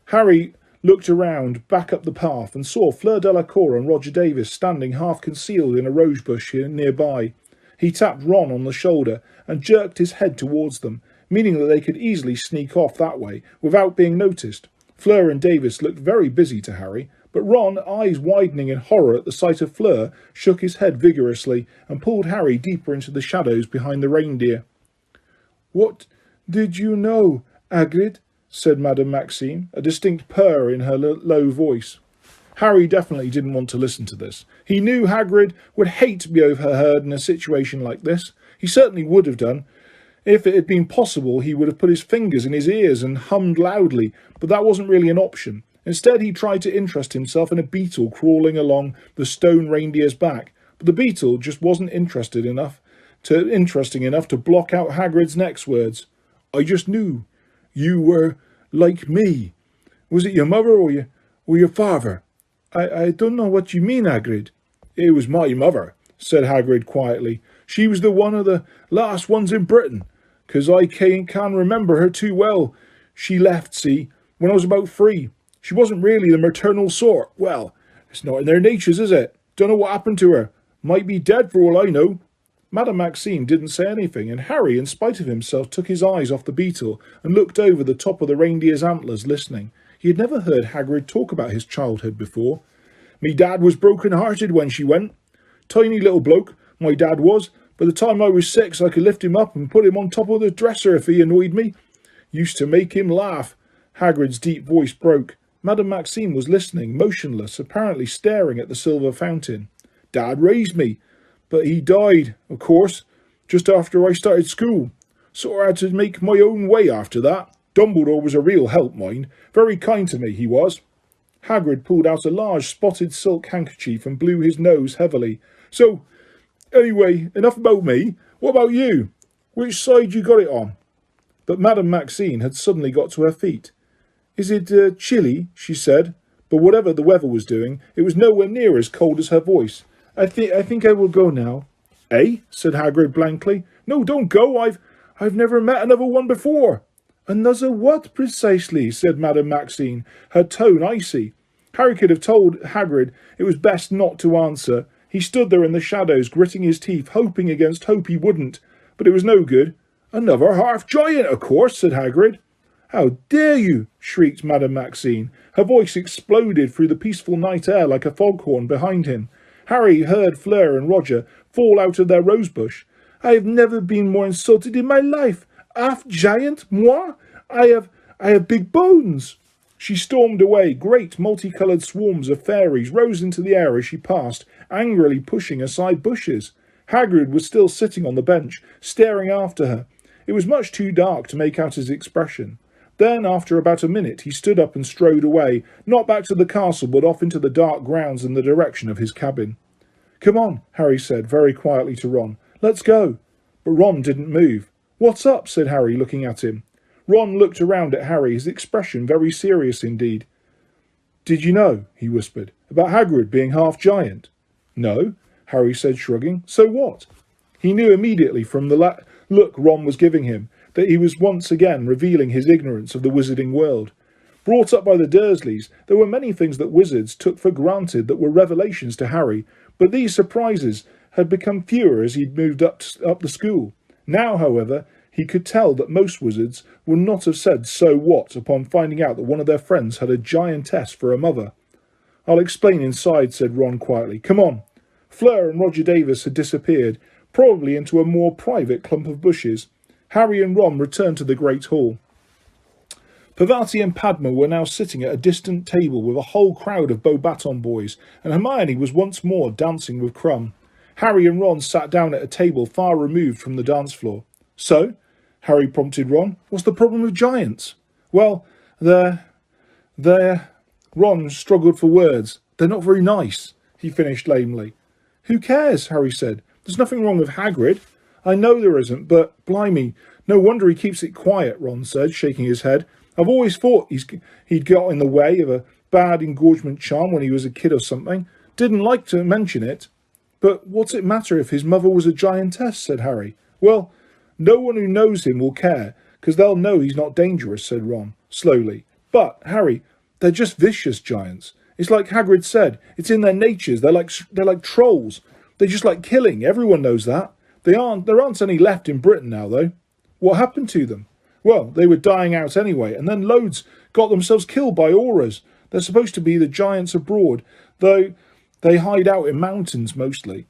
Harry looked around, back up the path, and saw Fleur Delacour and Roger Davis standing half-concealed in a rose bush nearby. He tapped Ron on the shoulder and jerked his head towards them, meaning that they could easily sneak off that way without being noticed. Fleur and Davis looked very busy to Harry, but Ron, eyes widening in horror at the sight of Fleur, shook his head vigorously and pulled Harry deeper into the shadows behind the reindeer. "What did you know, Hagrid?" said Madame Maxime, a distinct purr in her low voice. Harry definitely didn't want to listen to this. He knew Hagrid would hate to be overheard in a situation like this. He certainly would have done. If it had been possible, he would have put his fingers in his ears and hummed loudly, but that wasn't really an option. Instead, he tried to interest himself in a beetle crawling along the stone reindeer's back, but the beetle just wasn't interesting enough to block out Hagrid's next words. I just knew you were like me. Was it your mother or your father? I don't know what you mean, Hagrid. It was my mother, said Hagrid quietly. She was one of the last ones in Britain, 'cause I can't remember her too well. She left, see, when I was about 3. She wasn't really the maternal sort. Well, it's not in their natures, is it? Don't know what happened to her. Might be dead for all I know. Madame Maxime didn't say anything, and Harry, in spite of himself, took his eyes off the beetle and looked over the top of the reindeer's antlers, listening. He had never heard Hagrid talk about his childhood before. Me dad was broken-hearted when she went. Tiny little bloke, my dad was. By the time I was 6, I could lift him up and put him on top of the dresser if he annoyed me. Used to make him laugh. Hagrid's deep voice broke. Madame Maxime was listening, motionless, apparently staring at the silver fountain. Dad raised me, but he died, of course, just after I started school. Sort of had to make my own way after that. Dumbledore was a real help, mind. Very kind to me, he was. Hagrid pulled out a large spotted silk handkerchief and blew his nose heavily. So, anyway, enough about me. What about you? Which side you got it on? But Madame Maxime had suddenly got to her feet. Is it chilly? She said. But whatever the weather was doing, it was nowhere near as cold as her voice. I think I will go now. Eh? Said Hagrid blankly. No, don't go. I've never met another one before. Another what precisely? Said Madame Maxime, her tone icy. Harry could have told Hagrid it was best not to answer. He stood there in the shadows, gritting his teeth, hoping against hope he wouldn't. But it was no good. Another half-giant, of course, said Hagrid. How dare you? Shrieked Madame Maxime. Her voice exploded through the peaceful night air like a foghorn behind him. Harry heard Fleur and Roger fall out of their rosebush. I have never been more insulted in my life. Half-giant, moi? I have big bones. She stormed away. Great multicoloured swarms of fairies rose into the air as she passed, angrily pushing aside bushes. Hagrid was still sitting on the bench, staring after her. It was much too dark to make out his expression. Then, after about a minute, he stood up and strode away, not back to the castle, but off into the dark grounds in the direction of his cabin. Come on, Harry said very quietly to Ron. Let's go. But Ron didn't move. What's up? Said Harry, looking at him. Ron looked around at Harry, his expression very serious indeed. Did you know, he whispered, about Hagrid being half-giant? No, Harry said, shrugging. So what? He knew immediately from the look Ron was giving him that he was once again revealing his ignorance of the wizarding world. Brought up by the Dursleys, there were many things that wizards took for granted that were revelations to Harry, but these surprises had become fewer as he'd moved up the school. Now, however, he could tell that most wizards would not have said "so what" upon finding out that one of their friends had a giantess for a mother. I'll explain inside, said Ron quietly. Come on. Fleur and Roger Davis had disappeared, probably into a more private clump of bushes. Harry and Ron returned to the Great Hall. Parvati and Padma were now sitting at a distant table with a whole crowd of Beauxbatons boys, and Hermione was once more dancing with Crumb. Harry and Ron sat down at a table far removed from the dance floor. So, Harry prompted Ron, what's the problem with giants? Well, they're... Ron struggled for words. They're not very nice, he finished lamely. Who cares? Harry said. There's nothing wrong with Hagrid. I know there isn't, but, blimey, no wonder he keeps it quiet, Ron said, shaking his head. I've always thought he'd got in the way of a bad engorgement charm when he was a kid or something. Didn't like to mention it. But what's it matter if his mother was a giantess, said Harry. Well, no one who knows him will care, because they'll know he's not dangerous, said Ron, slowly. But, Harry, they're just vicious giants. It's like Hagrid said, it's in their natures. They're like trolls. They just like killing. Everyone knows that. There aren't any left in Britain now, though. What happened to them? Well, they were dying out anyway, and then loads got themselves killed by auras. They're supposed to be the giants abroad, though they hide out in mountains mostly.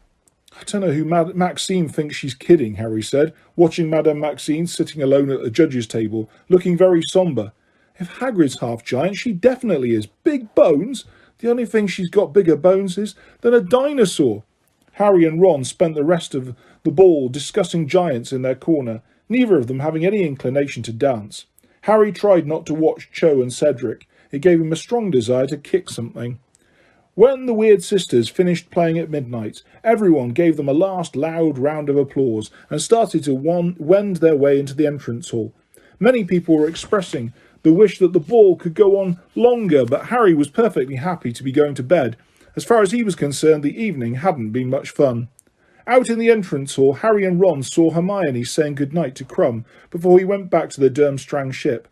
I don't know who Maxime thinks she's kidding, Harry said, watching Madame Maxime sitting alone at the judges' table, looking very sombre. If Hagrid's half-giant, she definitely is. Big bones? The only thing she's got bigger bones is than a dinosaur. Harry and Ron spent the rest of the ball discussing giants in their corner, neither of them having any inclination to dance. Harry tried not to watch Cho and Cedric. It gave him a strong desire to kick something. When the Weird Sisters finished playing at midnight, everyone gave them a last loud round of applause and started to wend their way into the entrance hall. Many people were expressing the wish that the ball could go on longer, but Harry was perfectly happy to be going to bed. As far as he was concerned, the evening hadn't been much fun. Out in the entrance hall, Harry and Ron saw Hermione saying goodnight to Crumb before he went back to the Durmstrang ship.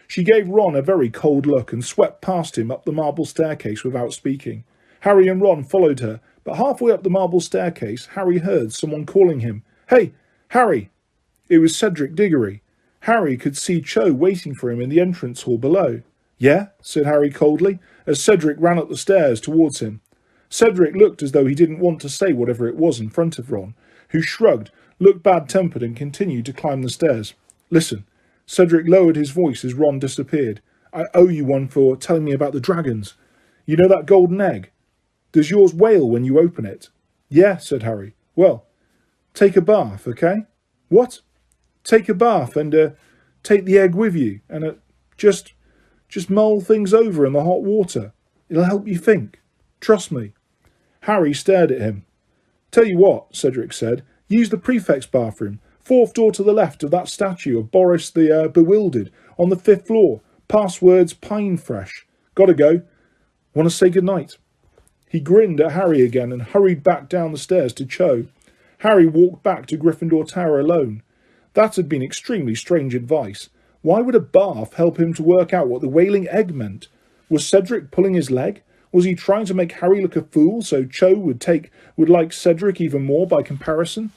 She gave Ron a very cold look and swept past him up the marble staircase without speaking. Harry and Ron followed her, but halfway up the marble staircase, Harry heard someone calling him. "Hey, Harry!" It was Cedric Diggory. Harry could see Cho waiting for him in the entrance hall below. "Yeah?" said Harry coldly, as Cedric ran up the stairs towards him. Cedric looked as though he didn't want to say whatever it was in front of Ron, who shrugged, looked bad-tempered and continued to climb the stairs. "Listen." Cedric lowered his voice as Ron disappeared. "I owe you one for telling me about the dragons. You know that golden egg? Does yours wail when you open it?" "Yeah," said Harry. "Well, take a bath, okay?" "What?" "Take a bath and take the egg with you and just mull things over in the hot water. It'll help you think. Trust me." Harry stared at him. "Tell you what," Cedric said, "use the prefect's bathroom. 4th door to the left of that statue of Boris the Bewildered, on the 5th floor. Password's Pine Fresh. Gotta go. Want to say goodnight?" He grinned at Harry again and hurried back down the stairs to Cho. Harry walked back to Gryffindor Tower alone. That had been extremely strange advice. Why would a bath help him to work out what the wailing egg meant? Was Cedric pulling his leg? Was he trying to make Harry look a fool so Cho would like Cedric even more by comparison?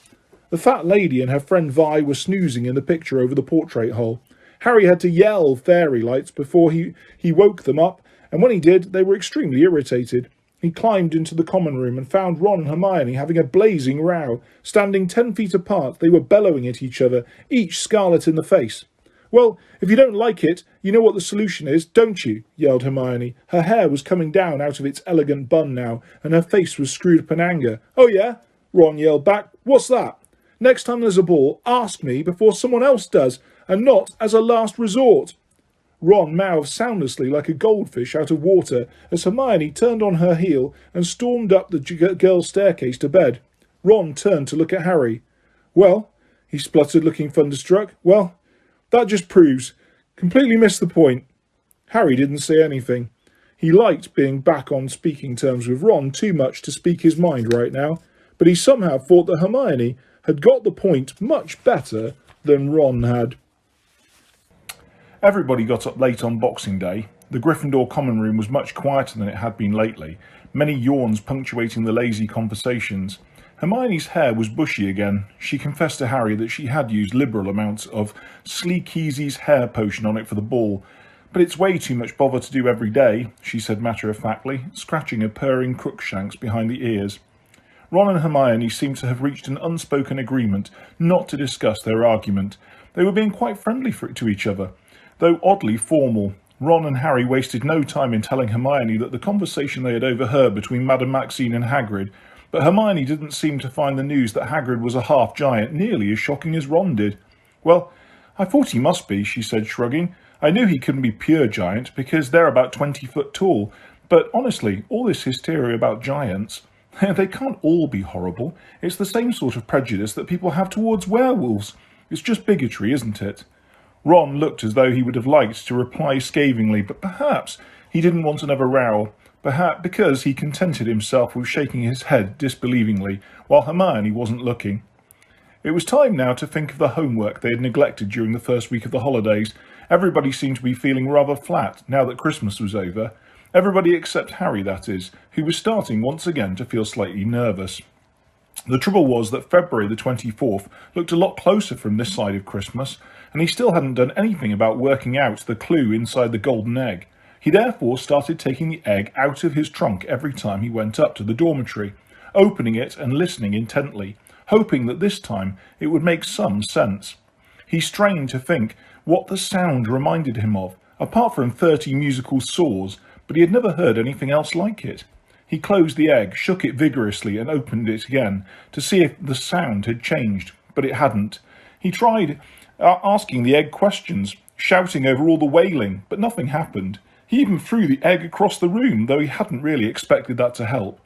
The fat lady and her friend Vi were snoozing in the picture over the portrait hole. Harry had to yell fairy lights before he woke them up, and when he did, they were extremely irritated. He climbed into the common room and found Ron and Hermione having a blazing row. Standing 10 feet apart, they were bellowing at each other, each scarlet in the face. "Well, if you don't like it, you know what the solution is, don't you?" yelled Hermione. Her hair was coming down out of its elegant bun now, and her face was screwed up in anger. "Oh yeah?" Ron yelled back. "What's that? Next time there's a ball, ask me before someone else does, and not as a last resort." Ron mouthed soundlessly like a goldfish out of water as Hermione turned on her heel and stormed up the girls' staircase to bed. Ron turned to look at Harry. "Well," he spluttered, looking thunderstruck. "Well, that just proves. Completely missed the point." Harry didn't say anything. He liked being back on speaking terms with Ron too much to speak his mind right now, but he somehow thought that Hermione had got the point much better than Ron had. Everybody got up late on Boxing Day. The Gryffindor common room was much quieter than it had been lately, many yawns punctuating the lazy conversations. Hermione's hair was bushy again. She confessed to Harry that she had used liberal amounts of Sleek Easy's hair potion on it for the ball, but it's way too much bother to do every day, she said matter-of-factly, scratching her purring crookshanks behind the ears. Ron and Hermione seemed to have reached an unspoken agreement not to discuss their argument. They were being quite friendly to each other, though oddly formal. Ron and Harry wasted no time in telling Hermione that the conversation they had overheard between Madame Maxine and Hagrid, but Hermione didn't seem to find the news that Hagrid was a half-giant nearly as shocking as Ron did. "Well, I thought he must be," she said, shrugging. "I knew he couldn't be pure giant, because they're about 20 foot tall. But honestly, all this hysteria about giants, they can't all be horrible. It's the same sort of prejudice that people have towards werewolves. It's just bigotry, isn't it?" Ron looked as though he would have liked to reply scathingly, but perhaps he didn't want another row, perhaps because he contented himself with shaking his head disbelievingly, while Hermione wasn't looking. It was time now to think of the homework they had neglected during the first week of the holidays. Everybody seemed to be feeling rather flat now that Christmas was over. Everybody except Harry, that is, who was starting once again to feel slightly nervous. The trouble was that February the 24th looked a lot closer from this side of Christmas, and he still hadn't done anything about working out the clue inside the golden egg. He therefore started taking the egg out of his trunk every time he went up to the dormitory, opening it and listening intently, hoping that this time it would make some sense. He strained to think what the sound reminded him of. apart from 30 musical saws, but he had never heard anything else like it. He closed the egg, shook it vigorously, and opened it again to see if the sound had changed, but it hadn't. He tried asking the egg questions, shouting over all the wailing, but nothing happened. He even threw the egg across the room, though he hadn't really expected that to help.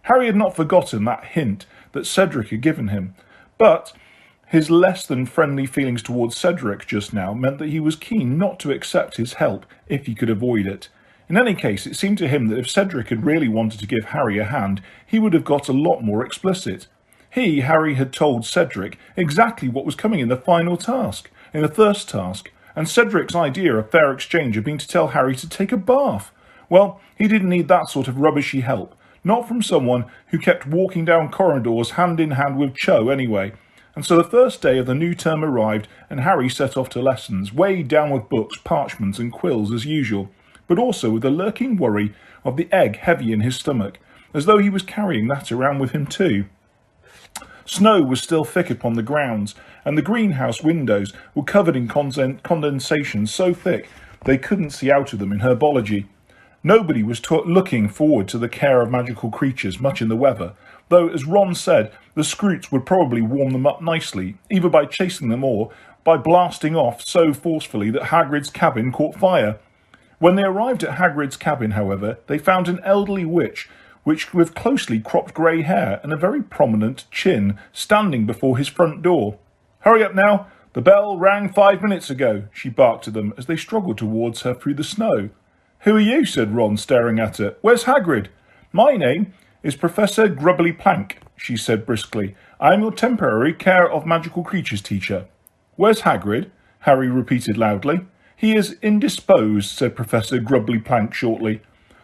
Harry had not forgotten that hint that Cedric had given him, but his less than friendly feelings towards Cedric just now meant that he was keen not to accept his help if he could avoid it. In any case, it seemed to him that if Cedric had really wanted to give Harry a hand, he would have got a lot more explicit. Harry had told Cedric exactly what was coming in the final task, in the first task, and Cedric's idea of fair exchange had been to tell Harry to take a bath. Well, he didn't need that sort of rubbishy help, not from someone who kept walking down corridors hand in hand with Cho anyway. And so the first day of the new term arrived, and Harry set off to lessons, weighed down with books, parchments and quills as usual, but also with a lurking worry of the egg heavy in his stomach, as though he was carrying that around with him too. Snow was still thick upon the grounds, and the greenhouse windows were covered in condensation so thick they couldn't see out of them in herbology. Nobody was looking forward to the care of magical creatures much in the weather, though, as Ron said, the Scroots would probably warm them up nicely, either by chasing them or by blasting off so forcefully that Hagrid's cabin caught fire. When they arrived at Hagrid's cabin, however, they found an elderly witch, with closely cropped grey hair and a very prominent chin, standing before his front door. "Hurry up now! The bell rang 5 minutes ago," she barked at them as they struggled towards her through the snow. "Who are you?" said Ron, staring at her. "Where's Hagrid?" "My name is Professor Grubbly Plank," she said briskly. "I am your temporary care of magical creatures teacher." "Where's Hagrid?" Harry repeated loudly. "He is indisposed," said Professor Grubbly Plank shortly.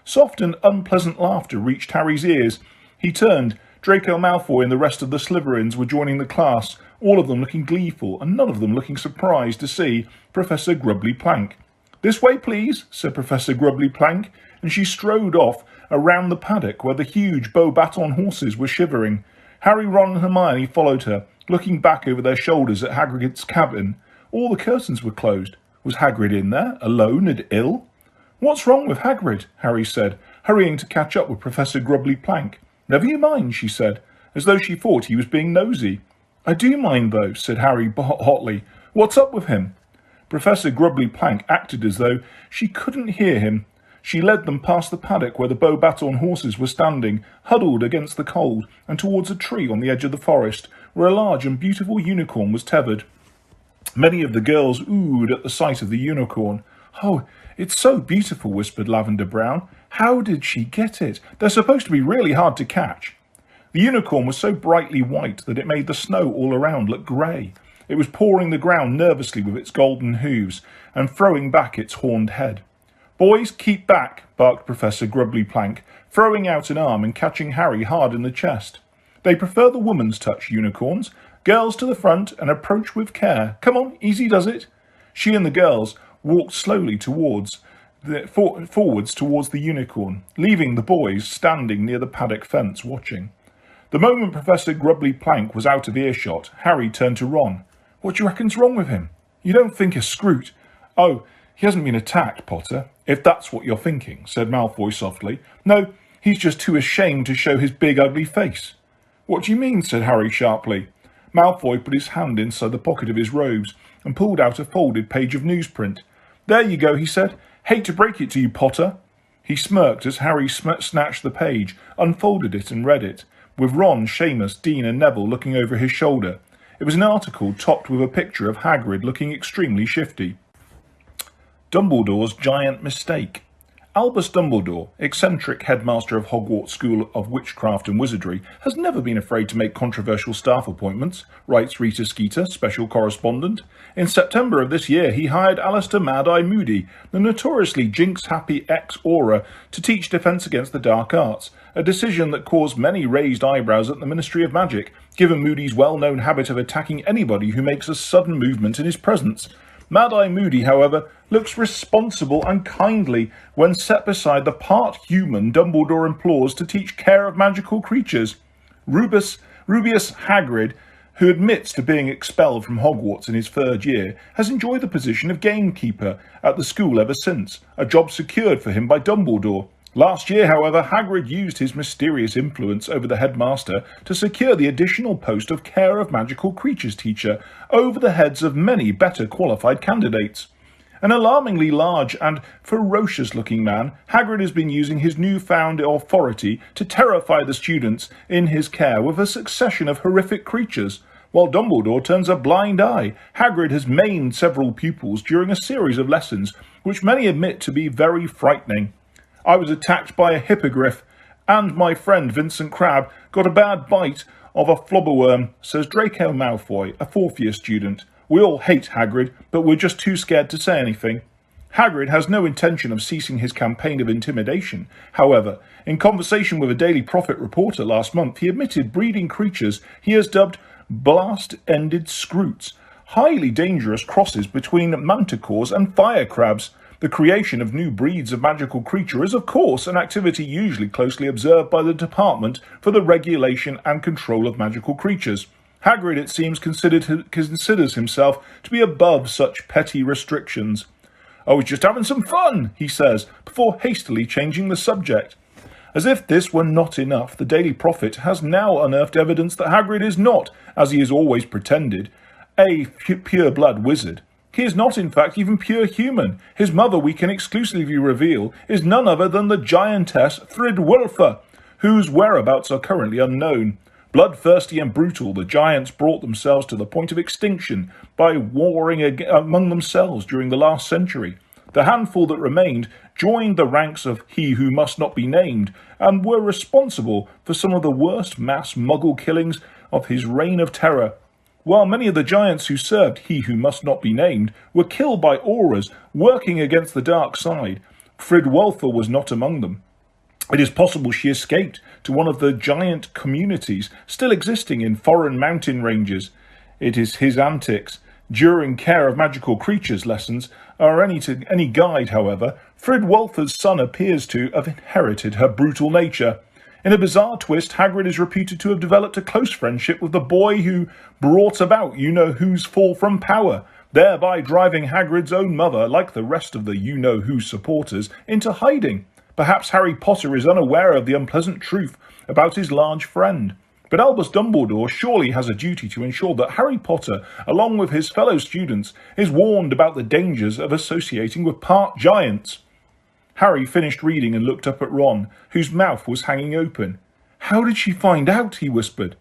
Soft and unpleasant laughter reached Harry's ears. He turned. Draco Malfoy and the rest of the Slytherins were joining the class, all of them looking gleeful and none of them looking surprised to see Professor Grubbly Plank. "This way, please," said Professor Grubbly Plank, and she strode off around the paddock where the huge Beauxbatons horses were shivering. Harry, Ron and Hermione followed her, looking back over their shoulders at Hagrid's cabin. All the curtains were closed. Was Hagrid in there, alone and ill? "What's wrong with Hagrid?" Harry said, hurrying to catch up with Professor Grubbly Plank. "Never you mind," she said, as though she thought he was being nosy. "I do mind, though," said Harry hotly. "What's up with him?" Professor Grubbly Plank acted as though she couldn't hear him. She led them past the paddock where the Beauxbatons horses were standing, huddled against the cold, and towards a tree on the edge of the forest, where a large and beautiful unicorn was tethered. Many of the girls oohed at the sight of the unicorn. "Oh, it's so beautiful," whispered Lavender Brown. "How did she get it? They're supposed to be really hard to catch." The unicorn was so brightly white that it made the snow all around look grey. It was pawing the ground nervously with its golden hooves and throwing back its horned head. "Boys, keep back," barked Professor Grubbly Plank, throwing out an arm and catching Harry hard in the chest. "They prefer the woman's touch, unicorns. Girls to the front and approach with care. Come on, easy does it." She and the girls walked slowly forwards towards the unicorn, leaving the boys standing near the paddock fence watching. The moment Professor Grubbly Plank was out of earshot, Harry turned to Ron. "What do you reckon's wrong with him? You don't think a Scroot—" "Oh, he hasn't been attacked, Potter, if that's what you're thinking," said Malfoy softly. "No, he's just too ashamed to show his big ugly face." "What do you mean?" said Harry sharply. Malfoy put his hand inside the pocket of his robes and pulled out a folded page of newsprint. "There you go," he said. "Hate to break it to you, Potter." He smirked as Harry snatched the page, unfolded it and read it, with Ron, Seamus, Dean and Neville looking over his shoulder. It was an article topped with a picture of Hagrid looking extremely shifty. Dumbledore's giant mistake. Albus Dumbledore, eccentric headmaster of Hogwarts School of Witchcraft and Wizardry, has never been afraid to make controversial staff appointments, writes Rita Skeeter, special correspondent. In September of this year, he hired Alistair Mad-Eye Moody, the notoriously jinx-happy ex-Auror, to teach Defence Against the Dark Arts, a decision that caused many raised eyebrows at the Ministry of Magic, given Moody's well-known habit of attacking anybody who makes a sudden movement in his presence. Mad-Eye Moody, however, looks responsible and kindly when set beside the part-human Dumbledore implores to teach care of magical creatures. Rubius Hagrid who admits to being expelled from Hogwarts in his third year, has enjoyed the position of gamekeeper at the school ever since, a job secured for him by Dumbledore. Last year, however, Hagrid used his mysterious influence over the headmaster to secure the additional post of Care of Magical Creatures teacher over the heads of many better qualified candidates. An alarmingly large and ferocious-looking man, Hagrid has been using his newfound authority to terrify the students in his care with a succession of horrific creatures. While Dumbledore turns a blind eye, Hagrid has maimed several pupils during a series of lessons, which many admit to be very frightening. I was attacked by a hippogriff, and my friend Vincent Crabbe got a bad bite of a flobberworm, says Draco Malfoy, a fourth-year student. We all hate Hagrid, but we're just too scared to say anything. Hagrid has no intention of ceasing his campaign of intimidation. However, in conversation with a Daily Prophet reporter last month, he admitted breeding creatures he has dubbed blast-ended scroots, highly dangerous crosses between manticores and fire crabs. The creation of new breeds of magical creature is, of course, an activity usually closely observed by the Department for the Regulation and Control of Magical Creatures. Hagrid, it seems, considers himself to be above such petty restrictions. "I was just having some fun," he says, before hastily changing the subject. As if this were not enough, the Daily Prophet has now unearthed evidence that Hagrid is not, as he has always pretended, a pure-blood wizard. He is not, in fact, even pure human. His mother, we can exclusively reveal, is none other than the giantess Fridwulfa, whose whereabouts are currently unknown. Bloodthirsty and brutal, the giants brought themselves to the point of extinction by warring among themselves during the last century. The handful that remained joined the ranks of He Who Must Not Be Named, and were responsible for some of the worst mass muggle killings of his reign of terror. While many of the giants who served He Who Must Not Be Named were killed by auras working against the dark side, Fridwulfa was not among them. It is possible she escaped to one of the giant communities still existing in foreign mountain ranges. It is his antics during Care of Magical Creatures lessons are any guide, however. Fridwulfa's son appears to have inherited her brutal nature. In a bizarre twist, Hagrid is reputed to have developed a close friendship with the boy who brought about you-know-who's fall from power, thereby driving Hagrid's own mother, like the rest of the you-know-who supporters, into hiding. Perhaps Harry Potter is unaware of the unpleasant truth about his large friend. But Albus Dumbledore surely has a duty to ensure that Harry Potter, along with his fellow students, is warned about the dangers of associating with part giants. Harry finished reading and looked up at Ron, whose mouth was hanging open. "How did she find out?" he whispered.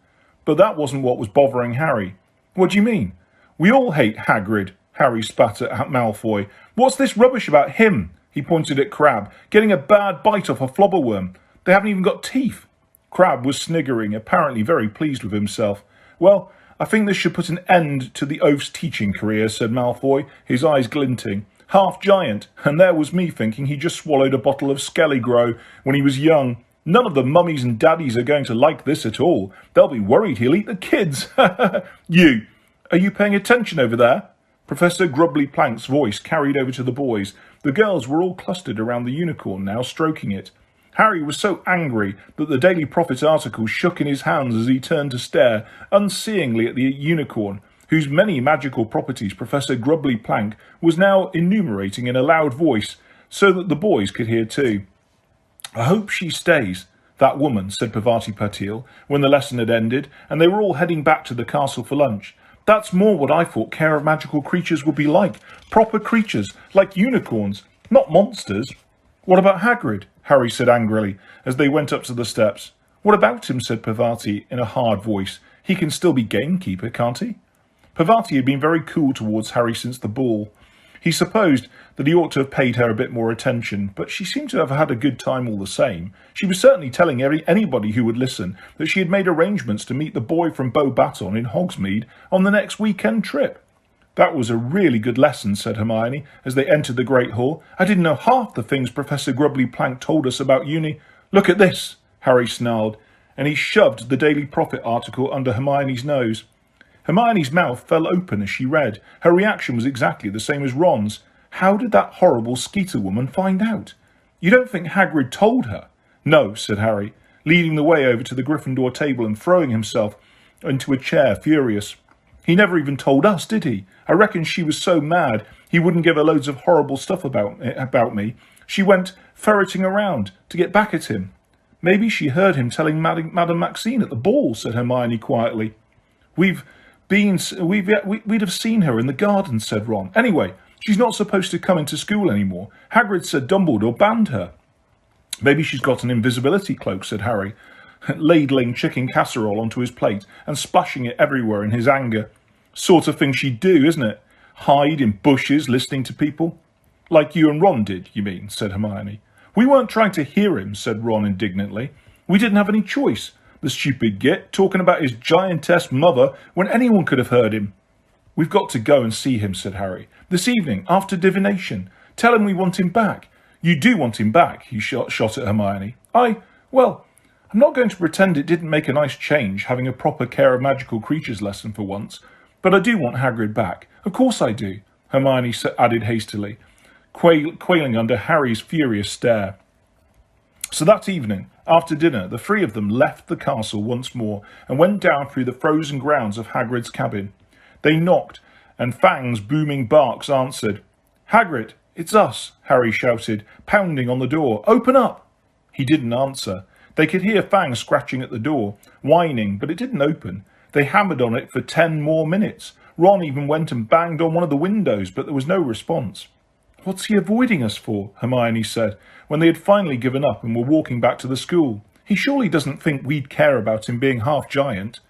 But that wasn't what was bothering Harry. "What do you mean?" "We all hate Hagrid," Harry spat at Malfoy. "What's this rubbish about him?" He pointed at Crabbe, "getting a bad bite off a flobberworm. They haven't even got teeth." Crabbe was sniggering, apparently very pleased with himself. "Well, I think this should put an end to the oaf's teaching career," said Malfoy, his eyes glinting. "Half giant, and there was me thinking he just swallowed a bottle of Skelligro when he was young. None of the mummies and daddies are going to like this at all. They'll be worried he'll eat the kids." "You! Are you paying attention over there?" Professor Grubbly Plank's voice carried over to the boys. The girls were all clustered around the unicorn now, stroking it. Harry was so angry that the Daily Prophet article shook in his hands as he turned to stare unseeingly at the unicorn, whose many magical properties Professor Grubbly Plank was now enumerating in a loud voice, so that the boys could hear too. "I hope she stays, that woman," said Parvati Patil, when the lesson had ended, and they were all heading back to the castle for lunch. "That's more what I thought Care of Magical Creatures would be like. Proper creatures, like unicorns, not monsters." "What about Hagrid?" Harry said angrily, as they went up to the steps. "What about him?" said Parvati in a hard voice. "He can still be gamekeeper, can't he?" Parvati had been very cool towards Harry since the ball. He supposed that he ought to have paid her a bit more attention, but she seemed to have had a good time all the same. She was certainly telling anybody who would listen that she had made arrangements to meet the boy from Beauxbatons in Hogsmeade on the next weekend trip. "That was a really good lesson," said Hermione, as they entered the Great Hall. "I didn't know half the things Professor Grubbly Plank told us about uni." "Look at this," Harry snarled, and he shoved the Daily Prophet article under Hermione's nose. Hermione's mouth fell open as she read. Her reaction was exactly the same as Ron's. How did that horrible Skeeter woman find out? "You don't think Hagrid told her?" "No," said Harry, leading the way over to the Gryffindor table and throwing himself into a chair, furious. He never even told us, did he? I reckon she was so mad he wouldn't give her loads of horrible stuff about me. She went ferreting around to get back at him. Maybe she heard him telling Madame Maxine at the ball, said Hermione quietly. We'd have seen her in the garden, said Ron. Anyway, she's not supposed to come into school anymore. Hagrid said Dumbledore banned her. Maybe she's got an invisibility cloak, said Harry, ladling chicken casserole onto his plate and splashing it everywhere in his anger. Sort of thing she'd do, isn't it? Hide in bushes listening to people. Like you and Ron did, you mean, said Hermione. We weren't trying to hear him, said Ron indignantly. We didn't have any choice. The stupid git, talking about his giantess mother when anyone could have heard him. We've got to go and see him, said Harry. This evening, after divination. Tell him we want him back. You do want him back, he shot at Hermione. Well, I'm not going to pretend it didn't make a nice change, having a proper care of magical creatures lesson for once. But I do want Hagrid back. Of course I do, Hermione added hastily, quailing under Harry's furious stare. So that evening, after dinner, the three of them left the castle once more and went down through the frozen grounds of Hagrid's cabin. They knocked, and Fang's booming barks answered. Hagrid, it's us, Harry shouted, pounding on the door. Open up! He didn't answer. They could hear Fang scratching at the door, whining, but it didn't open. They hammered on it for 10 more minutes. Ron even went and banged on one of the windows, but there was no response. What's he avoiding us for? Hermione said, when they had finally given up and were walking back to the school. He surely doesn't think we'd care about him being half giant.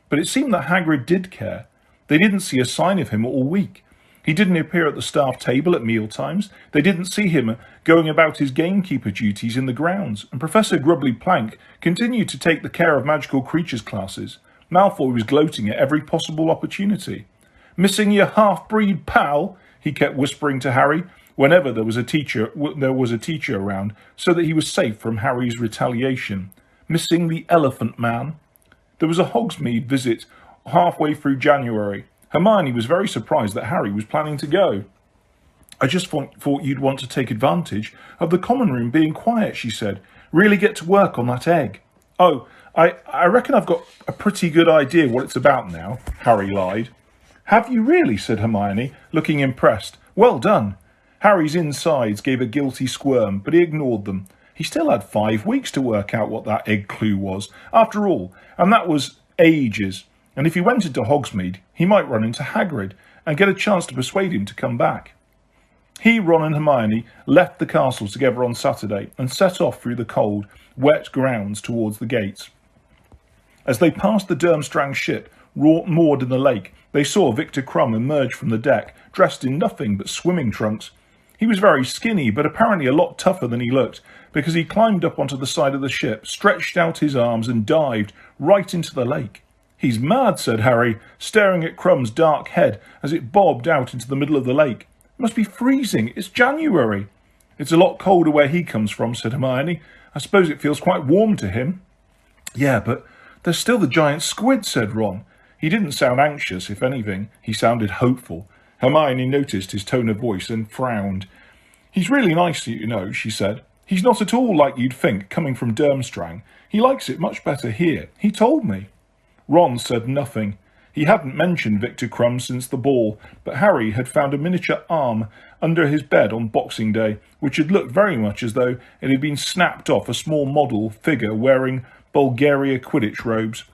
But it seemed that Hagrid did care. They didn't see a sign of him all week. He didn't appear at the staff table at meal times. They didn't see him going about his gamekeeper duties in the grounds, and Professor Grubbly Plank continued to take the care of magical creatures classes. Malfoy was gloating at every possible opportunity. Missing your half-breed pal, he kept whispering to Harry whenever there was a teacher around, so that he was safe from Harry's retaliation. Missing the Elephant Man. There was a Hogsmeade visit halfway through January. Hermione was very surprised that Harry was planning to go. I just thought you'd want to take advantage of the common room being quiet, she said. Really get to work on that egg. Oh, I reckon I've got a pretty good idea what it's about now, Harry lied. Have you really? Said Hermione, looking impressed. Well done. Harry's insides gave a guilty squirm, but he ignored them. He still had 5 weeks to work out what that egg clue was, after all, and that was ages. And if he went into Hogsmeade, he might run into Hagrid and get a chance to persuade him to come back. He, Ron and Hermione left the castle together on Saturday and set off through the cold, wet grounds towards the gates. As they passed the Durmstrang ship, moored in the lake, they saw Victor Crumb emerge from the deck, dressed in nothing but swimming trunks. He was very skinny, but apparently a lot tougher than he looked, because he climbed up onto the side of the ship, stretched out his arms and dived right into the lake. He's mad, said Harry, staring at Crumb's dark head as it bobbed out into the middle of the lake. It must be freezing. It's January. It's a lot colder where he comes from, said Hermione. I suppose it feels quite warm to him. Yeah, but there's still the giant squid, said Ron. He didn't sound anxious, if anything. He sounded hopeful. Hermione noticed his tone of voice and frowned. He's really nice, you know, she said. He's not at all like you'd think, coming from Durmstrang. He likes it much better here. He told me. Ron said nothing. He hadn't mentioned Victor Crumb since the ball, but Harry had found a miniature arm under his bed on Boxing Day, which had looked very much as though it had been snapped off a small model figure wearing Bulgaria Quidditch robes.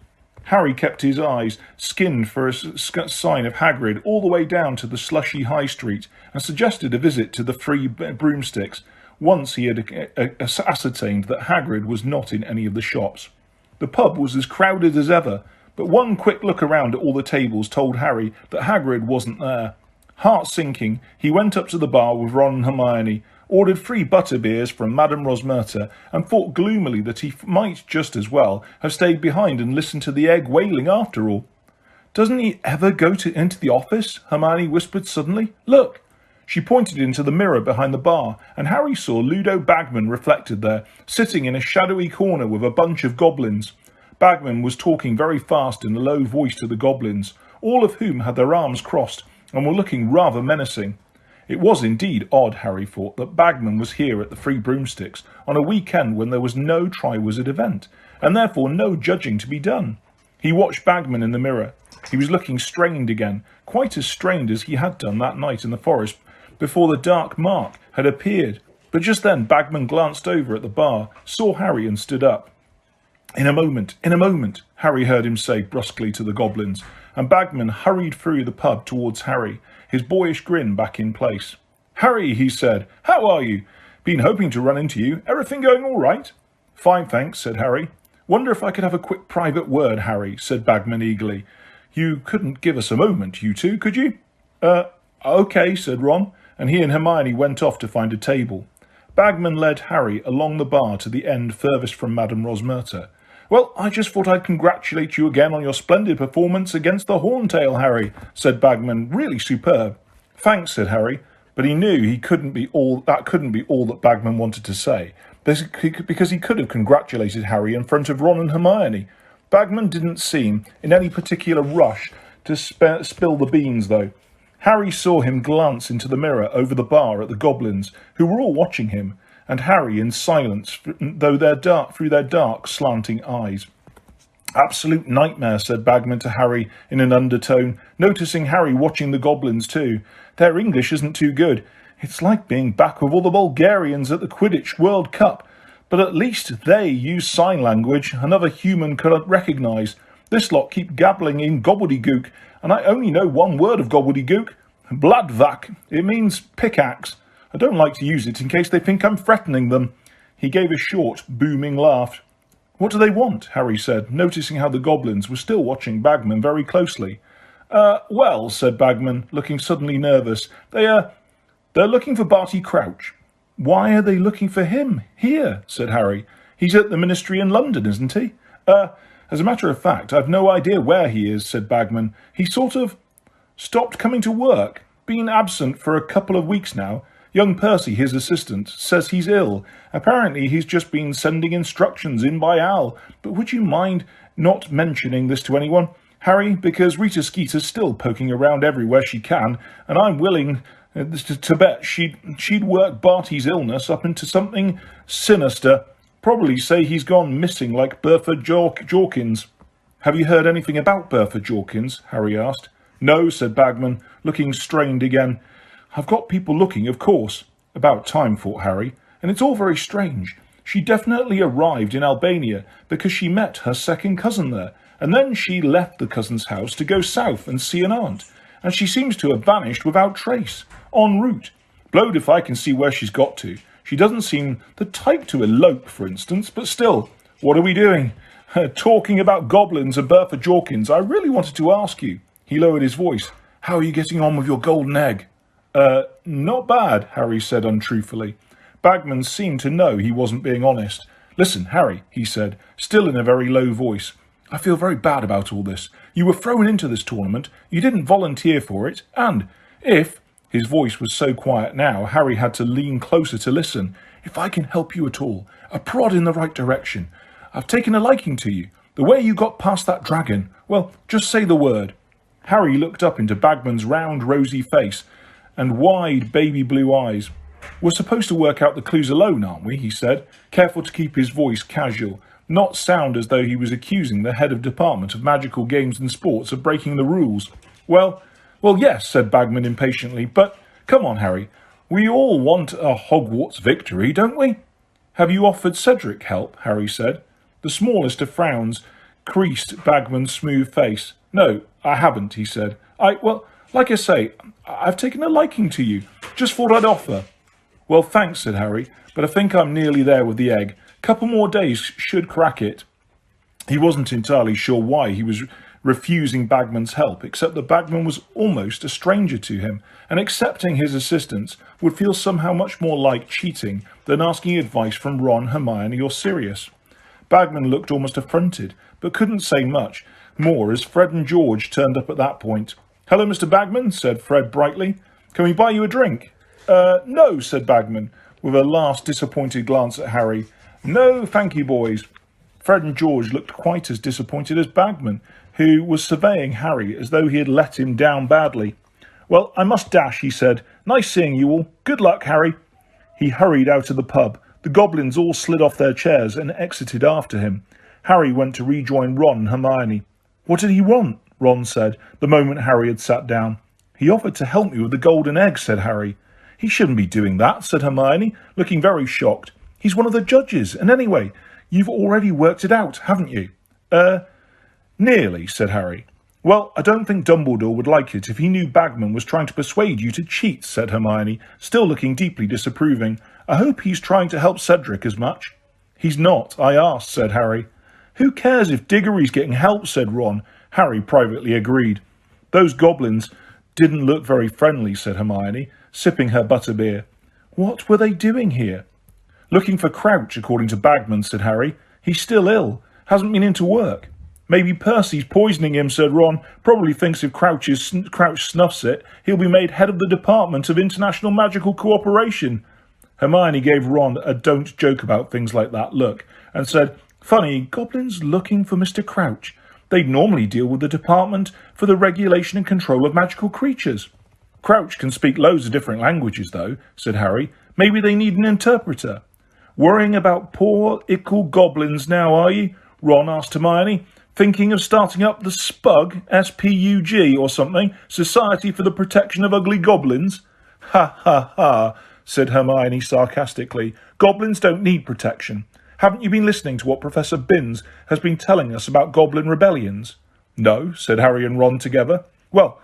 Harry kept his eyes skinned for a sign of Hagrid all the way down to the slushy high street and suggested a visit to the Three Broomsticks once he had ascertained that Hagrid was not in any of the shops. The pub was as crowded as ever, but one quick look around at all the tables told Harry that Hagrid wasn't there. Heart sinking, he went up to the bar with Ron and Hermione, ordered 3 butterbeers from Madame Rosmerta, and thought gloomily that he might just as well have stayed behind and listened to the egg wailing after all. Doesn't he ever go into the office? Hermione whispered suddenly. Look! She pointed into the mirror behind the bar, and Harry saw Ludo Bagman reflected there, sitting in a shadowy corner with a bunch of goblins. Bagman was talking very fast in a low voice to the goblins, all of whom had their arms crossed and were looking rather menacing. It was indeed odd, Harry thought, that Bagman was here at the Three Broomsticks on a weekend when there was no Triwizard event, and therefore no judging to be done. He watched Bagman in the mirror. He was looking strained again, quite as strained as he had done that night in the forest before the dark mark had appeared. But just then Bagman glanced over at the bar, saw Harry and stood up. In a moment, Harry heard him say brusquely to the goblins, and Bagman hurried through the pub towards Harry, his boyish grin back in place. "Harry," he said, "how are you? Been hoping to run into you. Everything going all right?" "Fine, thanks," said Harry. "Wonder if I could have a quick private word, Harry," said Bagman eagerly. "You couldn't give us a moment, you two, could you?" Okay," said Ron, and he and Hermione went off to find a table. Bagman led Harry along the bar to the end furthest from Madame Rosmerta. "Well, I just thought I'd congratulate you again on your splendid performance against the Horntail, Harry," said Bagman. "Really superb." "Thanks," said Harry, but he knew that couldn't be all that Bagman wanted to say, because he could have congratulated Harry in front of Ron and Hermione. Bagman didn't seem in any particular rush to spill the beans, though. Harry saw him glance into the mirror over the bar at the goblins, who were all watching him, and Harry in silence through their dark, slanting eyes. "Absolute nightmare," said Bagman to Harry in an undertone, noticing Harry watching the goblins too. "Their English isn't too good. It's like being back with all the Bulgarians at the Quidditch World Cup. But at least they use sign language another human could recognise. This lot keep gabbling in gobbledygook, and I only know one word of gobbledygook. Bladvak. It means pickaxe. I don't like to use it in case they think I'm threatening them." He gave a short, booming laugh. "What do they want?" Harry said, noticing how the goblins were still watching Bagman very closely. Well," said Bagman, looking suddenly nervous, they're looking for Barty Crouch." "Why are they looking for him here?" said Harry. "He's at the Ministry in London, isn't he?" As a matter of fact, I've no idea where he is," said Bagman. "He sort of stopped coming to work. Been absent for a couple of weeks now. Young Percy, his assistant, says he's ill. Apparently he's just been sending instructions in by Al. But would you mind not mentioning this to anyone, Harry, because Rita Skeeter's still poking around everywhere she can, and I'm willing to bet she'd work Barty's illness up into something sinister. Probably say he's gone missing like Bertha Jorkins." "Have you heard anything about Bertha Jorkins?" Harry asked. "No," said Bagman, looking strained again. "I've got people looking, of course." "About time," thought Harry, "and it's all very strange. She definitely arrived in Albania because she met her second cousin there, and then she left the cousin's house to go south and see an aunt, and she seems to have vanished without trace, en route. Blowed if I can see where she's got to. She doesn't seem the type to elope, for instance, but still, what are we doing? Talking about goblins and Bertha Jorkins, I really wanted to ask you." He lowered his voice. "How are you getting on with your golden egg?" Not bad," Harry said untruthfully. Bagman seemed to know he wasn't being honest. "Listen, Harry," he said, still in a very low voice. "I feel very bad about all this. You were thrown into this tournament, you didn't volunteer for it, and if—" his voice was so quiet now, Harry had to lean closer to listen. "If I can help you at all, a prod in the right direction. I've taken a liking to you. The way you got past that dragon, well, just say the word." Harry looked up into Bagman's round, rosy face and wide, baby blue eyes. "We're supposed to work out the clues alone, aren't we?" he said, careful to keep his voice casual, not sound as though he was accusing the head of department of magical games and sports of breaking the rules. Well, yes," said Bagman impatiently, "but come on, Harry. We all want a Hogwarts victory, don't we?" "Have you offered Cedric help?" Harry said. The smallest of frowns creased Bagman's smooth face. "No, I haven't," he said. Like I say, I've taken a liking to you. Just thought I'd offer." "Well, thanks," said Harry, "but I think I'm nearly there with the egg. Couple more days should crack it." He wasn't entirely sure why he was refusing Bagman's help, except that Bagman was almost a stranger to him, and accepting his assistance would feel somehow much more like cheating than asking advice from Ron, Hermione, or Sirius. Bagman looked almost affronted, but couldn't say much more as Fred and George turned up at that point. "Hello, Mr. Bagman," said Fred brightly. "Can we buy you a drink?" No," said Bagman, with a last disappointed glance at Harry. "No, thank you, boys." Fred and George looked quite as disappointed as Bagman, who was surveying Harry as though he had let him down badly. "Well, I must dash," he said. "Nice seeing you all. Good luck, Harry." He hurried out of the pub. The goblins all slid off their chairs and exited after him. Harry went to rejoin Ron and Hermione. What did he want? Ron said, the moment Harry had sat down. He offered to help me with the golden egg, said Harry. He shouldn't be doing that, said Hermione, looking very shocked. He's one of the judges, and anyway, you've already worked it out, haven't you? Nearly, said Harry. Well, I don't think Dumbledore would like it if he knew Bagman was trying to persuade you to cheat, said Hermione, still looking deeply disapproving. I hope he's trying to help Cedric as much. He's not, I asked, said Harry. Who cares if Diggory's getting help, said Ron. Harry privately agreed. Those goblins didn't look very friendly, said Hermione, sipping her butterbeer. What were they doing here? Looking for Crouch, according to Bagman, said Harry. He's still ill. Hasn't been into work. Maybe Percy's poisoning him, said Ron. Probably thinks if Crouch snuffs it, he'll be made head of the Department of International Magical Cooperation. Hermione gave Ron a don't joke about things like that look, and said, Funny, goblins looking for Mr. Crouch. They'd normally deal with the Department for the Regulation and Control of Magical Creatures. Crouch can speak loads of different languages, though, said Harry. Maybe they need an interpreter. Worrying about poor, ickle goblins now, are you? Ron asked Hermione. Thinking of starting up the SPUG, S-P-U-G or something, Society for the Protection of Ugly Goblins? Ha ha ha, said Hermione sarcastically. Goblins don't need protection. Haven't you been listening to what Professor Binns has been telling us about goblin rebellions? No, said Harry and Ron together. Well,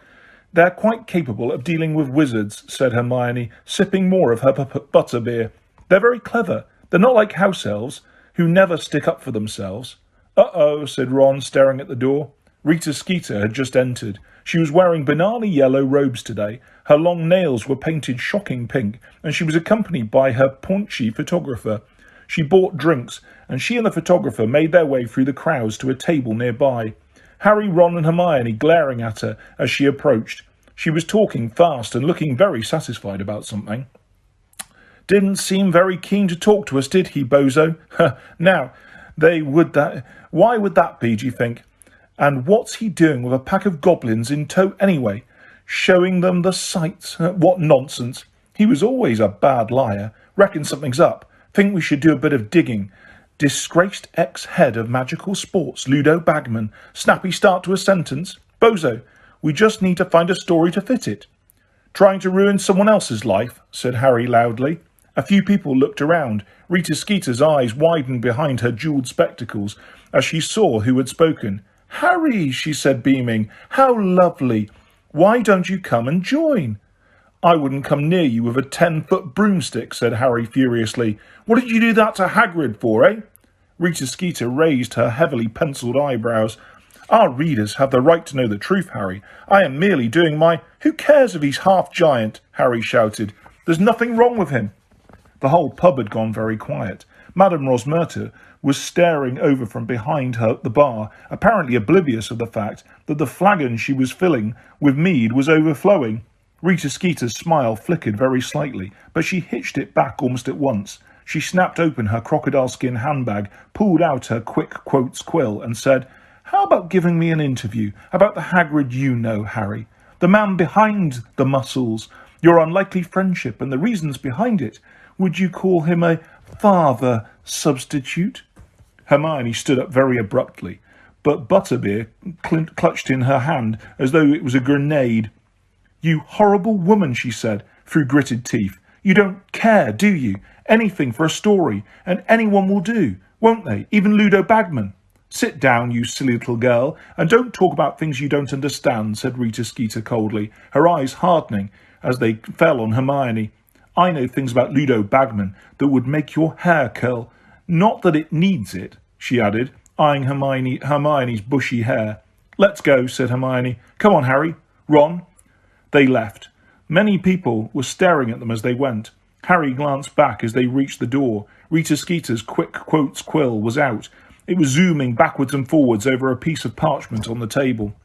they're quite capable of dealing with wizards, said Hermione, sipping more of her butterbeer. They're very clever. They're not like house elves, who never stick up for themselves. Uh-oh, said Ron, staring at the door. Rita Skeeter had just entered. She was wearing banana yellow robes today. Her long nails were painted shocking pink, and she was accompanied by her paunchy photographer. She bought drinks, and she and the photographer made their way through the crowds to a table nearby. Harry, Ron and Hermione glaring at her as she approached. She was talking fast and looking very satisfied about something. Didn't seem very keen to talk to us, did he, bozo? Now, why would that be, do you think? And what's he doing with a pack of goblins in tow anyway? Showing them the sights? What nonsense. He was always a bad liar. Reckon something's up. Think we should do a bit of digging. Disgraced ex-head of magical sports, Ludo Bagman. Snappy start to a sentence. Bozo, we just need to find a story to fit it. Trying to ruin someone else's life, said Harry loudly. A few people looked around. Rita Skeeter's eyes widened behind her jewelled spectacles as she saw who had spoken. Harry, she said, beaming. How lovely. Why don't you come and join? I wouldn't come near you with a 10-foot broomstick, said Harry furiously. What did you do that to Hagrid for, eh? Rita Skeeter raised her heavily pencilled eyebrows. Our readers have the right to know the truth, Harry. I am merely doing my... Who cares if he's half-giant? Harry shouted. There's nothing wrong with him. The whole pub had gone very quiet. Madame Rosmerta was staring over from behind her at the bar, apparently oblivious of the fact that the flagon she was filling with mead was overflowing. Rita Skeeter's smile flickered very slightly, but she hitched it back almost at once. She snapped open her crocodile skin handbag, pulled out her quick quotes quill, and said, How about giving me an interview about the Hagrid you know, Harry? The man behind the muscles, your unlikely friendship and the reasons behind it. Would you call him a father substitute? Hermione stood up very abruptly, but butterbeer clutched in her hand as though it was a grenade. You horrible woman, she said, through gritted teeth. You don't care, do you? Anything for a story, and anyone will do, won't they? Even Ludo Bagman. Sit down, you silly little girl, and don't talk about things you don't understand, said Rita Skeeter coldly, her eyes hardening as they fell on Hermione. I know things about Ludo Bagman that would make your hair curl. Not that it needs it, she added, eyeing Hermione's bushy hair. Let's go, said Hermione. Come on, Harry. Ron. They left. Many people were staring at them as they went. Harry glanced back as they reached the door. Rita Skeeter's quick quotes quill was out. It was zooming backwards and forwards over a piece of parchment on the table.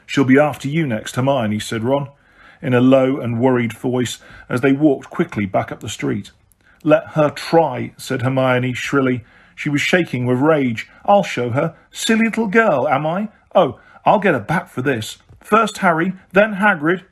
She'll be after you next, Hermione, said Ron, in a low and worried voice as they walked quickly back up the street. Let her try, said Hermione shrilly. She was shaking with rage. I'll show her. Silly little girl, am I? Oh, I'll get her back for this. First Harry, then Hagrid.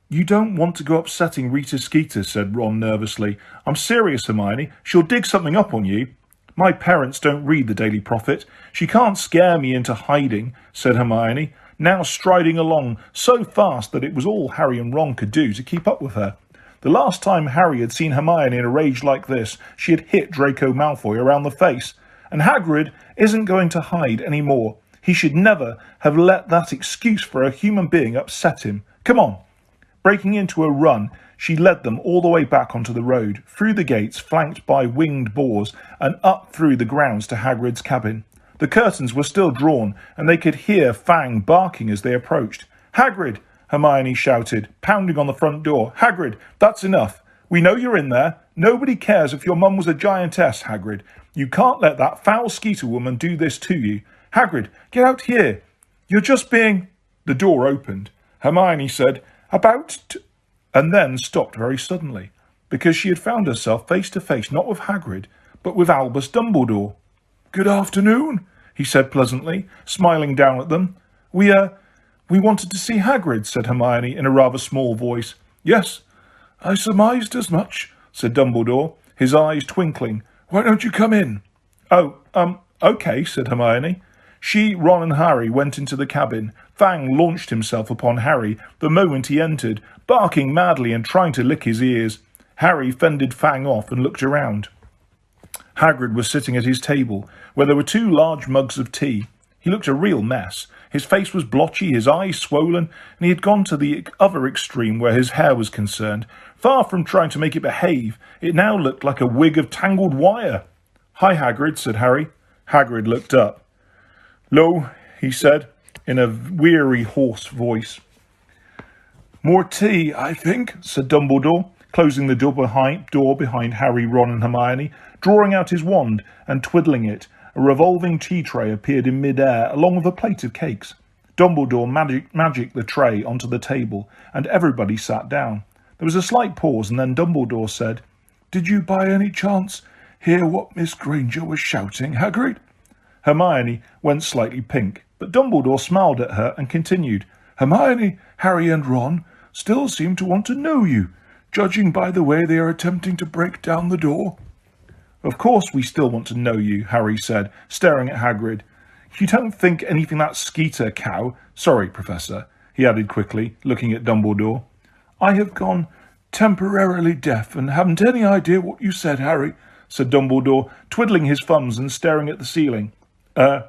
You don't want to go upsetting Rita Skeeter, said Ron nervously. I'm serious, Hermione. She'll dig something up on you. My parents don't read the Daily Prophet. She can't scare me into hiding, said Hermione, now striding along so fast that it was all Harry and Ron could do to keep up with her. The last time Harry had seen Hermione in a rage like this, she had hit Draco Malfoy around the face. And Hagrid isn't going to hide any more. He should never have let that excuse for a human being upset him. Come on. Breaking into a run, she led them all the way back onto the road, through the gates flanked by winged boars, and up through the grounds to Hagrid's cabin. The curtains were still drawn, and they could hear Fang barking as they approached. "Hagrid!" Hermione shouted, pounding on the front door. "Hagrid, that's enough. We know you're in there. Nobody cares if your mum was a giantess, Hagrid. You can't let that foul Skeeter woman do this to you. Hagrid, get out here. You're just being—" The door opened. Hermione said, and then stopped very suddenly, because she had found herself face to face not with Hagrid, but with Albus Dumbledore. "Good afternoon," he said pleasantly, smiling down at them. We wanted to see Hagrid," said Hermione in a rather small voice. "Yes, I surmised as much," said Dumbledore, his eyes twinkling. "Why don't you come in?" Okay," said Hermione. She, Ron and Harry went into the cabin. Fang launched himself upon Harry the moment he entered, barking madly and trying to lick his ears. Harry fended Fang off and looked around. Hagrid was sitting at his table, where there were 2 large mugs of tea. He looked a real mess. His face was blotchy, his eyes swollen, and he had gone to the other extreme where his hair was concerned. Far from trying to make it behave, it now looked like a wig of tangled wire. "Hi, Hagrid," said Harry. Hagrid looked up. "Lo," he said, in a weary, hoarse voice. "More tea, I think," said Dumbledore, closing the door behind Harry, Ron and Hermione, drawing out his wand and twiddling it. A revolving tea tray appeared in mid-air, along with a plate of cakes. Dumbledore magicked the tray onto the table, and everybody sat down. There was a slight pause, and then Dumbledore said, "Did you by any chance hear what Miss Granger was shouting, Hagrid?" Hermione went slightly pink, but Dumbledore smiled at her and continued, "Hermione, Harry and Ron still seem to want to know you, judging by the way they are attempting to break down the door." "Of course we still want to know you," Harry said, staring at Hagrid. "You don't think anything that Skeeter cow— Sorry, Professor," he added quickly, looking at Dumbledore. "I have gone temporarily deaf and haven't any idea what you said, Harry," said Dumbledore, twiddling his thumbs and staring at the ceiling.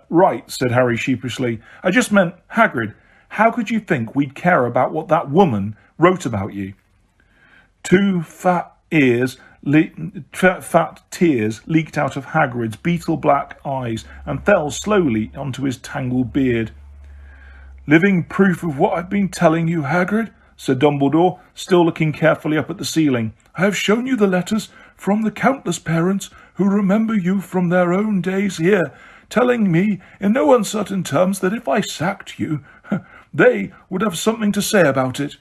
Right," said Harry sheepishly. "I just meant, Hagrid, how could you think we'd care about what that woman wrote about you?" 2 fat tears leaked out of Hagrid's beetle-black eyes and fell slowly onto his tangled beard. "Living proof of what I've been telling you, Hagrid," said Dumbledore, still looking carefully up at the ceiling. "I have shown you the letters from the countless parents who remember you from their own days here, telling me in no uncertain terms that if I sacked you, they would have something to say about it."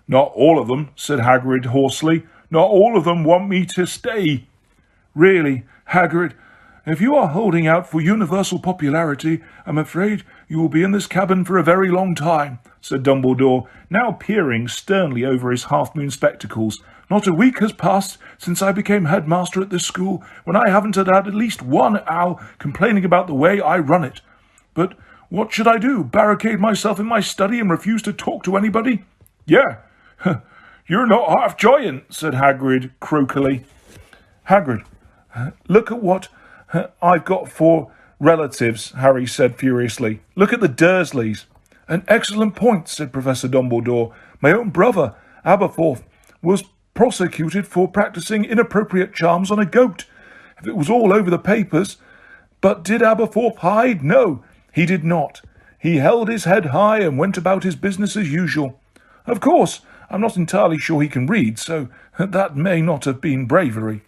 "Not all of them," said Hagrid hoarsely. "Not all of them want me to stay." "Really, Hagrid, if you are holding out for universal popularity, I'm afraid you will be in this cabin for a very long time," said Dumbledore, now peering sternly over his half-moon spectacles. "Not a week has passed since I became headmaster at this school when I haven't had at least one owl complaining about the way I run it. But what should I do? Barricade myself in my study and refuse to talk to anybody?" "Yeah, you're not half giant," said Hagrid croakily. "Hagrid, look at what I've got for relatives," Harry said furiously. "Look at the Dursleys." "An excellent point," said Professor Dumbledore. "My own brother, Aberforth, was prosecuted for practicing inappropriate charms on a goat. If it was all over the papers. But did Aberforth hide? No, he did not. He held his head high and went about his business as usual. Of course, I'm not entirely sure he can read, so that may not have been bravery."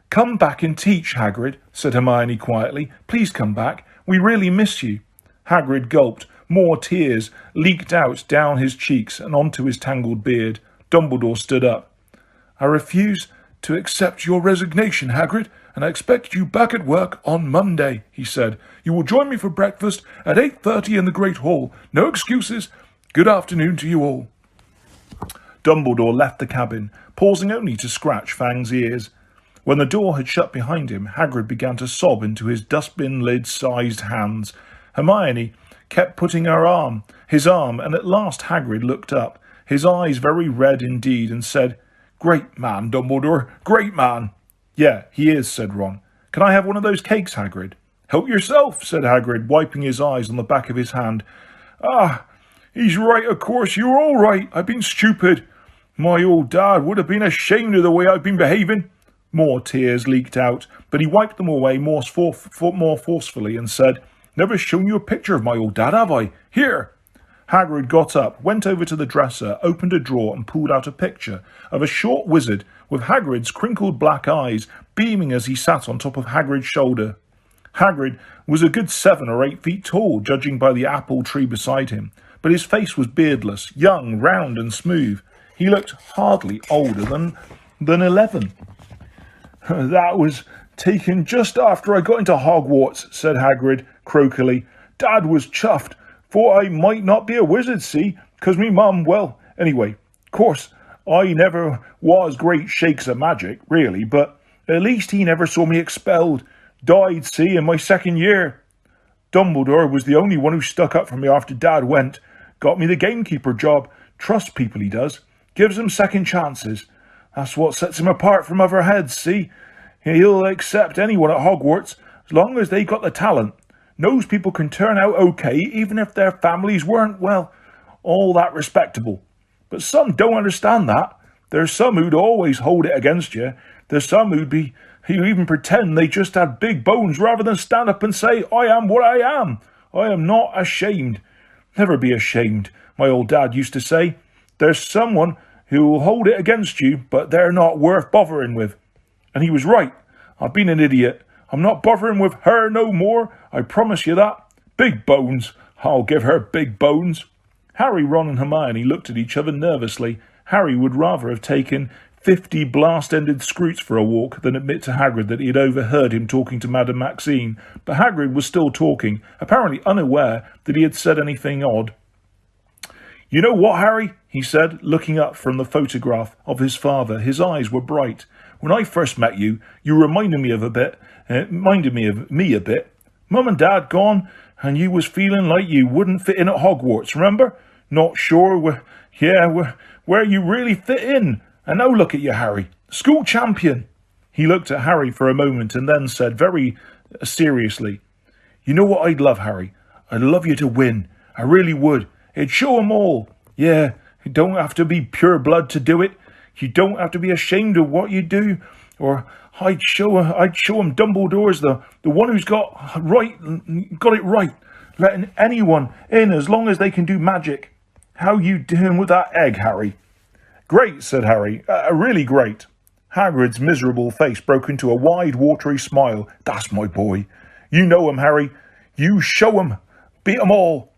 "Come back and teach, Hagrid," said Hermione quietly. "Please come back. We really miss you." Hagrid gulped. More tears leaked out down his cheeks and onto his tangled beard. Dumbledore stood up. "I refuse to accept your resignation, Hagrid, and I expect you back at work on Monday," he said. "You will join me for breakfast at 8:30 in the Great Hall. No excuses. Good afternoon to you all." Dumbledore left the cabin, pausing only to scratch Fang's ears. When the door had shut behind him, Hagrid began to sob into his dustbin lid-sized hands. Hermione kept putting his arm, and at last Hagrid looked up, his eyes very red indeed, and said, "Great man, Dumbledore, great man." "Yeah, he is," said Ron. "Can I have one of those cakes, Hagrid?" "Help yourself," said Hagrid, wiping his eyes on the back of his hand. "Ah, he's right, of course, you're all right. I've been stupid. My old dad would have been ashamed of the way I've been behaving." More tears leaked out, but he wiped them away more forcefully and said, "Never shown you a picture of my old dad, have I? Here." Hagrid got up, went over to the dresser, opened a drawer and pulled out a picture of a short wizard with Hagrid's crinkled black eyes beaming as he sat on top of Hagrid's shoulder. Hagrid was a good 7 or 8 feet tall, judging by the apple tree beside him, but his face was beardless, young, round and smooth. He looked hardly older than 11. "That was taken just after I got into Hogwarts," said Hagrid croakily. "Dad was chuffed. Thought I might not be a wizard, see, 'cause me mum, well, anyway, course, I never was great shakes of magic, really, but at least he never saw me expelled. Died, see, in my 2nd year. Dumbledore was the only one who stuck up for me after Dad went. Got me the gamekeeper job. Trusts people, he does. Gives them second chances. That's what sets him apart from other heads, see? He'll accept anyone at Hogwarts, as long as they got the talent. Knows people can turn out okay, even if their families weren't, well, all that respectable. But some don't understand that. There's some who'd always hold it against you. There's some who'd even pretend they just had big bones rather than stand up and say, 'I am what I am. I am not ashamed.' Never be ashamed, my old dad used to say. There's someone who will hold it against you, but they're not worth bothering with." And he was right. I've been an idiot. I'm not bothering with her no more, I promise you that. Big bones. I'll give her big bones. Harry, Ron and Hermione looked at each other nervously. Harry would rather have taken 50 blast-ended scroots for a walk than admit to Hagrid that he had overheard him talking to Madame Maxime, but Hagrid was still talking, apparently unaware that he had said anything odd. "You know what, Harry?" he said, looking up from the photograph of his father. His eyes were bright. "When I first met you, you reminded me of me a bit. Mum and Dad gone, and you was feeling like you wouldn't fit in at Hogwarts, remember? Not sure where you really fit in. And now look at you, Harry, school champion." He looked at Harry for a moment and then said very seriously, "You know what I'd love, Harry? I'd love you to win. I really would. It'd show 'em all. Yeah, you don't have to be pure blood to do it. You don't have to be ashamed of what you do. Or I'd show 'em Dumbledore's the one who's got it right, letting anyone in as long as they can do magic. How you doing with that egg, Harry?" "Great," said Harry. Really great." Hagrid's miserable face broke into a wide, watery smile. "That's my boy. You know 'em, Harry. You show 'em. Beat 'em all."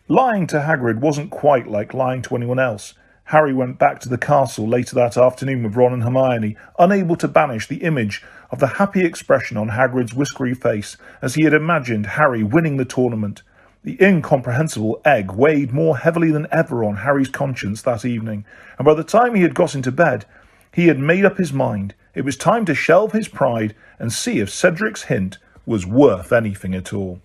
Lying to Hagrid wasn't quite like lying to anyone else. Harry went back to the castle later that afternoon with Ron and Hermione, unable to banish the image of the happy expression on Hagrid's whiskery face as he had imagined Harry winning the tournament. The incomprehensible egg weighed more heavily than ever on Harry's conscience that evening, and by the time he had got into bed, he had made up his mind. It was time to shelve his pride and see if Cedric's hint was worth anything at all.